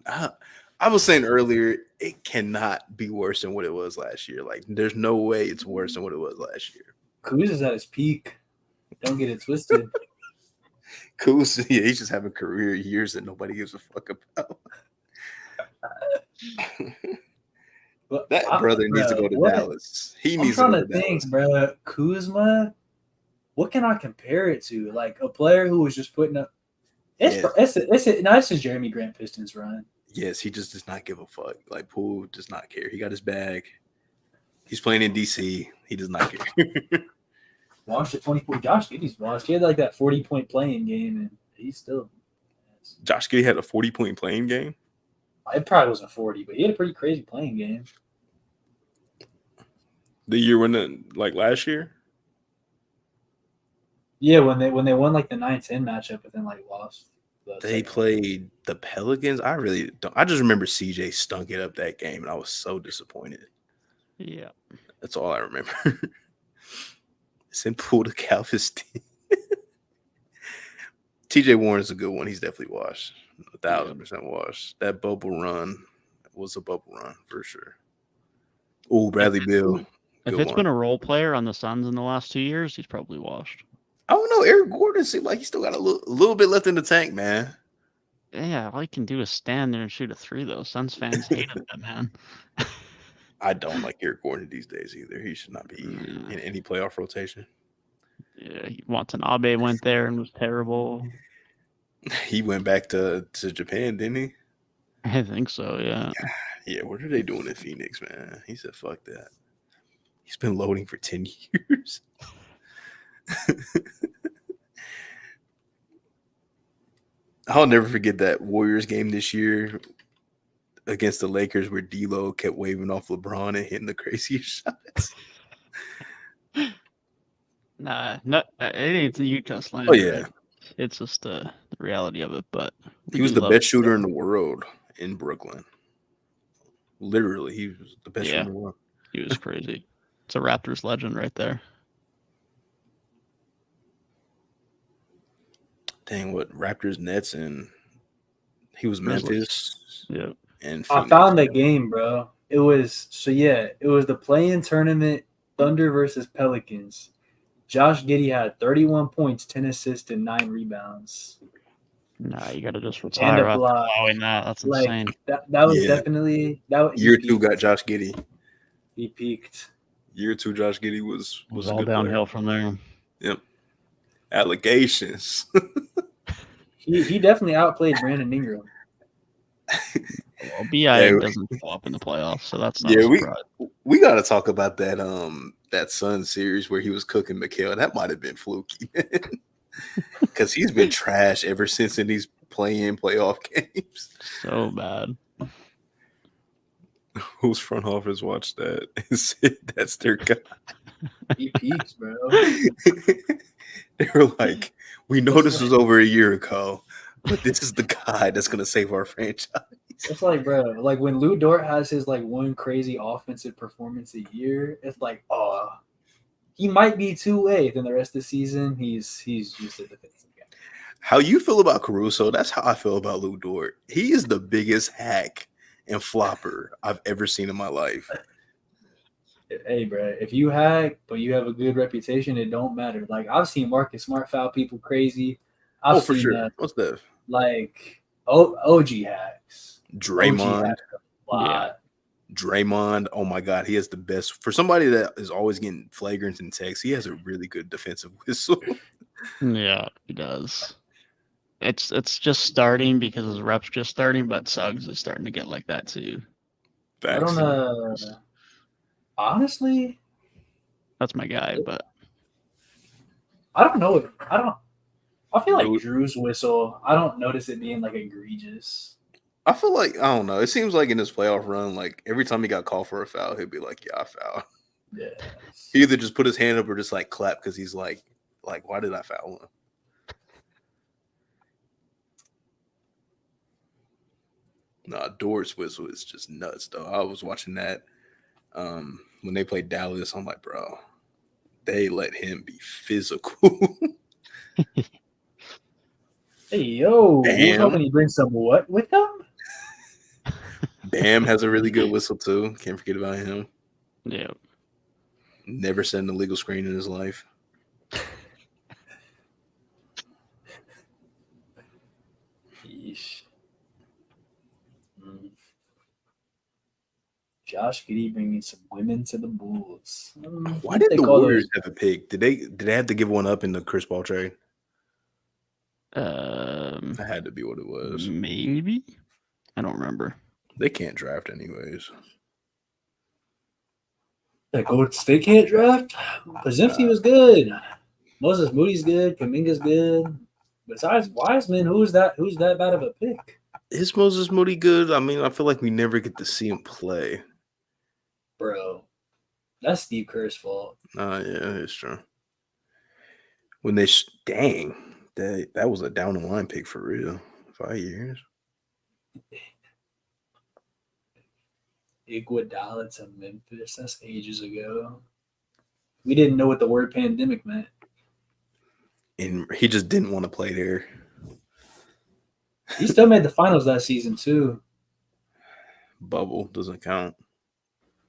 I was saying earlier, it cannot be worse than what it was last year. Like, there's no way it's worse than what it was last year. Kuz is at his peak. Don't get it twisted. Kuz, yeah, he's just having career years that nobody gives a fuck about. That brother needs to go to Dallas. He needs to go to Dallas. Bro. Kuzma, what can I compare it to? Like a player who was just putting up. This is Jeremy Grant Pistons run. Yes, he just does not give a fuck. Like Poole does not care. He got his bag. He's playing in DC. He does not care. Washed at 24. Josh Giddey's washed. He had like that 40-point playing game, and he's still. Josh Giddey had a 40-point playing game. It probably wasn't 40, but he had a pretty crazy playing game. The year like last year? Yeah, when they won like the 9-10 matchup, but then like lost They played the Pelicans. I really don't. I just remember CJ stunk it up that game, and I was so disappointed. Yeah. That's all I remember. Send pool to Galveston. TJ Warren's a good one. He's definitely washed. 1,000% washed. That bubble run was a bubble run for sure. Oh, Bradley Beal. If it's been a role player on the Suns in the last 2 years, he's probably washed. I don't know. Eric Gordon seemed like he still got a little bit left in the tank, man. Yeah, all he can do is stand there and shoot a three, though. Suns fans hated that, man. I don't like Eric Gordon these days either. He should not be in any playoff rotation. Yeah, Watanabe went there and was terrible. He went back to Japan, didn't he? I think so, yeah. Yeah, what are they doing in Phoenix, man? He said, fuck that. He's been loading for 10 years. I'll never forget that Warriors game this year against the Lakers where D'Lo kept waving off LeBron and hitting the craziest shots. Nah, it ain't the Utah slam. Oh, yeah. Right? It's just the reality of it, but he was the best shooter in the world in Brooklyn. Literally, he was the best shooter in the world. He was crazy. It's a Raptors legend right there. Dang, what Raptors, Nets, and he was Memphis. Yeah. And I found that game, bro. It was the play-in tournament, Thunder versus Pelicans. Josh Giddey had 31 points, 10 assists, and 9 rebounds. Nah, you gotta just retire after allowing that. That's insane. That was definitely that. Year 2 got Josh Giddey. He peaked. Year 2, Josh Giddey was all a good downhill player. From there. Yep. Allegations. he definitely outplayed Brandon Ingram. Well, BI doesn't show up in the playoffs, so that's not a surprise. We got to talk about that Suns series where he was cooking Mikal. That might have been fluky, man. Because he's been trash ever since in these playoff games. So bad. Whose front office watched that and said that's their guy? He peaks, bro. They were like, we know this was over a year ago, but this is the guy that's going to save our franchise. It's like, bro, like when Lou Dort has his like one crazy offensive performance a year, it's like, oh, he might be 2-way. Then the rest of the season, he's just a defensive guy. How you feel about Caruso? That's how I feel about Lou Dort. He is the biggest hack and flopper I've ever seen in my life. Hey, bro, if you hack but you have a good reputation, it don't matter. Like I've seen Marcus Smart foul people crazy. I've for seen sure. that. What's that? Like OG hacks. Draymond. Yeah. Draymond, oh my God, he has the best. For somebody that is always getting flagrants and texts, he has a really good defensive whistle. Yeah, he does. It's just starting because his reps just starting, but Suggs is starting to get like that too. I don't honestly, that's my guy, but I don't know. I feel like Drew's whistle, I don't notice it being like egregious. I feel like, I don't know. It seems like in this playoff run, like every time he got called for a foul, he'd be like, yeah, I fouled. Yeah. He either just put his hand up or just like clap because he's like, why did I foul him? Nah, Dort's whistle is just nuts, though. I was watching that when they played Dallas. I'm like, bro, they let him be physical. Hey, yo. We're hoping he brings some what with him? Bam has a really good whistle, too. Can't forget about him. Yeah. Never set an illegal screen in his life. Yeesh. Josh Giddey bringing some women to the Bulls. Why did the Warriors have a pick? Did they have to give one up in the Chris Paul trade? That had to be what it was. Maybe. I don't remember. They can't draft anyways. Like Golden State can't draft? Podziemski was good. Moses Moody's good. Kuminga's good. Besides Wiseman, who's that bad of a pick? Is Moses Moody good? I mean, I feel like we never get to see him play. Bro, that's Steve Kerr's fault. Yeah, it's true. When they that was a down the line pick for real. 5 years. Iguodala to Memphis. That's ages ago. We didn't know what the word pandemic meant. And he just didn't want to play there. He still made the finals that season too. Bubble doesn't count.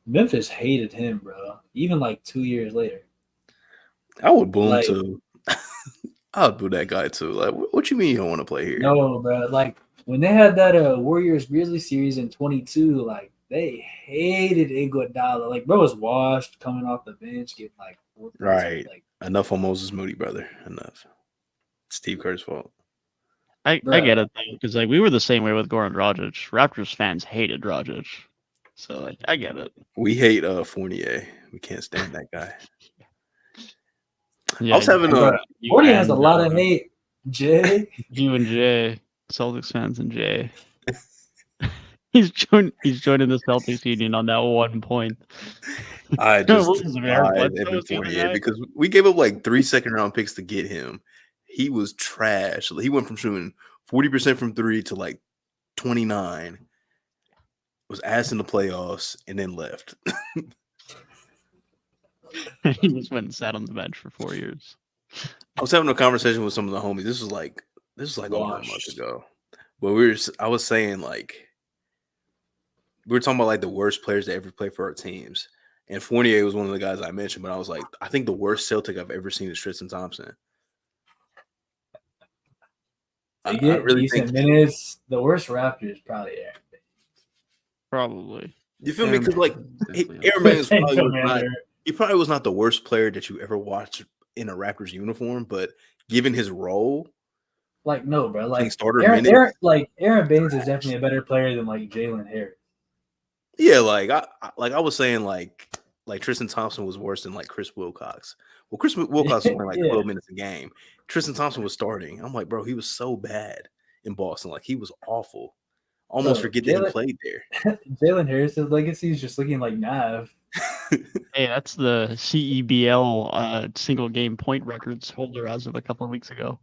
Memphis hated him, bro. Even like 2 years later. I would boo him Like- too. I would boo that guy too. Like, what you mean you don't want to play here? No, bro. Like when they had that Warriors Grizzlies series in 22, like they hated Iguodala. Like bro was washed coming off the bench, getting like 4 points. Right. Like Enough on Moses Moody, brother. Enough. It's Steve Kerr's fault. I Bruh. get it though, because like we were the same way with Goran Dragic. Raptors fans hated Dragic, so like I get it. We hate Fournier. We can't stand that guy. Yeah, I was having Bruh, a Forty has a lot of hate. Jay. You and Jay, Celtics fans and Jay. He's joining the Celtics union on that 1 point. I just What was it, Aaron died Bledsoe Evan was the other Fournier guy? because we gave up like 3 second-round picks to get him. He was trash. He went from shooting 40% from 3 to like 29. Was ass in the playoffs and then left. He just went and sat on the bench for 4 years. I was having a conversation with some of the homies. This was like over a month Washed. ago. But I was saying like we were talking about like the worst players to ever play for our teams. And Fournier was one of the guys I mentioned, but I was like, I think the worst Celtic I've ever seen is Tristan Thompson. They get decent minutes. The worst Raptors probably Aaron. Probably. You feel me? Because like Definitely. Aaron Baines Thank probably you, was man. not. He probably was not the worst player that you ever watched in a Raptors uniform, but given his role, Like no, bro. Like starter Aaron minutes, Aaron Baines is definitely a better player than like Jalen Harris. yeah. Like I was saying, like Tristan Thompson was worse than like Chris Wilcox. Well, Chris Wilcox was playing like 12 minutes a game. Tristan Thompson was starting. I'm like, bro, he was so bad in Boston. Like he was awful. Almost forget that he played there. Jalen Harris's legacy is just looking like Nav. Hey, that's the CEBL single game point records holder as of a couple of weeks ago.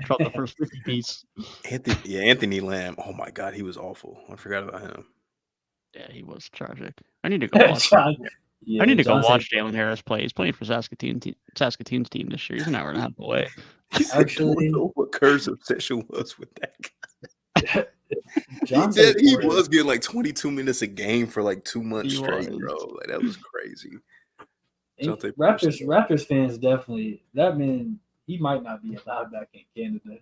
Dropped the first 50 piece. Anthony Lamb. Oh my God, he was awful. I forgot about him. Yeah, he was tragic. I need to go watch. I need to go watch Jalen Harris play. He's playing for Saskatoon's team this year. He's an hour and a half away. Actually, I don't know what Kerr's obsession was with that guy. He was getting like 22 minutes a game for like 2 months He straight, was. bro. Like that was crazy. Raptors fans definitely. That man, he might not be allowed back in Canada.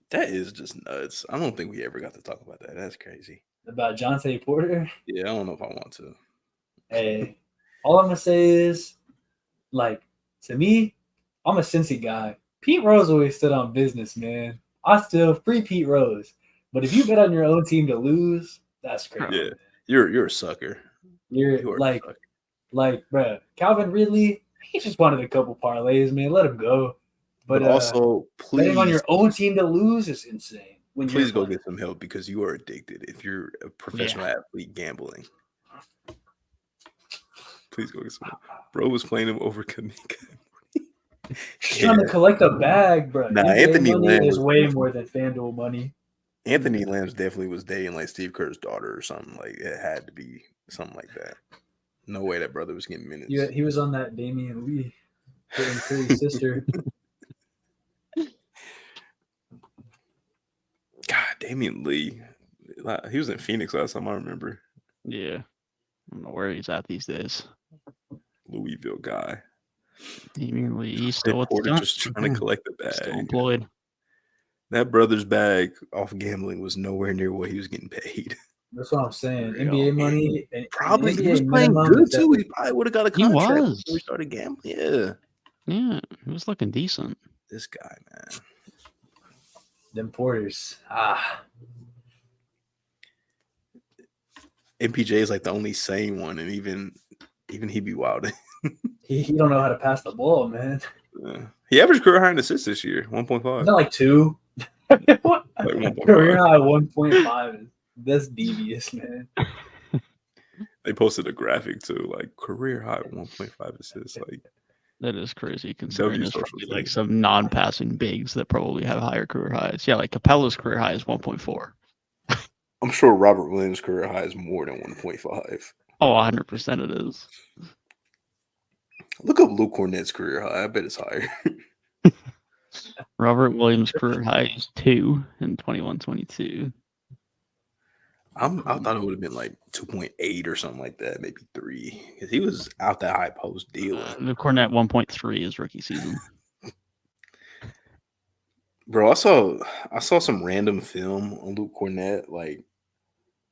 That is just nuts. I don't think we ever got to talk about that. That's crazy. About Jonte Porter. Yeah, I don't know if I want to. Hey, all I'm gonna say is, like, to me, I'm a Cincy guy. Pete Rose always stood on business, man. I still free Pete Rose. But if you bet on your own team to lose, that's crazy. Yeah, you're a sucker. You're like, bro, Calvin Ridley, he just wanted a couple parlays, man. Let him go. But also, please betting on your own team to lose is insane. Please go get some help because you are addicted if you're a professional athlete gambling. Please go get some help. Bro was playing him over Kamika. Trying to collect a bag, bro. Nah, Anthony Lamb is way more than FanDuel money. Anthony Lamb's definitely was dating like Steve Kerr's daughter or something. Like it had to be something like that. No way that brother was getting minutes. Yeah, he was on that Damian Lee, Curry's sister. God, Damian Lee. He was in Phoenix last time I remember. Yeah. I don't know where he's at these days. Louisville guy. Damian Lee, he's still with the just trying to collect the bag. Still employed. That brother's bag off gambling was nowhere near what he was getting paid. That's what I'm saying. NBA money. Probably NBA he was playing good too. He probably would have got a contract was. before we started gambling. Yeah. Yeah, he was looking decent. This guy, man. Them Porters. MPJ is like the only sane one, and even he be wild. He don't know how to pass the ball, man. He averaged career high in assists this year, 1.5. Is that like 2? Like 1.5. Career high 1.5. That's devious, man. They posted a graphic too, like career high 1.5 assists. Like That is crazy considering there's social probably like team. some non-passing bigs that probably have higher career highs. Yeah, like Capella's career high is 1.4. I'm sure Robert Williams' career high is more than 1.5. Oh, 100% it is. Look up Luke Cornett's career high. I bet it's higher. Robert Williams' career high is 2 in 21-22. I thought it would have been like 2.8 or something like that, maybe 3, because he was out that high post dealing. The Cornette 1.3 is rookie season. Bro, I saw some random film on Luke Cornett. Like,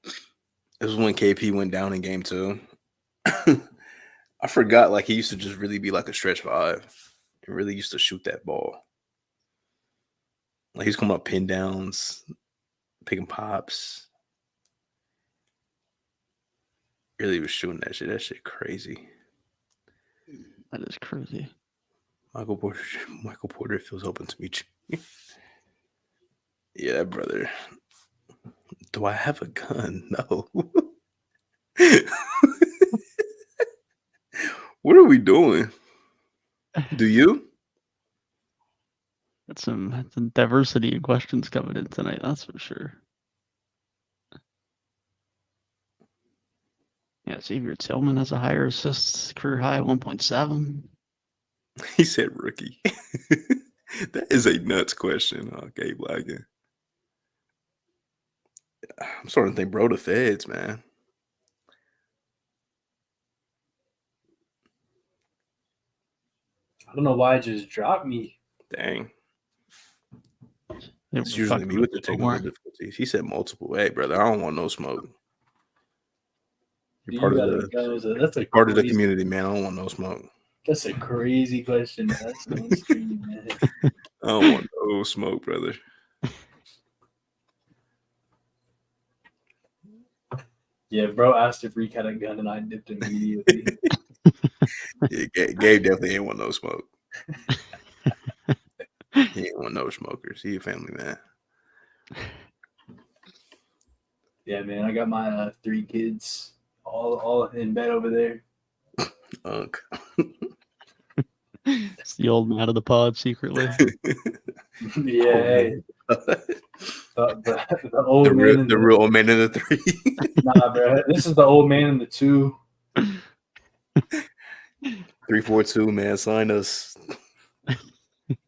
this was when KP went down in game 2. I forgot, like, he used to just really be like a stretch 5. He really used to shoot that ball. Like, he's coming up pin downs, picking pops. Really was shooting that shit. That shit crazy. That is crazy. Michael Porter feels open to meet you. Yeah, brother. Do I have a gun? No. What are we doing? Do you? That's some diversity of questions coming in tonight, that's for sure. Yeah, Xavier Tillman has a higher assists career high, 1.7. He said rookie. That is a nuts question, GabeSlidIn. I'm starting to think, bro, the feds, man. I don't know why it just dropped me. Dang. They It's were usually fucking me with the with technical Omar. difficulties. He said multiple. Hey, brother, I don't want no smoke. You're part You of gotta the go. That's a part of the crazy, community, man. I don't want no smoke. that's a crazy question to ask on stream, man. I don't want no smoke, brother. Yeah, bro asked if Reek had a gun, and I dipped immediately. Yeah, Gabe definitely ain't want no smoke. He ain't want no smokers. He a family man. Yeah, man, I got my 3 kids all in bed over there. Unk. It's the old man of the pod secretly. Yeah, hey, the old man and the real old man in the 3. nah, bro. This is the old man in the 2. 342, man. Sign us.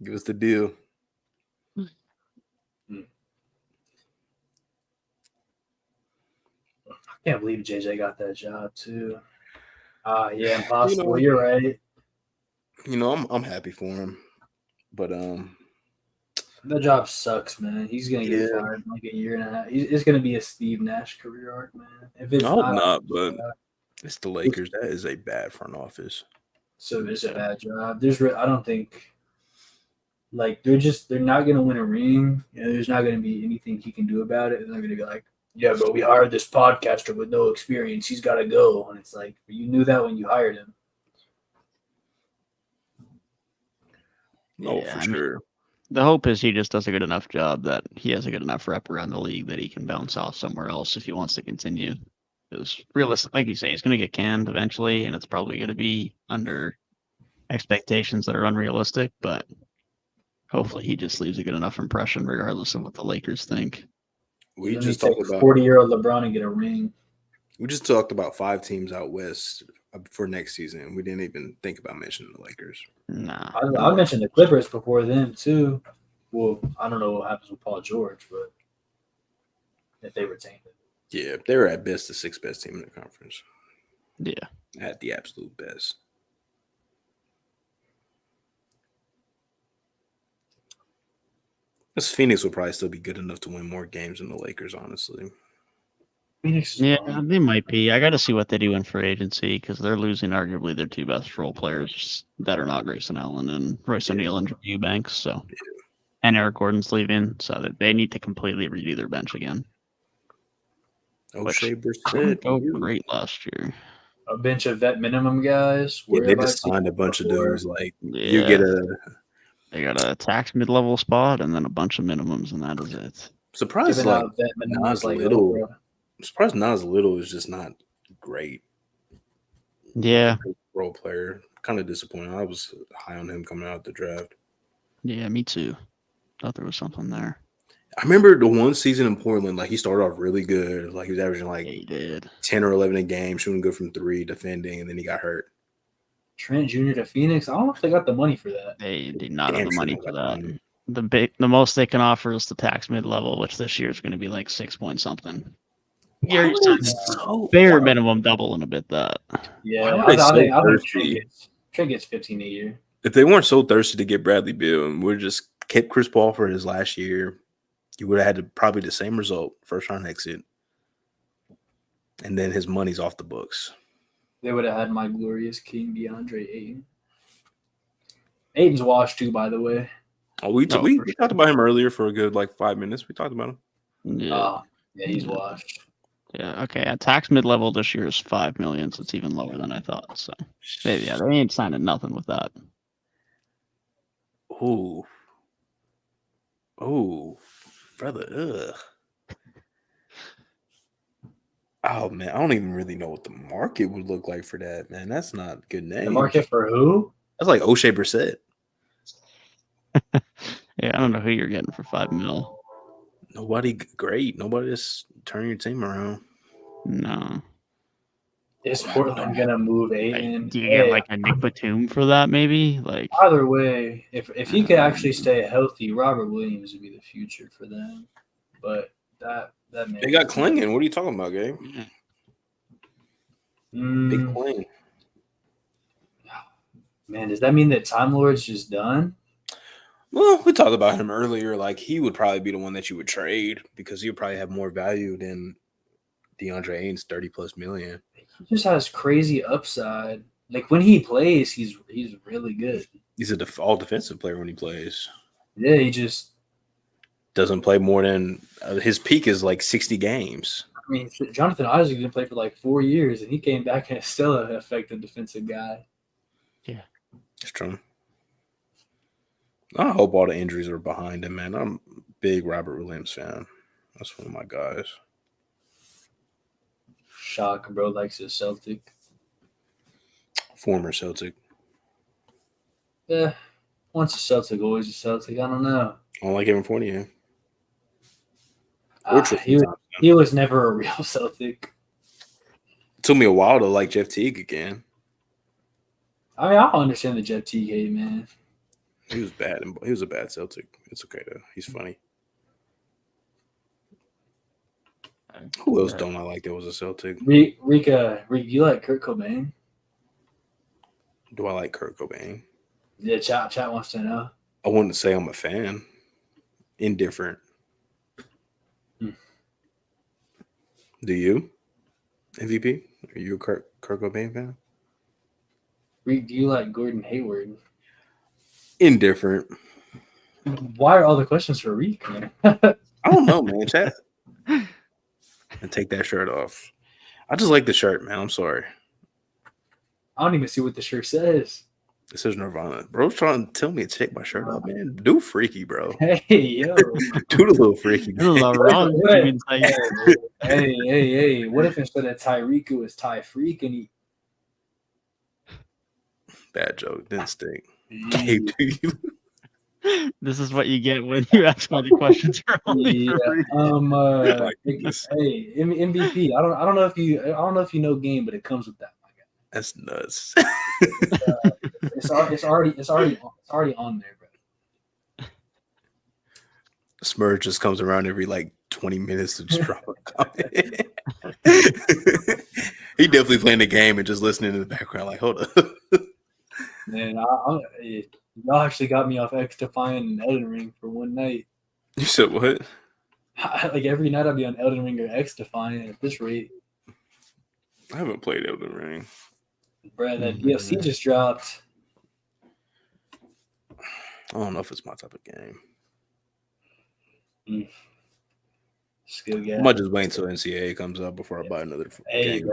Give us the deal. I can't believe JJ got that job too. Yeah, impossible. You're right. You know, I'm happy for him, but That job sucks, man. He's gonna get fired in like a year and a half. It's gonna be a Steve Nash career arc, man. If it's I hope not, but it's the Lakers. That is a bad front office. So it's a bad job. I don't think like they're not gonna win a ring. You know, there's not gonna be anything he can do about it. They're not gonna be like, yeah, but we hired this podcaster with no experience. He's got to go. And it's like, you knew that when you hired him. No, for sure. The hope is he just does a good enough job that he has a good enough rep around the league that he can bounce off somewhere else if he wants to continue. Because realistic, like you say, he's going to get canned eventually, and it's probably going to be under expectations that are unrealistic. But hopefully, he just leaves a good enough impression, regardless of what the Lakers think. We just talked about 40-year-old LeBron and get a ring. We just talked about 5 teams out west for next season. We didn't even think about mentioning the Lakers. Nah, I mentioned the Clippers before them too. Well, I don't know what happens with Paul George, but if they retain it, yeah, they're at best the 6th best team in the conference. Yeah, at the absolute best. This Phoenix will probably still be good enough to win more games than the Lakers, honestly. Phoenix. Yeah, they might be. I got to see what they do in free agency because they're losing arguably their 2 best role players that are not Grayson Allen and Royce O'Neal and Eubanks. So, and Eric Gordon's leaving, so that they need to completely redo their bench again. O'Shea Didn't Brissett go great last year. A bench of vet minimum guys. Yeah, they just signed a bunch of dudes. Like you get they got a tax mid-level spot and then a bunch of minimums, and that is it. Surprised like Nas Little. I'm surprised Nas Little is just not great. Yeah, role player. kind of disappointed. I was high on him coming out of the draft. Yeah, me too. Thought there was something there. I remember the one season in Portland, like he started off really good. Like he was averaging like Yeah, he did. 10 or 11 a game, shooting good from 3, defending, and then he got hurt. Trent Jr. to Phoenix. I don't know if they got the money for that. They did not have Damn the sure money they for got that. money. The most they can offer is the tax mid-level, which this year is going to be like 6 point something. Why Gary's were they talking so bare why- minimum double and a bit that. Yeah, were they so I think thirsty? Trent gets 15 a year. If they weren't so thirsty to get Bradley Beal and would just kept Chris Paul for his last year, you would have had probably the same result, first round exit, and then his money's off the books. They would have had my glorious king, DeAndre Ayton. Ayton's washed too, by the way. Oh, we No, we for talked about him earlier for a good like 5 minutes. We talked about him. Yeah. Yeah, he's Yeah. washed. Yeah. Okay. At tax mid-level this year is 5 million, so it's even lower than I thought. So maybe they ain't signing nothing with that. Oh, brother. Ugh. Oh man, I don't even really know what the market would look like for that, man. That's not a good name. The market for who? That's like O'Shea Brissett. Yeah, I don't know who you're getting for 5 mil. Nobody great. Nobody just turn your team around. No. Is Portland gonna move Ayton? Do you get like a Nick Batum for that? Maybe like. Either way, if he could actually stay healthy, Robert Williams would be the future for them. But that man, They got Klingon. What are you talking about, Gabe? Yeah. Big Kling. Man, does that mean that Time Lord's just done? Well, we talked about him earlier. Like he would probably be the one that you would trade because he would probably have more value than DeAndre Ayton's 30+ million. He just has crazy upside. Like when he plays, he's really good. He's an all defensive player when he plays. Yeah, he just Doesn't play more than his peak is like 60 games. I mean, Jonathan Isaac didn't play for like 4 years, and he came back and is still an effective defensive guy. Yeah. It's true. I hope all the injuries are behind him, man. I'm a big Robert Williams fan. That's one of my guys. Shock, bro, likes his Celtic. Former Celtic. Yeah, once a Celtic, always a Celtic. I don't know. I don't like Evan Fournier. He was never a real Celtic. It took me a while to like Jeff Teague again. I mean, I don't understand the Jeff Teague hate, man. He was bad. He was a bad Celtic. It's okay though. He's funny. Who else don't I like that was a Celtic? Rick, you like Kurt Cobain? Do I like Kurt Cobain? Yeah, chat wants to know. I wouldn't say I'm a fan. Indifferent. Do you? MVP? Are you a Kurt Cobain fan? Rick, do you like Gordon Hayward? Indifferent. Why are all the questions for Rick, man? I don't know, man. Chat. And take that shirt off. I just like the shirt, man. I'm sorry. I don't even see what the shirt says. This says Nirvana. Bro's trying to tell me to take my shirt off, man. Do freaky, bro. Hey, yo. Do the little freaky. This is a wrong. Hey. What if instead of Tyrik it was Ty Freak and he. Bad joke. Didn't stick. Gabe, do you? This is what you get when you ask why the questions are only for free. Hey, MVP. I don't know if you know game, but it comes with that. My guy. That's nuts. It's already on there, bro. Smurge just comes around every like 20 minutes to just drop a comment. He definitely playing the game and just listening in the background, like, hold up. Man, y'all actually got me off X-Defiant and Elden Ring for one night. You said what? Like every night I'd be on Elden Ring or X-Defiant at this rate. I haven't played Elden Ring. Bruh, that DLC just dropped. I don't know if it's my type of game. Skill gap. I might just wait until NCAA comes up before I buy another game.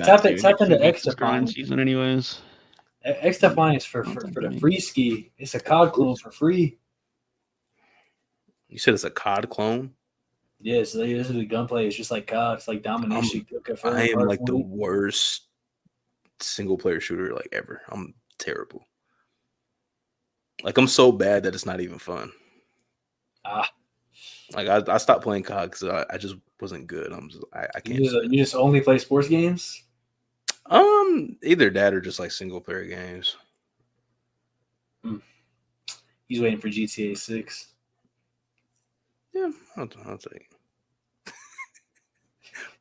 Tap into X-Defiant season, anyways. X-Defiant is for the free ski. It's a COD clone for free. You said it's a COD clone? Yeah, so this is the gunplay. It's just like COD. It's like domination. I am like the worst single player shooter like ever. I'm terrible. Like I'm so bad that it's not even fun. Like I stopped playing COD because I just wasn't good. I can't. You just only play sports games? Either that or just like single player games. He's waiting for GTA 6. Yeah, I'll take it.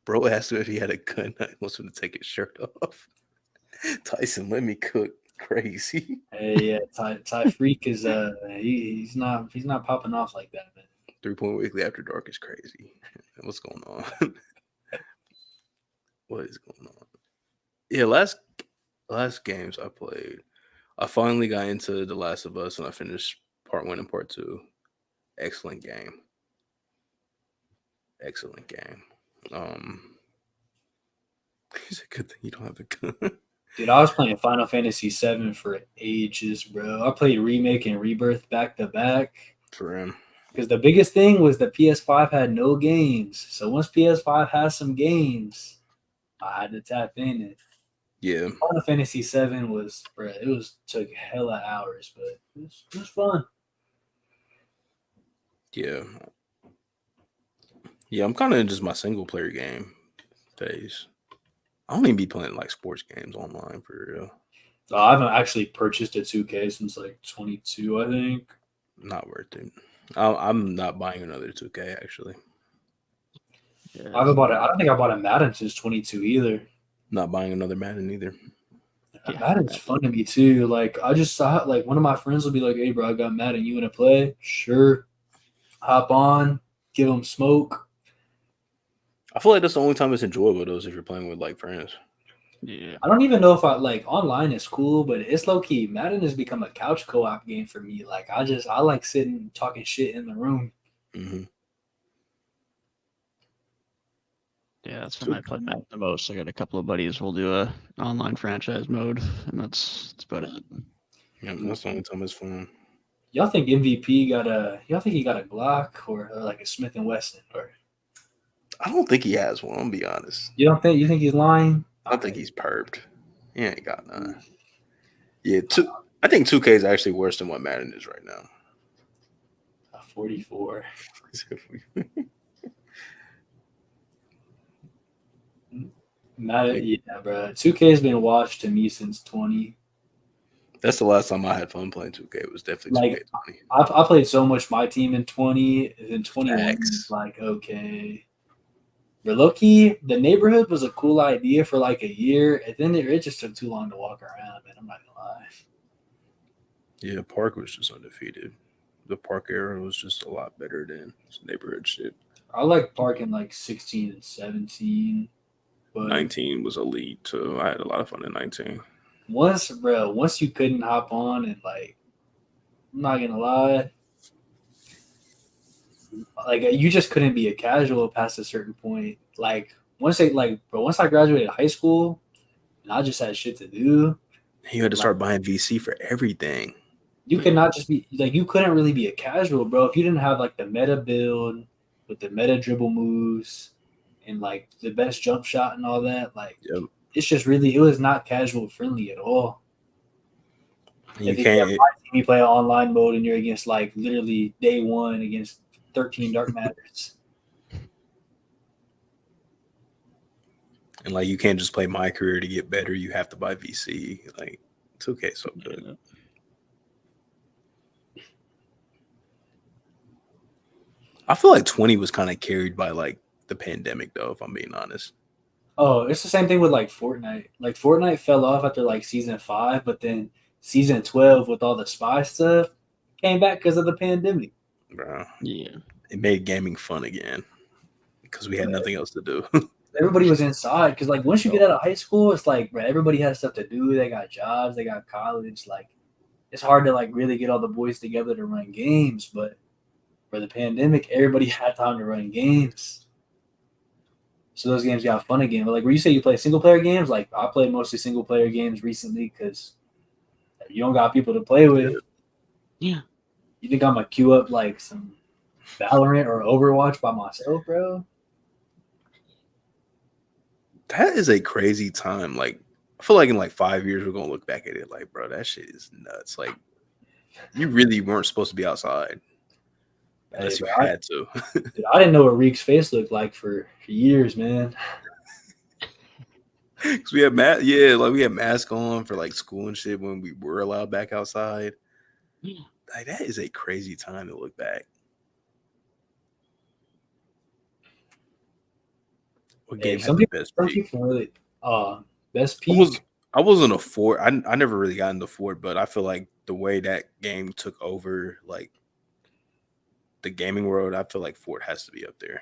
Bro asked him if he had a gun. I wants him to take his shirt off. Tyson, let me cook. Crazy. Hey, yeah, Tyrik is he's not popping off like that, man. 3-point weekly after dark is crazy. What's going on? What is going on? Yeah, last games I played, I finally got into The Last of Us and I finished part 1 and part 2. Excellent game. It's a good thing you don't have a gun. Dude, I was playing Final Fantasy VII for ages, bro. I played Remake and Rebirth back to back. For him. Because the biggest thing was the PS5 had no games. So once PS5 has some games, I had to tap in it. Yeah. Final Fantasy VII was, bro, took hella hours, but it was fun. Yeah. Yeah, I'm kind of in just my single player game phase. I don't even be playing like sports games online for real. I haven't actually purchased a 2K since like 22, I think. Not worth it. I'm not buying another 2K actually. Yeah. I don't think I bought a Madden since 22 either. Not buying another Madden either. Yeah. Madden's fun to me too. Like I just saw like one of my friends will be like, "Hey, bro, I got Madden. You want to play? Sure." Hop on, give them smoke. I feel like that's the only time it's enjoyable though, is if you're playing with like friends. Yeah. I don't even know if I like online is cool, but it's low key. Madden has become a couch co-op game for me. Like I like sitting talking shit in the room. Mm-hmm. Yeah, that's when I play Madden the most. I got a couple of buddies. We'll do a online franchise mode, and that's about it. Yeah, that's the only time it's fun. Y'all think MVP got a? Y'all think he got a Glock or like a Smith and Wesson? Or I don't think he has one. I'm gonna be honest. you don't think? You think he's lying? I don't think he's perped. He ain't got none. Yeah, I think 2K is actually worse than what Madden is right now. 44. Madden, yeah, bro. 2K has been watched to me since 20. That's the last time I had fun playing 2K. It was definitely Like, 2K20. I played so much my team in 20. In 21, Facts. like, okay. But low-key, the neighborhood was a cool idea for like a year, and then it just took too long to walk around, man. I'm not gonna lie. Yeah, Park was just undefeated. The Park era was just a lot better than neighborhood shit. I like parking like 16 and 17. But 19 was elite too. I had a lot of fun in 19. once you couldn't hop on and like, I'm not gonna lie, like you just couldn't be a casual past a certain point. Like once I graduated high school and I just had shit to do, You had to start buying VC for everything. you could not just be like, you couldn't really be a casual, bro, if you didn't have like the meta build with the meta dribble moves and like the best jump shot and all that. Like, Yep. it's just really, it was not casual friendly at all. You If can't. you play an online mode and you're against like literally day one against 13 Dark Matters. And like you can't just play My Career to get better. You have to buy VC. Like it's okay, so good. Yeah. I feel like 20 was kind of carried by like the pandemic, though. If I'm being honest. Oh, it's the same thing with like Fortnite. Like Fortnite fell off after like season 5, but then season 12 with all the spy stuff came back because of the pandemic. Bro, Yeah. it made gaming fun again because we had nothing else to do. Everybody was inside because like once you get out of high school, it's like, bro, everybody has stuff to do. They got jobs, they got college. Like it's hard to like really get all the boys together to run games. But for the pandemic, everybody had time to run games. So those games got fun again. But like where you say you play single player games, like I played mostly single player games recently because you don't got people to play with. Yeah. You think I'm gonna queue up like some Valorant or Overwatch by myself, bro? That is a crazy time. Like I feel like in like 5 years we're gonna look back at it like, bro, that shit is nuts. Like, you really weren't supposed to be outside unless Hey, you bro, had to. dude, I didn't know what Reek's face looked like for years, man. Cause we had we had masks on for like school and shit when we were allowed back outside. Like, that is a crazy time to look back. What Hey, game had the best some peak? people really best I was peak. I wasn't a Fort. I never really got into Fort, but I feel like the way that game took over like the gaming world, I feel like Fort has to be up there.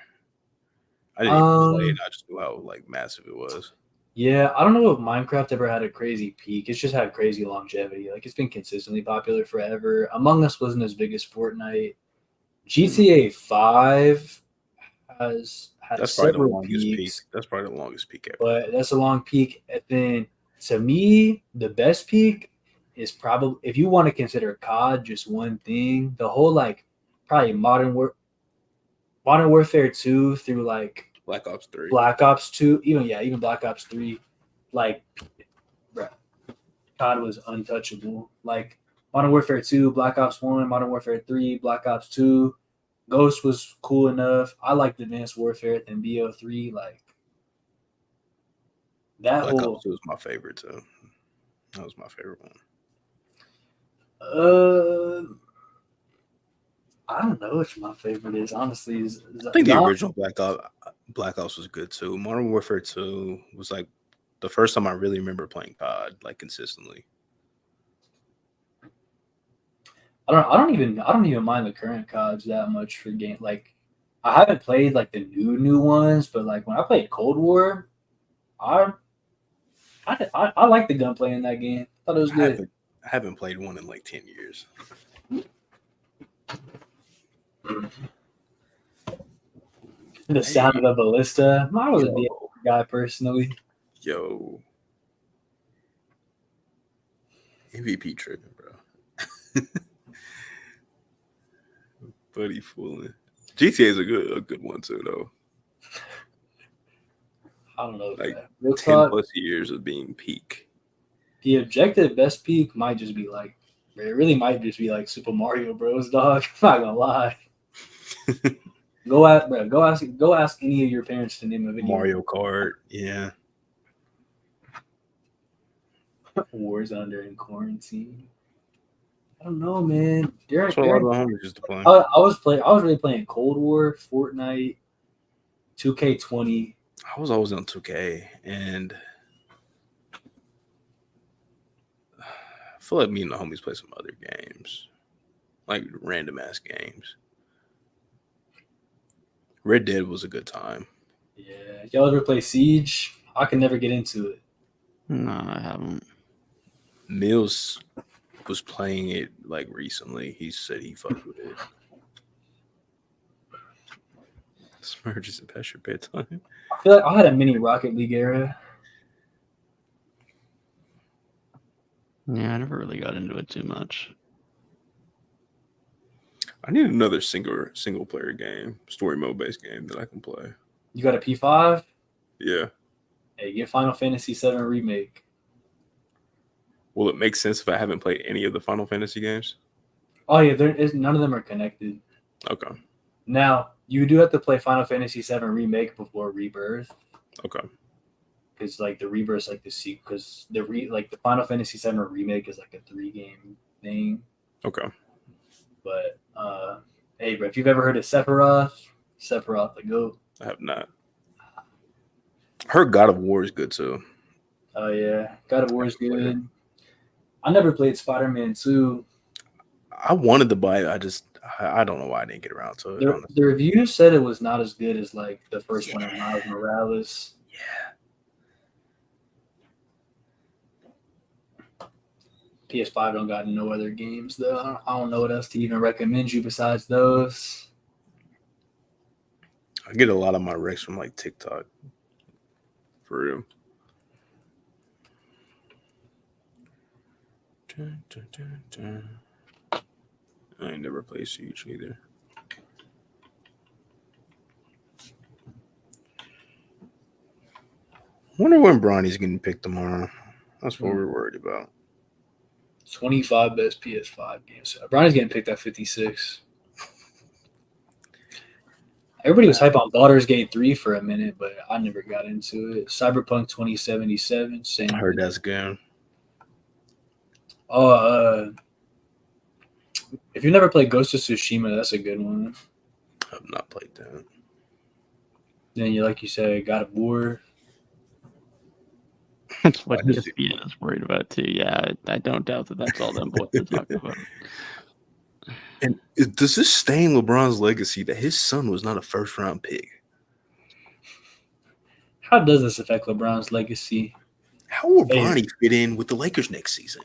I didn't even play it. I just knew how like massive it was. Yeah, I don't know if Minecraft ever had a crazy peak. It's just had crazy longevity. Like it's been consistently popular forever. Among Us wasn't as big as Fortnite. GTA 5 has had That's probably the several longest peak. peaks, That's probably the longest peak ever. but that's a long peak. And then to me, the best peak is probably if you want to consider COD just one thing, the whole like probably Modern Warfare 2 through like Black Ops 3. Black Ops 2, even Black Ops 3, like bruh, COD was untouchable. Like Modern Warfare 2, Black Ops 1, Modern Warfare 3, Black Ops 2, Ghost was cool enough. I liked Advanced Warfare and BO3. Like that Black whole Ops 2 was my favorite too. That was my favorite one. I don't know which my favorite is. Honestly, I think the original Black Ops was good too. Modern Warfare 2 was like the first time I really remember playing COD like consistently. I don't even mind the current CODs that much for game. Like I haven't played like the new ones, but like when I played Cold War, I like the gunplay in that game. I thought it was good. I haven't played one in like 10 years. The sound of the ballista. I was a DX guy personally. Yo. MVP tripping, bro. Buddy fooling. GTA is a good one too, though. I don't know. Like Real 10 talk, plus years of being peak. the objective best peak might just be like it really might just be like Super Mario Bros. Dog. I'm not gonna lie. Go ask any of your parents to name a video. Mario Kart, yeah. Warzone during quarantine. I don't know, man. That's what a lot of the homies used to play. I was really playing Cold War, Fortnite, 2K20. I was always on 2K, and I feel like me and the homies play some other games, like random ass games. Red Dead was a good time. Yeah, y'all ever play Siege? I can never get into it. No, I haven't. Mills was playing it like recently. He said he fucked with it. Smurges and past your bedtime. I feel like I had a mini Rocket League era. Yeah, I never really got into it too much. I need another single player game, story mode based game that I can play. You got a P5? Yeah. Hey, get Final Fantasy VII Remake. Will it make sense if I haven't played any of the Final Fantasy games? Oh yeah, none of them are connected. Okay. Now you do have to play Final Fantasy VII Remake before Rebirth. Okay. Because like the Rebirth, like the sequel, because the Final Fantasy VII Remake is like a 3-game thing. Okay. But hey, bro, if you've ever heard of Sephiroth the GOAT. I have not. I heard God of War is good too. Oh yeah, God of War is good. I never played Spider-Man 2. I wanted to buy it. I don't know why I didn't get around to it. The reviews said it was not as good as like the first one of Miles Morales. Yeah. PS5 don't got no other games though. I don't know what else to even recommend you besides those. I get a lot of my recs from like TikTok. For real. Dun, dun, dun, dun. I ain't never played Siege either. Wonder when Bronny's getting picked tomorrow. That's what we're worried about. 25 best PS5 games. Bronny's getting picked at 56. Everybody was hype on Baldur's Gate 3 for a minute, but I never got into it. Cyberpunk 2077, same. I heard that's good. Oh, if you never played Ghost of Tsushima, that's a good one. I've not played that. Then you, like you said, God of War. That's what ESPN is worried about too. Yeah, I don't doubt that that's all them boys are talking about. And does this stain LeBron's legacy that his son was not a first-round pick? How does this affect LeBron's legacy? How will Bronny fit in with the Lakers next season?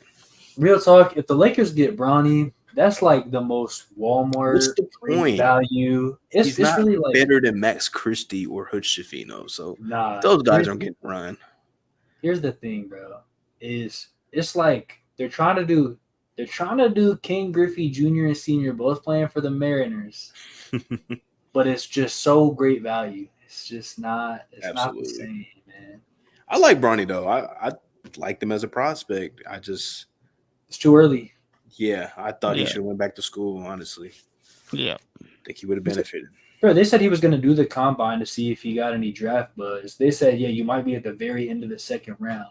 Real talk, if the Lakers get Bronny, that's like the most Walmart What's the point? Value. It's not really like better than Max Christie or Hood Shafino. So nah, those guys aren't getting run. Here's the thing, bro. It's like they're trying to do King Griffey Jr. and Sr. both playing for the Mariners. But it's just so great value. It's just not not the same, man. I like Bronny though. I liked him as a prospect. It's too early. Yeah, I thought he should have went back to school, honestly. Yeah. I think he would have benefited. Bro, they said he was going to do the combine to see if he got any draft buzz. They said, yeah, you might be at the very end of the second round.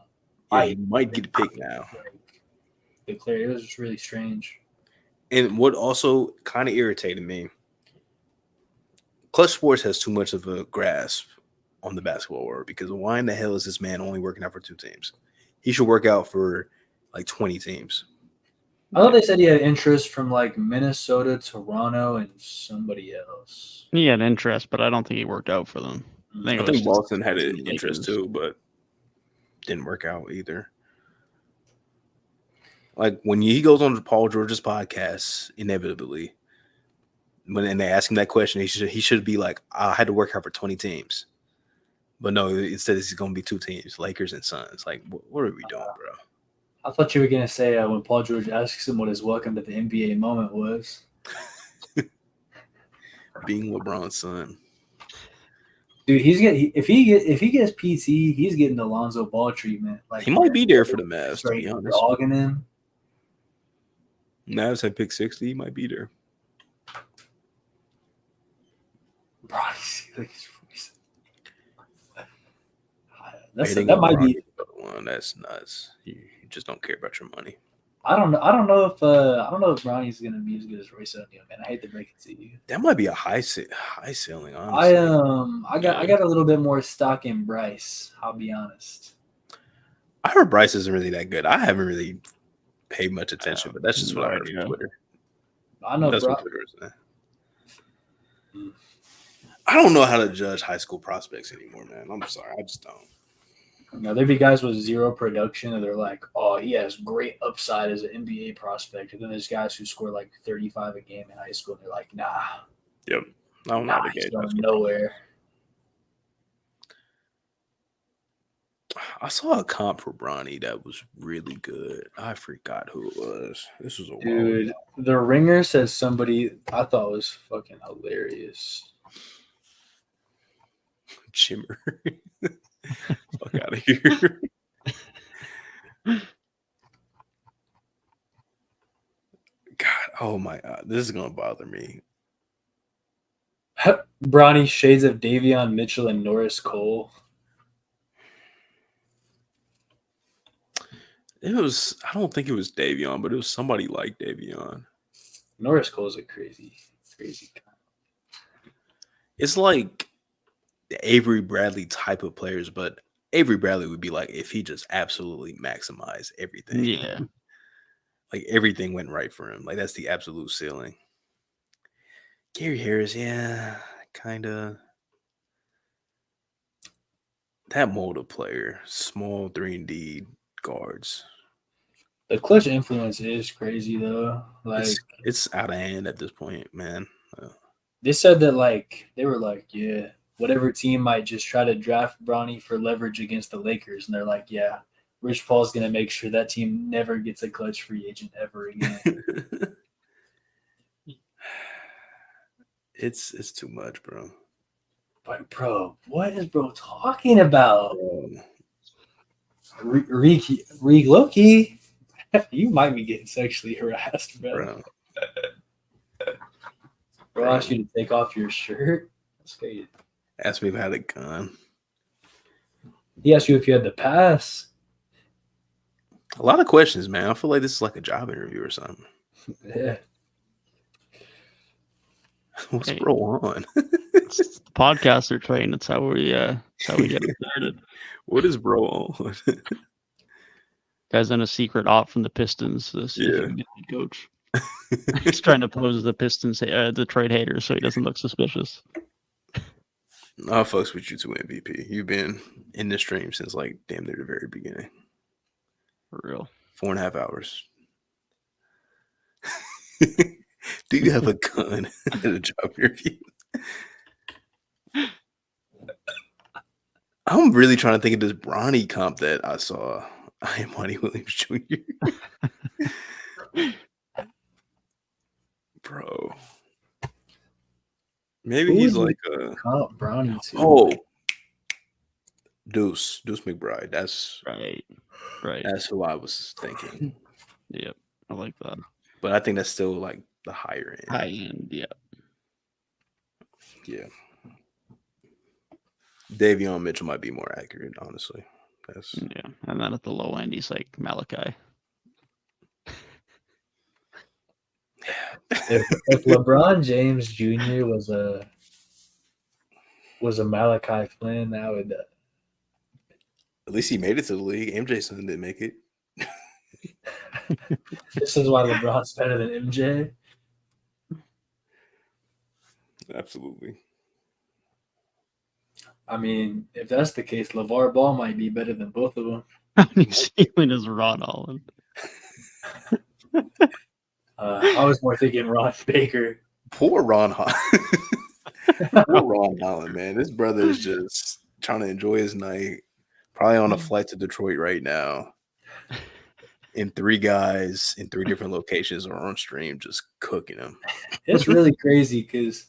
Yeah, you might get a pick now. Declared. It was just really strange. And what also kind of irritated me, Clutch Sports has too much of a grasp on the basketball world because why in the hell is this man only working out for 2 teams? He should work out for like 20 teams. I thought they said he had interest from like Minnesota, Toronto, and somebody else. He had interest, but I don't think he worked out for them. I think Boston had an interest too, but didn't work out either. Like when he goes on to Paul George's podcast, inevitably, when they ask him that question, he should be like, I had to work out for 20 teams. But no, instead it's going to be 2 teams, Lakers and Suns. Like, what are we doing, bro? I thought you were going to say when Paul George asks him what his welcome to the NBA moment was. Being LeBron's son. Dude, if he gets PT, he's getting the Lonzo Ball treatment. Like he might be there for the Mavs, to be honest. Dogging him. Mavs had pick 60, he might be there. Bro, like his voice. That might be one. That's nuts. You just don't care about your money. I don't know if Bronny's gonna be as good as Royce O'Neal, man. I hate to break it to you. That might be a high ceiling, honestly. I got a little bit more stock in Bryce. I'll be honest. I heard Bryce isn't really that good. I haven't really paid much attention, but that's just what I heard from Twitter. I know that's what Twitter is saying. I don't know how to judge high school prospects anymore, man. I'm sorry, I just don't. There'd be guys with zero production, and they're like, "Oh, he has great upside as an NBA prospect." And then there's guys who score like 35 a game in high school, and they're like, "Nah." Yep. I don't know how to he's going nowhere. I saw a comp for Bronny that was really good. I forgot who it was. This was a dude. The Ringer says somebody I thought was fucking hilarious. Chimmer. Fuck out of here. God, oh my God. This is gonna bother me. Bronny shades of Davion Mitchell and Norris Cole. I don't think it was Davion, but it was somebody like Davion. Norris Cole's a crazy guy. It's like the Avery Bradley type of players, but Avery Bradley would be like if he just absolutely maximized everything. Yeah. Like everything went right for him. Like that's the absolute ceiling. Gary Harris, yeah, kind of. That mold of player, small 3-and-D guards. The clutch influence is crazy though. Like it's out of hand at this point, man. They said that they were like, yeah, whatever team might just try to draft Bronny for leverage against the Lakers, and they're like, yeah, Rich Paul's gonna make sure that team never gets a clutch free agent ever again. It's too much, bro. But bro, what is bro talking about? Reek Loki, you might be getting sexually harassed, bro. Bro asked you to take off your shirt. That's crazy. Asked me if I had a gun. He asked you if you had the pass. A lot of questions, man. I feel like this is like a job interview or something. Yeah. What's bro on? It's the podcaster train. That's how we get it started. What is bro on? Guy's on a secret op from the Pistons to see if he can get the coach. He's trying to pose as the Pistons, the trade hater, so he doesn't look suspicious. I'll fucks with you too, MVP. You've been in the stream since like damn near the very beginning. For real. 4.5 hours. Do you have a gun at a job interview? I'm really trying to think of this Bronny comp that I saw. I am Monty Williams Jr. Bro. Maybe he's like Bronny too. Oh, Deuce McBride. That's right. That's who I was thinking. Yep, I like that. But I think that's still like the higher end. High end, yeah. Yeah. Davion Mitchell might be more accurate, honestly. Yeah, and then at the low end, he's like Malachi. If LeBron James Jr. was a Malachi Flynn, that would. At least he made it to the league. MJ son didn't make it. This is why LeBron's better than MJ. Absolutely. I mean, if that's the case, LeVar Ball might be better than both of them. His ceiling is Ron Holland. I was more thinking Ron Baker. Poor Ron Holland. Poor Ron Holland, man. This brother is just trying to enjoy his night. Probably on a flight to Detroit right now. And 3 guys in 3 different locations are on stream just cooking him. It's really crazy because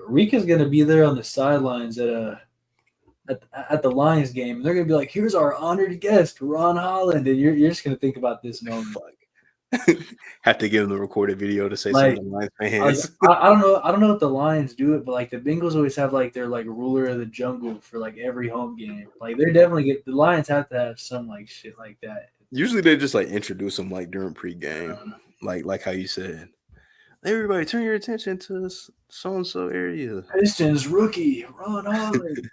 Rika's gonna be there on the sidelines at the Lions game, and they're gonna be like, "Here's our honored guest, Ron Holland," and you're just gonna think about this moment. Have to give him the recorded video to say like, something to Lions fans. I don't know if the Lions do it, but like the Bengals always have like their like ruler of the jungle for like every home game. Like they're definitely the Lions have to have some like shit like that. Usually they just like introduce them like during pregame, like how you said. Everybody, turn your attention to this so and so area. Pistons rookie Ron Holland.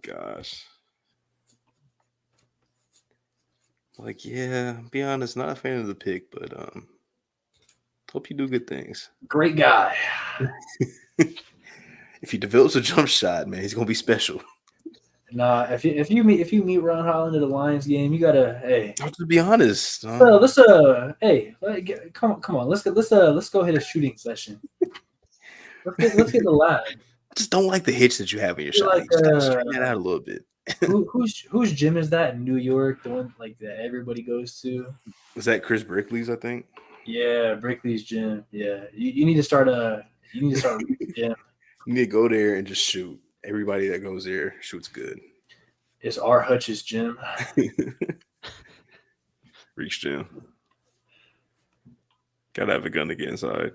Gosh. Like, yeah, be honest, not a fan of the pick, but hope you do good things. Great guy. If he develops a jump shot, man, he's gonna be special. Nah, if you meet Ron Holland at a Lions game, you gotta To be honest, come on, let's go hit a shooting session. Let's get the lab. I just don't like the hitch that you have in your shot. Like, You just gotta straighten that out a little bit. whose gym is that in New York? The one like that everybody goes to? Was that Chris Brickley's? I think. Yeah, Brickley's gym. Yeah, you need to start a gym. You need to go there and just shoot. Everybody that goes there shoots good. It's R. Hutch's gym. Reach gym. Gotta have a gun to get inside.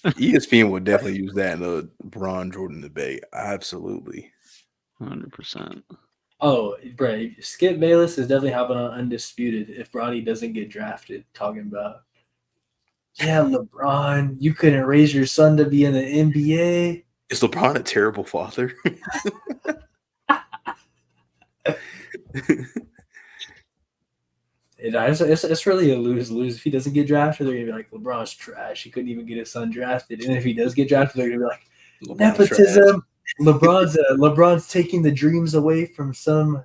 ESPN would definitely use that in the Bron Jordan debate. Absolutely. 100%. Oh, bro, Skip Bayless is definitely hopping on Undisputed if Bronny doesn't get drafted. Talking about, yeah, LeBron, you couldn't raise your son to be in the NBA. Is LeBron a terrible father? It's really a lose-lose. If he doesn't get drafted, they're gonna be like, LeBron's trash. He couldn't even get his son drafted. And if he does get drafted, they're gonna be like, nepotism. LeBron's taking the dreams away from some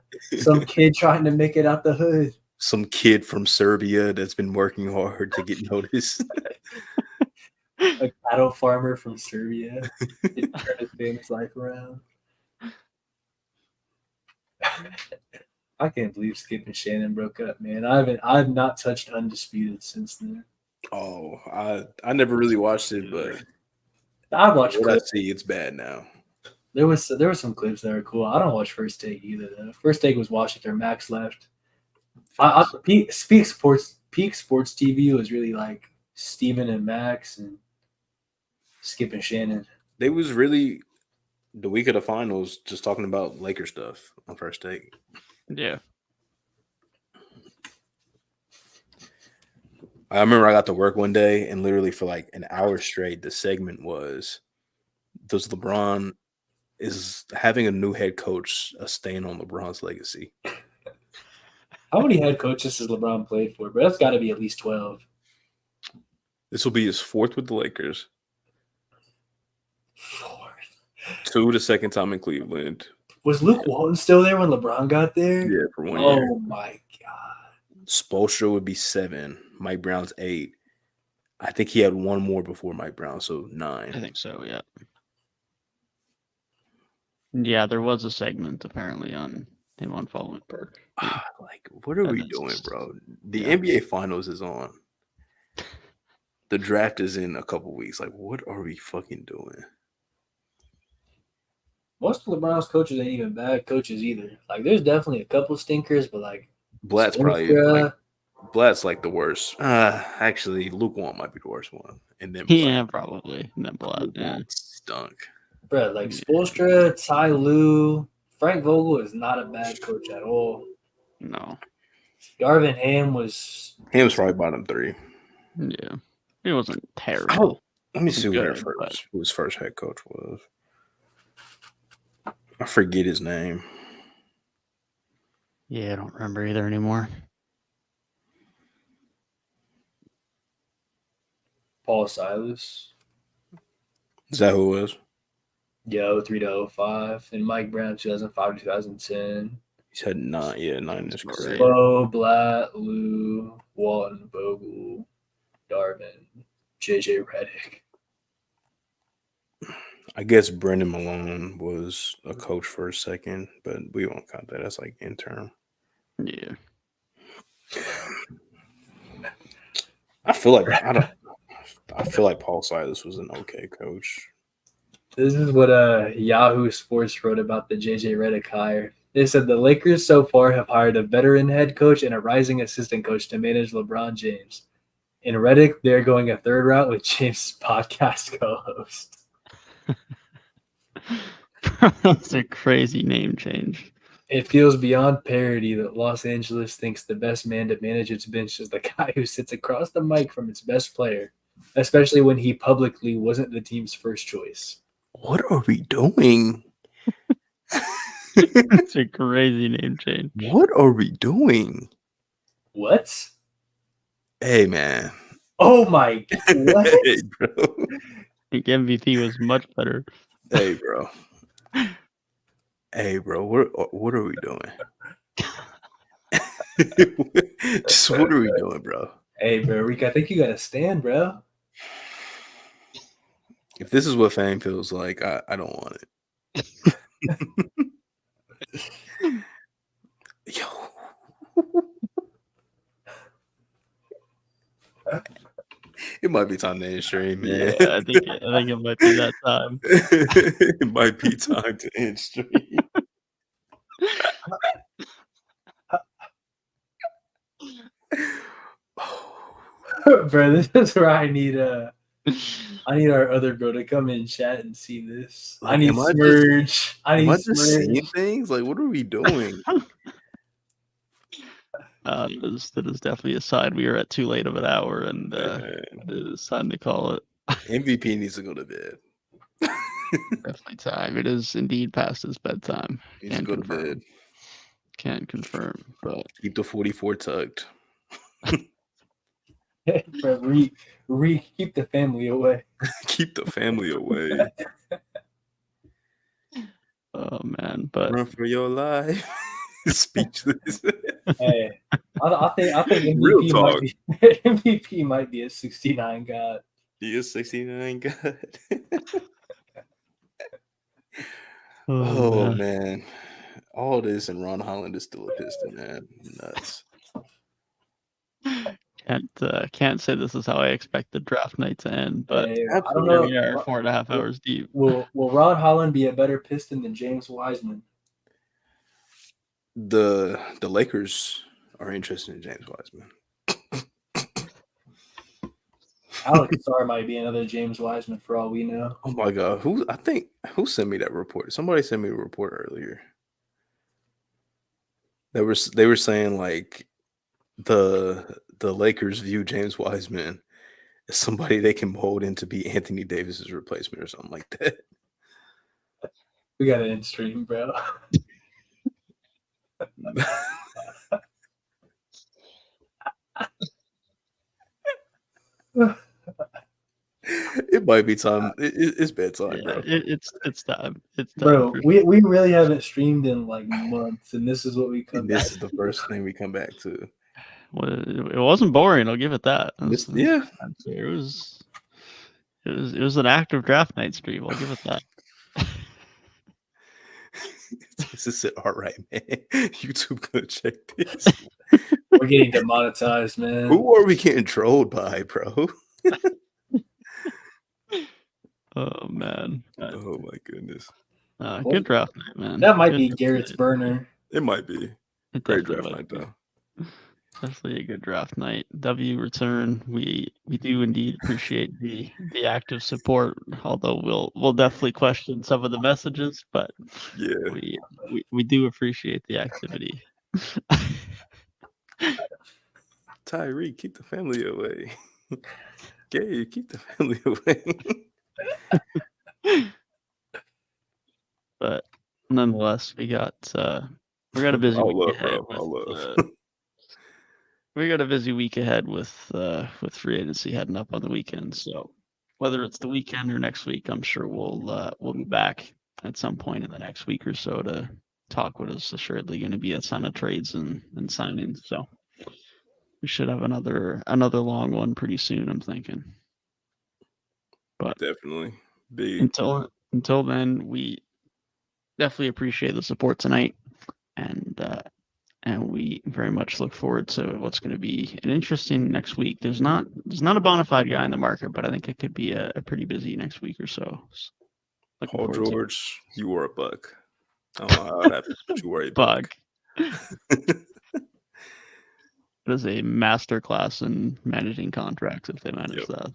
kid trying to make it out the hood. Some kid from Serbia that's been working hard to get noticed. A cattle farmer from Serbia. He turned his famous life around. I can't believe Skip and Shannon broke up, man. I've not touched Undisputed since then. Oh, I never really watched it, but I watch What I clips. see, it's bad now. There was some clips that are cool. I don't watch First Take either. Though. First Take was Washington. Max left. Peak Sports TV was really like Steven and Max and Skip and Shannon. They was really the week of the finals just talking about Laker stuff on First Take. Yeah. I remember I got to work one day and literally for like an hour straight, the segment was, does LeBron is having a new head coach a stain on LeBron's legacy? How many head coaches has LeBron played for? But that's got to be at least 12. This will be his fourth with the Lakers. Fourth. 2 the second time in Cleveland. Was Luke Walton still there when LeBron got there? Yeah, for 1 year. Oh my god. Spoelstra would be 7. Mike Brown's 8. I think he had one more before Mike Brown, so 9. I think so, yeah. Yeah, there was a segment apparently on him on following Burke. Like, what are we And doing, it's- bro? The yeah. NBA Finals is on. The draft is in a couple weeks. Like, what are we fucking doing? Most of LeBron's coaches ain't even bad coaches either. Like, there's definitely a couple stinkers, but like Blatt's probably Spoelstra- like Blatt's like the worst. Actually, Luke Walton might be the worst one, and then Blatt. Yeah, probably. And then Blatt, Luke yeah. Walton stunk. bro, like Yeah. Spoelstra, Ty Lue, Frank Vogel is not a bad coach at all. No. Darvin Ham was He was probably bottom 3. Yeah. He wasn't terrible. Let me see who their Good, first, but- who his first head coach was. I forget his name. Yeah, I don't remember either anymore. Paul Silas. Is that who it was? Yeah, 03 to 05. And Mike Brown 2005 to 2010. He said 9. Yeah, 9 is That's correct. great. Bo, Blatt, Lou, Walton, Vogel, Darvin, JJ Redick. I guess Brendan Malone was a coach for a second, but we won't count that. That's like intern. Yeah. I feel like Paul Silas was an okay coach. This is what Yahoo Sports wrote about the JJ Redick hire. They said the Lakers so far have hired a veteran head coach and a rising assistant coach to manage LeBron James. In Redick, they're going a third route with James' podcast co-host. That's a crazy name change. It feels beyond parody that Los Angeles thinks the best man to manage its bench is the guy who sits across the mic from its best player, especially when he publicly wasn't the team's first choice. What are we doing? That's a crazy name change. What are we doing? What? Hey, man. Oh my! What? Hey, bro. I think MVP was much better. Hey, bro. Hey, bro. What are we doing? Just what are we doing, bro? Hey, bro, Rick, I think you got to stand, bro. If this is what fame feels like, I don't want it. Yo. It might be time to end stream, man. Yeah, I think it might be that time. It might be time to end stream. Bro, this is where I need our other bro to come in chat and see this. I Like, need am I just- Smurge. I Am need I just saying Smurge. things? Like, what are we doing? That is definitely a sign we are at too late of an hour, and Man, it is time to call it. MVP needs to go to bed. Definitely time. It is indeed past his bedtime. Needs to Can go to confirm. bed. Can confirm, but Keep the 44 tucked. Bro, keep the family away. Keep the family away. oh man, but Run for your life. Speechless. Hey, I think Real MVP talk. might be MVP might be a 69 god. He is 69 God. oh, Oh man. All this and Ron Holland is still a Piston, man. Nuts. Can't say this is how I expect the draft night to end, but Hey, I don't here know. we are, 4.5 hours deep. Will Ron Holland be a better Piston than James Wiseman? The Lakers are interested in James Wiseman. Alex Starr might be another James Wiseman for all we know. Oh my God, who sent me that report? Somebody sent me a report earlier. They were saying like the Lakers view James Wiseman as somebody they can mold into be Anthony Davis's replacement or something like that. We got to end stream, bro. It might be time. It's bedtime, Yeah, bro. it's time. It's time. Bro, we really haven't streamed in like months, and this is what we come And back this is the first thing we come back to. Well, it wasn't boring. I'll give it that. Yeah. It was an active draft night stream. I'll give it that. This is it. All right, man. YouTube gonna check this. We're getting demonetized, man. Who are we getting trolled by, bro? Oh man. Oh my goodness. Good draft night, man. That might Good be draft Garrett's night. burner. It might be. It Great definitely draft might night be. though. Definitely a good draft night. W return. We do indeed appreciate the active support, although we'll definitely question some of the messages, but Yeah. we do appreciate the activity. Tyrik, keep the family away. Gabe, keep the family away. But nonetheless, we got a busy week ahead. We got a busy week ahead with free agency heading up on the weekend. So whether it's the weekend or next week, I'm sure we'll be back at some point in the next week or so to talk what is assuredly going to be a ton of trades and signings. So we should have another long one pretty soon, I'm thinking. But definitely big. Until then, we definitely appreciate the support tonight, and we very much look forward to what's going to be an interesting next week. There's not a bona fide guy in the market, but I think it could be a pretty busy next week or so. Paul George, you were a buck. I don't know how it happened, but you were a buck. It is a master class in managing contracts if they manage that.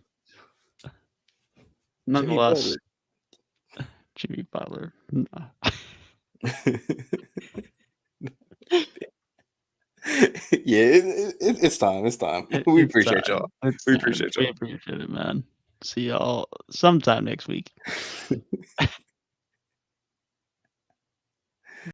Nonetheless, Jimmy Butler. No. It's time. We appreciate y'all. We appreciate y'all. We appreciate it, man. See y'all sometime next week.